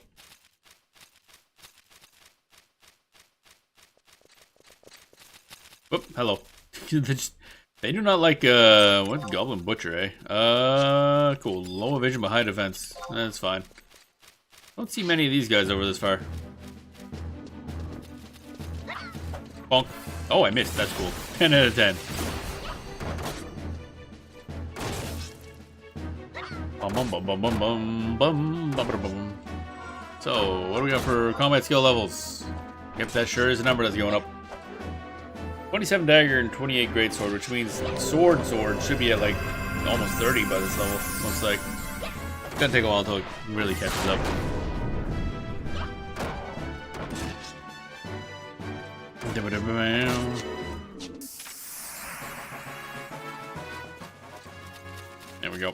Whoop, hello. They do not like, what? Goblin Butcher, eh? Cool. Low evasion but high defense. That's fine. Don't see many of these guys over this far. Bonk. Oh, I missed. That's cool. 10 out of 10. Bum, bum, bum, bum, bum, bum, bum, bum, bum. So, what do we got for combat skill levels? Yep, that sure is a number that's going up. 27 dagger and 28 greatsword, which means sword should be at like almost 30 by this level. Looks like it's gonna take a while until it really catches up. There we go.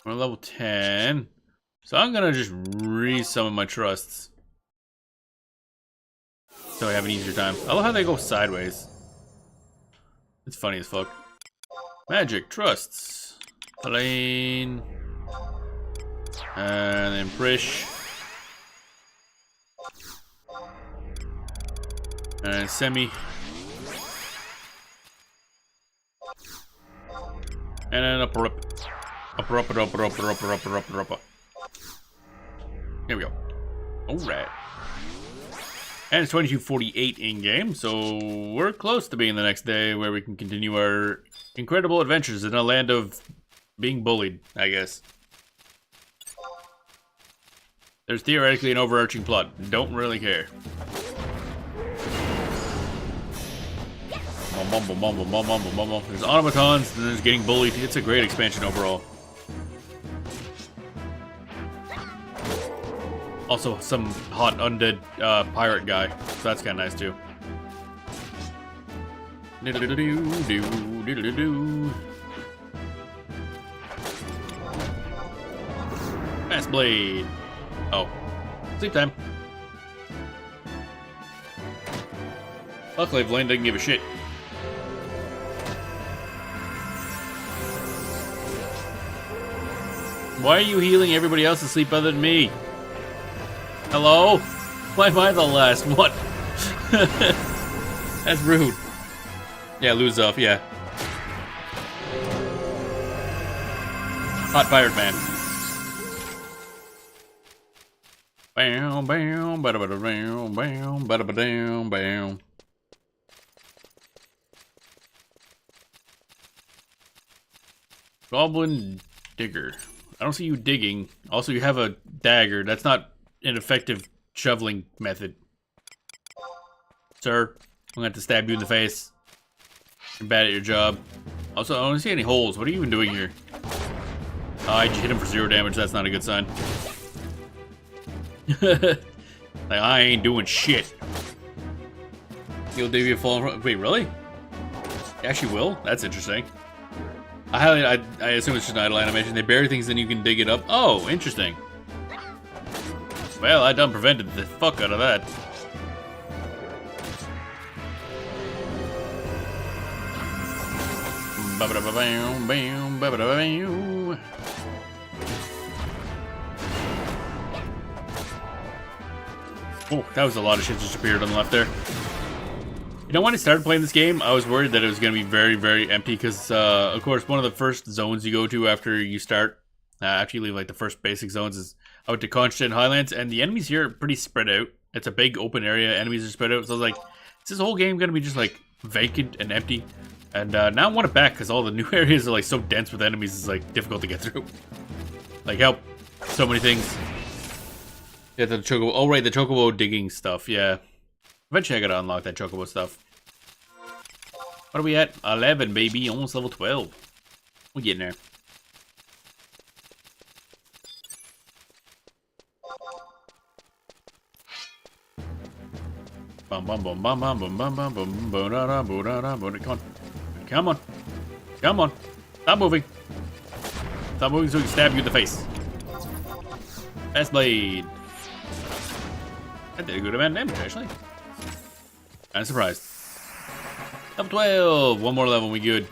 We're level 10, so I'm gonna just re-summon my trusts. So I have an easier time. I love how they go sideways. It's funny as fuck. Magic, trusts. Elaine. And then Prish. And Semi. And then Upper Up. Upper. Here we go. Alright. And it's 22:48 in-game, so we're close to being the next day where we can continue our incredible adventures in a land of being bullied, I guess. There's theoretically an overarching plot. Don't really care. There's automatons, and there's getting bullied. It's a great expansion overall. Also, some hot undead pirate guy, so that's kind of nice too. Fast blade. Oh, sleep time. Luckily, Blaine doesn't give a shit. Why are you healing everybody else to sleep other than me? Hello? Why am I the last one? That's rude. Yeah, lose off, yeah. Hot pirate man. Bam, bam, bada bada bam, bam, bada bada bam. Goblin digger. I don't see you digging. Also, you have a dagger. That's not an effective shoveling method. Sir, I'm gonna have to stab you in the face. You're bad at your job. Also, I don't see any holes. What are you even doing here? I just hit him for 0 damage. That's not a good sign. Like, I ain't doing shit. You'll do you fall in front. Wait, really? You actually will? That's interesting. I assume it's just an idle animation. They bury things, then you can dig it up. Oh, interesting. Well, I done prevented the fuck out of that. Oh, that was a lot of shit just appeared on the left there. You know, when I started playing this game, I was worried that it was going to be very, very empty because, of course, one of the first zones you go to after you start, after you leave, like, the first basic zones is out to Conchton Highlands, and the enemies here are pretty spread out. It's a big open area, enemies are spread out, so I was like, is this whole game going to be just, like, vacant and empty? And now I want it back because all the new areas are, like, so dense with enemies, it's, like, difficult to get through. Like, help. So many things. Yeah, the Chocobo. Oh, right, the Chocobo digging stuff, yeah. Eventually I gotta unlock that Chocobo stuff. What are we at? 11, baby. Almost level 12. We're getting there. Bum bum bum bum bum bum bum bum bum bum da da da da da. Come on. Come on. Come on. Stop moving. Stop moving so we can stab you in the face. Fast blade. That did a good amount of damage, actually. Kinda surprised. Level 12! One more level and we good.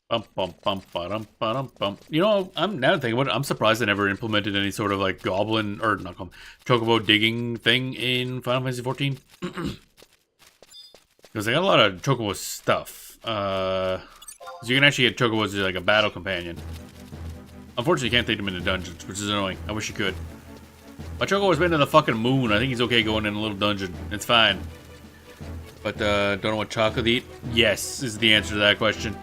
Bum, bum, bum, ba-dum, ba-dum, bum. You know, I'm now thinking about it, I'm surprised they never implemented any sort of like goblin or not goblin, chocobo digging thing in Final Fantasy 14. Because they got a lot of chocobo stuff. So you can actually get chocobos as like a battle companion. Unfortunately, you can't take them into dungeons, which is annoying. I wish you could. My chocobo's been to the fucking moon. I think he's okay going in a little dungeon. It's fine. But don't know what chocolate to eat? Yes, is the answer to that question.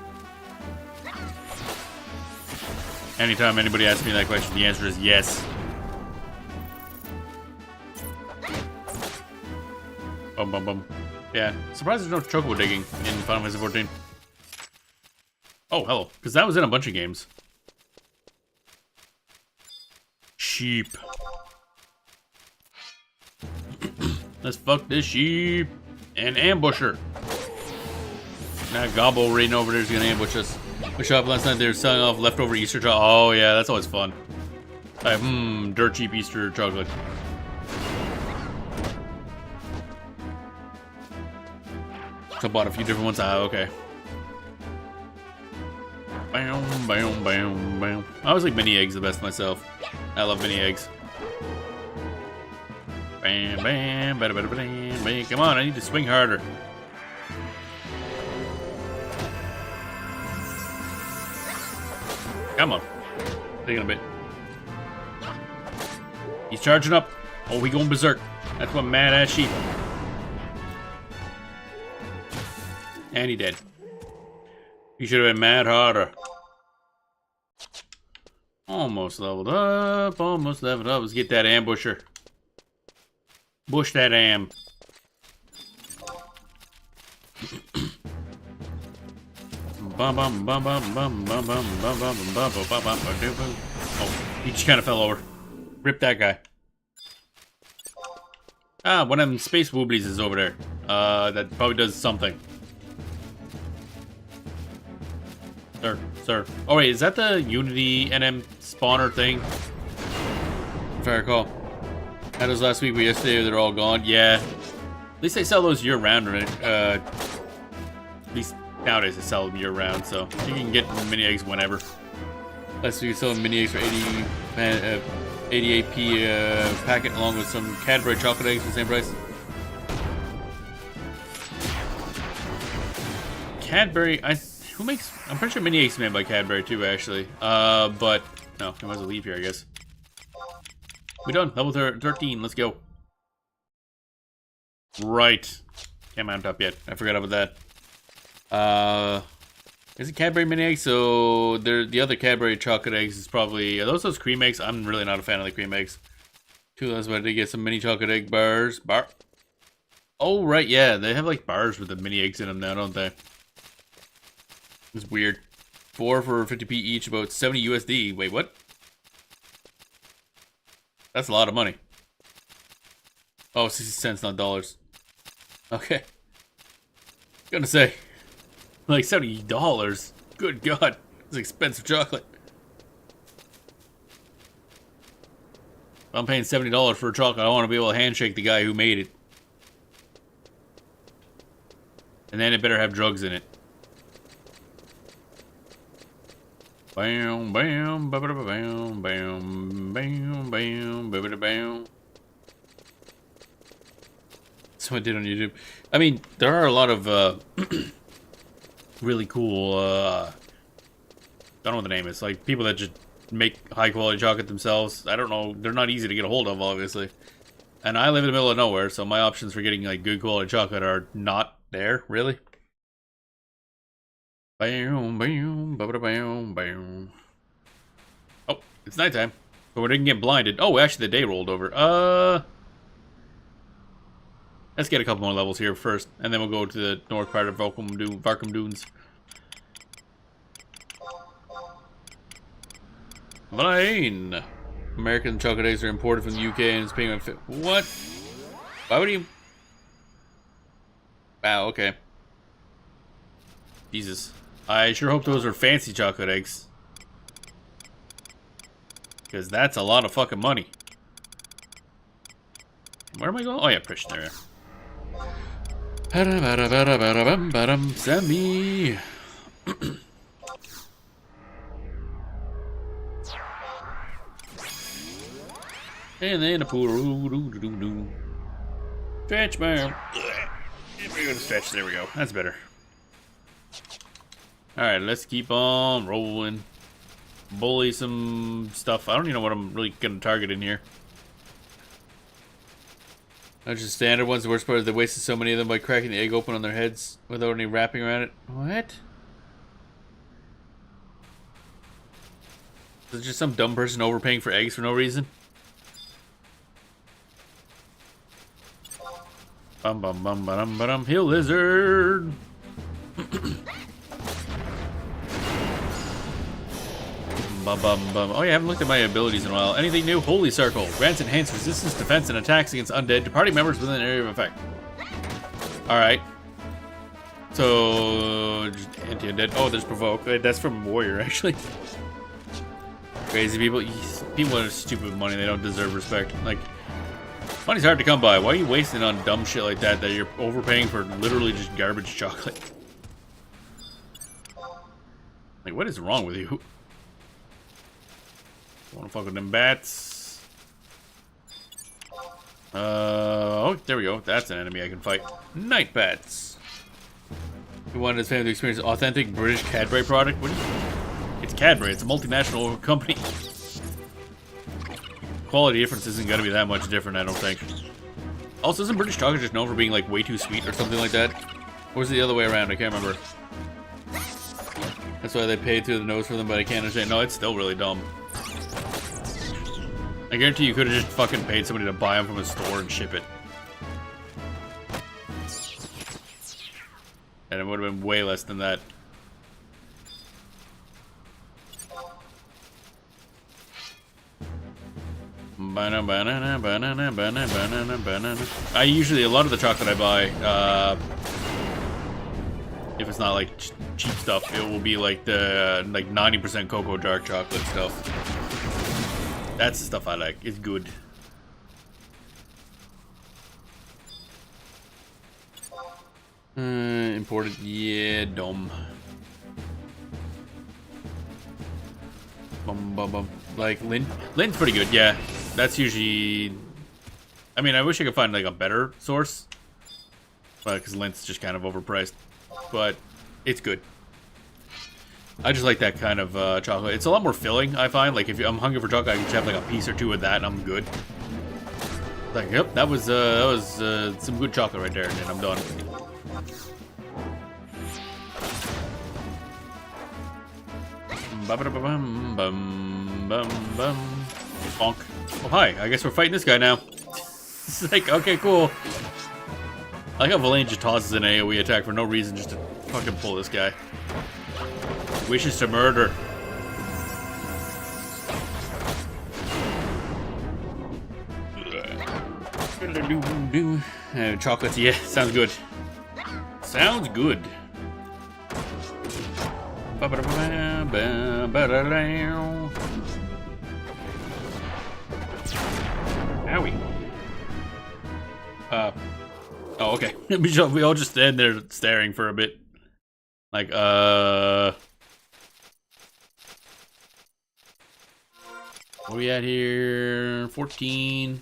Anytime anybody asks me that question, the answer is yes. Bum bum bum. Yeah, surprised there's no chocobo digging in Final Fantasy 14. Oh, hello. Because that was in a bunch of games. Sheep. Let's fuck this sheep. And ambush her. That gobble raiding over there is gonna ambush us. We shop last night, they were selling off leftover Easter chocolate. Oh yeah, that's always fun. Dirt cheap Easter chocolate. So I bought a few different ones. Ah, okay. Bam, bam, bam, bam. I always like mini eggs the best myself. I love mini eggs. Bam, bam, bam, bam, bam, bam. Come on, I need to swing harder. Come on. Taking a bit. He's charging up. Oh, he going berserk. That's one mad ass sheep. And he dead. He should have been mad harder. Almost leveled up. Almost leveled up. Let's get that ambusher. Bush that am. Bum bum bum bum bum bum bum bum bum bum bum bum. Oh, he just kind of fell over. Rip that guy. Ah, one of them space wooblies is over there. That probably does something. Sir. Oh wait, is that the Unity NM spawner thing? If I recall. That was last week, but yesterday they're all gone. Yeah. At least they sell those year round, right? At least nowadays they sell them year round, so you can get mini eggs whenever. Last week we sold mini eggs for 88p packet, along with some Cadbury chocolate eggs for the same price. Cadbury, who makes? I'm pretty sure mini eggs made by Cadbury too, actually. But no, I might as well leave here, I guess. We're done. Level 13. Let's go. Right. Can't mount up yet. I forgot about that. Is it Cadbury mini eggs? So the other Cadbury chocolate eggs is probably, are those cream eggs? I'm really not a fan of the cream eggs. That's why I did get some mini chocolate egg bars. Oh right, yeah, they have like bars with the mini eggs in them now, don't they? It's weird. 4 for 50p each, about 70 USD. Wait, what? That's a lot of money. Oh, 60 cents, not dollars. Okay. Gonna say, like $70. Good God, it's expensive chocolate. If I'm paying $70 for a chocolate, I want to be able to handshake the guy who made it. And then it better have drugs in it. Bam, bam, ba ba bam, bam, bam, bam, ba ba bam. That's what I did on YouTube. I mean, there are a lot of really cool, I don't know what the name is, like people that just make high quality chocolate themselves. I don't know, they're not easy to get a hold of, obviously. And I live in the middle of nowhere, so my options for getting like good quality chocolate are not there, really. Bam, bam, ba ba bam, bam. Oh, it's nighttime, but we didn't get blinded. Oh, actually, the day rolled over. Let's get a couple more levels here first, and then we'll go to the north part of Varkum Dunes. Line. American chocolate eggs are imported from the UK and it's paying fit. What? Why would you? Wow. Okay. Jesus. I sure hope those are fancy chocolate eggs. Because that's a lot of fucking money. Where am I going? Oh yeah, Prish, there. Send me. And then a pool. Stretch man. We're gonna stretch. There we go. That's better. Alright, let's keep on rolling. Bully some stuff. I don't even know what I'm really gonna target in here. That's just standard ones. The worst part is they wasted so many of them by cracking the egg open on their heads without any wrapping around it. What? Is it just some dumb person overpaying for eggs for no reason? Bum bum bum bum bum. Hill lizard. Bum bum bum. Oh yeah, I haven't looked at my abilities in a while. Anything new? Holy Circle. Grants enhanced resistance, defense, and attacks against undead to party members within an area of effect. Alright. So, anti-undead. Oh, there's Provoke. That's from Warrior, actually. Crazy people. People are stupid with money. They don't deserve respect. Like, money's hard to come by. Why are you wasting on dumb shit like that you're overpaying for literally just garbage chocolate? Like, what is wrong with you? Wanna fuck with them bats? Oh, there we go. That's an enemy I can fight. Night bats. He wanted his family to experience authentic British Cadbury product. What? It's Cadbury. It's a multinational company. Quality difference isn't gonna be that much different, I don't think. Also, isn't British chocolate just known for being like way too sweet or something like that? Or is it the other way around? I can't remember. That's why they paid through the nose for them, but I can't understand. No, it's still really dumb. I guarantee you could have just fucking paid somebody to buy them from a store and ship it. And it would have been way less than that. Banana, banana, banana, banana, banana, banana. I usually, a lot of the chocolate I buy, if it's not like cheap stuff, it will be like the like 90% cocoa dark chocolate stuff. That's the stuff I like. It's good. Imported, yeah, dumb. Bum bum bum. Like Lin's pretty good, yeah. That's usually. I mean, I wish I could find like a better source, but because Lint's just kind of overpriced. But it's good. I just like that kind of chocolate. It's a lot more filling, I find. Like, if I'm hungry for chocolate, I can just have like a piece or two of that, and I'm good. Like, yep, that was some good chocolate right there, and then I'm done. Bum bum bum. Bonk. Oh hi, I guess we're fighting this guy now. It's like, okay, cool. I like how Villain just tosses an AoE attack for no reason just to fucking pull this guy. Wishes to murder. Chocolates, yeah, sounds good. Sounds good. Owie. Oh, okay. We all just stand there staring for a bit. Like, what are we at here? 14.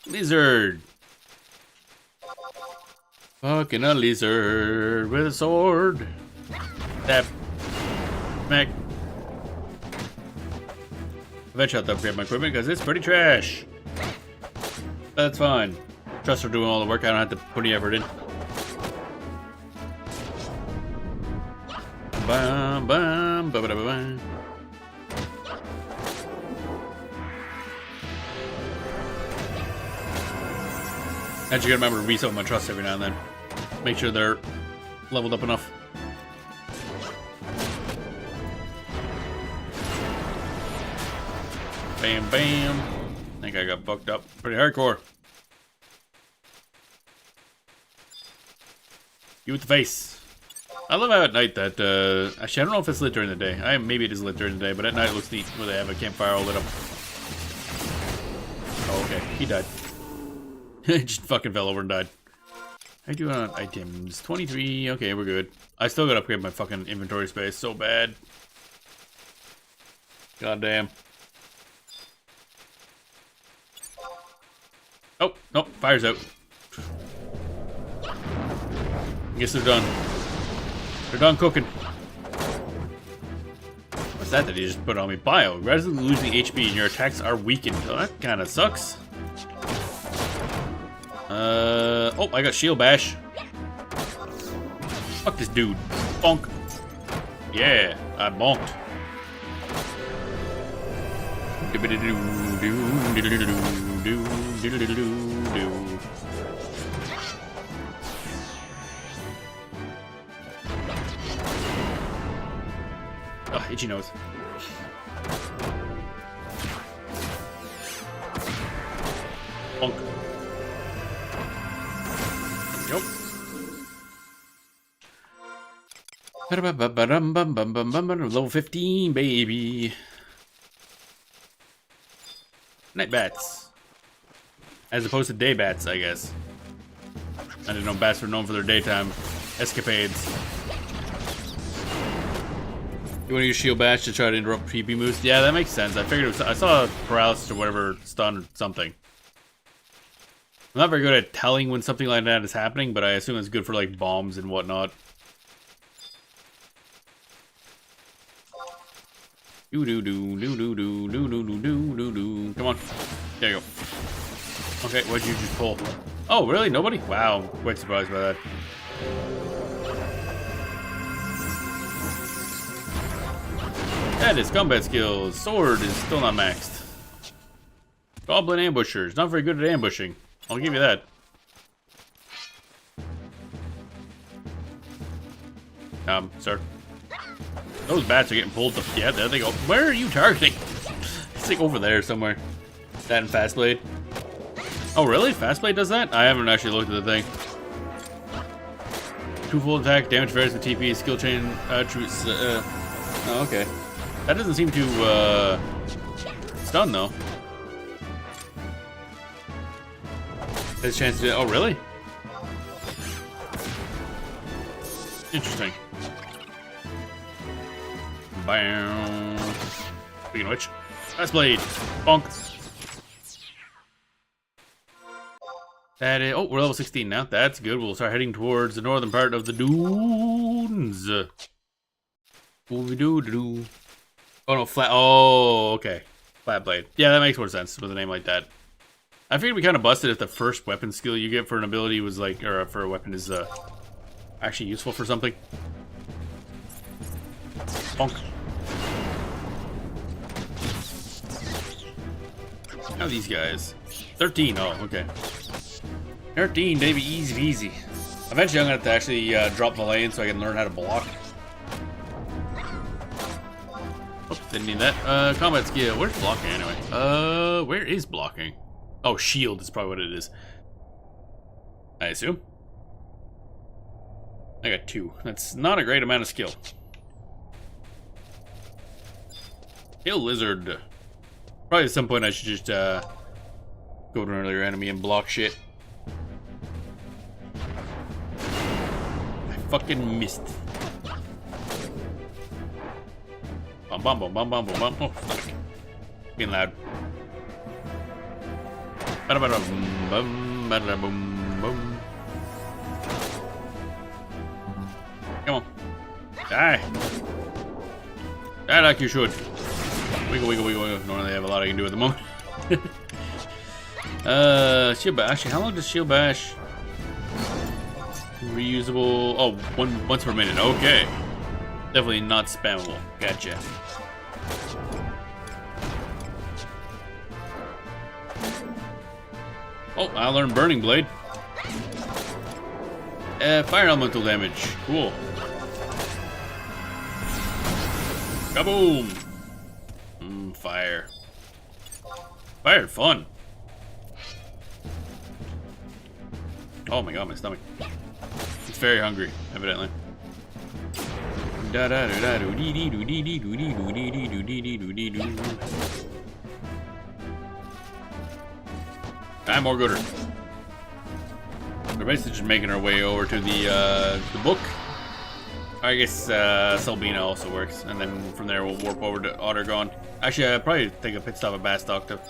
Lizard. Fucking a lizard with a sword. Tap. Smack. Eventually I'll have to upgrade my equipment because it's pretty trash. That's fine. Trust her doing all the work. I don't have to put any effort in. Bum, bum, ba, ba, ba, ba. I just gotta remember to reset my trust every now and then. Make sure they're leveled up enough. Bam, bam. I think I got fucked up pretty hardcore. You with the face. I love how at night that, actually I don't know if it's lit during the day. Maybe it is lit during the day, but at night it looks neat where they have a campfire all lit up. Oh, okay. He died. Just fucking fell over and died. I do on items. 23. Okay, we're good. I still gotta upgrade my fucking inventory space so bad. God damn. Oh, nope. Fire's out. Guess they're done. They're done cooking. What's that he just put on me? Bio. Gradually losing HP and your attacks are weakened. Oh, that kind of sucks. Oh, I got shield bash. Fuck this dude. Bonk. Yeah, I bonked. Oh, itchy nose. Bonk. Yep. Level 15, baby. Night bats. As opposed to day bats, I guess. I didn't know bats were known for their daytime escapades. You want to use shield bash to try to interrupt PP moves? Yeah, that makes sense. I figured it was, I saw paralysis or whatever, stun or something. I'm not very good at telling when something like that is happening, but I assume it's good for like bombs and whatnot. Do do do do do do do do do do do. Come on, there you go. Okay, what'd you just pull? Oh, really? Nobody? Wow, I'm quite surprised by that. That is combat skills. Sword is still not maxed. Goblin ambushers, not very good at ambushing. I'll give you that. Sir. Those bats are getting pulled up. Yeah, there they go. Where are you targeting? It's like over there somewhere. That and Fastblade. Oh, really? Fastblade does that? I haven't actually looked at the thing. Twofold attack, damage varies with TP, skill chain attributes. Oh, okay. That doesn't seem to stun though. Has a chance to. Oh, really? Interesting. Bam. Speaking of which, Fastblade. Bonk. That is. Oh, we're level 16 now. That's good. We'll start heading towards the northern part of the dunes. Ooh-doo-doo. Oh no, flat. Oh, okay. Flat blade. Yeah, that makes more sense with a name like that. I figured we kind of busted if the first weapon skill you get for an ability was like, or for a weapon is actually useful for something. Bonk. How are these guys? 13. Oh, okay. 13, baby, easy peasy. Eventually, I'm gonna have to actually drop the lane so I can learn how to block. Oops, didn't need that. Combat skill. Where's blocking anyway? Where is blocking? Oh, shield is probably what it is. I assume. I got 2. That's not a great amount of skill. Kill lizard. Probably at some point I should just go to another enemy and block shit. I fucking missed. Bum bum bum bum bum bum bum. Oh, fuck. Being loud. Bada bada bum bada boom boom. Come on. Die. Die like you should. Wiggle, wiggle, wiggle, wiggle. Don't really have a lot I can do at the moment. Shield bash. Actually, how long does shield bash? Reusable. Oh, once per minute. Okay. Definitely not spammable. Gotcha. Oh, I learned Burning Blade. Fire elemental damage. Cool. Kaboom! Fire. Fire fun. Oh my god, my stomach. It's very hungry, evidently. I'm more gooder. We're basically just making our way over to the book. I guess Selbina also works, and then from there we'll warp over to Ottergon. Actually, I'd probably take a pit stop at Bastock to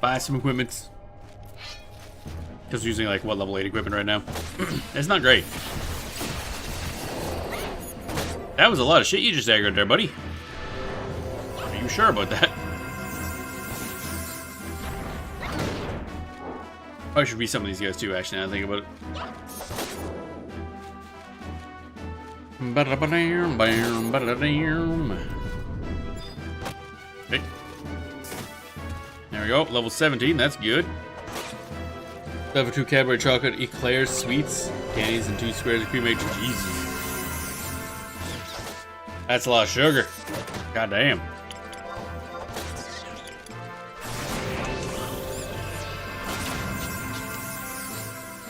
buy some equipment. Just using like what level 8 equipment right now. It's not great. That was a lot of shit you just aggroed there, buddy. Are you sure about that? Probably should be some of these guys too, actually, now I think about it. Okay. There we go, level 17, that's good. Level 2 Cadbury chocolate eclairs, sweets, candies, and 2 squares of cream matrix. Jesus. That's a lot of sugar. God damn.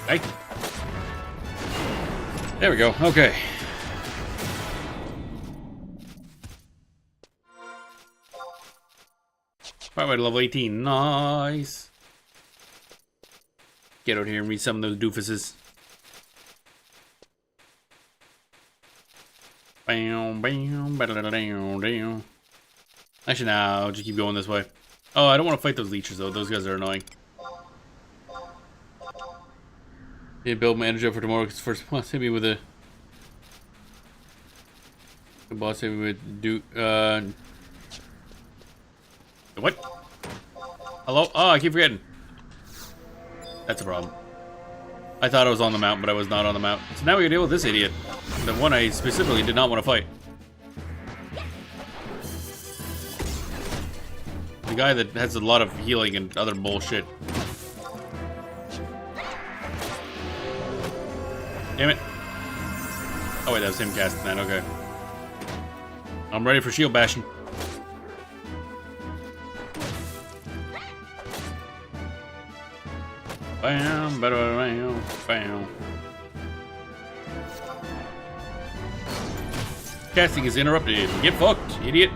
Hey. There we go. Okay. Right way to level 18. Nice. Get out here and read some of those doofuses. Bam, bam, ba-da-da-da-da-da. Actually, now I'll just keep going this way. Oh, I don't want to fight those leeches though. Those guys are annoying. Need to build my energy up for tomorrow because first boss hit me with a. The boss hit me with what? Hello? Oh, I keep forgetting. That's a problem. I thought I was on the mountain, but I was not on the mountain. So now we gotta deal with this idiot. The one I specifically did not want to fight. The guy that has a lot of healing and other bullshit. Damn it. Oh wait, that was him casting that, okay. I'm ready for shield bashing. Bam, bam, bam. Casting is interrupted. Get fucked, idiot.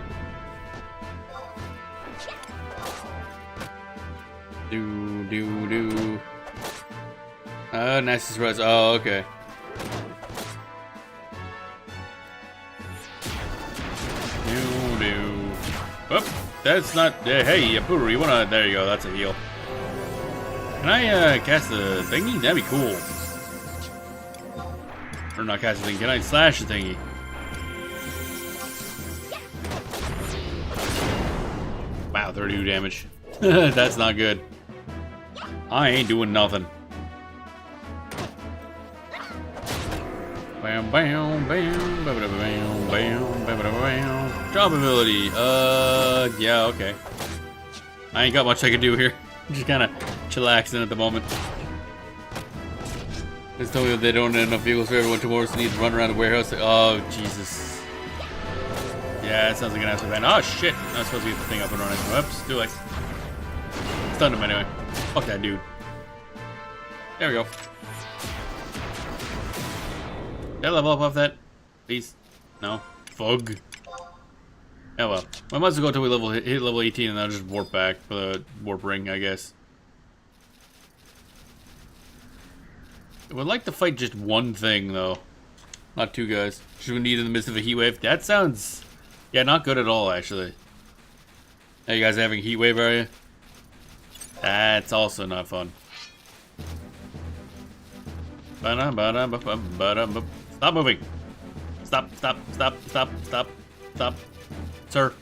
Do. Nice surprise. Oh, okay. Do. Whoop. That's not. Hey, Yapuru, you wanna. There you go. That's a heal. Can I cast the thingy? That'd be cool. Or not cast the thingy. Can I slash the thingy? Wow, 32 damage. That's not good. I ain't doing nothing. Bam, bam, bam, bam, bam, bam, bam, bam. Job ability. Yeah, okay. I ain't got much I can do here. I'm just kind of chillaxing at the moment. Just told me that they don't have enough vehicles for everyone tomorrow, so need to run around the warehouse. Oh, Jesus. Yeah, it sounds like an absolute ban. Oh, shit. I was supposed to get the thing up and running. Whoops, too late. Stunned him anyway. Fuck that dude. There we go. Did I level up off that? Please? No? Fug. Oh well. I might as well go until we hit level 18 and then I'll just warp back for the warp ring, I guess. I would like to fight just one thing, though. Not two guys. Should we need in the midst of a heat wave? That sounds... Yeah, not good at all, actually. Are you guys having a heat wave, are you? That's also not fun. Stop moving. Stop. Sir.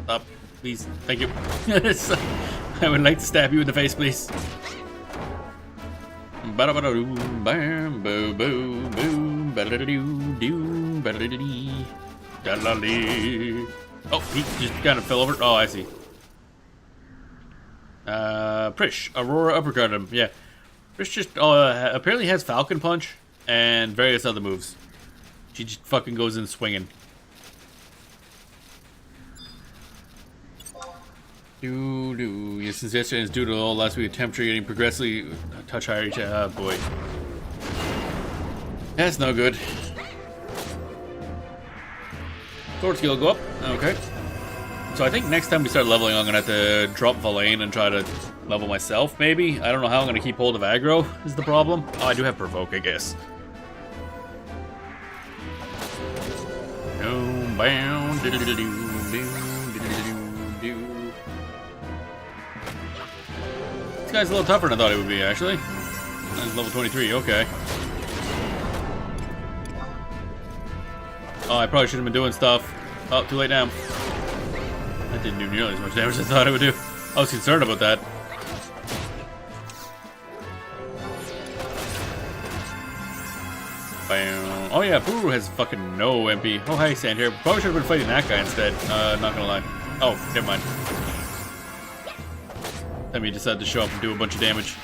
Stop. Please. Thank you. I would like to stab you in the face, please. Bam, boom, boom, boom, oh, he just kind of fell over. Oh, I see. Prish, Aurora uppercut him. Yeah, Prish just apparently has Falcon Punch and various other moves. She just fucking goes in swinging. Yeah, since yesterday is due to all last week, temperature getting progressively a touch higher each. Boy. That's no good. Sword skill go up. Okay. So I think next time we start leveling, I'm gonna have to drop Valane and try to level myself, maybe? I don't know how I'm gonna keep hold of aggro, is the problem. Oh, I do have Provoke, I guess. This guy's a little tougher than I thought it would be, actually. That's level 23, okay. Oh, I probably should have been doing stuff. Oh, too late now. That didn't do nearly as much damage as I thought it would do. I was concerned about that. Bam. Oh yeah, Buru has fucking no MP. Oh, hey, Sand here. Probably should have been fighting that guy instead. Not gonna lie. Oh, never mind. Let me decide to show up and do a bunch of damage.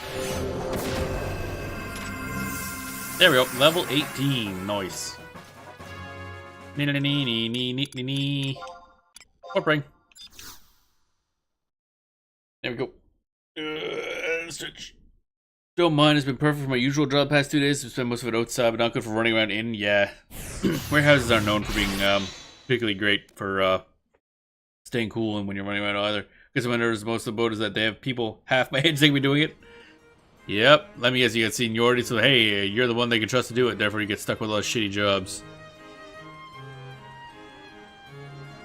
There we go. Level 18. Nice. Warp ring. There we go. Stretch. Don't mind, it's been perfect for my usual job the past 2 days. I've spent most of it outside, but not good for running around in. Yeah. Warehouses aren't known for being particularly great for staying cool and when you're running around either. Because when there's most of the boat is that they have people half my age they can be doing it. Yep. Let me guess, you got seniority, so hey, you're the one they can trust to do it, therefore you get stuck with all those shitty jobs.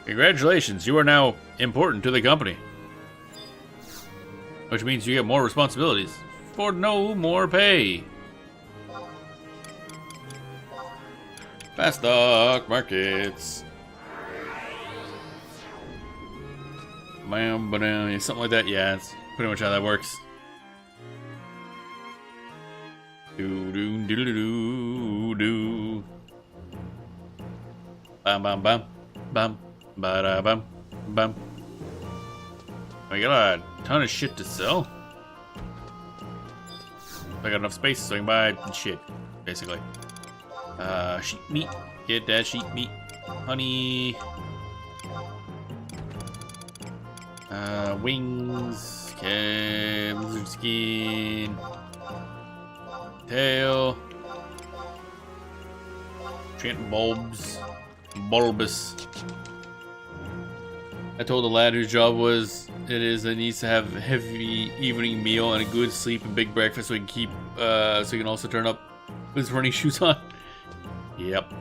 Congratulations, you are now important to the company. Which means you get more responsibilities for no more pay. Fast stock markets. Bam, ba-dam, something like that. Yeah, that's pretty much how that works. Do do do do do do. Bam bam bam bam ba da bam bam. We got a ton of shit to sell. I got enough space so I can buy shit, basically. Sheep meat. Get that sheep meat. Honey. Wings. Okay, lizard skin. Tail. Trent bulbs. Bulbous. I told the lad whose job it is that needs to have a heavy evening meal and a good sleep and big breakfast so he can keep so he can also turn up with his running shoes on. Yep.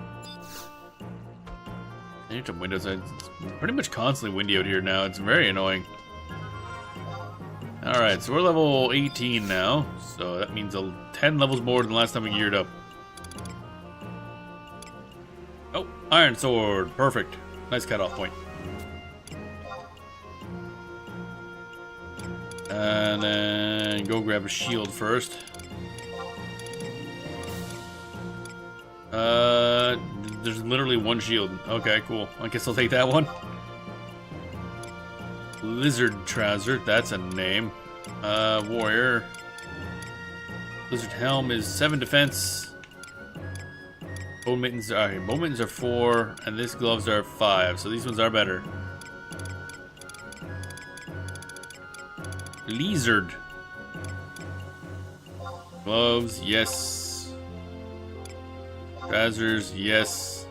I need some windows. It's pretty much constantly windy out here now. It's very annoying. Alright, so we're level 18 now. So that means 10 levels more than the last time we geared up. Oh, iron sword. Perfect. Nice cutoff point. And then go grab a shield first. There's literally one shield. Okay, cool. I guess I'll take that one. Lizard trouser, that's a name. Warrior. Lizard helm is 7 defense. Bone mittens are 4, and these gloves are 5, so these ones are better. Lizard. Gloves, yes. Trousers, yes.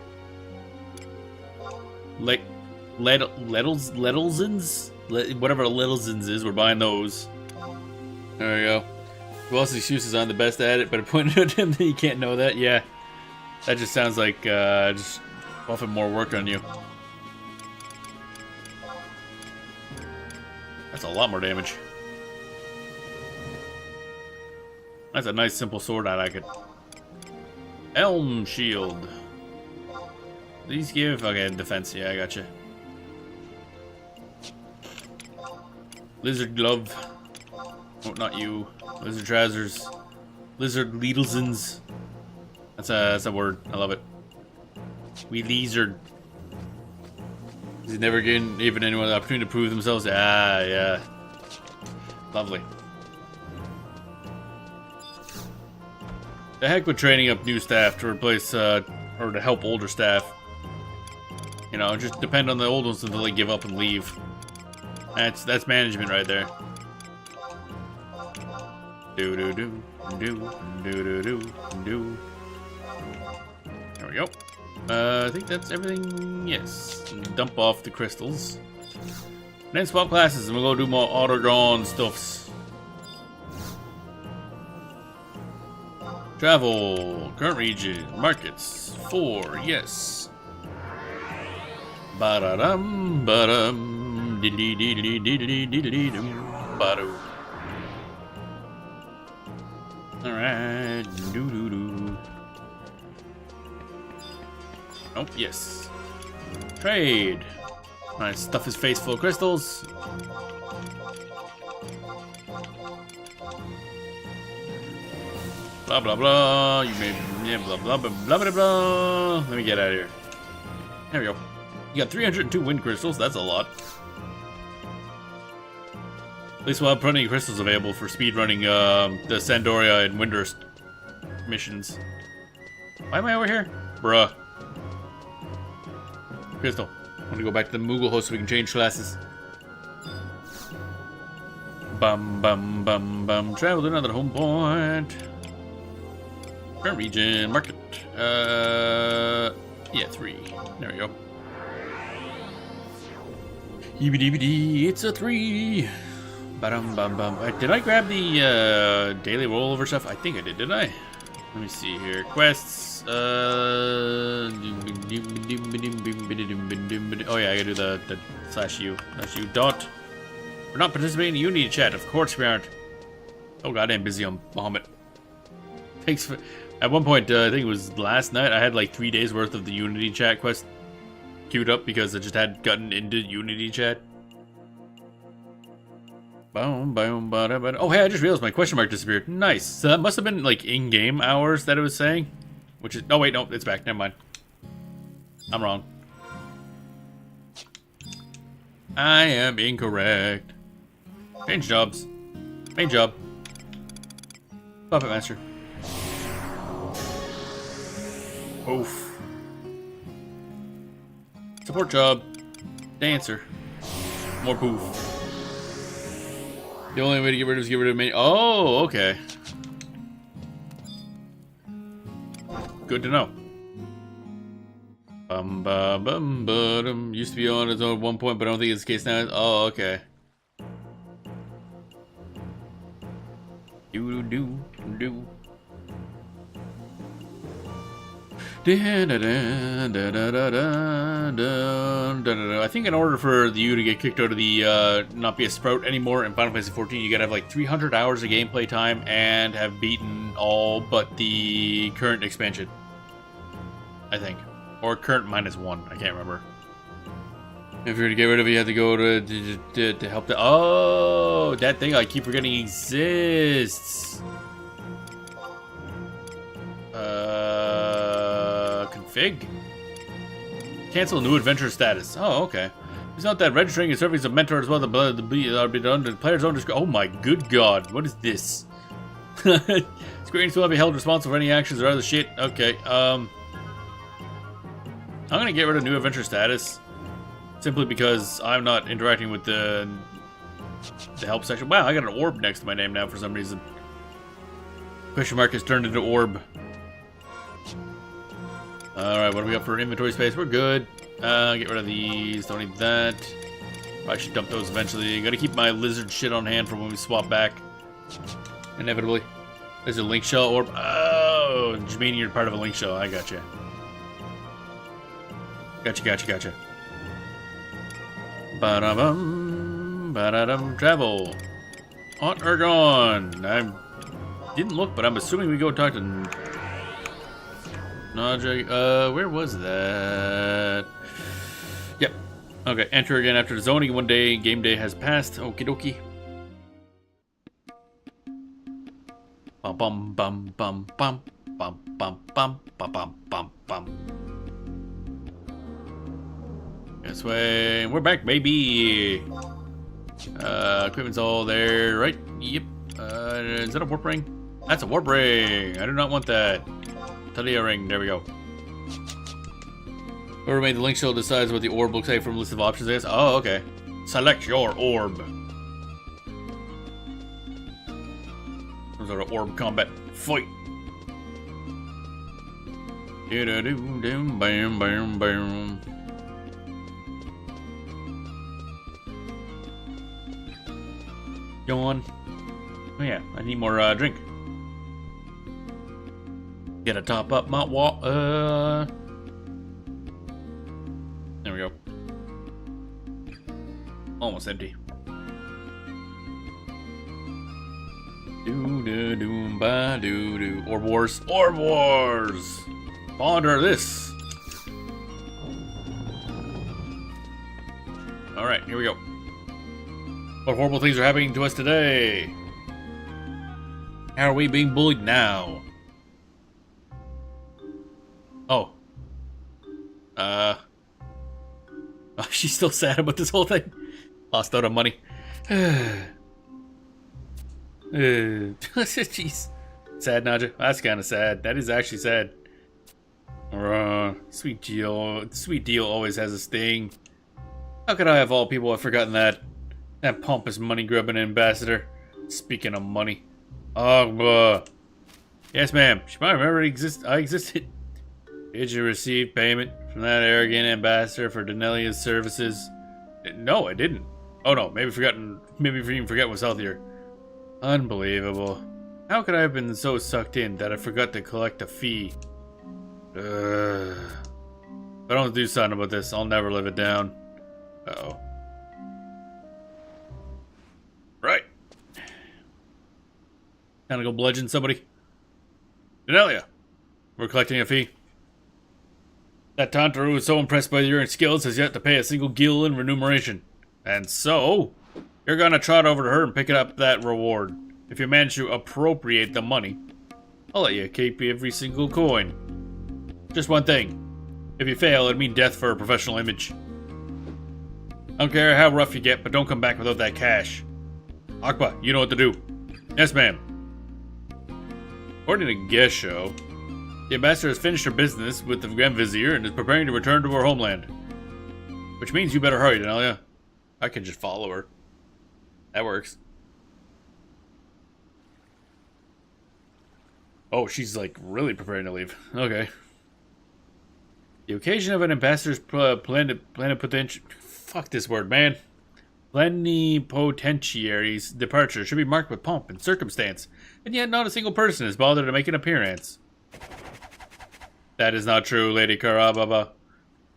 Lettlesons? Whatever Littlesons is, we're buying those. There we go. Who else's excuses aren't the best at it, but I pointed out to him that you can't know that. Yeah. That just sounds like just buffing more work on you. That's a lot more damage. That's a nice simple sword, I like it. Elm shield. These give okay defense, yeah, I gotcha. Lizard glove. Oh, not you. Lizard trousers. Lizard Leedlesons. That's a word. I love it. We lizard. He's never given anyone the opportunity to prove themselves. Ah, yeah. Lovely. The heck with training up new staff to replace, or to help older staff. You know, just depend on the old ones until they give up and leave. That's management right there. Do do do do do do do do. There we go. I think that's everything. Yes. Dump off the crystals. Then swap classes and we'll go do more auto-drawn stuffs. Travel. Current region. Markets. 4. Yes. Ba-da-dum, ba-dum. Diddly-diddly-diddly-diddly-dum. Ba-do. Alright. Do-do-do. Oh, yes. Trade. Alright, stuff his face full of crystals. Blah blah blah. You made blah blah blah blah blah blah. Let me get out of here. There we go. You got 302 wind crystals. That's a lot. At least we'll have plenty of crystals available for speedrunning the Sandoria and Windurst missions. Why am I over here? Bruh. Crystal. I'm gonna go back to the Moogle host so we can change classes. Bum bum bum bum. Travel to another home point. Current region. Market. Yeah, 3. There we go. EBDBD. It's a 3. Ba-dum bum bum. Did I grab the daily rollover stuff? I think I didn't I? Let me see here. Quests. Oh yeah, I gotta do the /u. Dot. We're not participating in Unity chat. Of course we aren't. Oh god, I'm busy on Bahamut. Thanks for. At one point, I think it was last night, I had like 3 days worth of the Unity chat quest queued up because I just had gotten into Unity chat. Boom, boom, ba-da-ba-da. Oh hey, I just realized my question mark disappeared. Nice. So that must have been like in-game hours that it was saying. Which is, oh wait, no, it's back, never mind. I'm wrong. I am incorrect. Change jobs. Main job. Puppet Master. Oof. Support job. Dancer. More poof. The only way to get rid of is get rid of main. Oh, okay. Good to know. Used to be on its own at one point, but I don't think it's the case now. Oh, okay. Do. I think in order for you to get kicked out of the not be a sprout anymore in Final Fantasy 14, you gotta have like 300 hours of gameplay time and have beaten all but the current expansion. I think. Or current -1, I can't remember. If you were to get rid of it, you have to go to help the. Oh, that thing I keep forgetting exists. Config. Cancel new adventure status. Oh, okay. Please note that registering and serving as a mentor as well. The be done to the player's own discretion. Oh my good god! What is this? Square Enix will be held responsible for any actions or other shit. Okay. I'm gonna get rid of new adventure status. Simply because I'm not interacting with the help section. Wow, I got an orb next to my name now for some reason. Question mark has turned into orb. Alright, what do we got for inventory space? We're good. Get rid of these. Don't need that. Probably should dump those eventually. Gotta keep my lizard shit on hand for when we swap back. Inevitably. There's a link shell orb. Oh, just meaning you're part of a link shell. I gotcha. Gotcha. Ba-da-bum, ba-da-dum, travel. On Ergon. I didn't look, but I'm assuming we go talk to Naja. Where was that? Yep. Okay, enter again after the zoning. One day, game day has passed. Okie dokie. Bum bum bum bum bum bum bum bum bum bum bum. This way. We're back, baby. Equipment's all there, right? Yep. Is that a warp ring? That's a warp ring. I do not want that. Talia ring. There we go. Whoever made the link shell decides what the orb looks like from a list of options. I guess. Oh, okay. Select your orb. Some sort of orb combat. Fight. Bam, bam, bam. Yawn. Oh yeah, I need more drink. Gotta top up my There we go. Almost empty. Do-do-do-ba-do-do. Orb Wars. Orb Wars! Ponder this. Alright, here we go. What horrible things are happening to us today? How are we being bullied now? Oh. Oh, she's still sad about this whole thing. Lost out on money. Jeez. Sad, Nadja. That's kind of sad. That is actually sad. Sweet deal always has a sting. How could I, of all people, have forgotten that? That pompous money-grubbing ambassador. Speaking of money. Yes, ma'am. She might remember I existed. Did you receive payment from that arrogant ambassador for Denelia's services? No, I didn't. Oh no, maybe even forget what's healthier. Unbelievable. How could I have been so sucked in that I forgot to collect a fee? If I don't do something about this, I'll never live it down. Uh-oh. Right. Time to go bludgeon somebody. Denelia, we're collecting a fee. That Tantaru is so impressed by your skills has yet to pay a single gil in remuneration. And so, you're gonna trot over to her and pick up that reward. If you manage to appropriate the money, I'll let you keep every single coin. Just one thing. If you fail, it'd mean death for a professional image. I don't care how rough you get, but don't come back without that cash. Akba, you know what to do. Yes, ma'am. According to Gesho, the ambassador has finished her business with the Grand Vizier and is preparing to return to her homeland. Which means you better hurry, Denelia. I can just follow her. That works. Oh, she's like really preparing to leave. Okay. The occasion of an ambassador's plenipotentiary... Fuck this word, man. Plenipotentiary's departure should be marked with pomp and circumstance, and yet not a single person has bothered to make an appearance. That is not true, Lady Karababa.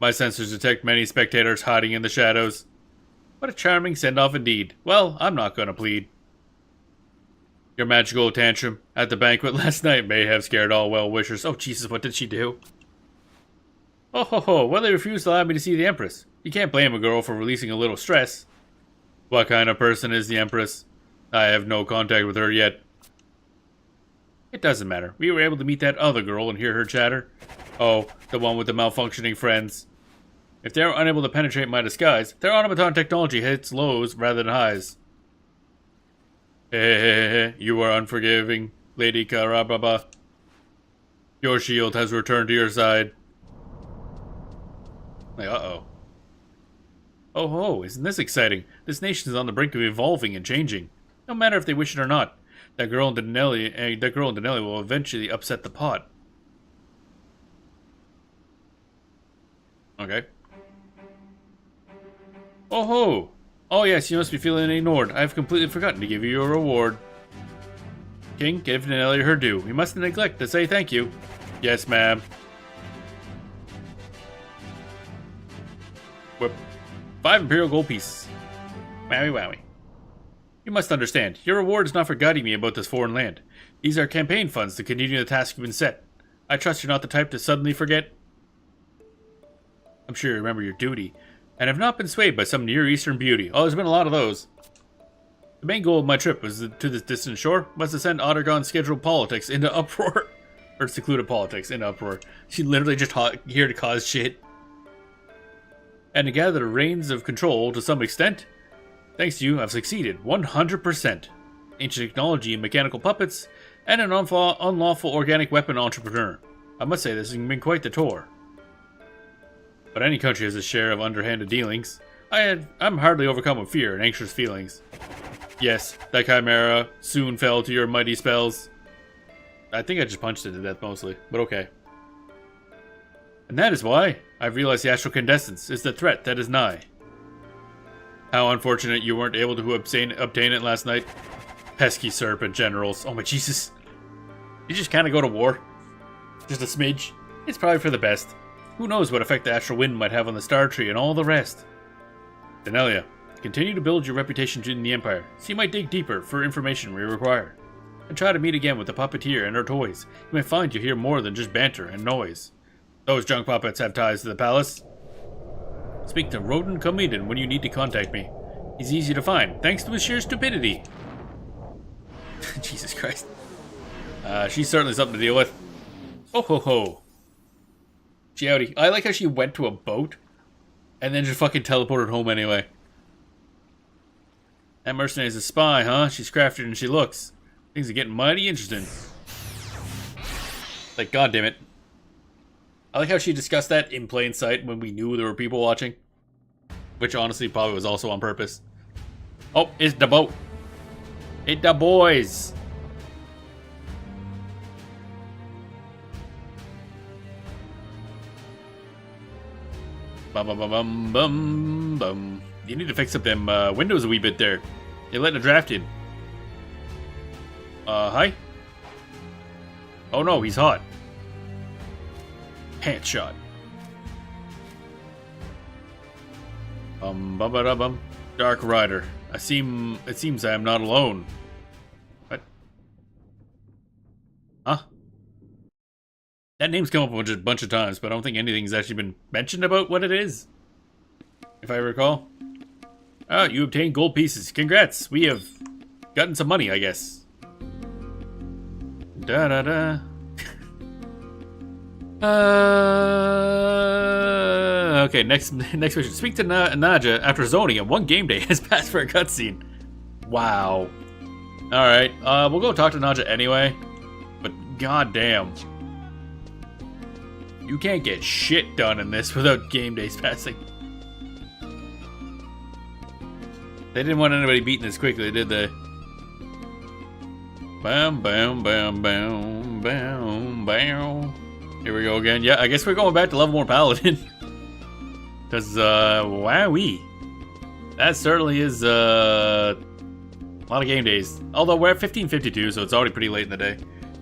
My sensors detect many spectators hiding in the shadows. What a charming send-off indeed. Well, I'm not going to plead. Your magical tantrum at the banquet last night may have scared all well-wishers. Oh, Jesus, what did she do? Oh, ho, ho. Well, they refused to allow me to see the Empress. You can't blame a girl for releasing a little stress. What kind of person is the Empress? I have no contact with her yet. It doesn't matter. We were able to meet that other girl and hear her chatter. Oh, the one with the malfunctioning friends. If they are unable to penetrate my disguise, their automaton technology hits lows rather than highs. Hehehe, you are unforgiving, Lady Karababa. Your shield has returned to your side. Like, uh-oh. Oh ho, isn't this exciting? This nation is on the brink of evolving and changing. No matter if they wish it or not. That girl in Deneli will eventually upset the pot. Okay. Oh ho! Oh yes, you must be feeling ignored. I've completely forgotten to give you your reward. King, give Deneli her due. We mustn't neglect to say thank you. Yes, ma'am. Whip. 5 Imperial gold pieces. Wowie wowie. You must understand, your reward is not for guiding me about this foreign land. These are campaign funds to continue the task you've been set. I trust you're not the type to suddenly forget. I'm sure you remember your duty, and have not been swayed by some Near Eastern beauty. Oh, there's been a lot of those. The main goal of my trip was to this distant shore, was to send Ottergon's scheduled politics into uproar. Or secluded politics into uproar. She literally just here to cause shit. And to gather the reins of control to some extent. Thanks to you, I've succeeded 100%. Ancient technology and mechanical puppets, and an unlawful organic weapon entrepreneur. I must say this has been quite the tour. But any country has a share of underhanded dealings. I'm hardly overcome with fear and anxious feelings. Yes, that chimera soon fell to your mighty spells. I think I just punched it to death mostly, but okay. And that is why I've realized the astral condescence is the threat that is nigh. How unfortunate you weren't able to obtain it last night. Pesky serpent generals. Oh my Jesus. You just kind of go to war. Just a smidge. It's probably for the best. Who knows what effect the astral wind might have on the star tree and all the rest. Denelia, continue to build your reputation in the Empire, so you might dig deeper for information we require. And try to meet again with the puppeteer and her toys. You may find you hear more than just banter and noise. Those junk puppets have ties to the palace. Speak to Roden Comedian when you need to contact me. He's easy to find, thanks to his sheer stupidity. Jesus Christ. She's certainly something to deal with. Oh ho ho. Howdy. I like how she went to a boat and then just fucking teleported home anyway. That mercenary's a spy, huh? She's craftier than she looks. Things are getting mighty interesting. Like, goddammit. I like how she discussed that in plain sight when we knew there were people watching. Which honestly probably was also on purpose. Oh, it's the boat. It's the boys. Bum bum bum bum bum bum. You need to fix up them windows a wee bit there. You're letting a draft in. Hi? Oh no, he's hot. Pants shot. Bum ba bum. Dark Rider. It seems I am not alone. What? Huh? That name's come up a bunch of times, but I don't think anything's actually been mentioned about what it is. If I recall. Oh, you obtained gold pieces. Congrats. We have gotten some money, I guess. Da da da. Okay, next mission. Speak to Naja after zoning and one game day has passed for a cutscene. Wow. Alright, we'll go talk to Naja anyway. But goddamn. You can't get shit done in this without game days passing. They didn't want anybody beaten this quickly, did they? Bam, bam, bam, bam, bam, bam. Here we go again. Yeah, I guess we're going back to level more Paladin. Because, wowee. That certainly is, a lot of game days. Although we're at 15:52, so it's already pretty late in the day.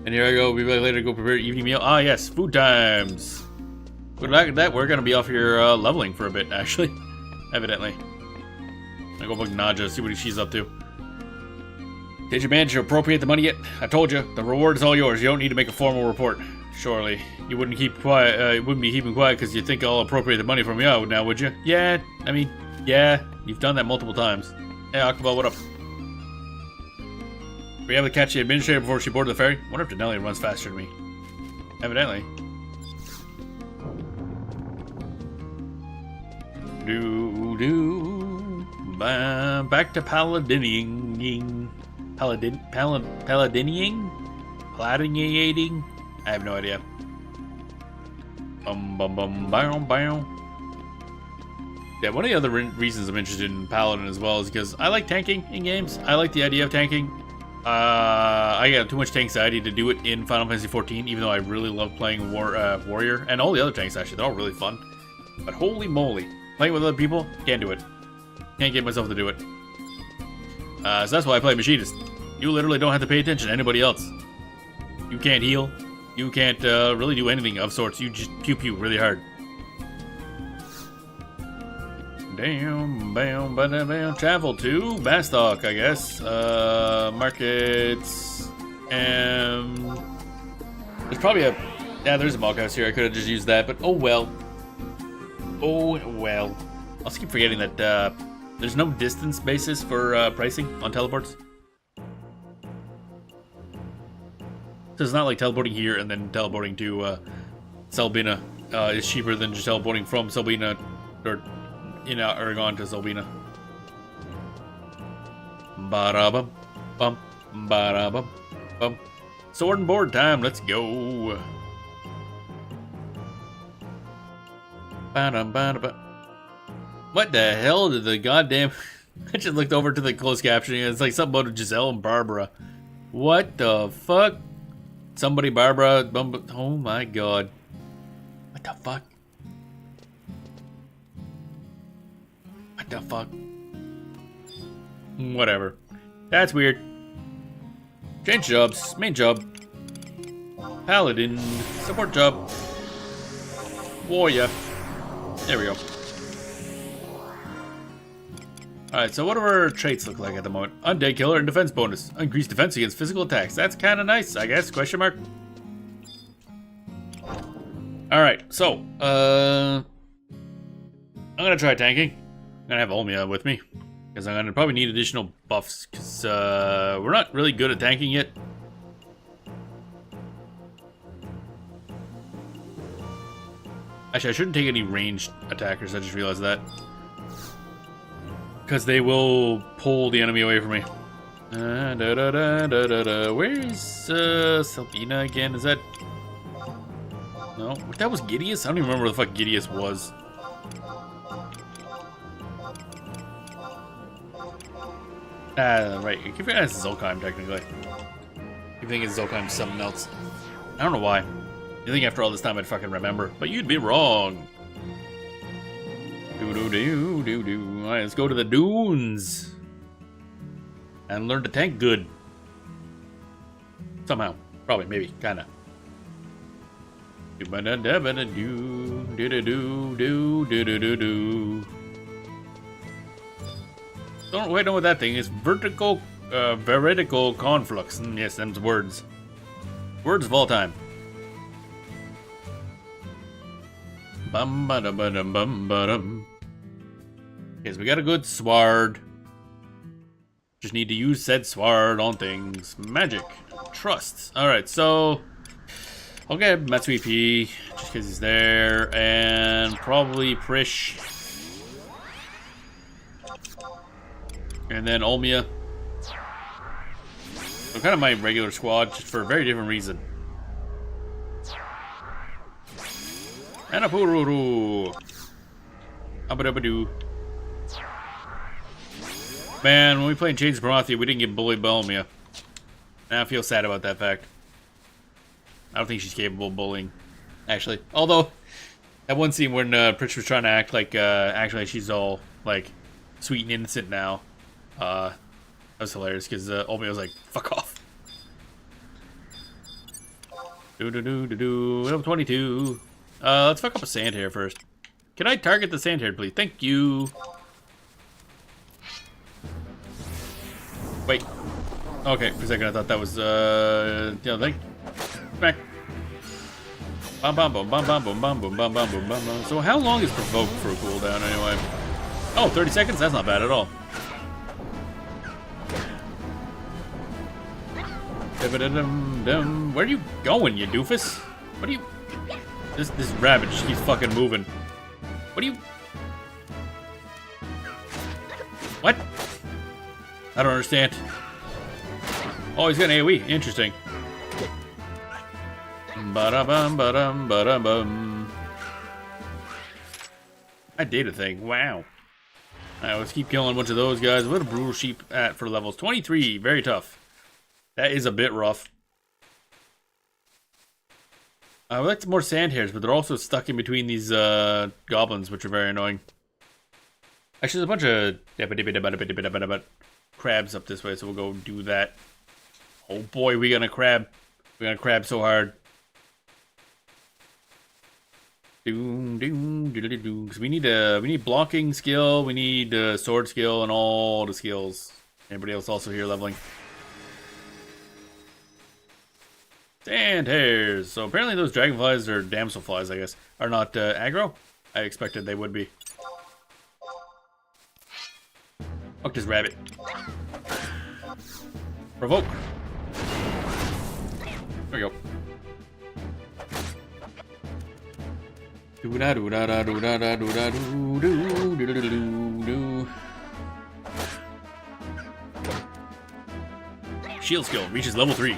And here I go, we'll be back later to go prepare evening meal. Ah, yes, food times. Good luck at that, we're gonna be off here, leveling for a bit, actually. Evidently. I go back to Naja, see what she's up to. Did you manage to appropriate the money yet? I told you, the reward is all yours. You don't need to make a formal report. Surely. You wouldn't keep quiet, you wouldn't be keeping quiet because you think I'll appropriate the money from you now, would you? Yeah, I mean, yeah, you've done that multiple times. Hey, Akaba, what up? Were you able to catch the administrator before she boarded the ferry? I wonder if Denelia runs faster than me. Evidently. Back to Paladiniing. Paladiniing? Paladiniating? I have no idea. Bum bum bum bow bow. Yeah, one of the other reasons I'm interested in Paladin as well is because I like tanking in games. I like the idea of tanking. I got too much tank anxiety to do it in Final Fantasy XIV, even though I really love playing Warrior and all the other tanks. Actually, they're all really fun. But holy moly, playing with other people, can't do it. Can't get myself to do it. So that's why I play Machinist. You literally don't have to pay attention to anybody else. You can't heal. You can't really do anything of sorts. You just pew pew really hard. Damn, bam, bam, bam. Travel to Bastok, I guess. Markets. There's probably a... Yeah, there's a Mog House here. I could have just used that, but oh well. Oh well. I'll keep forgetting that there's no distance basis for pricing on teleports. So it's not like teleporting here and then teleporting to Selbina is cheaper than just teleporting from Selbina or in Aragon to Selbina. Ba-da-bum, bum, ba-da-bum, bum. Sword and board time, let's go. Ba-dum, ba-da-ba. What the hell did the goddamn... I just looked over to the closed captioning and it's like something about Giselle and Barbara. What the fuck? Somebody Barbara... Oh my god. What the fuck? What the fuck? Whatever. That's weird. Change jobs. Main job. Paladin. Support job. Warrior. There we go. Alright, so what do our traits look like at the moment? Undead killer and defense bonus. Increased defense against physical attacks. That's kind of nice, I guess. Question mark. Alright, so, I'm gonna try tanking. I'm gonna have Olmia with me. Because I'm gonna probably need additional buffs. Because, we're not really good at tanking yet. Actually, I shouldn't take any ranged attackers. I just realized that. Because they will pull the enemy away from me. Where's Selpina again? Is that... No? That was Gideus? I don't even remember where the fuck Gideus was. Right. You keep thinking it's Zolkheim, technically. You think it's Zolkheim something else. I don't know why. You think after all this time I'd fucking remember. But you'd be wrong. Alright, let's go to the dunes. And learn to tank good. Somehow. Probably, maybe, kinda. Don't wait, know what that thing is. Vertical, veridical conflux. Yes, them's words. Words of all time. Bum ba dum ba dum bum ba dum. Okay, so we got a good sword. Just need to use said sword on things. Magic. Trust. Alright, so I'll get Matsui P just because he's there. And probably Prish. And then Olmia. So kind of my regular squad, just for a very different reason. And a Pururu. Abadabadoo. Man, when we played Chains of Promathia, we didn't get bullied by Olmia. And I feel sad about that fact. I don't think she's capable of bullying, actually. Although, that one scene when Pritch was trying to act like, actually she's all, like, sweet and innocent now. That was hilarious, because Olmia was like, fuck off. Level 22. Let's fuck up a Sandhair first. Can I target the Sandhair, please? Thank you. Wait. Okay, for a second I thought that was, thing. Back. Bum bum bum bum bum bum bum bum bum bum bum bum. So how long is Provoke for a cooldown anyway? Oh, 30 seconds? That's not bad at all. Where are you going, you doofus? What are you... This rabbit just keeps fucking moving. What are you... What? I don't understand. Oh, he's got an AoE. Interesting. Ba-da-bum, ba-dum, ba-dum-bum. I did a thing. Wow. Alright, let's keep killing a bunch of those guys. What a Brutal Sheep at for levels 23. Very tough. That is a bit rough. I would like some more Sandhairs, but they're also stuck in between these goblins, which are very annoying. Actually, there's a bunch of crabs up this way, so we'll go do that. Oh boy, we're gonna crab. We're gonna crab so hard. Because we need blocking skill, we need sword skill, and all the skills. Anybody else also here leveling? Sandhairs. So apparently those dragonflies, or damselflies, I guess, are not aggro. I expected they would be. Fuck this rabbit. Provoke. There we go. Shield skill reaches level 3.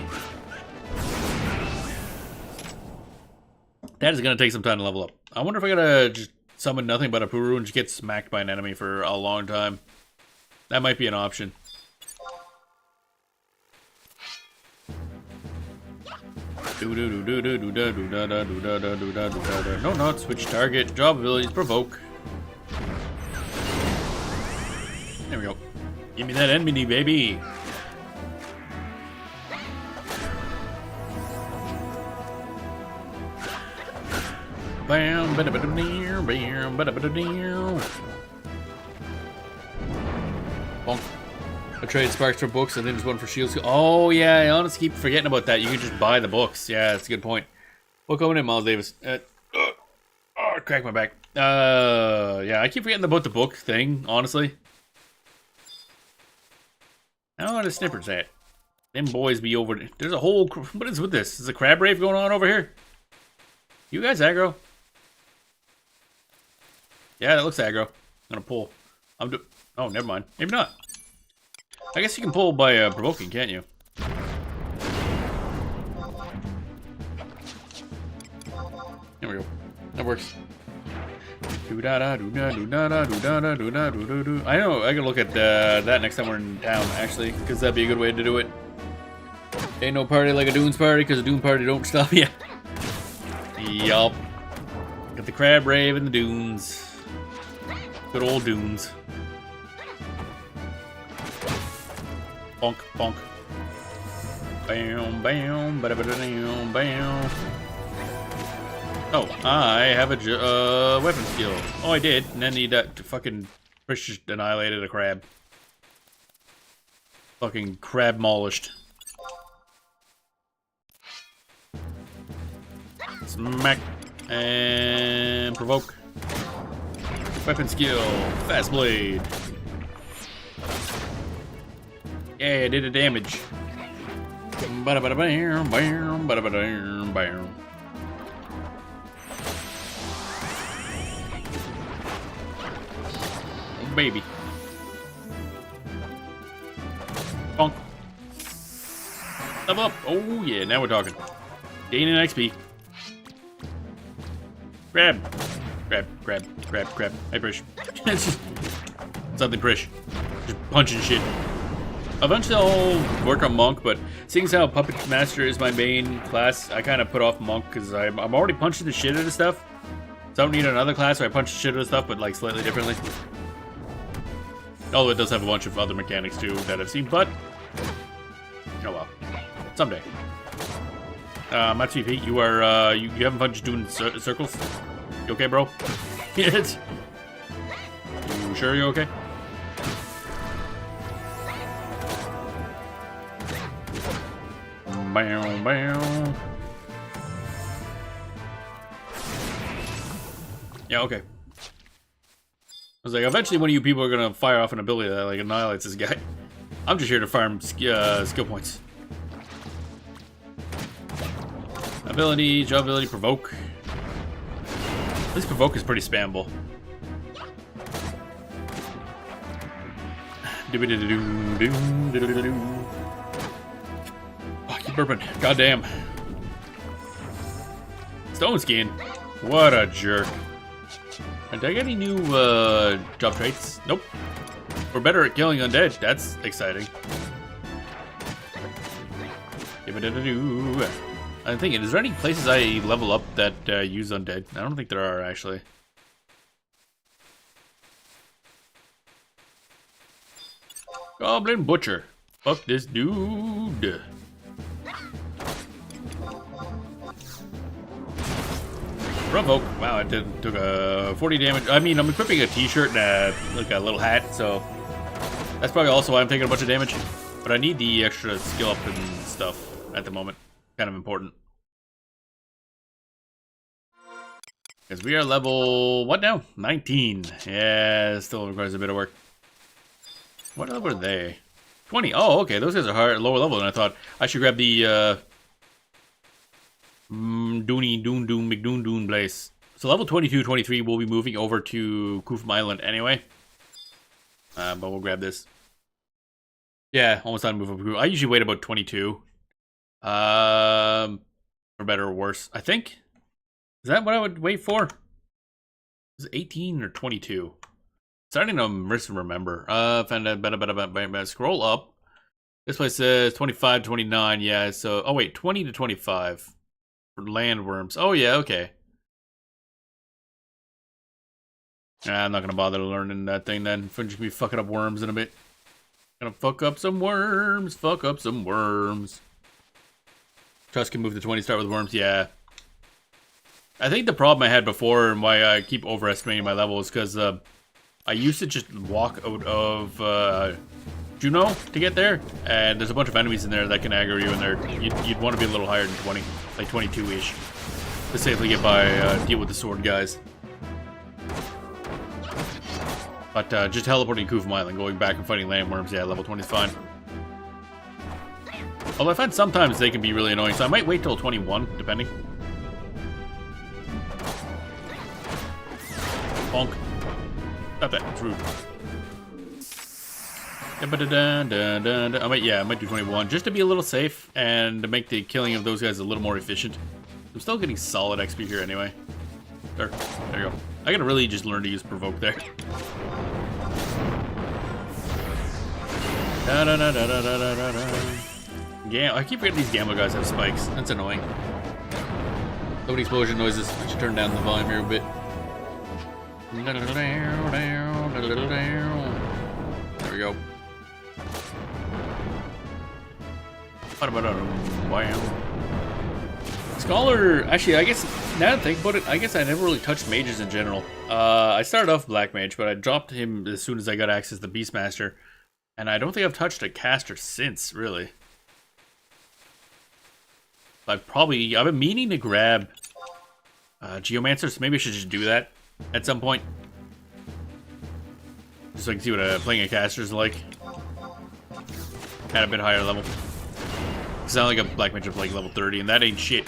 That is gonna take some time to level up. I wonder if I gotta just summon nothing but a Puru and just get smacked by an enemy for a long time. That might be an option. No, not switch target. Job abilities, provoke. There we go. Give me that enmity, baby. Bam, bada bada bam, bam, bada bada bam. Bonk. I traded sparks for books, and then there's one for shields. Oh yeah, I honestly keep forgetting about that. You can just buy the books. Yeah, that's a good point. Book coming in, Miles Davis. Crack my back. Yeah, I keep forgetting about the book thing, honestly. How are the snippers at? Them boys be over there. There's a whole... What is with this? Is a crab rave going on over here? You guys aggro? Yeah, that looks aggro. I'm gonna pull. Oh, never mind. Maybe not. I guess you can pull by provoking, can't you? There we go. That works. I know, I can look at that next time we're in town, actually, because that'd be a good way to do it. Ain't no party like a Dunes party, because a Dune party don't stop you. Yup. Got the crab rave and the dunes. Good old dunes. Bonk, bonk. Bam, bam, ba-da-ba-da-dam, bam. Oh, I have a weapon skill. Oh, I did, and then he fucking just annihilated a crab. Fucking crab molished. Smack. And provoke. Weapon skill. Fast blade. Yeah, I did a damage. Ba-da-ba-da-bam, bam, ba-da-ba-dam, bam. Oh, baby. Bonk. Level up. Oh, yeah, now we're talking. Gaining XP. Grab. Grab, grab, grab, grab. Hey, Prish. Something Prish. Just punching shit. Eventually I'll work on Monk, but seeing as how Puppet Master is my main class, I kind of put off Monk because I'm already punching the shit out of stuff. So I don't need another class where I punch the shit out of stuff, but like slightly differently. Although it does have a bunch of other mechanics too that I've seen, but oh well. Someday. Matsu Pete, you are you haven't punched doing circles? You okay, bro? Yes. You sure you're okay? Bam, bam. Yeah, okay. I was like, eventually one of you people are gonna fire off an ability that like annihilates this guy. I'm just here to farm skill points. Ability, job ability, provoke. At least provoke is pretty spammable. Oh, keep burping. Goddamn. Stone skin. What a jerk. Did I get any new job traits? Nope. We're better at killing undead. That's exciting. I'm thinking, is there any places I level up that use undead? I don't think there are, actually. Goblin Butcher. Fuck this dude. Provoke. Wow, I took a 40 damage. I mean, I'm equipping a t-shirt and like a little hat, so that's probably also why I'm taking a bunch of damage. But I need the extra skill up and stuff at the moment. Kind of important. Because we are level, what now? 19. Yeah, still requires a bit of work. What level are they? 20. Oh, okay. Those guys are higher, lower level than I thought. I should grab the Doon McDoon place. So level 22, 23 will be moving over to Kufum Island anyway. But we'll grab this. Yeah, almost time to move up. I usually wait about 22. For better or worse, I think. Is that what I would wait for? Was it 18 or 22? Starting to remember. Scroll up. This place says 25, 29. Yeah, so... Oh, wait. 20 to 25. For landworms. Oh, yeah, okay. I'm not gonna bother learning that thing then. I'm just gonna be fucking up worms in a bit. Gonna fuck up some worms. Fuck up some worms. Trust can move to 20, start with worms. Yeah. I think the problem I had before and why I keep overestimating my level is because I used to just walk out of Juno to get there, and there's a bunch of enemies in there that can aggro you in there. You'd want to be a little higher than 20, like 22-ish, to safely get by, deal with the sword guys. But just teleporting Kufum Island, going back and fighting landworms, yeah, level 20 is fine. Although I find sometimes they can be really annoying, so I might wait till 21, depending. Bonk. Stop that, it's rude. I might do 21, just to be a little safe, and to make the killing of those guys a little more efficient. I'm still getting solid XP here anyway. There you go. I gotta really just learn to use Provoke there. Yeah, I keep forgetting these Gamma guys have spikes. That's annoying. So many explosion noises. I should turn down the volume here a bit. There we go. Scholar, actually, I guess, now that I think about it, I guess I never really touched mages in general. I started off Black Mage, but I dropped him as soon as I got access to Beastmaster. And I don't think I've touched a caster since, really. I've been meaning to grab Geomancer, so maybe I should just do that at some point. Just so I can see what playing a caster is like. At a bit higher level. It's not like a Black Mage up like level 30, and that ain't shit.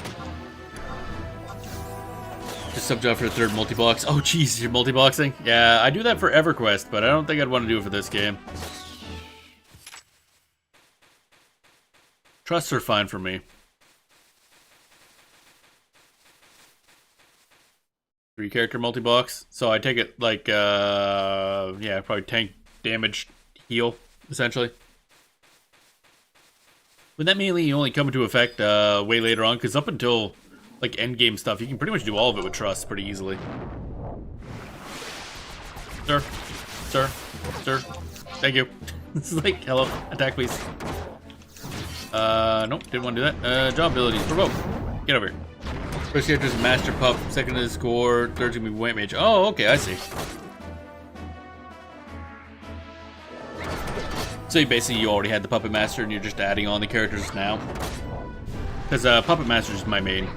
Just subbed up for the third multi-box. Oh, jeez, you're multi-boxing? Yeah, I do that for EverQuest, but I don't think I'd want to do it for this game. Trusts are fine for me. 3-character multi-box. So I take it like, yeah, probably tank, damage, heal, essentially. But that mainly only come into effect way later on, because up until like endgame stuff, you can pretty much do all of it with trust pretty easily. Sir, sir, sir, thank you. This is like, hello, attack please. Nope, didn't want to do that. Job abilities, Provoke. Get over here. First character is Master Pup, second is Score, third's gonna be White Mage. Oh, okay, I see. So basically you already had the Puppet Master and you're just adding on the characters now. Because Puppet Master is my main.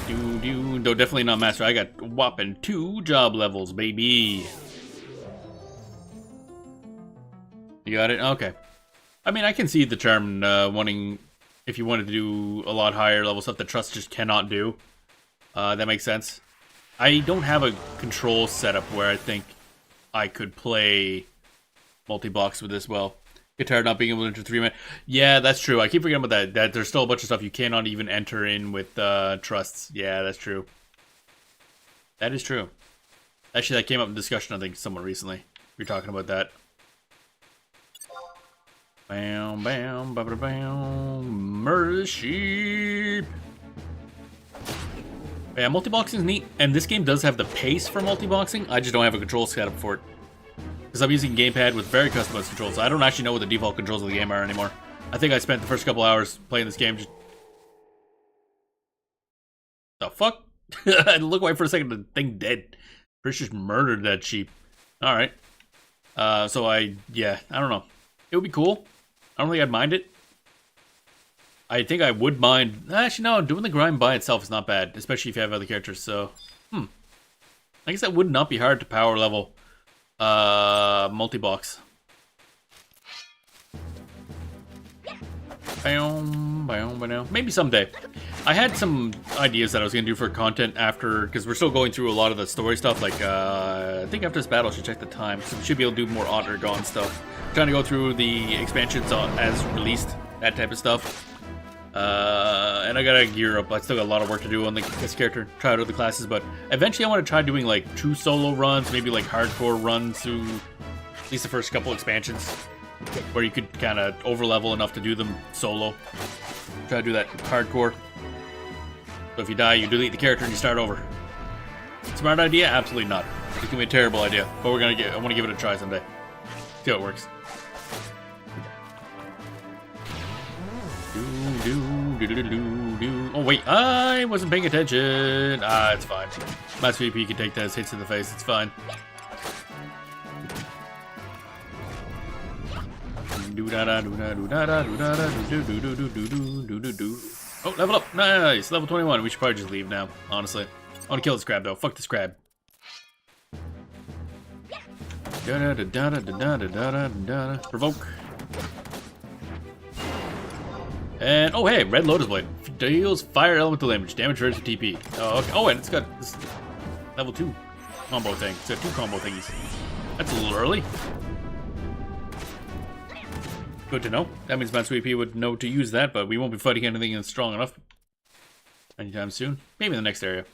Though definitely not Master. I got whopping 2 job levels, baby. You got it? Okay. I mean, I can see the charm wanting, if you wanted to do a lot higher level stuff that Trust just cannot do. That makes sense. I don't have a control setup where I think I could play multi-box with this well. Guitar not being able to enter 3-man. Yeah, that's true. I keep forgetting about that. That there's still a bunch of stuff you cannot even enter in with trusts. Yeah, that's true. That is true. Actually, that came up in discussion, I think, somewhat recently. We were talking about that. Bam, bam, ba ba bam. Murder the sheep. Yeah, multi-boxing is neat, and this game does have the pace for multi-boxing. I just don't have a control setup for it. Because I'm using gamepad with very customized controls. I don't actually know what the default controls of the game are anymore. I think I spent the first couple hours playing this game just... The fuck? I looked away for a second, the thing dead. Chris just murdered that sheep. Alright. So yeah, I don't know. It would be cool. I don't think I'd mind it. I think I would mind... Actually, no, doing the grind by itself is not bad. Especially if you have other characters, so... I guess that would not be hard to power level... multi-box. Maybe someday. I had some ideas that I was going to do for content after, because we're still going through a lot of the story stuff, like, I think after this battle I should check the time, so we should be able to do more Honor Gone stuff. I'm trying to go through the expansions as released, that type of stuff. And I gotta gear up. I still got a lot of work to do on this character, try out other classes, but eventually I want to try doing like true solo runs, maybe like hardcore runs through at least the first couple expansions, where you could kind of overlevel enough to do them solo. Try to do that hardcore. So if you die, you delete the character and you start over. Smart idea? Absolutely not. It's gonna be a terrible idea, but I want to give it a try someday. See how it works. Oh wait, I wasn't paying attention. It's fine. Master VP can take those hits in the face. It's fine. Oh, level up. Nice. Level 21. We should probably just leave now, honestly. I want to kill this crab, though. Fuck this crab. Provoke. And, oh, hey, Red Lotus Blade. Deals fire elemental damage. Damage varies with TP. Oh, okay. Oh, and it's got this level 2 combo thing. It's got 2 combo thingies. That's a little early. Good to know. That means Master VP would know to use that, but we won't be fighting anything that's strong enough anytime soon. Maybe in the next area.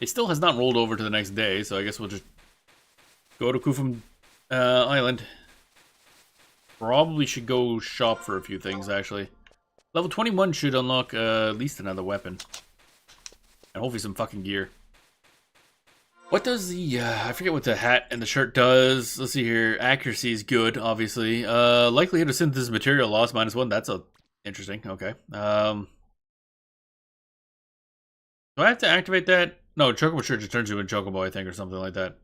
It still has not rolled over to the next day, so I guess we'll just go to Kufum Island. Probably should go shop for a few things, actually. Level 21 should unlock at least another weapon. And hopefully some fucking gear. What does the, I forget what the hat and the shirt does. Let's see here. Accuracy is good, obviously. Likelihood of synthesis material loss -1. That's interesting. Okay. Do I have to activate that? No, Chocobo shirt just turns you into a Chocobo, I think, or something like that.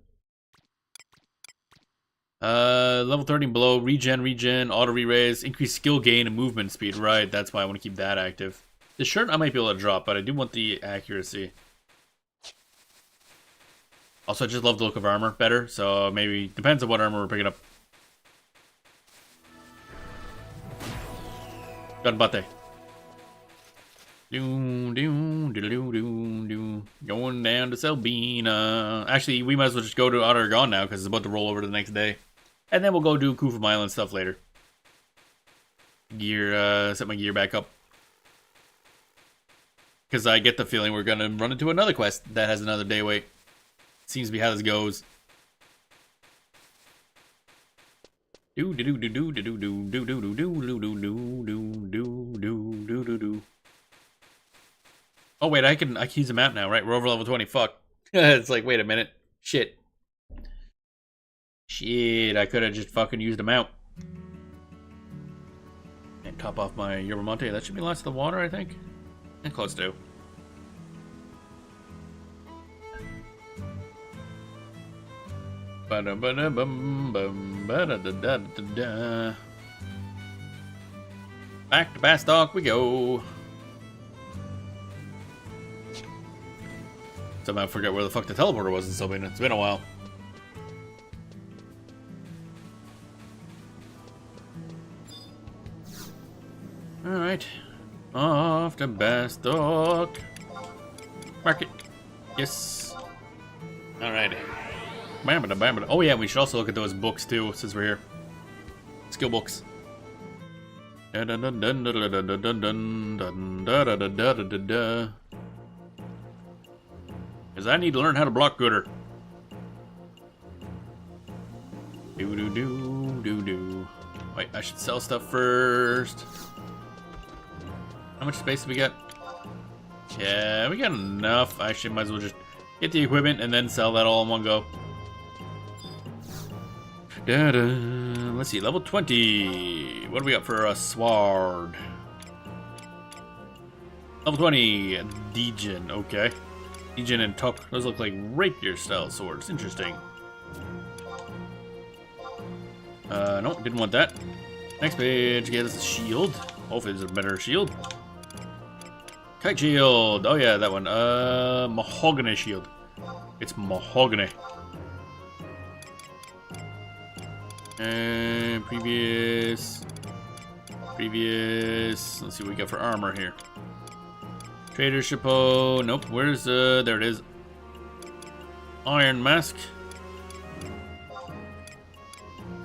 Level 30 and below. Regen, auto re-raise, increase skill gain and movement speed. Right, that's why I want to keep that active. The shirt I might be able to drop, but I do want the accuracy. Also, I just love the look of armor better, so maybe depends on what armor we're picking up. Gunbate. Going down to Selbina. Actually, we might as well just go to Outer Argon now because it's about to roll over to the next day, and then we'll go do Kufum Island stuff later. Gear, set my gear back up because I get the feeling we're gonna run into another quest that has another day wait. Seems to be how this goes. Oh wait, I can use a map now, right? We're over level 20. Fuck. It's like, wait a minute. Shit. I could have just fucking used a mount. And top off my Yerba Monte. That should be lots of the water, I think. And close to. Back to Bastok we go. Somehow I forget where the fuck the teleporter was in Selbina. It's been a while. Alright. Off to Bastok. Market. Yes. Alrighty. Oh yeah, we should also look at those books too, since we're here. Skill books. Because I need to learn how to block gooder. Wait, I should sell stuff first. How much space do we got? Yeah, we got enough. Actually, might as well just get the equipment and then sell that all in one go. Let's see, level 20. What do we got for a sword? Level 20, Degen, okay. Degen and Tuck, those look like rapier style swords. Interesting. Nope, didn't want that. Next page, get us a shield. Hopefully there's a better shield. Kite shield, oh yeah, that one. Mahogany shield. It's mahogany. And previous. Let's see what we got for armor here. Trader Chapeau. Nope. Where's there it is. Iron Mask.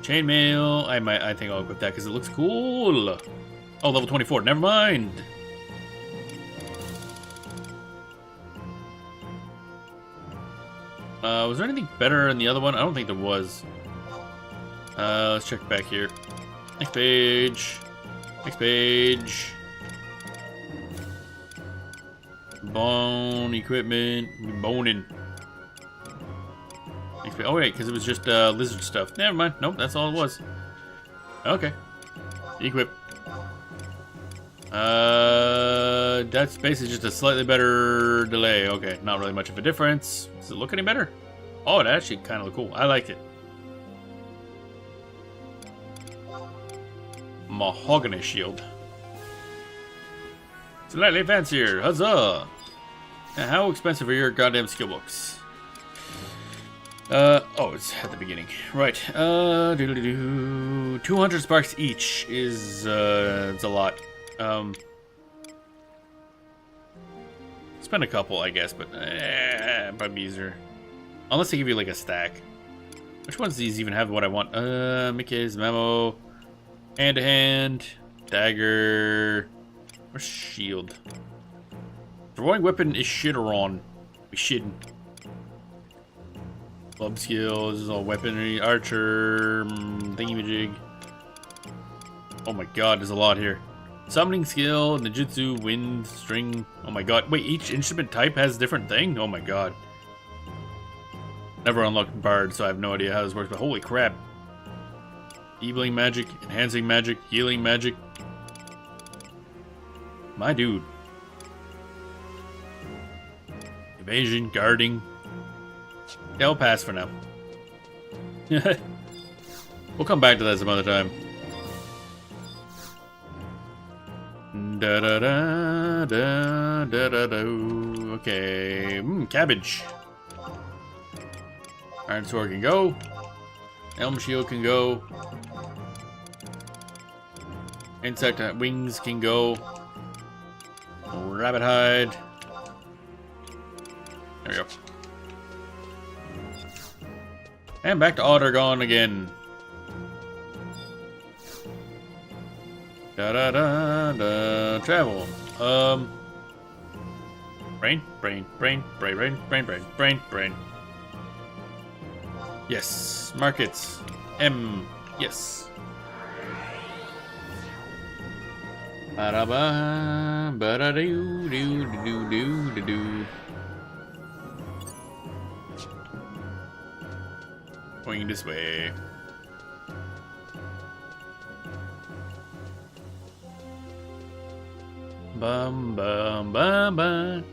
Chainmail. I think I'll equip that because it looks cool. Oh, level 24. Never mind. Was there anything better in the other one? I don't think there was. Let's check back here. Next page. Next page. Bone equipment. Boning. Next page. Oh, wait, because it was just lizard stuff. Never mind. Nope, that's all it was. Okay. Equip. That's basically just a slightly better delay. Okay, not really much of a difference. Does it look any better? Oh, it actually kind of look cool. I like it. Mahogany shield. Slightly fancier. Huzzah! Now, how expensive are your goddamn skill books? Oh, it's at the beginning. Right. 200 sparks each is, it's a lot. Spend a couple, I guess, but, probably easier. Unless they give you, like, a stack. Which ones of these even have what I want? Mickey's memo. Hand-to-hand. Dagger. Or shield. Throwing weapon is shit-a-ron. We shitting. Club skills, this is all weaponry, archer, thingy-majig. Oh my god, there's a lot here. Summoning skill, ninjutsu, wind, string. Oh my god, wait, each instrument type has a different thing? Oh my god. Never unlocked Bard, so I have no idea how this works, but holy crap. Eviling magic, enhancing magic, healing magic. My dude. Evasion, guarding. Yeah, I'll pass for now. We'll come back to that some other time. Da da da da da da da. Okay, cabbage. Iron sword can go. Elm shield can go. Insect wings can go. Rabbit hide. There we go. And back to Ottergon again. Da da da da. Travel. Brain. Yes. Markets. M. Yes. Ba-da-ba. Ba-da-doo-doo-doo-doo-doo-doo. Going this way. Bum bum bum bum.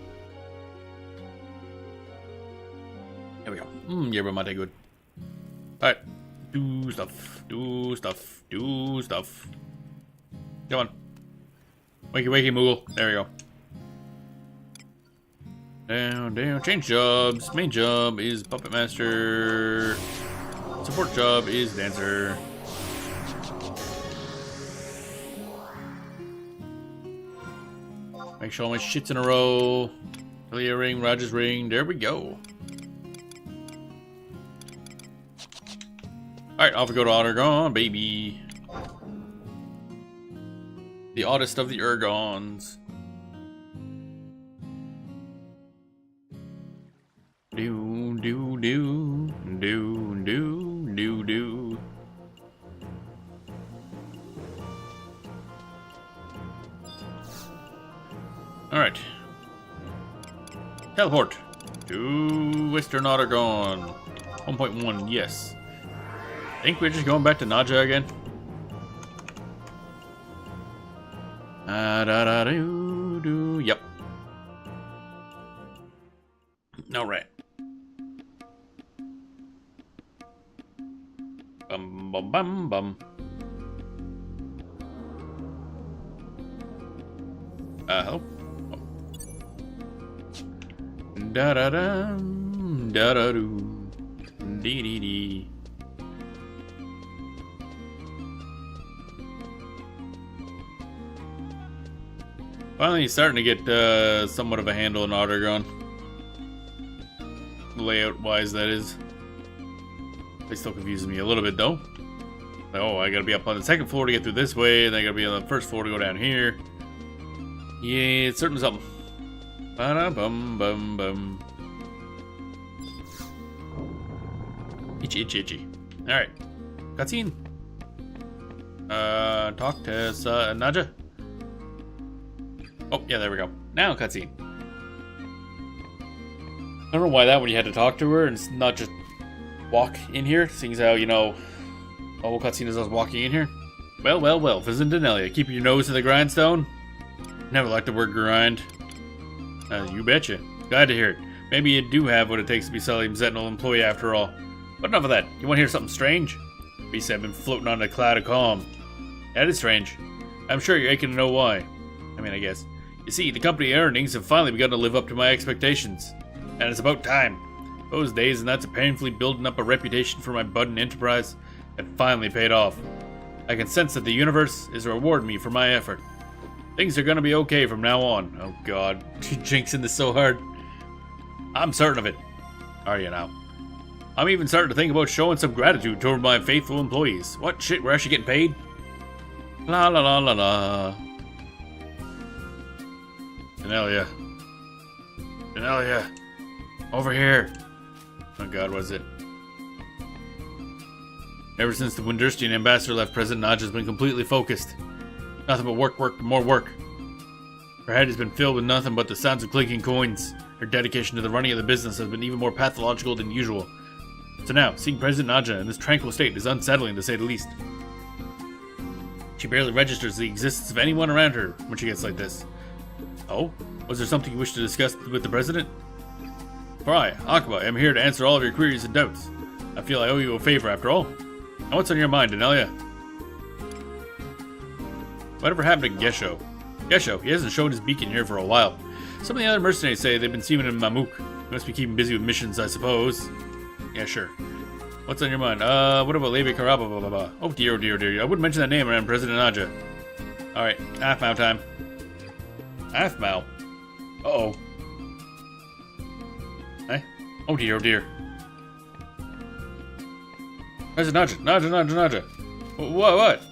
There we go. Yerba mate good. Alright. Do stuff. Do stuff. Do stuff. Come on. Wakey wakey Moogle. There we go. Down, down. Change jobs. Main job is Puppet Master. Support job is Dancer. Make sure all my shit's in a row. Talia ring, Rogers ring. There we go. Alright, off we go to Ottergon, baby. The oddest of the Ergons. Do, do, do. Do, do, do, do. Alright. Teleport to Western Ottergon. 1.1, yes. I think we're just going back to Naja again. Da-da-do-do. Yep. Alright. Bum bum bum bum. Hello? Da da da da da do dee dee dee. Finally starting to get somewhat of a handle on Ottergon. Layout wise, that is. It still confuses me a little bit though. Oh, I gotta be up on the second floor to get through this way, and I gotta be on the first floor to go down here. Yeah, it's certainly something. Ba-da-bum-bum-bum. Itchy, itchy, itchy. Alright. Cutscene. Talk to Nadja. Oh, yeah, there we go. Now, cutscene. I don't know why that one you had to talk to her and not just walk in here, seeing as how, you know, the whole cutscene is us walking in here. Well, well, well, Vincent Denelia, keep your nose to the grindstone. Never liked the word grind. You betcha. Glad to hear it. Maybe you do have what it takes to be Salim Sentinel employee after all. But enough of that. You want to hear something strange? Beast have been floating on a cloud of calm. That is strange. I'm sure you're aching to know why. I mean, I guess. You see, the company earnings have finally begun to live up to my expectations. And it's about time. Those days and that's painfully building up a reputation for my budding enterprise have finally paid off. I can sense that the universe is rewarding me for my effort. Things are gonna be okay from now on. Oh god, jinxing this so hard. I'm certain of it. Are you now? I'm even starting to think about showing some gratitude toward my faithful employees. What shit, we're actually getting paid? La la la la la. Denelia. Denelia. Over here. Oh god, what is it? Ever since the Windurstian ambassador left, President Nadja has been completely focused. Nothing but work, work, more work. Her head has been filled with nothing but the sounds of clinking coins. Her dedication to the running of the business has been even more pathological than usual. So now, seeing President Nadja in this tranquil state is unsettling to say the least. She barely registers the existence of anyone around her when she gets like this. Oh? Was there something you wish to discuss with the President? For I, Akaba, am here to answer all of your queries and doubts. I feel I owe you a favor after all. Now what's on your mind, Denelia? Whatever happened to Gesho? Gesho, he hasn't shown his beacon here for a while. Some of the other mercenaries say they've been seeing him in Mamook. He must be keeping busy with missions, I suppose. Yeah, sure. What's on your mind? What about Levi Karaba? Blah, blah, blah. Oh dear, oh dear, oh dear. I wouldn't mention that name around President Nadja. Alright, half-mow time. Half-mow? Uh-oh. Hey? Oh dear, oh dear. President Nadja, Nadja. What?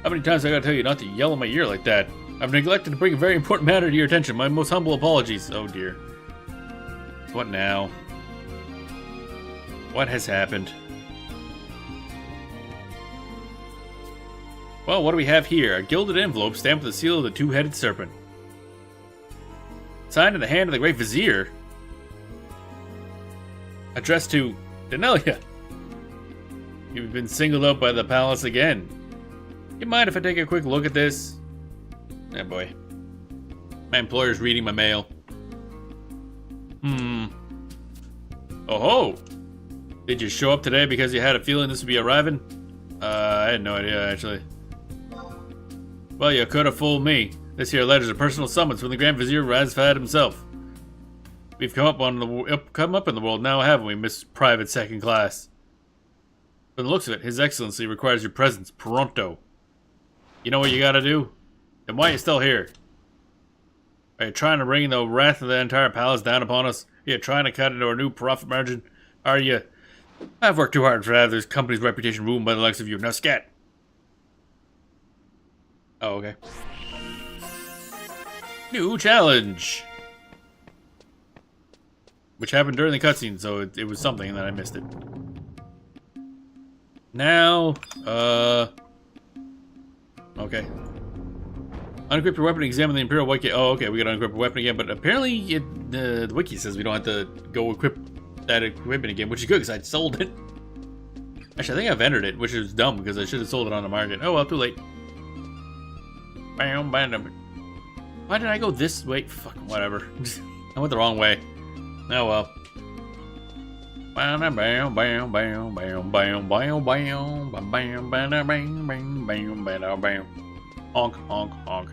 How many times I gotta tell you not to yell in my ear like that? I've neglected to bring a very important matter to your attention. My most humble apologies. Oh dear. What now? What has happened? Well, what do we have here? A gilded envelope stamped with the seal of the two-headed serpent. Signed in the hand of the Great Vizier. Addressed to Denelia. You've been singled out by the palace again. You mind if I take a quick look at this? Oh boy. My employer's reading my mail. Oh ho! Did you show up today because you had a feeling this would be arriving? I had no idea, actually. Well, you could have fooled me. This here letter's a personal summons from the Grand Vizier Razfad himself. We've come up in the world now, haven't we, Miss Private Second Class? From the looks of it, His Excellency requires your presence pronto. You know what you gotta do? Then why are you still here? Are you trying to bring the wrath of the entire palace down upon us? Are you trying to cut into our new profit margin? Are you? I've worked too hard to have this company's reputation ruined by the likes of you. Now scat! Oh, okay. New challenge! Which happened during the cutscene, so it was something and then I missed it. Now, okay. Unequip your weapon and examine the Imperial Wiki. Oh, okay, we gotta unequip a weapon again, but apparently the wiki says we don't have to go equip that equipment again, which is good because I sold it. Actually, I think I've entered it, which is dumb because I should have sold it on the market. Oh well, too late. Bam, bam. Why did I go this way? Fuck, whatever. I went the wrong way. Oh well. Bam, bam, bam, bam, bam, bam, bam, bam, bam, bam, bam, bam, bam, bam. Honk, honk, honk.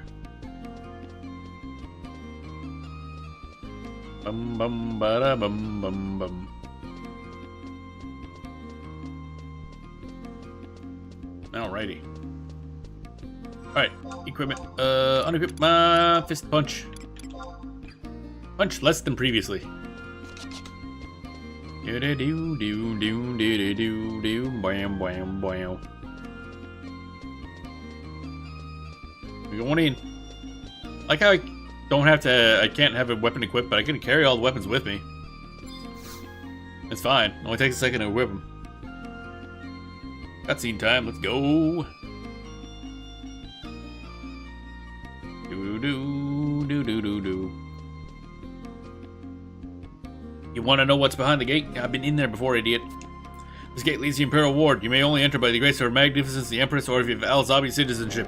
Bum bum ba bum bum bum. Alrighty. Alright, equipment. Unequip my fist punch. Punch less than previously. Bam, bam, bam. We're going in. Like how I don't have to, I can't have a weapon equipped, but I can carry all the weapons with me. It's fine. It only takes a second to equip them. Cutscene time. Let's go. Do. You want to know what's behind the gate? I've been in there before, idiot. This gate leads to the Imperial Ward. You may only enter by the grace of Her Magnificence the Empress, or if you have Al-Zabi citizenship.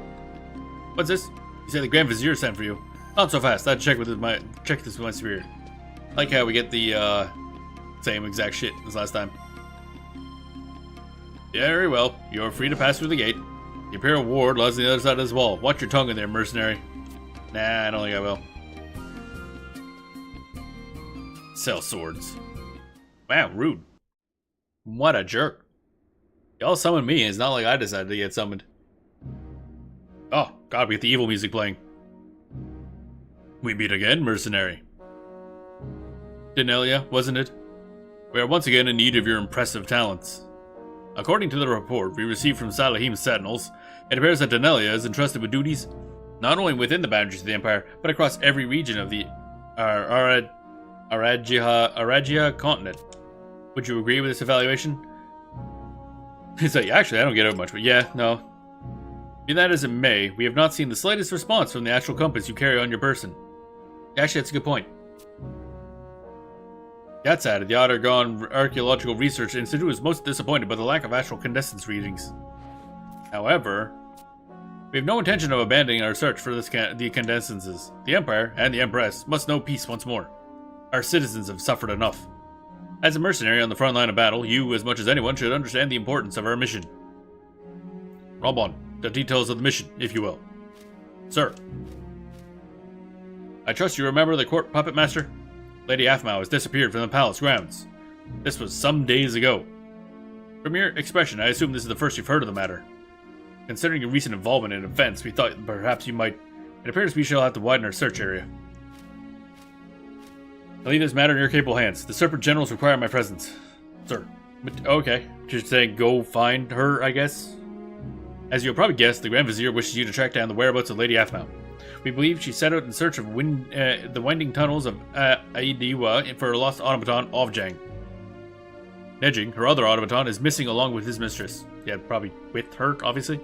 What's this? You said the Grand Vizier sent for you. Not so fast. I'd check this with my superior. Like how we get the same exact shit as last time. Very well. You're free to pass through the gate. The Imperial Ward lies on the other side of this wall. Watch your tongue in there, mercenary. Nah, I don't think I will. Sell swords. Wow, rude. What a jerk. Y'all summoned me, and it's not like I decided to get summoned. Oh, God, we get the evil music playing. We meet again, mercenary. Denelia, wasn't it? We are once again in need of your impressive talents. According to the report we received from Salahim's sentinels, it appears that Denelia is entrusted with duties not only within the boundaries of the Empire, but across every region of the Aragia continent. Would you agree with this evaluation? He's like, actually, I don't get it much, but yeah, no. Be that as it may, we have not seen the slightest response from the actual compass you carry on your person. Actually, that's a good point. That said, the Ottergon Archaeological Research Institute was most disappointed by the lack of astral condensance readings. However, we have no intention of abandoning our search for the condensances. The Empire and the Empress must know peace once more. Our citizens have suffered enough. As a mercenary on the front line of battle, you, as much as anyone, should understand the importance of our mission. Robon, the details of the mission, if you will. Sir. I trust you remember the court puppet master? Lady Aphmau has disappeared from the palace grounds. This was some days ago. From your expression, I assume this is the first you've heard of the matter. Considering your recent involvement in events, we thought perhaps you might... It appears we shall have to widen our search area. I leave this matter in your capable hands. The Serpent Generals require my presence. Sir. But, okay. Just saying go find her, I guess? As you'll probably guess, the Grand Vizier wishes you to track down the whereabouts of Lady Aphmau. We believe she set out in search of the winding tunnels of Aidiwa for her lost automaton, Ovjang. Nejing, her other automaton, is missing along with his mistress. Yeah, probably with her, obviously.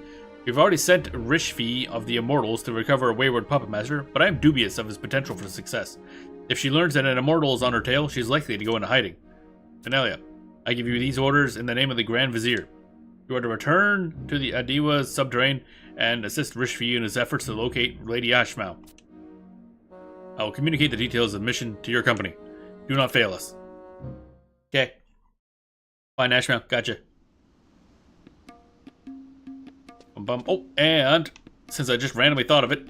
We've already sent Rishvi of the Immortals to recover a wayward puppet master, but I am dubious of his potential for success. If she learns that an Immortal is on her tail, she's likely to go into hiding. Denelia, I give you these orders in the name of the Grand Vizier. You are to return to the Adiwa subterrane and assist Rishvi in his efforts to locate Lady Aphmau. I will communicate the details of the mission to your company. Do not fail us. Okay. Fine, Aphmau. Gotcha. Oh, and since I just randomly thought of it,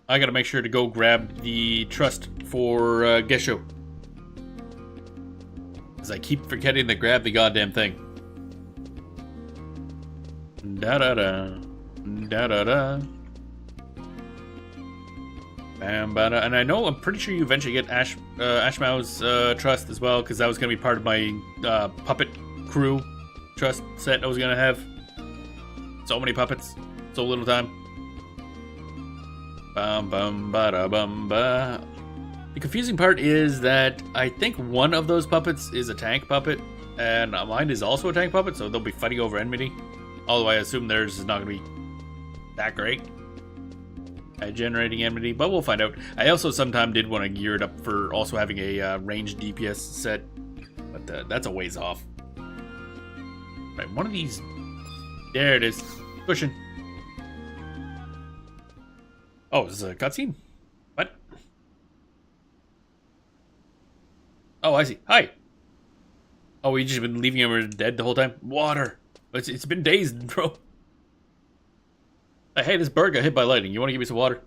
I gotta make sure to go grab the trust for Gesho. Because I keep forgetting to grab the goddamn thing. Da-da-da. Da-da-da. Bam-ba-da. And I know, I'm pretty sure you eventually get Aphmau's trust as well, because that was going to be part of my puppet crew trust set I was going to have. So many puppets, so little time. Bum-bum-ba-da-bum-ba. The confusing part is that I think one of those puppets is a tank puppet, and mine is also a tank puppet, so they'll be fighting over enmity. Although I assume theirs is not going to be that great at generating enmity, but we'll find out. I also sometime did want to gear it up for also having a ranged DPS set, but that's a ways off. Right, one of these... There it is. Pushing. Oh, is this a cutscene? What? Oh, I see. Hi! Oh, we just been leaving him dead the whole time? Water! It's been days, bro. Hey, this bird got hit by lightning. You want to give me some water?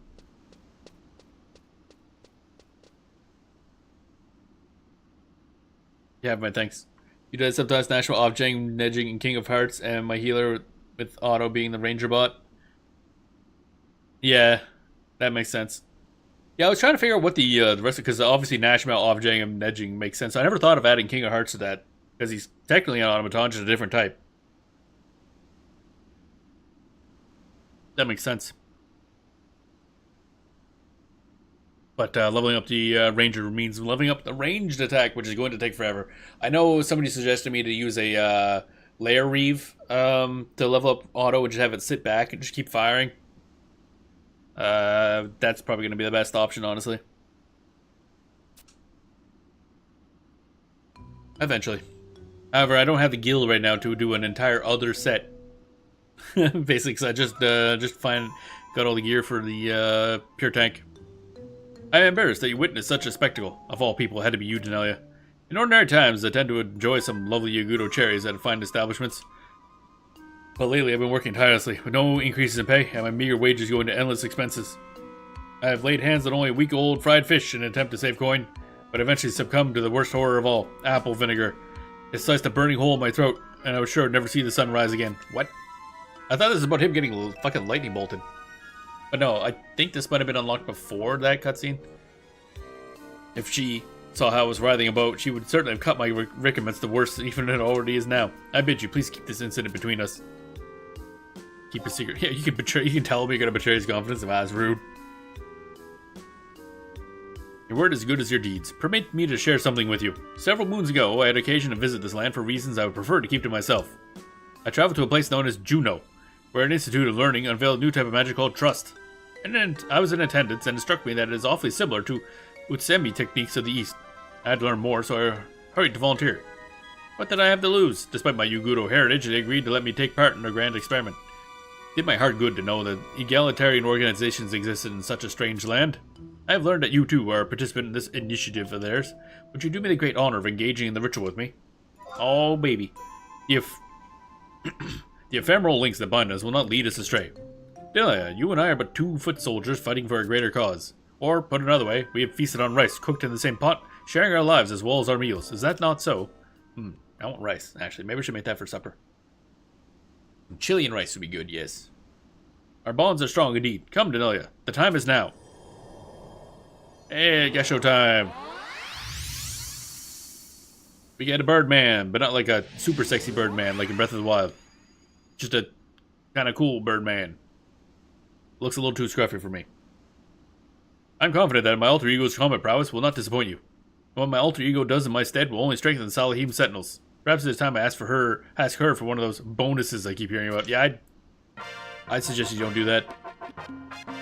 You have my thanks. You did sometimes National Ovjang, Nejing, and King of Hearts, and my healer with Otto being the Ranger bot. Yeah, that makes sense. Yeah, I was trying to figure out what the rest of, because obviously Nashmal, Ovjang, and Nejing makes sense. I never thought of adding King of Hearts to that. Because he's technically an automaton, just a different type. That makes sense. But leveling up the Ranger means leveling up the ranged attack, which is going to take forever. I know somebody suggested me to use a Lair Reeve to level up auto and just have it sit back and just keep firing. That's probably going to be the best option, honestly. Eventually. However, I don't have the gil right now to do an entire other set. Basically, because I just got all the gear for the pure tank. I am embarrassed that you witnessed such a spectacle. Of all people, it had to be you, Denelia. In ordinary times, I tend to enjoy some lovely Yagudo cherries at fine establishments. But lately, I've been working tirelessly, with no increases in pay, and my meager wages go into endless expenses. I have laid hands on only a week-old fried fish in an attempt to save coin, but eventually succumbed to the worst horror of all, apple vinegar. It sliced a burning hole in my throat, and I was sure I'd never see the sun rise again. What? I thought this was about him getting fucking lightning bolted. But no, I think this might have been unlocked before that cutscene. If she saw how I was writhing about, she would certainly have cut my rickaments the worse even it already is now. I bid you, please keep this incident between us. Keep a secret. Yeah, you can tell me you're gonna betray his confidence. That's rude. Your word is as good as your deeds. Permit me to share something with you. Several moons ago, I had occasion to visit this land for reasons I would prefer to keep to myself. I traveled to a place known as Juno, where an institute of learning unveiled a new type of magic called trust. And then I was in attendance, and it struck me that it is awfully similar to Utsemi techniques of the East. I had to learn more, so I hurried to volunteer. What did I have to lose? Despite my Yagudo heritage, they agreed to let me take part in their grand experiment. It did my heart good to know that egalitarian organizations existed in such a strange land. I have learned that you, too, are a participant in this initiative of theirs. Would you do me the great honor of engaging in the ritual with me? Oh, baby. The ephemeral links that bind us will not lead us astray. Delia, you and I are but 2 foot soldiers fighting for a greater cause. Or, put another way, we have feasted on rice cooked in the same pot, sharing our lives as well as our meals. Is that not so? I want rice, actually. Maybe we should make that for supper. Chili and rice would be good, yes. Our bonds are strong indeed. Come, Denelia. The time is now. Hey, Gesho time. We get a Birdman, but not like a super sexy Birdman like in Breath of the Wild. Just a kind of cool Birdman. Looks a little too scruffy for me. I'm confident that my alter ego's combat prowess will not disappoint you. What my alter ego does in my stead will only strengthen the Salahim Sentinels. Perhaps it's time I ask her for one of those bonuses I keep hearing about. Yeah, I'd suggest you don't do that.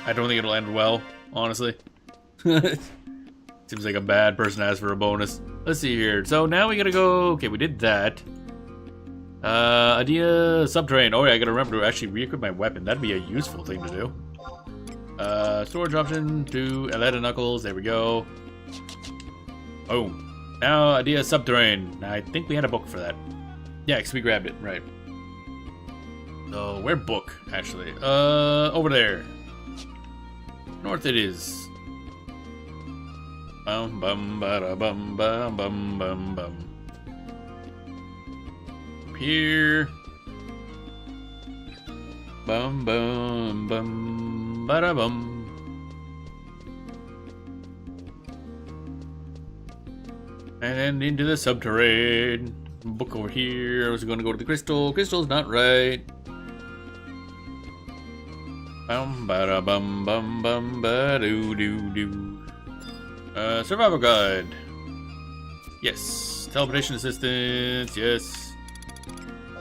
I don't think it'll end well, honestly. Seems like a bad person to ask for a bonus. Let's see here. So now we gotta go. Okay, we did that. Idea subterranean. Oh yeah, I gotta remember to actually re-equip my weapon. That'd be a useful thing to do. Storage option to Eletta Knuckles. There we go. Boom. Now, idea subterranean. I think we had a book for that. Yeah, because we grabbed it. Right. So, where book, actually? Over there. North it is. Bum bum ba bum bum bum bum bum. Up here. Bum bum bum ba da bum. And then into the subterranean. Book over here. I was going to go to the crystal. Crystal's not right. Bum ba da bum bum bum ba doo doo doo. Survival guide. Yes. Teleportation assistance. Yes.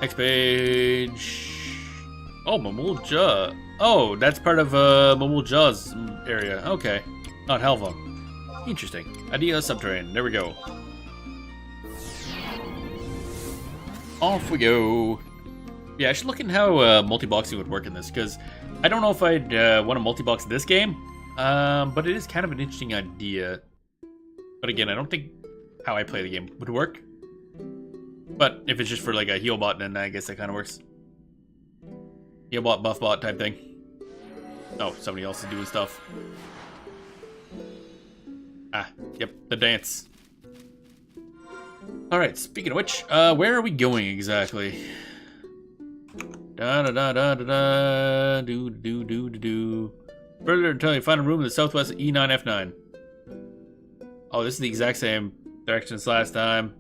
Next page. Oh, Mamul Jah. Oh, that's part of Mamul Jah's area. Okay. Not Helva. Interesting. Idea subterranean. There we go. Off we go. Yeah, I should look at how multi-boxing would work in this, because I don't know if I'd want to multi-box this game, but it is kind of an interesting idea. But again, I don't think how I play the game would work. But if it's just for like a heal bot, then I guess that kind of works. Heal bot, buff bot type thing. Oh, somebody else is doing stuff. Ah, yep, the dance. Alright, speaking of which, where are we going exactly? Da da da da da da do do do do do. Further until you find a room in the southwest E9 F9. Oh, this is the exact same direction as last time.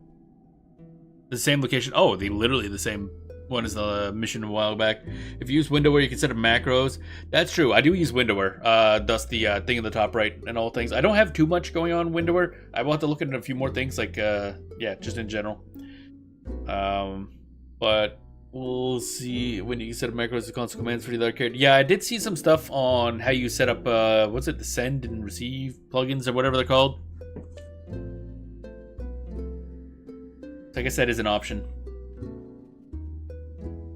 The same location. Oh, literally the same one as the mission a while back. If you use Windowware, you can set up macros. That's true. I do use Windowware. Thus the thing in the top right and all things. I don't have too much going on in Windowware. I will have to look into a few more things, like yeah, just in general. But we'll see when you set up macros and console commands for the other character. Yeah, I did see some stuff on how you set up what's it, the send and receive plugins or whatever they're called. I guess that is an option.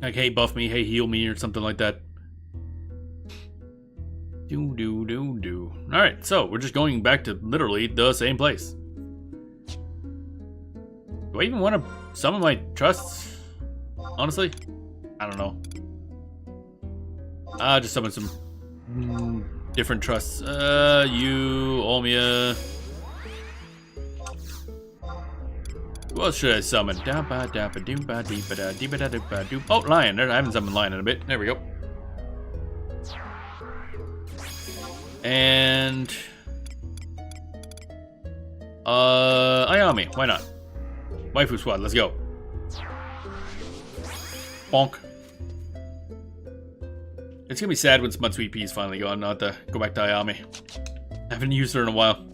Like, hey, buff me, hey, heal me, or something like that. Alright, so we're just going back to literally the same place. Do I even want to summon my trusts? Honestly? I don't know. Just summon some different trusts. You, Olmia. Who else should I summon? Oh, Lion. I haven't summoned Lion in a bit. There we go. And Ayami. Why not? Waifu squad. Let's go. Bonk. It's gonna be sad when Matsui P is finally gone, not to go back to Ayami. I haven't used her in a while.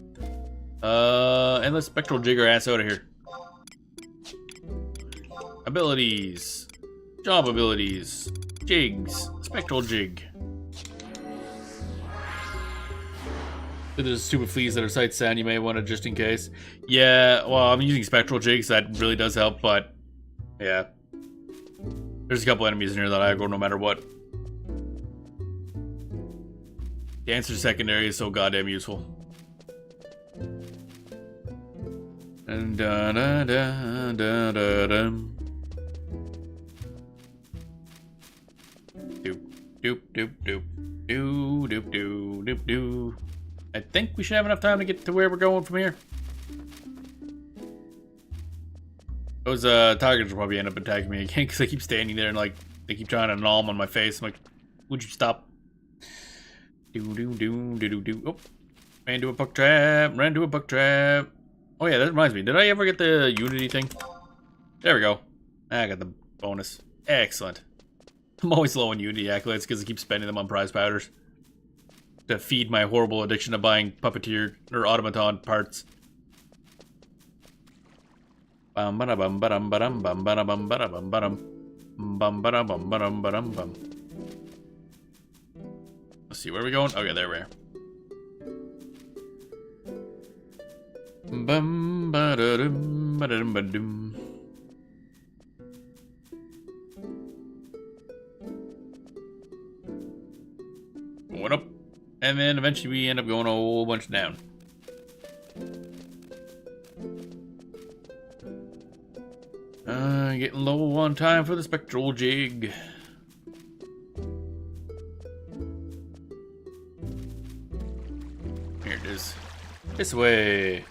Endless Spectral Jigger ass out of here. Abilities. Job abilities. Jigs. Spectral Jig. There's stupid fleas that are sight sound, you may want to just in case. Yeah, well, I'm using Spectral Jigs, that really does help, but yeah. There's a couple enemies in here that I go no matter what. Dancer secondary is so goddamn useful. And da da da da da da. Doop doop doop doop doop doop doop doop doop. I think we should have enough time to get to where we're going from here. Those tigers will probably end up attacking me again because I keep standing there and like they keep trying to gnaw on my face. I'm like, would you stop? Do do do do do do. Oh, ran into a buck trap. Ran into a buck trap. Oh yeah, that reminds me. Did I ever get the Unity thing? There we go. I got the bonus. Excellent. I'm always low on Unity accolades because I keep spending them on prize powders to feed my horrible addiction to buying puppeteer or automaton parts. Bum ba bum ba dum ba dum bum ba bum ba bum ba dum bum ba bum ba dum ba dum bum. Let's see, where are we going? Okay, there we are. Bum ba da dum ba dum ba dum. Going up, and then eventually we end up going a whole bunch down. Getting low on time for the Spectral Jig. Here it is. This way.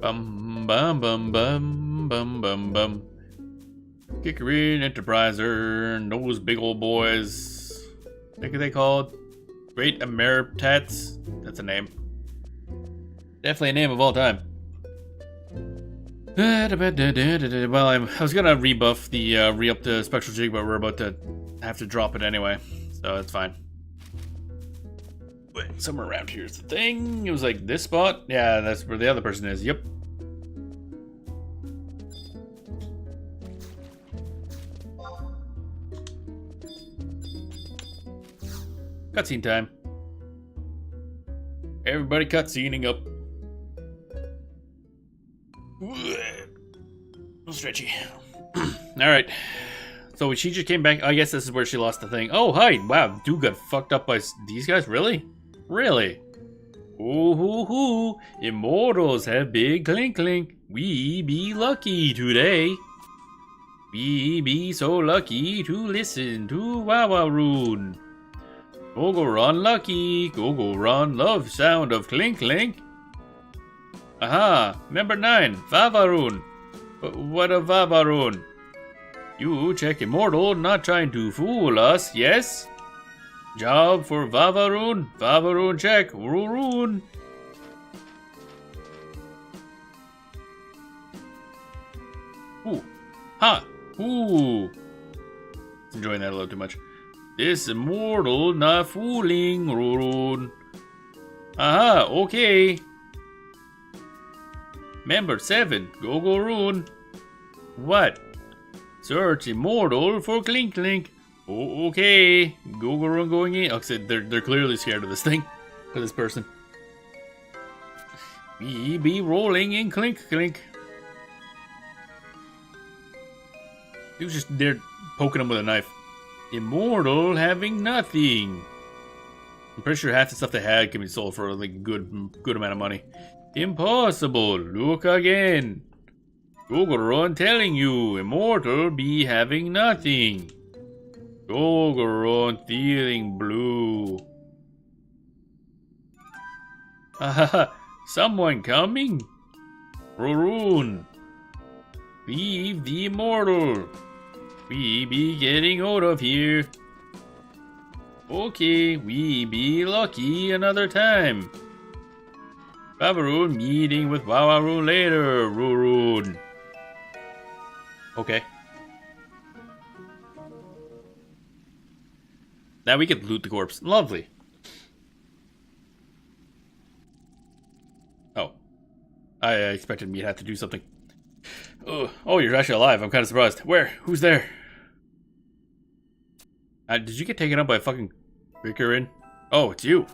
Bum bum bum bum bum bum bum. Kickerin Enterpriser and those big old boys. What are they called? Great Ameritats. That's a name. Definitely a name of all time. Well, I was gonna rebuff the re-up the Spectral Jig, but we're about to have to drop it anyway, so it's fine. Wait, somewhere around here is the thing. It was like this spot. Yeah, that's where the other person is. Yep. Cutscene time. Everybody cutscening up. Stretchy. Alright. So she just came back. I guess this is where she lost the thing. Oh, hi. Wow, dude got fucked up by these guys? Really? Really? Ooh, hoo, hoo. Immortals have big clink clink. We be lucky today. We be so lucky to listen to Wawaroon. Gogoron lucky. Gogoron love sound of clink clink. Aha, number 9, Vavaroon. What a Vavaroon? You check Immortal, not trying to fool us, yes? Job for Vavaroon. Vavaroon check. Roon. Ooh. Ha! Ooh. Enjoying that a little too much. This immortal not fooling, Rune. Aha, okay. Member 7, go Rune. What? Search immortal for Clink Clink. Oh, okay. Go Rune going in. Except they're clearly scared of this thing. For this person. We be rolling in Clink Clink. He was just there poking him with a knife. Immortal having nothing. I'm pretty sure half the stuff they had can be sold for like a good amount of money. Impossible. Look again. Gogoron telling you, immortal be having nothing. Gogoron feeling blue. Someone coming? Rune. Leave the immortal. We be getting out of here. Okay, we be lucky another time. Babaroon meeting with Wawaroon later, Rune. Okay. Now we can loot the corpse. Lovely. Oh. I expected me to have to do something. Oh, you're actually alive. I'm kind of surprised. Where? Who's there? Did you get taken up by a fucking Rickerin? Oh, it's you.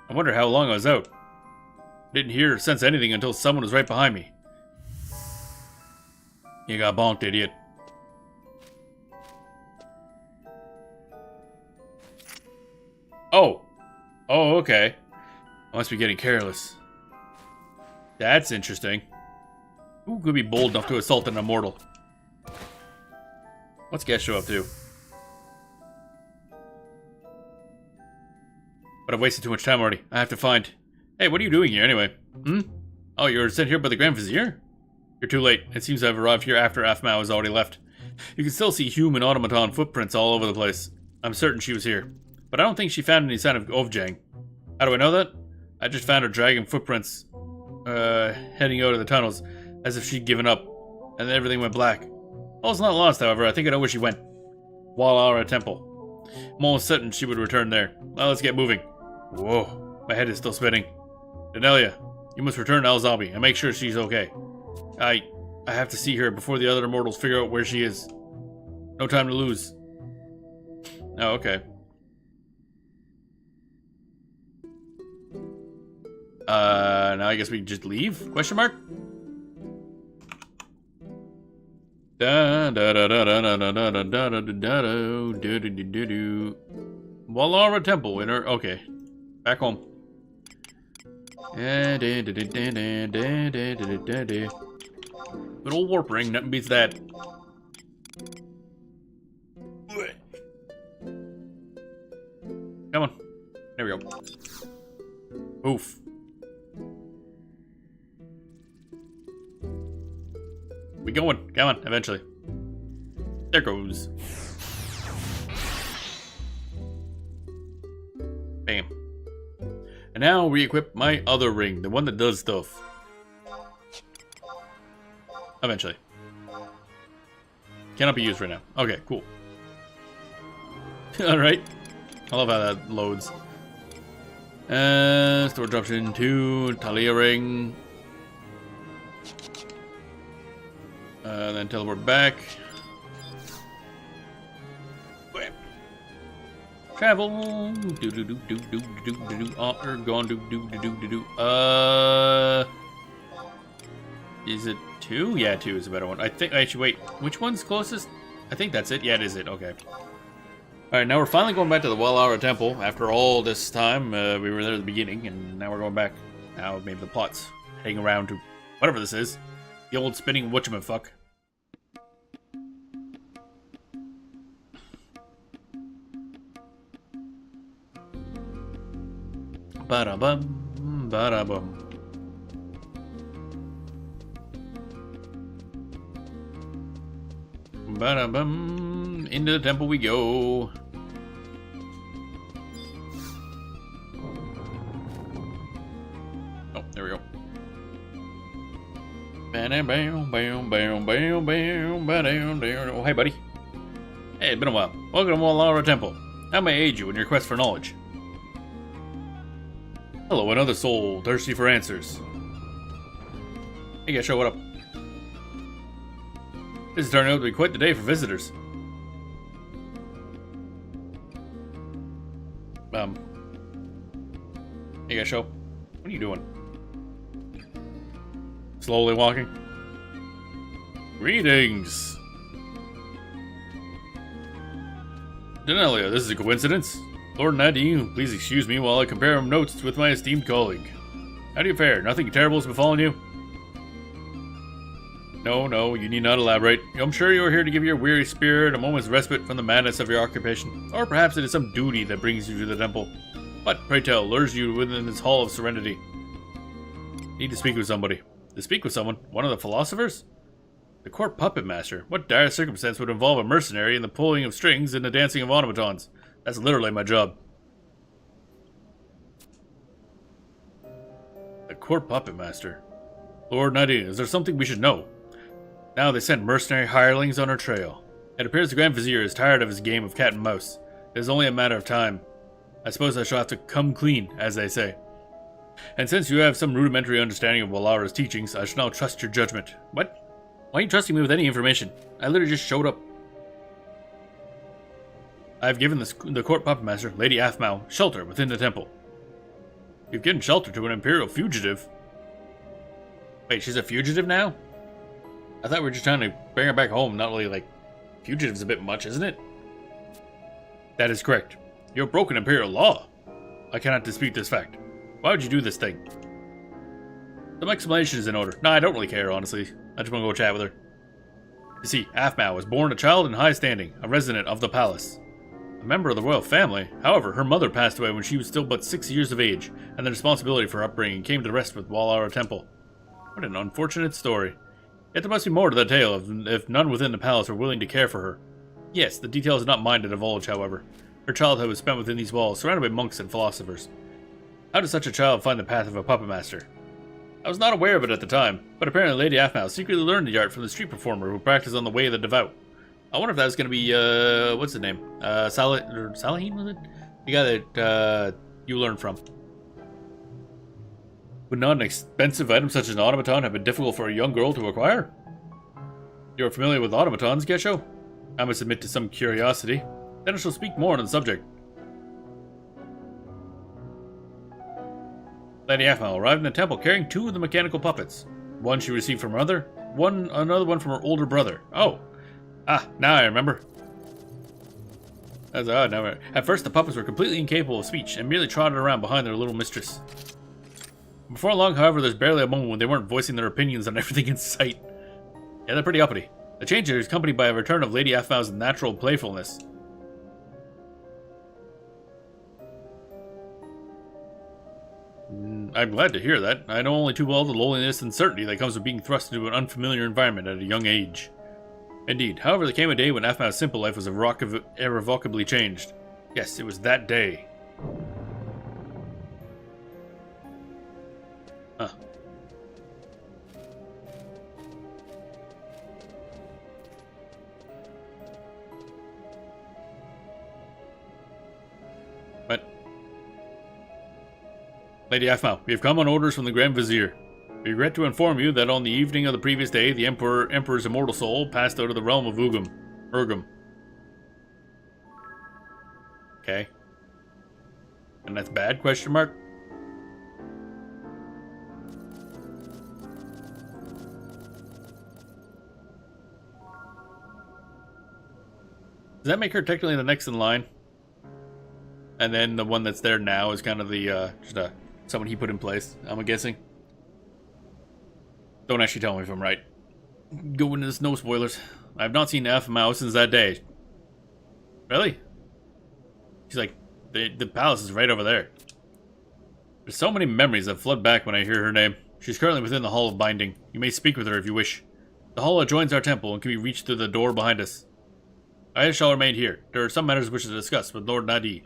I wonder how long I was out. Didn't hear or sense anything until someone was right behind me. You got bonked, idiot. Oh. Oh, okay. I must be getting careless. That's interesting. Who could be bold enough to assault an immortal? What's Gesho up to? But I've wasted too much time already. I have to find... Hey, what are you doing here anyway? Oh, you were sent here by the Grand Vizier? You're too late. It seems to have arrived here after Aphmau has already left. You can still see human automaton footprints all over the place. I'm certain she was here. But I don't think she found any sign of Ovjang. How do I know that? I just found her dragging footprints, heading out of the tunnels, as if she'd given up, and then everything went black. All's not lost, however. I think I know where she went. Walara Temple. I'm almost certain she would return there. Now let's get moving. Whoa, my head is still spinning. Danelia, you must return to Alzabi and make sure she's okay. I have to see her before the other immortals figure out where she is. No time to lose. Oh, okay. Now I guess we just leave? Question mark? Walara Temple in her. Okay. Back home. Good old warp ring, nothing beats that. Come on. There we go. Oof. We going. Come on, eventually. There goes. Bam. And now re-equip my other ring, the one that does stuff. Eventually. Cannot be used right now. Okay, cool. Alright. I love how that loads. Storage option 2, Talia ring. Then teleport back. Travel. Do do do do do do do do. Gone. Do do do do do do. Is it 2? Yeah, 2 is a better one. I think. Actually, wait. Which one's closest? I think that's it. Yeah, it is it. Okay. All right, now we're finally going back to the Walara Temple. After all this time, we were there at the beginning, and now we're going back. Now maybe the plot's heading around to whatever this is. The old spinning whatchamafuck. Ba-da-bum, ba-da-bum. Ba-da-bum. Into the temple we go. Oh, there we go. Hey, buddy. Hey, it's been a while. Welcome to Walara Temple. How may I aid you in your quest for knowledge? Hello, another soul thirsty for answers. Hey, Gesho, what up? This is turning out to be quite the day for visitors. Hey, Gesho, what are you doing? Slowly walking. Greetings. Denelia, this is a coincidence. Lord Nadine, please excuse me while I compare notes with my esteemed colleague. How do you fare? Nothing terrible has befallen you? No, you need not elaborate. I'm sure you are here to give your weary spirit a moment's respite from the madness of your occupation. Or perhaps it is some duty that brings you to the temple. But, pray tell, lures you within this hall of serenity. Need to speak with somebody. To speak with someone? One of the philosophers? The court puppet master? What dire circumstance would involve a mercenary in the pulling of strings and the dancing of automatons? That's literally my job. The court puppet master? Lord Nadine, is there something we should know? Now they sent mercenary hirelings on our trail. It appears the Grand Vizier is tired of his game of cat and mouse. It is only a matter of time. I suppose I shall have to come clean, as they say. And since you have some rudimentary understanding of Walara's teachings, I shall now trust your judgment. What? Why are you trusting me with any information? I literally just showed up. I have given the court puppet master, Lady Aphmau, shelter within the temple. You've given shelter to an imperial fugitive? Wait, she's a fugitive now? I thought we were just trying to bring her back home, not really like... Fugitive's a bit much, isn't it? That is correct. You have broken imperial law. I cannot dispute this fact. Why would you do this thing? Some explanation is in order. No, I don't really care, honestly. I just want to go chat with her. You see, Aphmau was born a child in high standing, a resident of the palace. A member of the royal family. However, her mother passed away when she was still but 6 years of age, and the responsibility for her upbringing came to rest with Walara Temple. What an unfortunate story. Yet there must be more to the tale if none within the palace were willing to care for her. Yes, the details are not mine to divulge, however. Her childhood was spent within these walls, surrounded by monks and philosophers. How does such a child find the path of a puppet master? I was not aware of it at the time, but apparently Lady Aphmau secretly learned the art from the street performer who practiced on the Way of the Devout. I wonder if that was going to be, what's his name? Salahin, was it? The guy that, you learned from. Would not an expensive item such as an automaton have been difficult for a young girl to acquire? You are familiar with automatons, Gesho? I must admit to some curiosity. Then I shall speak more on the subject. Lady Aphmau arrived in the temple carrying 2 of the mechanical puppets. One she received from her mother, another one from her older brother. Oh. Ah, now I remember. That's odd. Now, at first, the puppets were completely incapable of speech and merely trotted around behind their little mistress. Before long, however, there's barely a moment when they weren't voicing their opinions on everything in sight. Yeah, they're pretty uppity. The change is accompanied by a return of Lady Aphmau's natural playfulness. I'm glad to hear that. I know only too well the loneliness and certainty that comes with being thrust into an unfamiliar environment at a young age. Indeed, however, there came a day when Aphmau's simple life was irrevocably changed. Yes, it was that day. Huh. But... Lady Aphmau, we have come on orders from the Grand Vizier. We regret to inform you that on the evening of the previous day, the Emperor's immortal soul passed out of the realm of Urgum. Okay. And that's bad, question mark? Does that make her technically the next in line? And then the one that's there now is kind of the, someone he put in place, I'm guessing. Don't actually tell me if I'm right. Go into this, no spoilers. I have not seen Aphmau since that day. Really? She's like, the palace is right over there. There's so many memories that flood back when I hear her name. She's currently within the Hall of Binding. You may speak with her if you wish. The hall adjoins our temple and can be reached through the door behind us. I shall remain here. There are some matters which to discuss with Lord Nadine.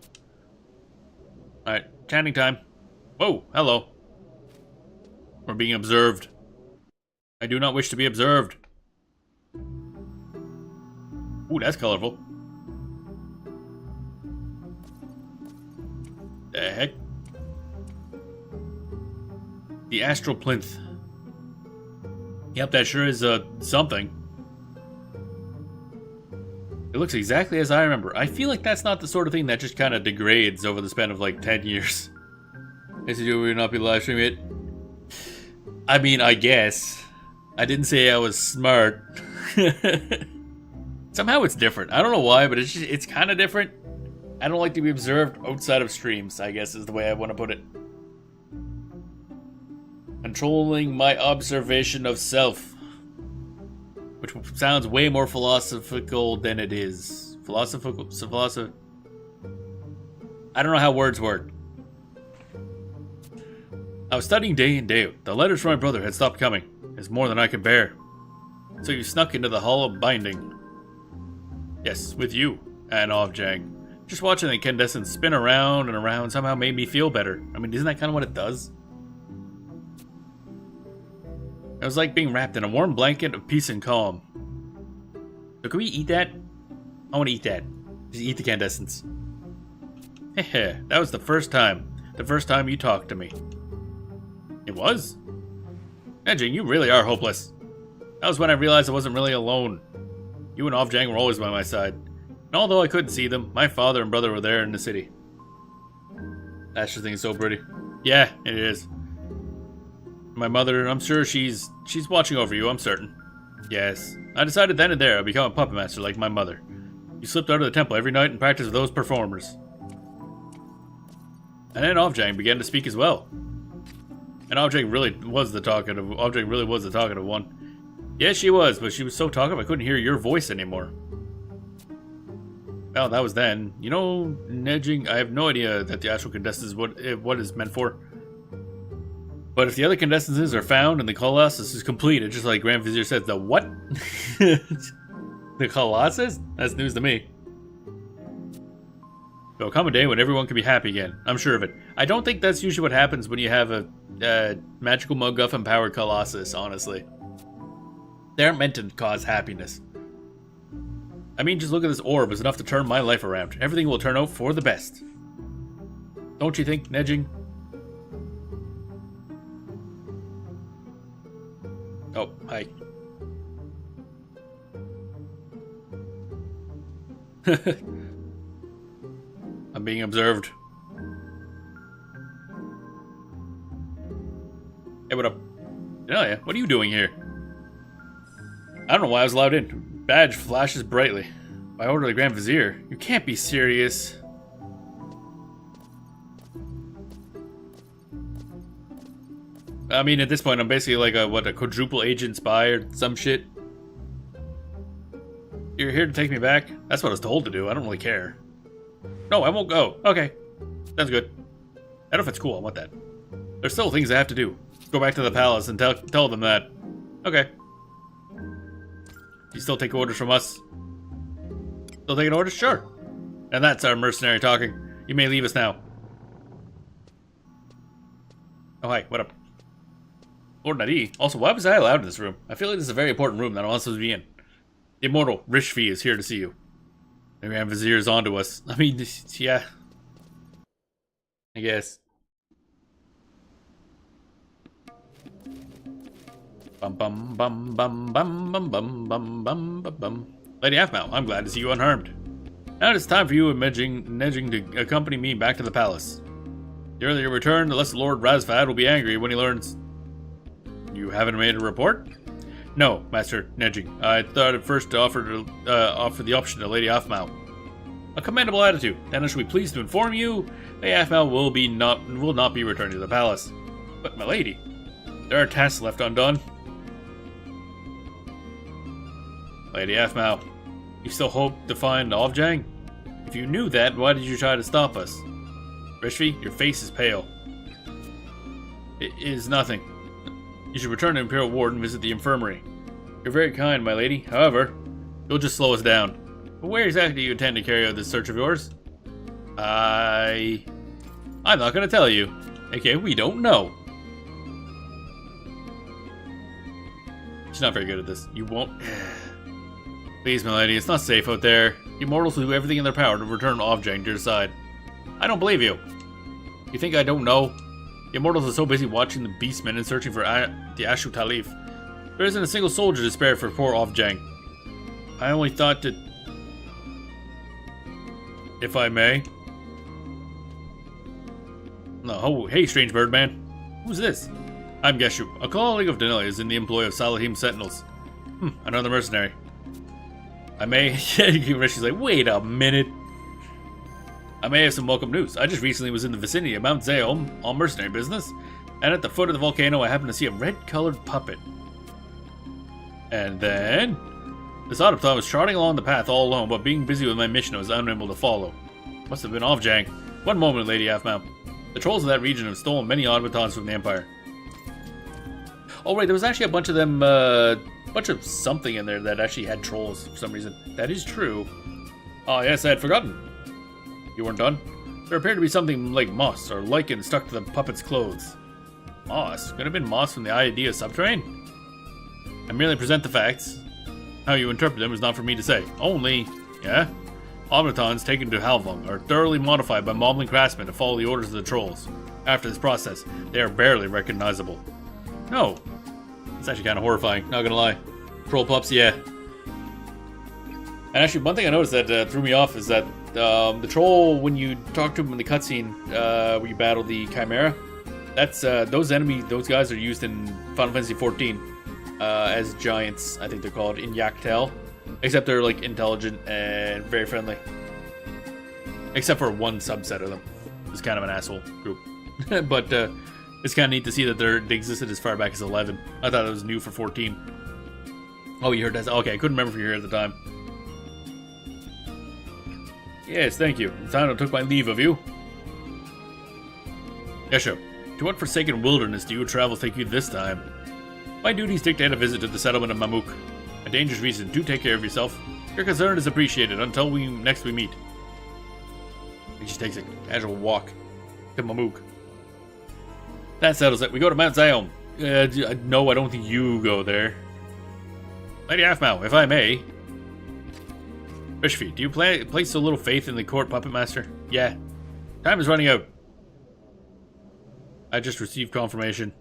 Alright, chanting time. Whoa, hello. We're being observed. I do not wish to be observed. Ooh, that's colorful. The heck? The astral plinth. Yep, that sure is something. It looks exactly as I remember. I feel like that's not the sort of thing that just kind of degrades over the span of like 10 years. Yes, you will not be live streaming it. I mean, I guess. I didn't say I was smart. Somehow it's different. I don't know why, but it's kind of different. I don't like to be observed outside of streams, I guess is the way I want to put it. Controlling my observation of self. Which sounds way more philosophical than it is. Philosophical? I don't know how words work. I was studying day in, day out. The letters from my brother had stopped coming. It's more than I could bear. So you snuck into the Hall of Binding. Yes, with you and Ovjang. Just watching the incandescent spin around and around somehow made me feel better. I mean, isn't that kind of what it does? It was like being wrapped in a warm blanket of peace and calm. So can we eat that? I want to eat that. Just eat the incandescents. Heh, that was the first time. The first time you talked to me. It was? Nejing, you really are hopeless. That was when I realized I wasn't really alone. You and Ovjang were always by my side. And although I couldn't see them, my father and brother were there in the city. Asher thing is so pretty. Yeah, it is. My mother, I'm sure she's watching over you, I'm certain. Yes. I decided then and there I'd become a puppet master like my mother. You slipped out of the temple every night and practiced with those performers. And then Ovjang began to speak as well. And Ovjang really was the talkative one. Yes, she was, but she was so talkative I couldn't hear your voice anymore. Well, that was then. You know, Nejing, I have no idea that the astral condensers is what it's meant for. But if the other condensers are found and the Colossus is completed, just like Grand Vizier said, the what? The Colossus? That's news to me. There'll come a day when everyone can be happy again. I'm sure of it. I don't think that's usually what happens when you have a magical MacGuffin-powered Colossus, honestly. They aren't meant to cause happiness. I mean, just look at this orb. It's enough to turn my life around. Everything will turn out for the best. Don't you think, Nejing? Oh, hi. I'm being observed. Hey, what up? Oh yeah, what are you doing here? I don't know why I was allowed in. Badge flashes brightly. By order of the Grand Vizier. You can't be serious. I mean, at this point, I'm basically like a quadruple agent spy or some shit. You're here to take me back? That's what I was told to do. I don't really care. No, I won't go. Okay. Sounds good. I don't know if it's cool. I want that. There's still things I have to do. Go back to the palace and tell them that. Okay. You still take orders from us? Still taking orders? Sure. And that's our mercenary talking. You may leave us now. Oh, hi. What up? Lord Nadi. Also, why was I allowed in this room? I feel like this is a very important room that I'm not supposed to be in. The immortal Rishvi is here to see you. The Grand Vizier is onto us. I mean, yeah. I guess. Bum bum bum bum bum bum bum bum bum bum bum. Lady Aphmau, I'm glad to see you unharmed. Now it is time for you and Nejing to accompany me back to the palace. The earlier you return, the less Lord Razvad will be angry when he learns. You haven't made a report? No, Master Nejing. I thought at first to offer the option to Lady Aphmau. A commendable attitude, and I shall be pleased to inform you, Lady Aphmau will not be returned to the palace. But my lady, there are tasks left undone. Lady Aphmau, you still hope to find Ovjang? If you knew that, why did you try to stop us? Rishvi, your face is pale. It is nothing. You should return to Imperial Ward and visit the infirmary. You're very kind, my lady. However, you'll just slow us down. But where exactly do you intend to carry out this search of yours? I'm not going to tell you. Okay, we don't know. She's not very good at this. You won't... Please, milady, it's not safe out there. The immortals will do everything in their power to return Ovjang to your side. I don't believe you. You think I don't know? The immortals are so busy watching the beastmen and searching for the Ashu Talif. There isn't a single soldier to spare for poor Ovjang. I only thought that... If I may... No, oh, hey, strange bird man. Who's this? I'm Geshu. A colleague of Denelia is in the employ of Salahim Sentinels. Another mercenary. I may... She's like, wait a minute. I may have some welcome news. I just recently was in the vicinity of Mount Zeom on mercenary business, and at the foot of the volcano I happened to see a red-colored puppet. And then... This automaton was trotting along the path all alone, but being busy with my mission I was unable to follow. Must have been Ovjang. One moment, Lady Aphmau. The trolls of that region have stolen many automatons from the Empire. Oh right, there was actually a bunch of them, bunch of something in there that actually had trolls for some reason. That is true. Oh yes, I had forgotten. You weren't done? There appeared to be something like moss or lichen stuck to the puppet's clothes. Moss? Could have been moss from the Idea subterrane? I merely present the facts. How you interpret them is not for me to say. Only, yeah? Automatons taken to Halvung are thoroughly modified by modeling craftsmen to follow the orders of the trolls. After this process, they are barely recognizable. No. It's actually kind of horrifying, not gonna lie. Troll pups, yeah. And actually, one thing I noticed that threw me off is that the troll, when you talk to him in the cutscene, where you battle the Chimera, that's those guys are used in Final Fantasy XIV as giants, I think they're called, in Yaktel. Except they're like intelligent and very friendly. Except for one subset of them. It's kind of an asshole group. But it's kind of neat to see that they existed as far back as 11. I thought it was new for 14. Oh, you heard that? Okay, I couldn't remember if you were here at the time. Yes, thank you. It's time I took my leave of you. Geshu, to what forsaken wilderness do your travels take you this time? My duties dictate a visit to the settlement of Mamuk. A dangerous reason. Do take care of yourself. Your concern is appreciated until we next meet. He just takes a casual walk to Mamuk. That settles it. We go to Mount Zeom. No, I don't think you go there. Lady Aphmau, if I may. Rishvi, do you place so little faith in the court puppet master? Yeah. Time is running out. I just received confirmation.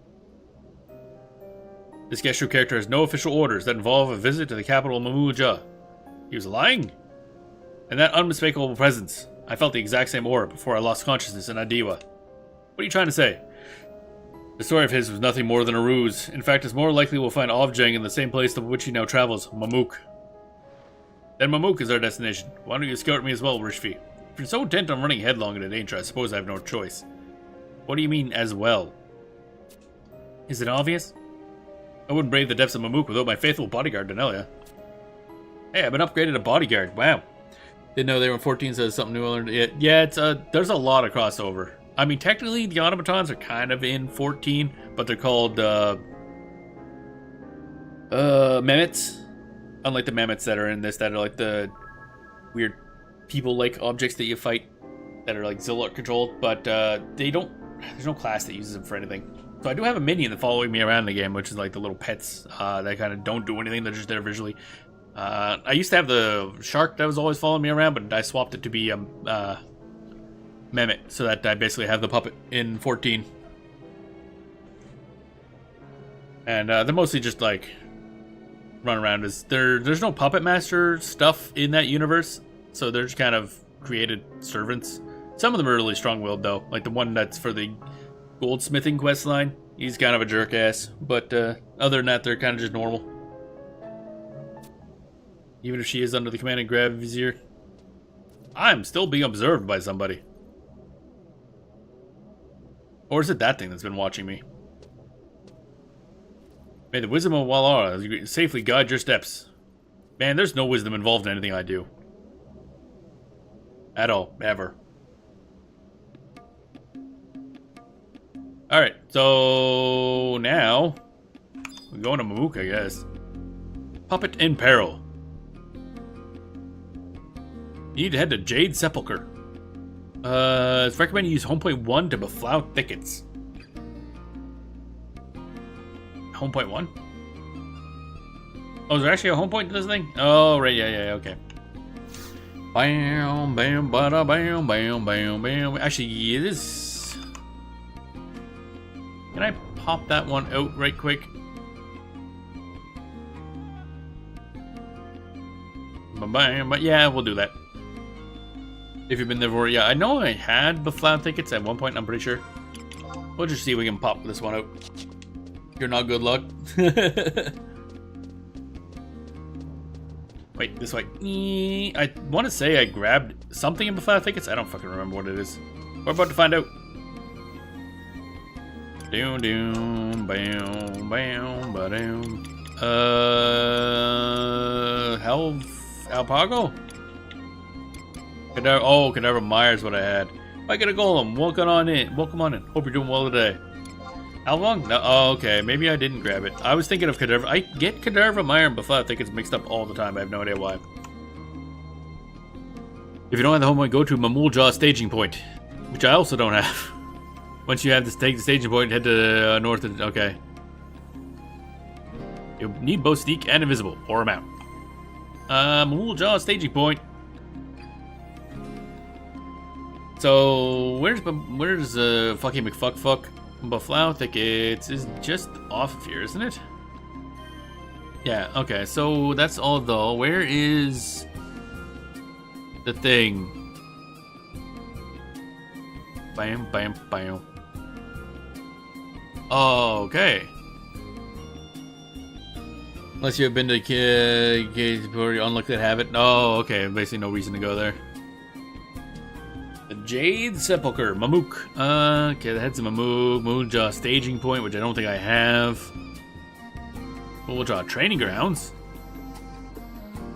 This Geshu character has no official orders that involve a visit to the capital of Mamuja. He was lying? And that unmistakable presence. I felt the exact same aura before I lost consciousness in Adiwa. What are you trying to say? The story of his was nothing more than a ruse. In fact, it's more likely we'll find Ovjang in the same place to which he now travels, Mamuk. Then Mamuk is our destination. Why don't you scout me as well, Rishvi? If you're so intent on running headlong into danger, I suppose I have no choice. What do you mean, as well? Is it obvious? I wouldn't brave the depths of Mamuk without my faithful bodyguard, Denelia. Hey, I've been upgraded to bodyguard. Wow. Didn't know they were in 14, so there's something new I learned. Yeah, it's there's a lot of crossover. I mean, technically, the automatons are kind of in 14, but they're called, Mammoths. Unlike the Mammoths that are in this, that are like the weird people-like objects that you fight, that are like Zillock controlled, but they don't, there's no class that uses them for anything. So I do have a minion that's following me around in the game, which is like the little pets that kind of don't do anything. They're just there visually. I used to have the shark that was always following me around, but I swapped it to be a Mehmet, so that I basically have the puppet in 14. And they're mostly just like run around. There's no puppet master stuff in that universe, so they're just kind of created servants. Some of them are really strong-willed though, like the one that's for the goldsmithing quest line. He's kind of a jerk ass, but other than that, they're kind of just normal. Even if she is under the command of Grand Vizier, I'm still being observed by somebody. Or is it that thing that's been watching me? May the wisdom of Walara safely guide your steps. Man, there's no wisdom involved in anything I do. At all, ever. Alright, so now we're going to Mamuk, I guess. Puppet in peril. You need to head to Jade Sepulchre. It's recommended you use home point 1 to beflout thickets. Home point 1? Oh, is there actually a home point to this thing? Oh, right, yeah, okay. Bam, bam, bada, bam, bam, bam, bam. Actually, it is. Can I pop that one out right quick? Bam, but yeah, we'll do that. If you've been there before, yeah, I know I had Baflow tickets at one point. I'm pretty sure. We'll just see if we can pop this one out. You're not good luck. Wait, this way. I want to say I grabbed something in Baflow tickets. I don't fucking remember what it is. We're about to find out. Doom, doom, bam, bam, ba-doom. Alpago? Cadaver Myers, what I had. I get a golem. Welcome on in. Welcome on in. Hope you're doing well today. How long? No, oh, okay. Maybe I didn't grab it. I was thinking of Cadaver. I get Cadaver Meyer and Baflow tickets mixed up all the time. I have no idea why. If you don't have the home point, go to Mamuljaw Staging Point, which I also don't have. Once you have to take the staging point, head to north. Okay. You need both sneak and invisible, or a mount. Mamuljaw Staging Point. So where's fucking McFuck? Baflow tickets is just off of here, isn't it? Yeah. Okay. So that's all though. Where is the thing? Bam, bam, bam. Oh, okay. Unless you have been to Cage before, you're unlucky to have it. Oh, okay. Basically, no reason to go there. The Jade Sepulchre, Mamook. Okay, the head's a Mamook. Moonjaw Staging Point, which I don't think I have. Moonjaw Training Grounds.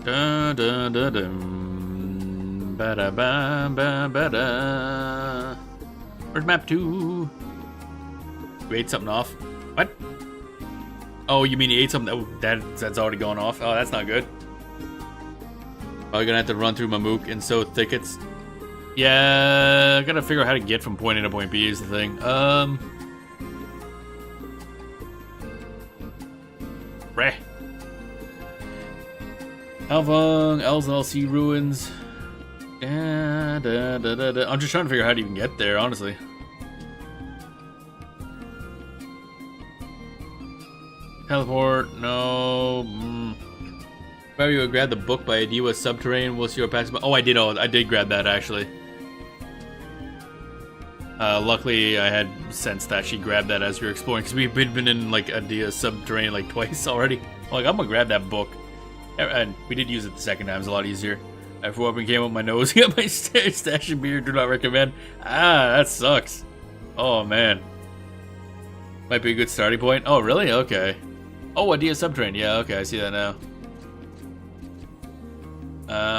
Da da da dum. Ba da ba ba ba da. Where's map 2? You ate something off. What? Oh, you mean you ate something that's already gone off? Oh, that's not good. Oh, you're gonna have to run through Mamook and sow thickets. Yeah, I gotta figure out how to get from point A to point B is the thing. Reh. Alvong, LZLC Ruins. I'm just trying to figure out how to even get there, honestly. Teleport, no. Maybe you would grab the book by Adiwa Subterranean. We'll see what passes by. Oh, I did grab that actually. Luckily, I had sensed that she grabbed that as we were exploring because we've been in like Adiwa Subterranean like twice already. Like I'm gonna grab that book, and we did use it the second time. It's a lot easier. After what came up my nose, got my stash of beer. Do not recommend. Ah, that sucks. Oh man, might be a good starting point. Oh really? Okay. Oh, Adiwa Subterranean. Yeah, okay, I see that now.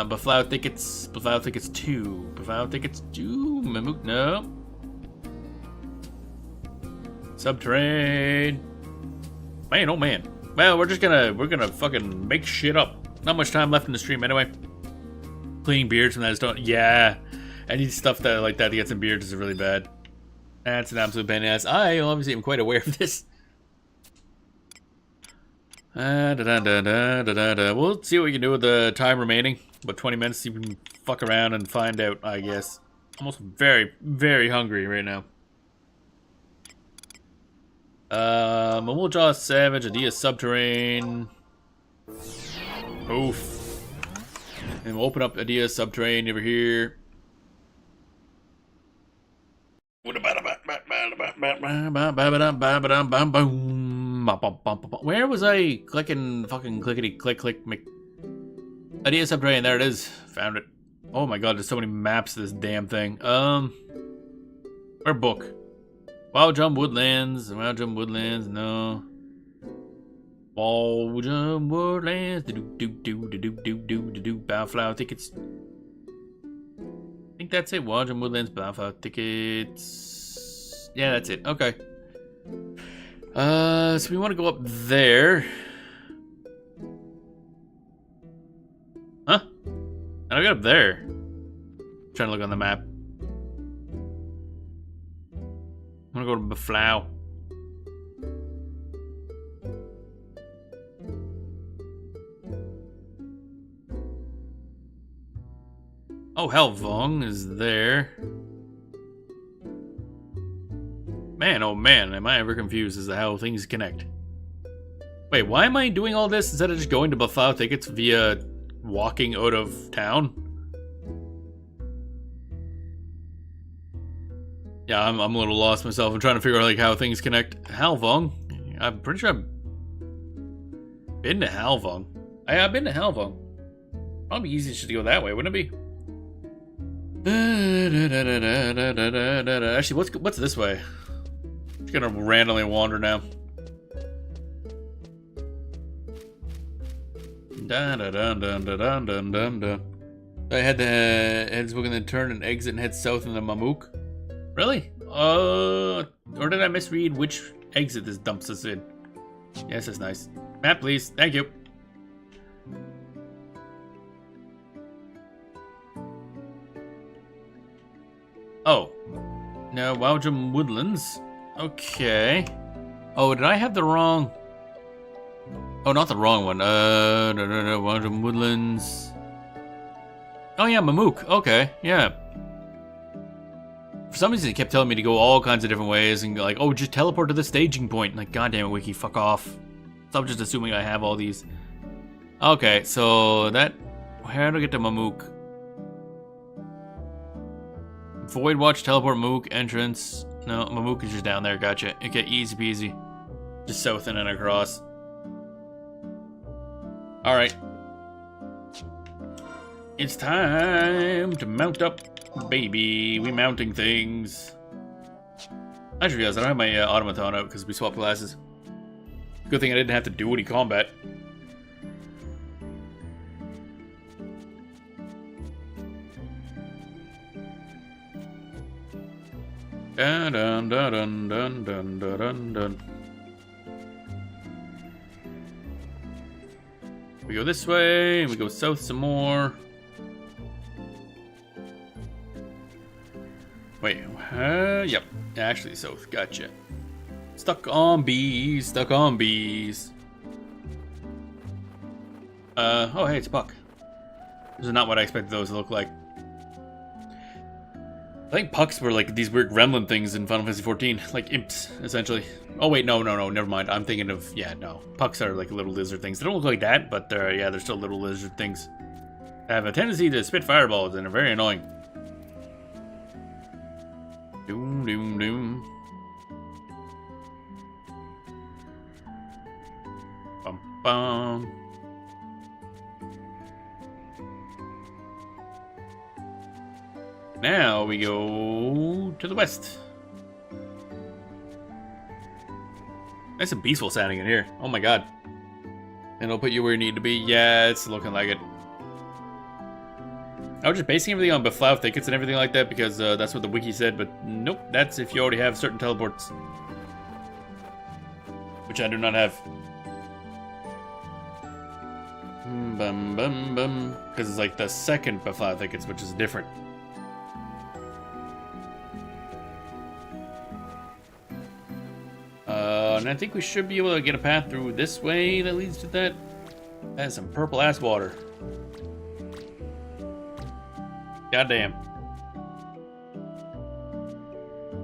Baflow tickets 2. Baflow tickets 2. Mamook, no. Subterranean. Man, oh man. Well, we're gonna fucking make shit up. Not much time left in the stream anyway. Cleaning beards from that stone. Yeah. Any stuff that like that to get some beards is really bad. That's an absolute pain in the ass. I obviously am quite aware of this. We'll see what we can do with the time remaining. About 20 minutes, see if we can fuck around and find out, I guess. Almost very, very hungry right now. Mamuljaw Savage, Adiwa Subterranean. Oof. And we'll open up Adiwa Subterranean over here. Where was I clicking fucking clickety click click Adiwa Subterranean, there it is. Found it. Oh my god, there's so many maps to this damn thing. Where book? Wild Jump Woodlands, no. Wild Jump Woodlands, Baflow tickets. I think that's it. Wild Jump Woodlands, Baflow tickets. Yeah, that's it. Okay. So we want to go up there. Huh? How do I get up there? I'm trying to look on the map. I'm gonna go to Baflow. Oh, Helvung is there. Man, oh man, am I ever confused as to how things connect. Wait, why am I doing all this instead of just going to Bafau tickets via walking out of town? Yeah, I'm a little lost myself. I'm trying to figure out like how things connect. Halvong? I'm pretty sure I've been to Halvong. I've been to Halvong. Probably easiest just to go that way, wouldn't it be? Actually, what's this way? Just gonna randomly wander now. Dun dun dun dun dun dun dun dun. I had to head this book and then turn and exit and head south into Mamuk. Really? Or did I misread which exit this dumps us in? Yes, that's nice. Map, please. Thank you. Oh. No, Waujum Woodlands. Okay. Oh, did I have the wrong... Oh, not the wrong one. Waujum Woodlands. Oh, yeah, Mamuk. Okay, yeah. For some reason, it kept telling me to go all kinds of different ways and like, oh, just teleport to the staging point. Like, goddamn it, Wiki, fuck off. Stop just assuming I have all these. Okay, so that... How do I get to Mamuk? Void Watch, teleport, Mamuk, entrance. No, Mamuk is just down there, gotcha. Okay, easy peasy. Just south and then across. Alright. It's time to mount up. Baby, we mounting things. I just realized I don't have my automaton out because we swapped classes. Good thing I didn't have to do any combat. Dun dun dun dun dun dun dun dun. We go this way, we go south some more. Wait, yep, actually south, gotcha. Stuck on bees, stuck on bees. Oh hey, it's Puck. This is not what I expected those to look like. I think Pucks were like these weird gremlin things in Final Fantasy XIV, like imps, essentially. Oh wait, no, never mind. I'm thinking of, yeah, no. Pucks are like little lizard things. They don't look like that, but they're still little lizard things. They have a tendency to spit fireballs and are very annoying. Doom, doom, doom. Bum, bum. Now we go to the west. Nice and peaceful sounding in here. Oh my god. And it'll put you where you need to be. Yeah, it's looking like it. I was just basing everything on Baflau tickets and everything like that because that's what the wiki said, but nope, that's if you already have certain teleports. Which I do not have. Bum bum bum. Because it's like the second Baflau tickets, which is different. And I think we should be able to get a path through this way that leads to that. That is some purple ass water. Goddamn.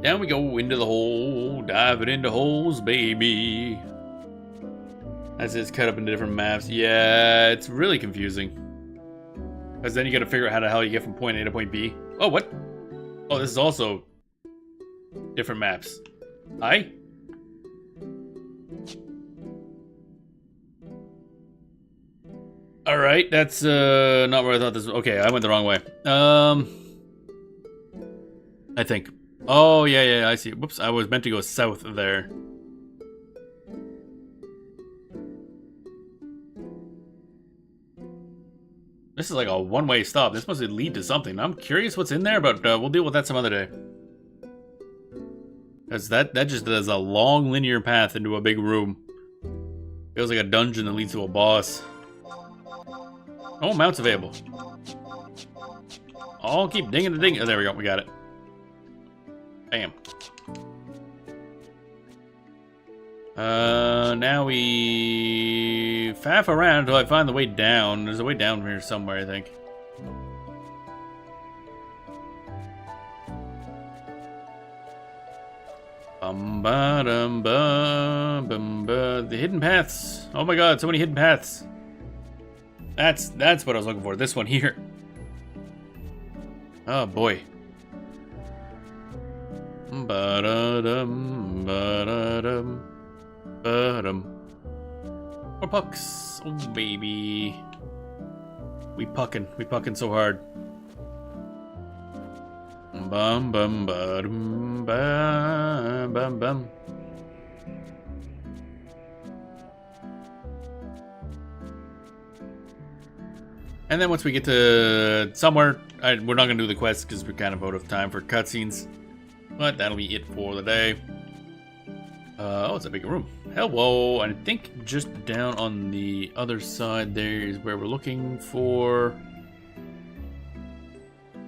Down we go into the hole, diving into holes, baby. As it's cut up into different maps. Yeah, it's really confusing. Because then you gotta figure out how the hell you get from point A to point B. Oh, what? Oh, this is also different maps. Hi? Alright, that's not where I thought this was. Okay, I went the wrong way. I think. Oh, yeah, I see. Whoops, I was meant to go south there. This is like a one-way stop. This must lead to something. I'm curious what's in there, but we'll deal with that some other day. Because that just is a long linear path into a big room. Feels like a dungeon that leads to a boss. Oh, mounts available. I'll keep dinging the ding. Oh, there we go. We got it. Bam. Now we faff around until I find the way down. There's a way down here somewhere, I think. The hidden paths. Oh my god, so many hidden paths. That's what I was looking for. This one here. Oh boy. More pucks. Oh baby. We pucking so hard. Bum bum bum bum bum bum. And then once we get to somewhere, we're not gonna do the quest because we're kind of out of time for cutscenes. But that'll be it for the day. Oh, it's a big room. Hello, I think just down on the other side there is where we're looking for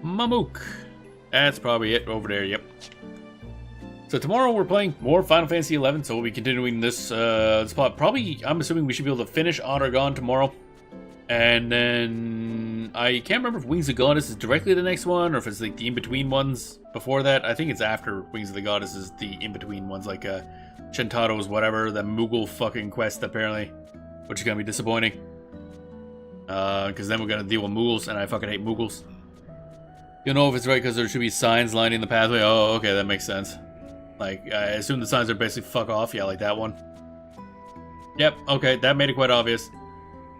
Mamook. That's probably it over there, yep. So tomorrow we're playing more Final Fantasy XI, so we'll be continuing this spot. Probably, I'm assuming we should be able to finish Autogon tomorrow. And then, I can't remember if Wings of Goddess is directly the next one, or if it's like the in-between ones before that. I think it's after Wings of the Goddess is the in-between ones, like Shintado's whatever, the Moogle fucking quest apparently, which is gonna be disappointing. Because then we're gonna deal with Moogles, and I fucking hate Moogles. You know if it's right because there should be signs lining the pathway. Oh, okay, that makes sense. Like, I assume the signs are basically fuck off. Yeah, like that one. Yep, okay, that made it quite obvious.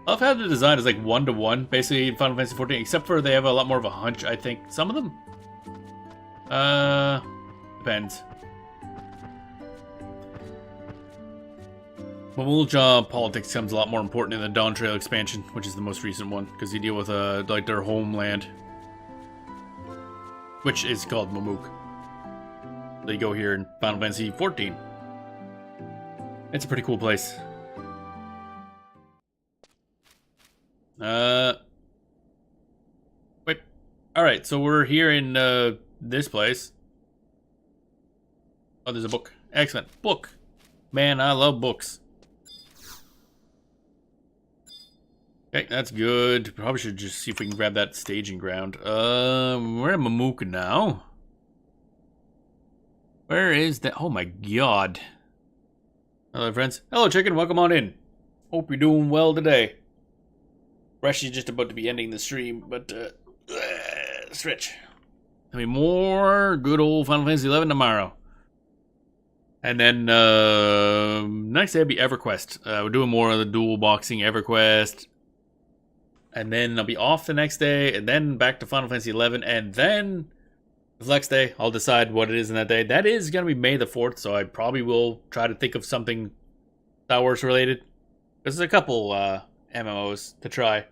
I love how the design is like 1-to-1, basically, in Final Fantasy XIV, except for they have a lot more of a hunch, I think. Some of them? Depends. Mamoolja politics becomes a lot more important in the Dawn Trail expansion, which is the most recent one, because you deal with, like, their homeland. Which is called Mamook. They go here in Final Fantasy XIV. It's a pretty cool place. Wait. Alright, so we're here in, this place. Oh, there's a book. Excellent. Book. Man, I love books. Okay, that's good. Probably should just see if we can grab that staging ground. We're at Mamook now. Where is that? Oh my god. Hello, friends. Hello, chicken. Welcome on in. Hope you're doing well today. We're actually just about to be ending the stream, but, stretch. There'll be more good old Final Fantasy XI tomorrow. And then, next day will be EverQuest. We're doing more of the dual boxing EverQuest. And then I'll be off the next day, and then back to Final Fantasy XI, and then the next day, I'll decide what it is in that day. That is going to be May the 4th, so I probably will try to think of something Star Wars related. There's a couple MMOs to try.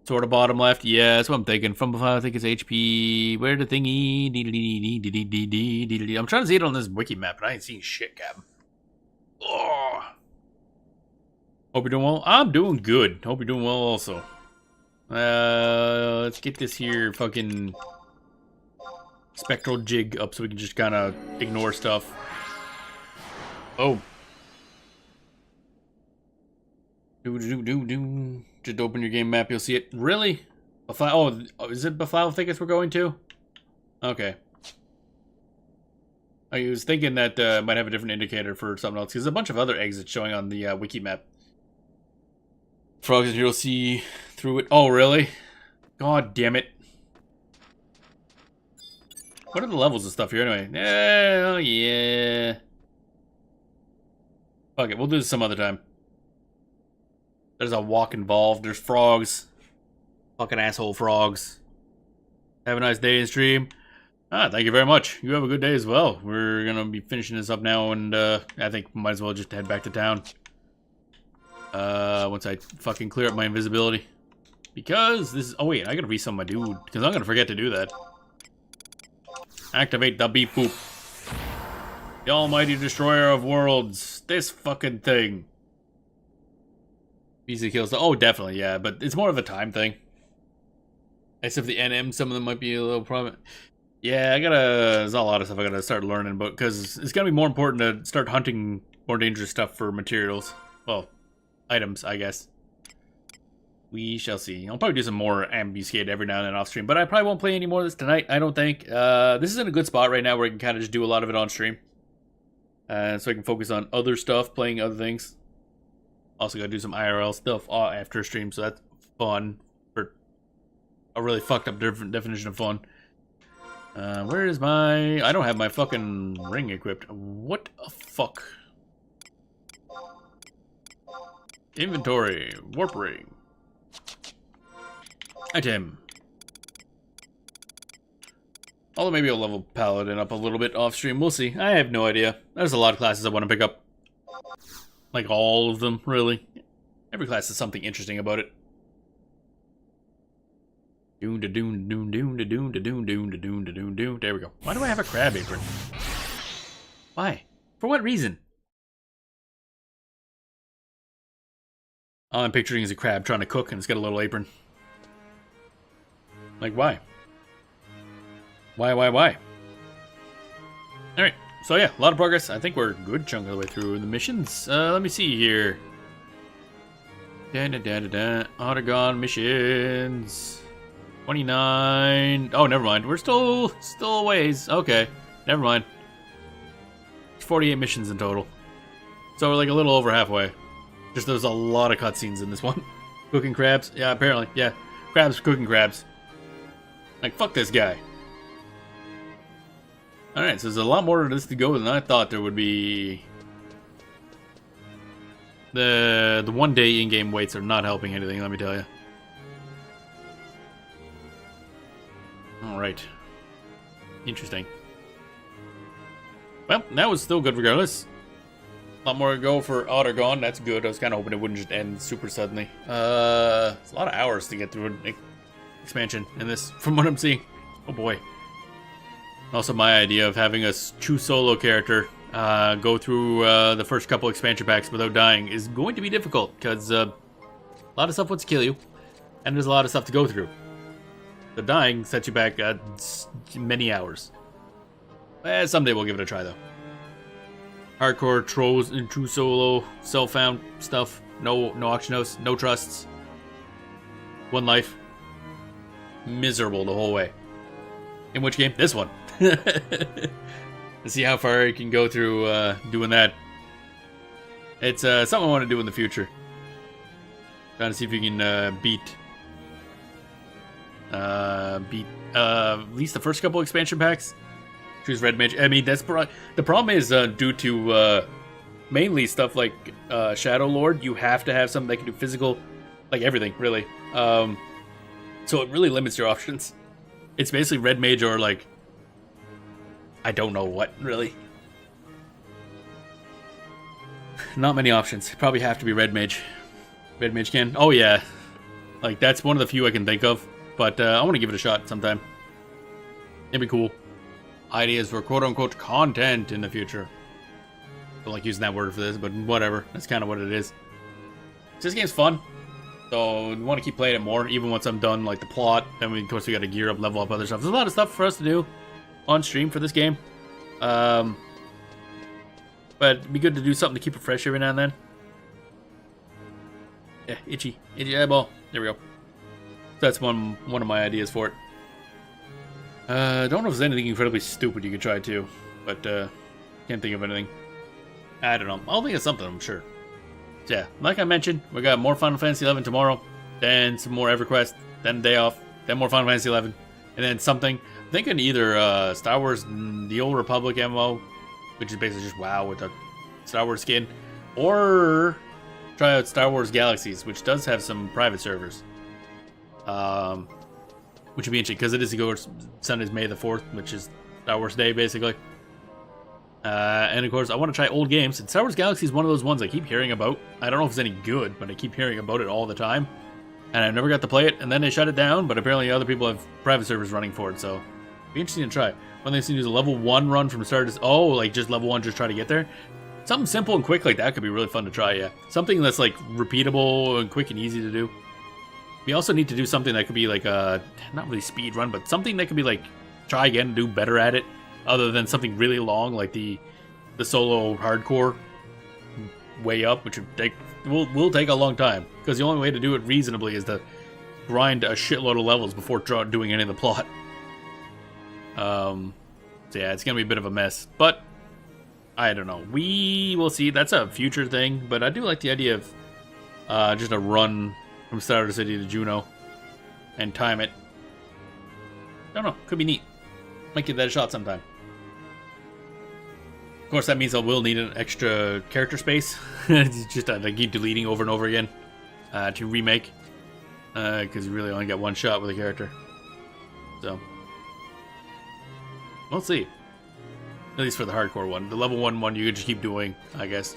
Sort of bottom left, yeah, that's what I'm thinking. From I think it's HP. Where the thingy? I'm trying to see it on this wiki map, but I ain't seeing shit, Captain. Oh. Hope you're doing well. I'm doing good. Hope you're doing well also. Let's get this here fucking spectral jig up so we can just kind of ignore stuff. Oh. Just open your game map, you'll see it. Really? Oh, is it Befile Thickets we're going to? Okay. I was thinking that might have a different indicator for something else, because there's a bunch of other exits showing on the wiki map. Frogs in here will see through it. Oh, really? God damn it. What are the levels of stuff here anyway? Oh, yeah. Fuck it, we'll do this some other time. There's a walk involved. There's frogs. Fucking asshole frogs. Have a nice day in stream. Thank you very much. You have a good day as well. We're gonna be finishing this up now, and I think we might as well just head back to town. Once I fucking clear up my invisibility. Because this is... Oh wait, I gotta resummon my dude, because I'm gonna forget to do that. Activate the beep boop. The almighty destroyer of worlds. This fucking thing. Easy kills. Oh, definitely, yeah, but it's more of a time thing. Except for the NM, some of them might be a little problem. Yeah, there's a lot of stuff I gotta start learning about, because it's gonna be more important to start hunting more dangerous stuff for materials. Well, items, I guess. We shall see. I'll probably do some more Ambuscade every now and then off stream, but I probably won't play any more of this tonight, I don't think. This is in a good spot right now where I can kind of just do a lot of it on stream. so I can focus on other stuff, playing other things. Also gotta do some IRL stuff after stream, so that's fun. For a really fucked up different definition of fun. Where is my... I don't have my fucking ring equipped. What the fuck? Inventory. Warp ring. Item. Although maybe I'll level Paladin up a little bit off stream. We'll see. I have no idea. There's a lot of classes I want to pick up. Like all of them, really. Every class has something interesting about it. Doon da doon doon doon da doon da doon doon da doon da doon doon. There we go. Why do I have a crab apron? Why? For what reason? All I'm picturing is a crab trying to cook and it's got a little apron. Like, why? Why? Alright, so yeah, a lot of progress. I think we're a good chunk of the way through the missions. Let me see here. Autogon missions. 29. Oh, never mind. We're still a ways. Okay, never mind. There's 48 missions in total. So we're like a little over halfway. Just there's a lot of cutscenes in this one. Cooking crabs? Yeah, apparently. Yeah, crabs cooking crabs. Like, fuck this guy. Alright, so there's a lot more of this to go than I thought there would be. The 1 day in-game waits are not helping anything, let me tell you. Alright. Interesting. Well, that was still good regardless. A lot more to go for Autogon, that's good. I was kind of hoping it wouldn't just end super suddenly. It's a lot of hours to get through an expansion in this, from what I'm seeing. Oh boy. Also, my idea of having a true solo character go through the first couple expansion packs without dying is going to be difficult, because a lot of stuff wants to kill you, and there's a lot of stuff to go through. The dying sets you back many hours. Someday we'll give it a try, though. Hardcore trolls and true solo, self-found stuff. No auction house, no trusts. One life. Miserable the whole way. In which game? This one. Let's see how far you can go through doing that. It's something I want to do in the future. Trying to see if you can beat at least the first couple expansion packs. Choose Red Mage. I mean, that's the problem is due to mainly stuff like Shadow Lord. You have to have something that can do physical, like everything really. So it really limits your options. It's basically Red Mage or like I don't know what really. Not many options. Probably have to be Red Mage. Red Mage can. Oh yeah, like that's one of the few I can think of. But I want to give it a shot sometime. It'd be cool. Ideas for quote-unquote content in the future. I don't like using that word for this, but whatever. That's kind of what it is. This game's fun. So we want to keep playing it more, even once I'm done, like the plot. Then of course we got to gear up, level up other stuff. There's a lot of stuff for us to do on stream for this game. But it'd be good to do something to keep it fresh every now and then. Yeah, itchy eyeball. There we go. That's one of my ideas for it. Don't know if there's anything incredibly stupid you could try too, but can't think of anything. I don't know. I'll think of something, I'm sure. So yeah, like I mentioned, we got more Final Fantasy XI tomorrow, then some more EverQuest, then a day off, then more Final Fantasy XI, and then something. I'm thinking either Star Wars The Old Republic MMO, which is basically just WoW with a Star Wars skin, or try out Star Wars Galaxies, which does have some private servers. Which would be interesting because it is to go Sunday's May the 4th, which is Star Wars Day basically. And of course, I want to try old games. And Star Wars Galaxy is one of those ones I keep hearing about. I don't know if it's any good, but I keep hearing about it all the time. And I never got to play it, and then they shut it down, but apparently other people have private servers running for it, so it'd be interesting to try. One thing to do is a level 1 run from start to... Oh, like just level 1, just try to get there? Something simple and quick like that could be really fun to try, yeah. Something that's like repeatable and quick and easy to do. We also need to do something that could be like a, not really speed run, but something that could be like, try again, do better at it, other than something really long like the solo hardcore way up, which will take a long time, because the only way to do it reasonably is to grind a shitload of levels before doing any of the plot. So yeah, it's gonna be a bit of a mess, but I don't know. We will see. That's a future thing, but I do like the idea of just a run from Starter City to Juno and time it. Don't know. Could be neat. Might give that a shot sometime. Of course, that means I will need an extra character space. Just to keep deleting over and over again to remake. Because you really only get one shot with a character. So, we'll see. At least for the hardcore one. The level 1 you could just keep doing, I guess.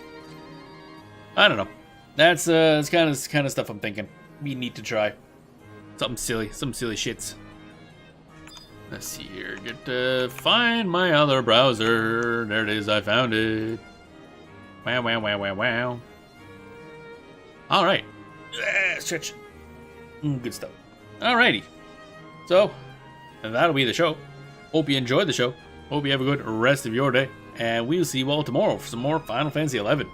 I don't know. That's kind of stuff I'm thinking. We need to try. Something silly. Some silly shits. Let's see here. Get to find my other browser. There it is. I found it. Wow, wow, wow, wow, wow. Alright. Stretch. Good stuff. Alrighty. So, that'll be the show. Hope you enjoyed the show. Hope you have a good rest of your day. And we'll see you all tomorrow for some more Final Fantasy XI.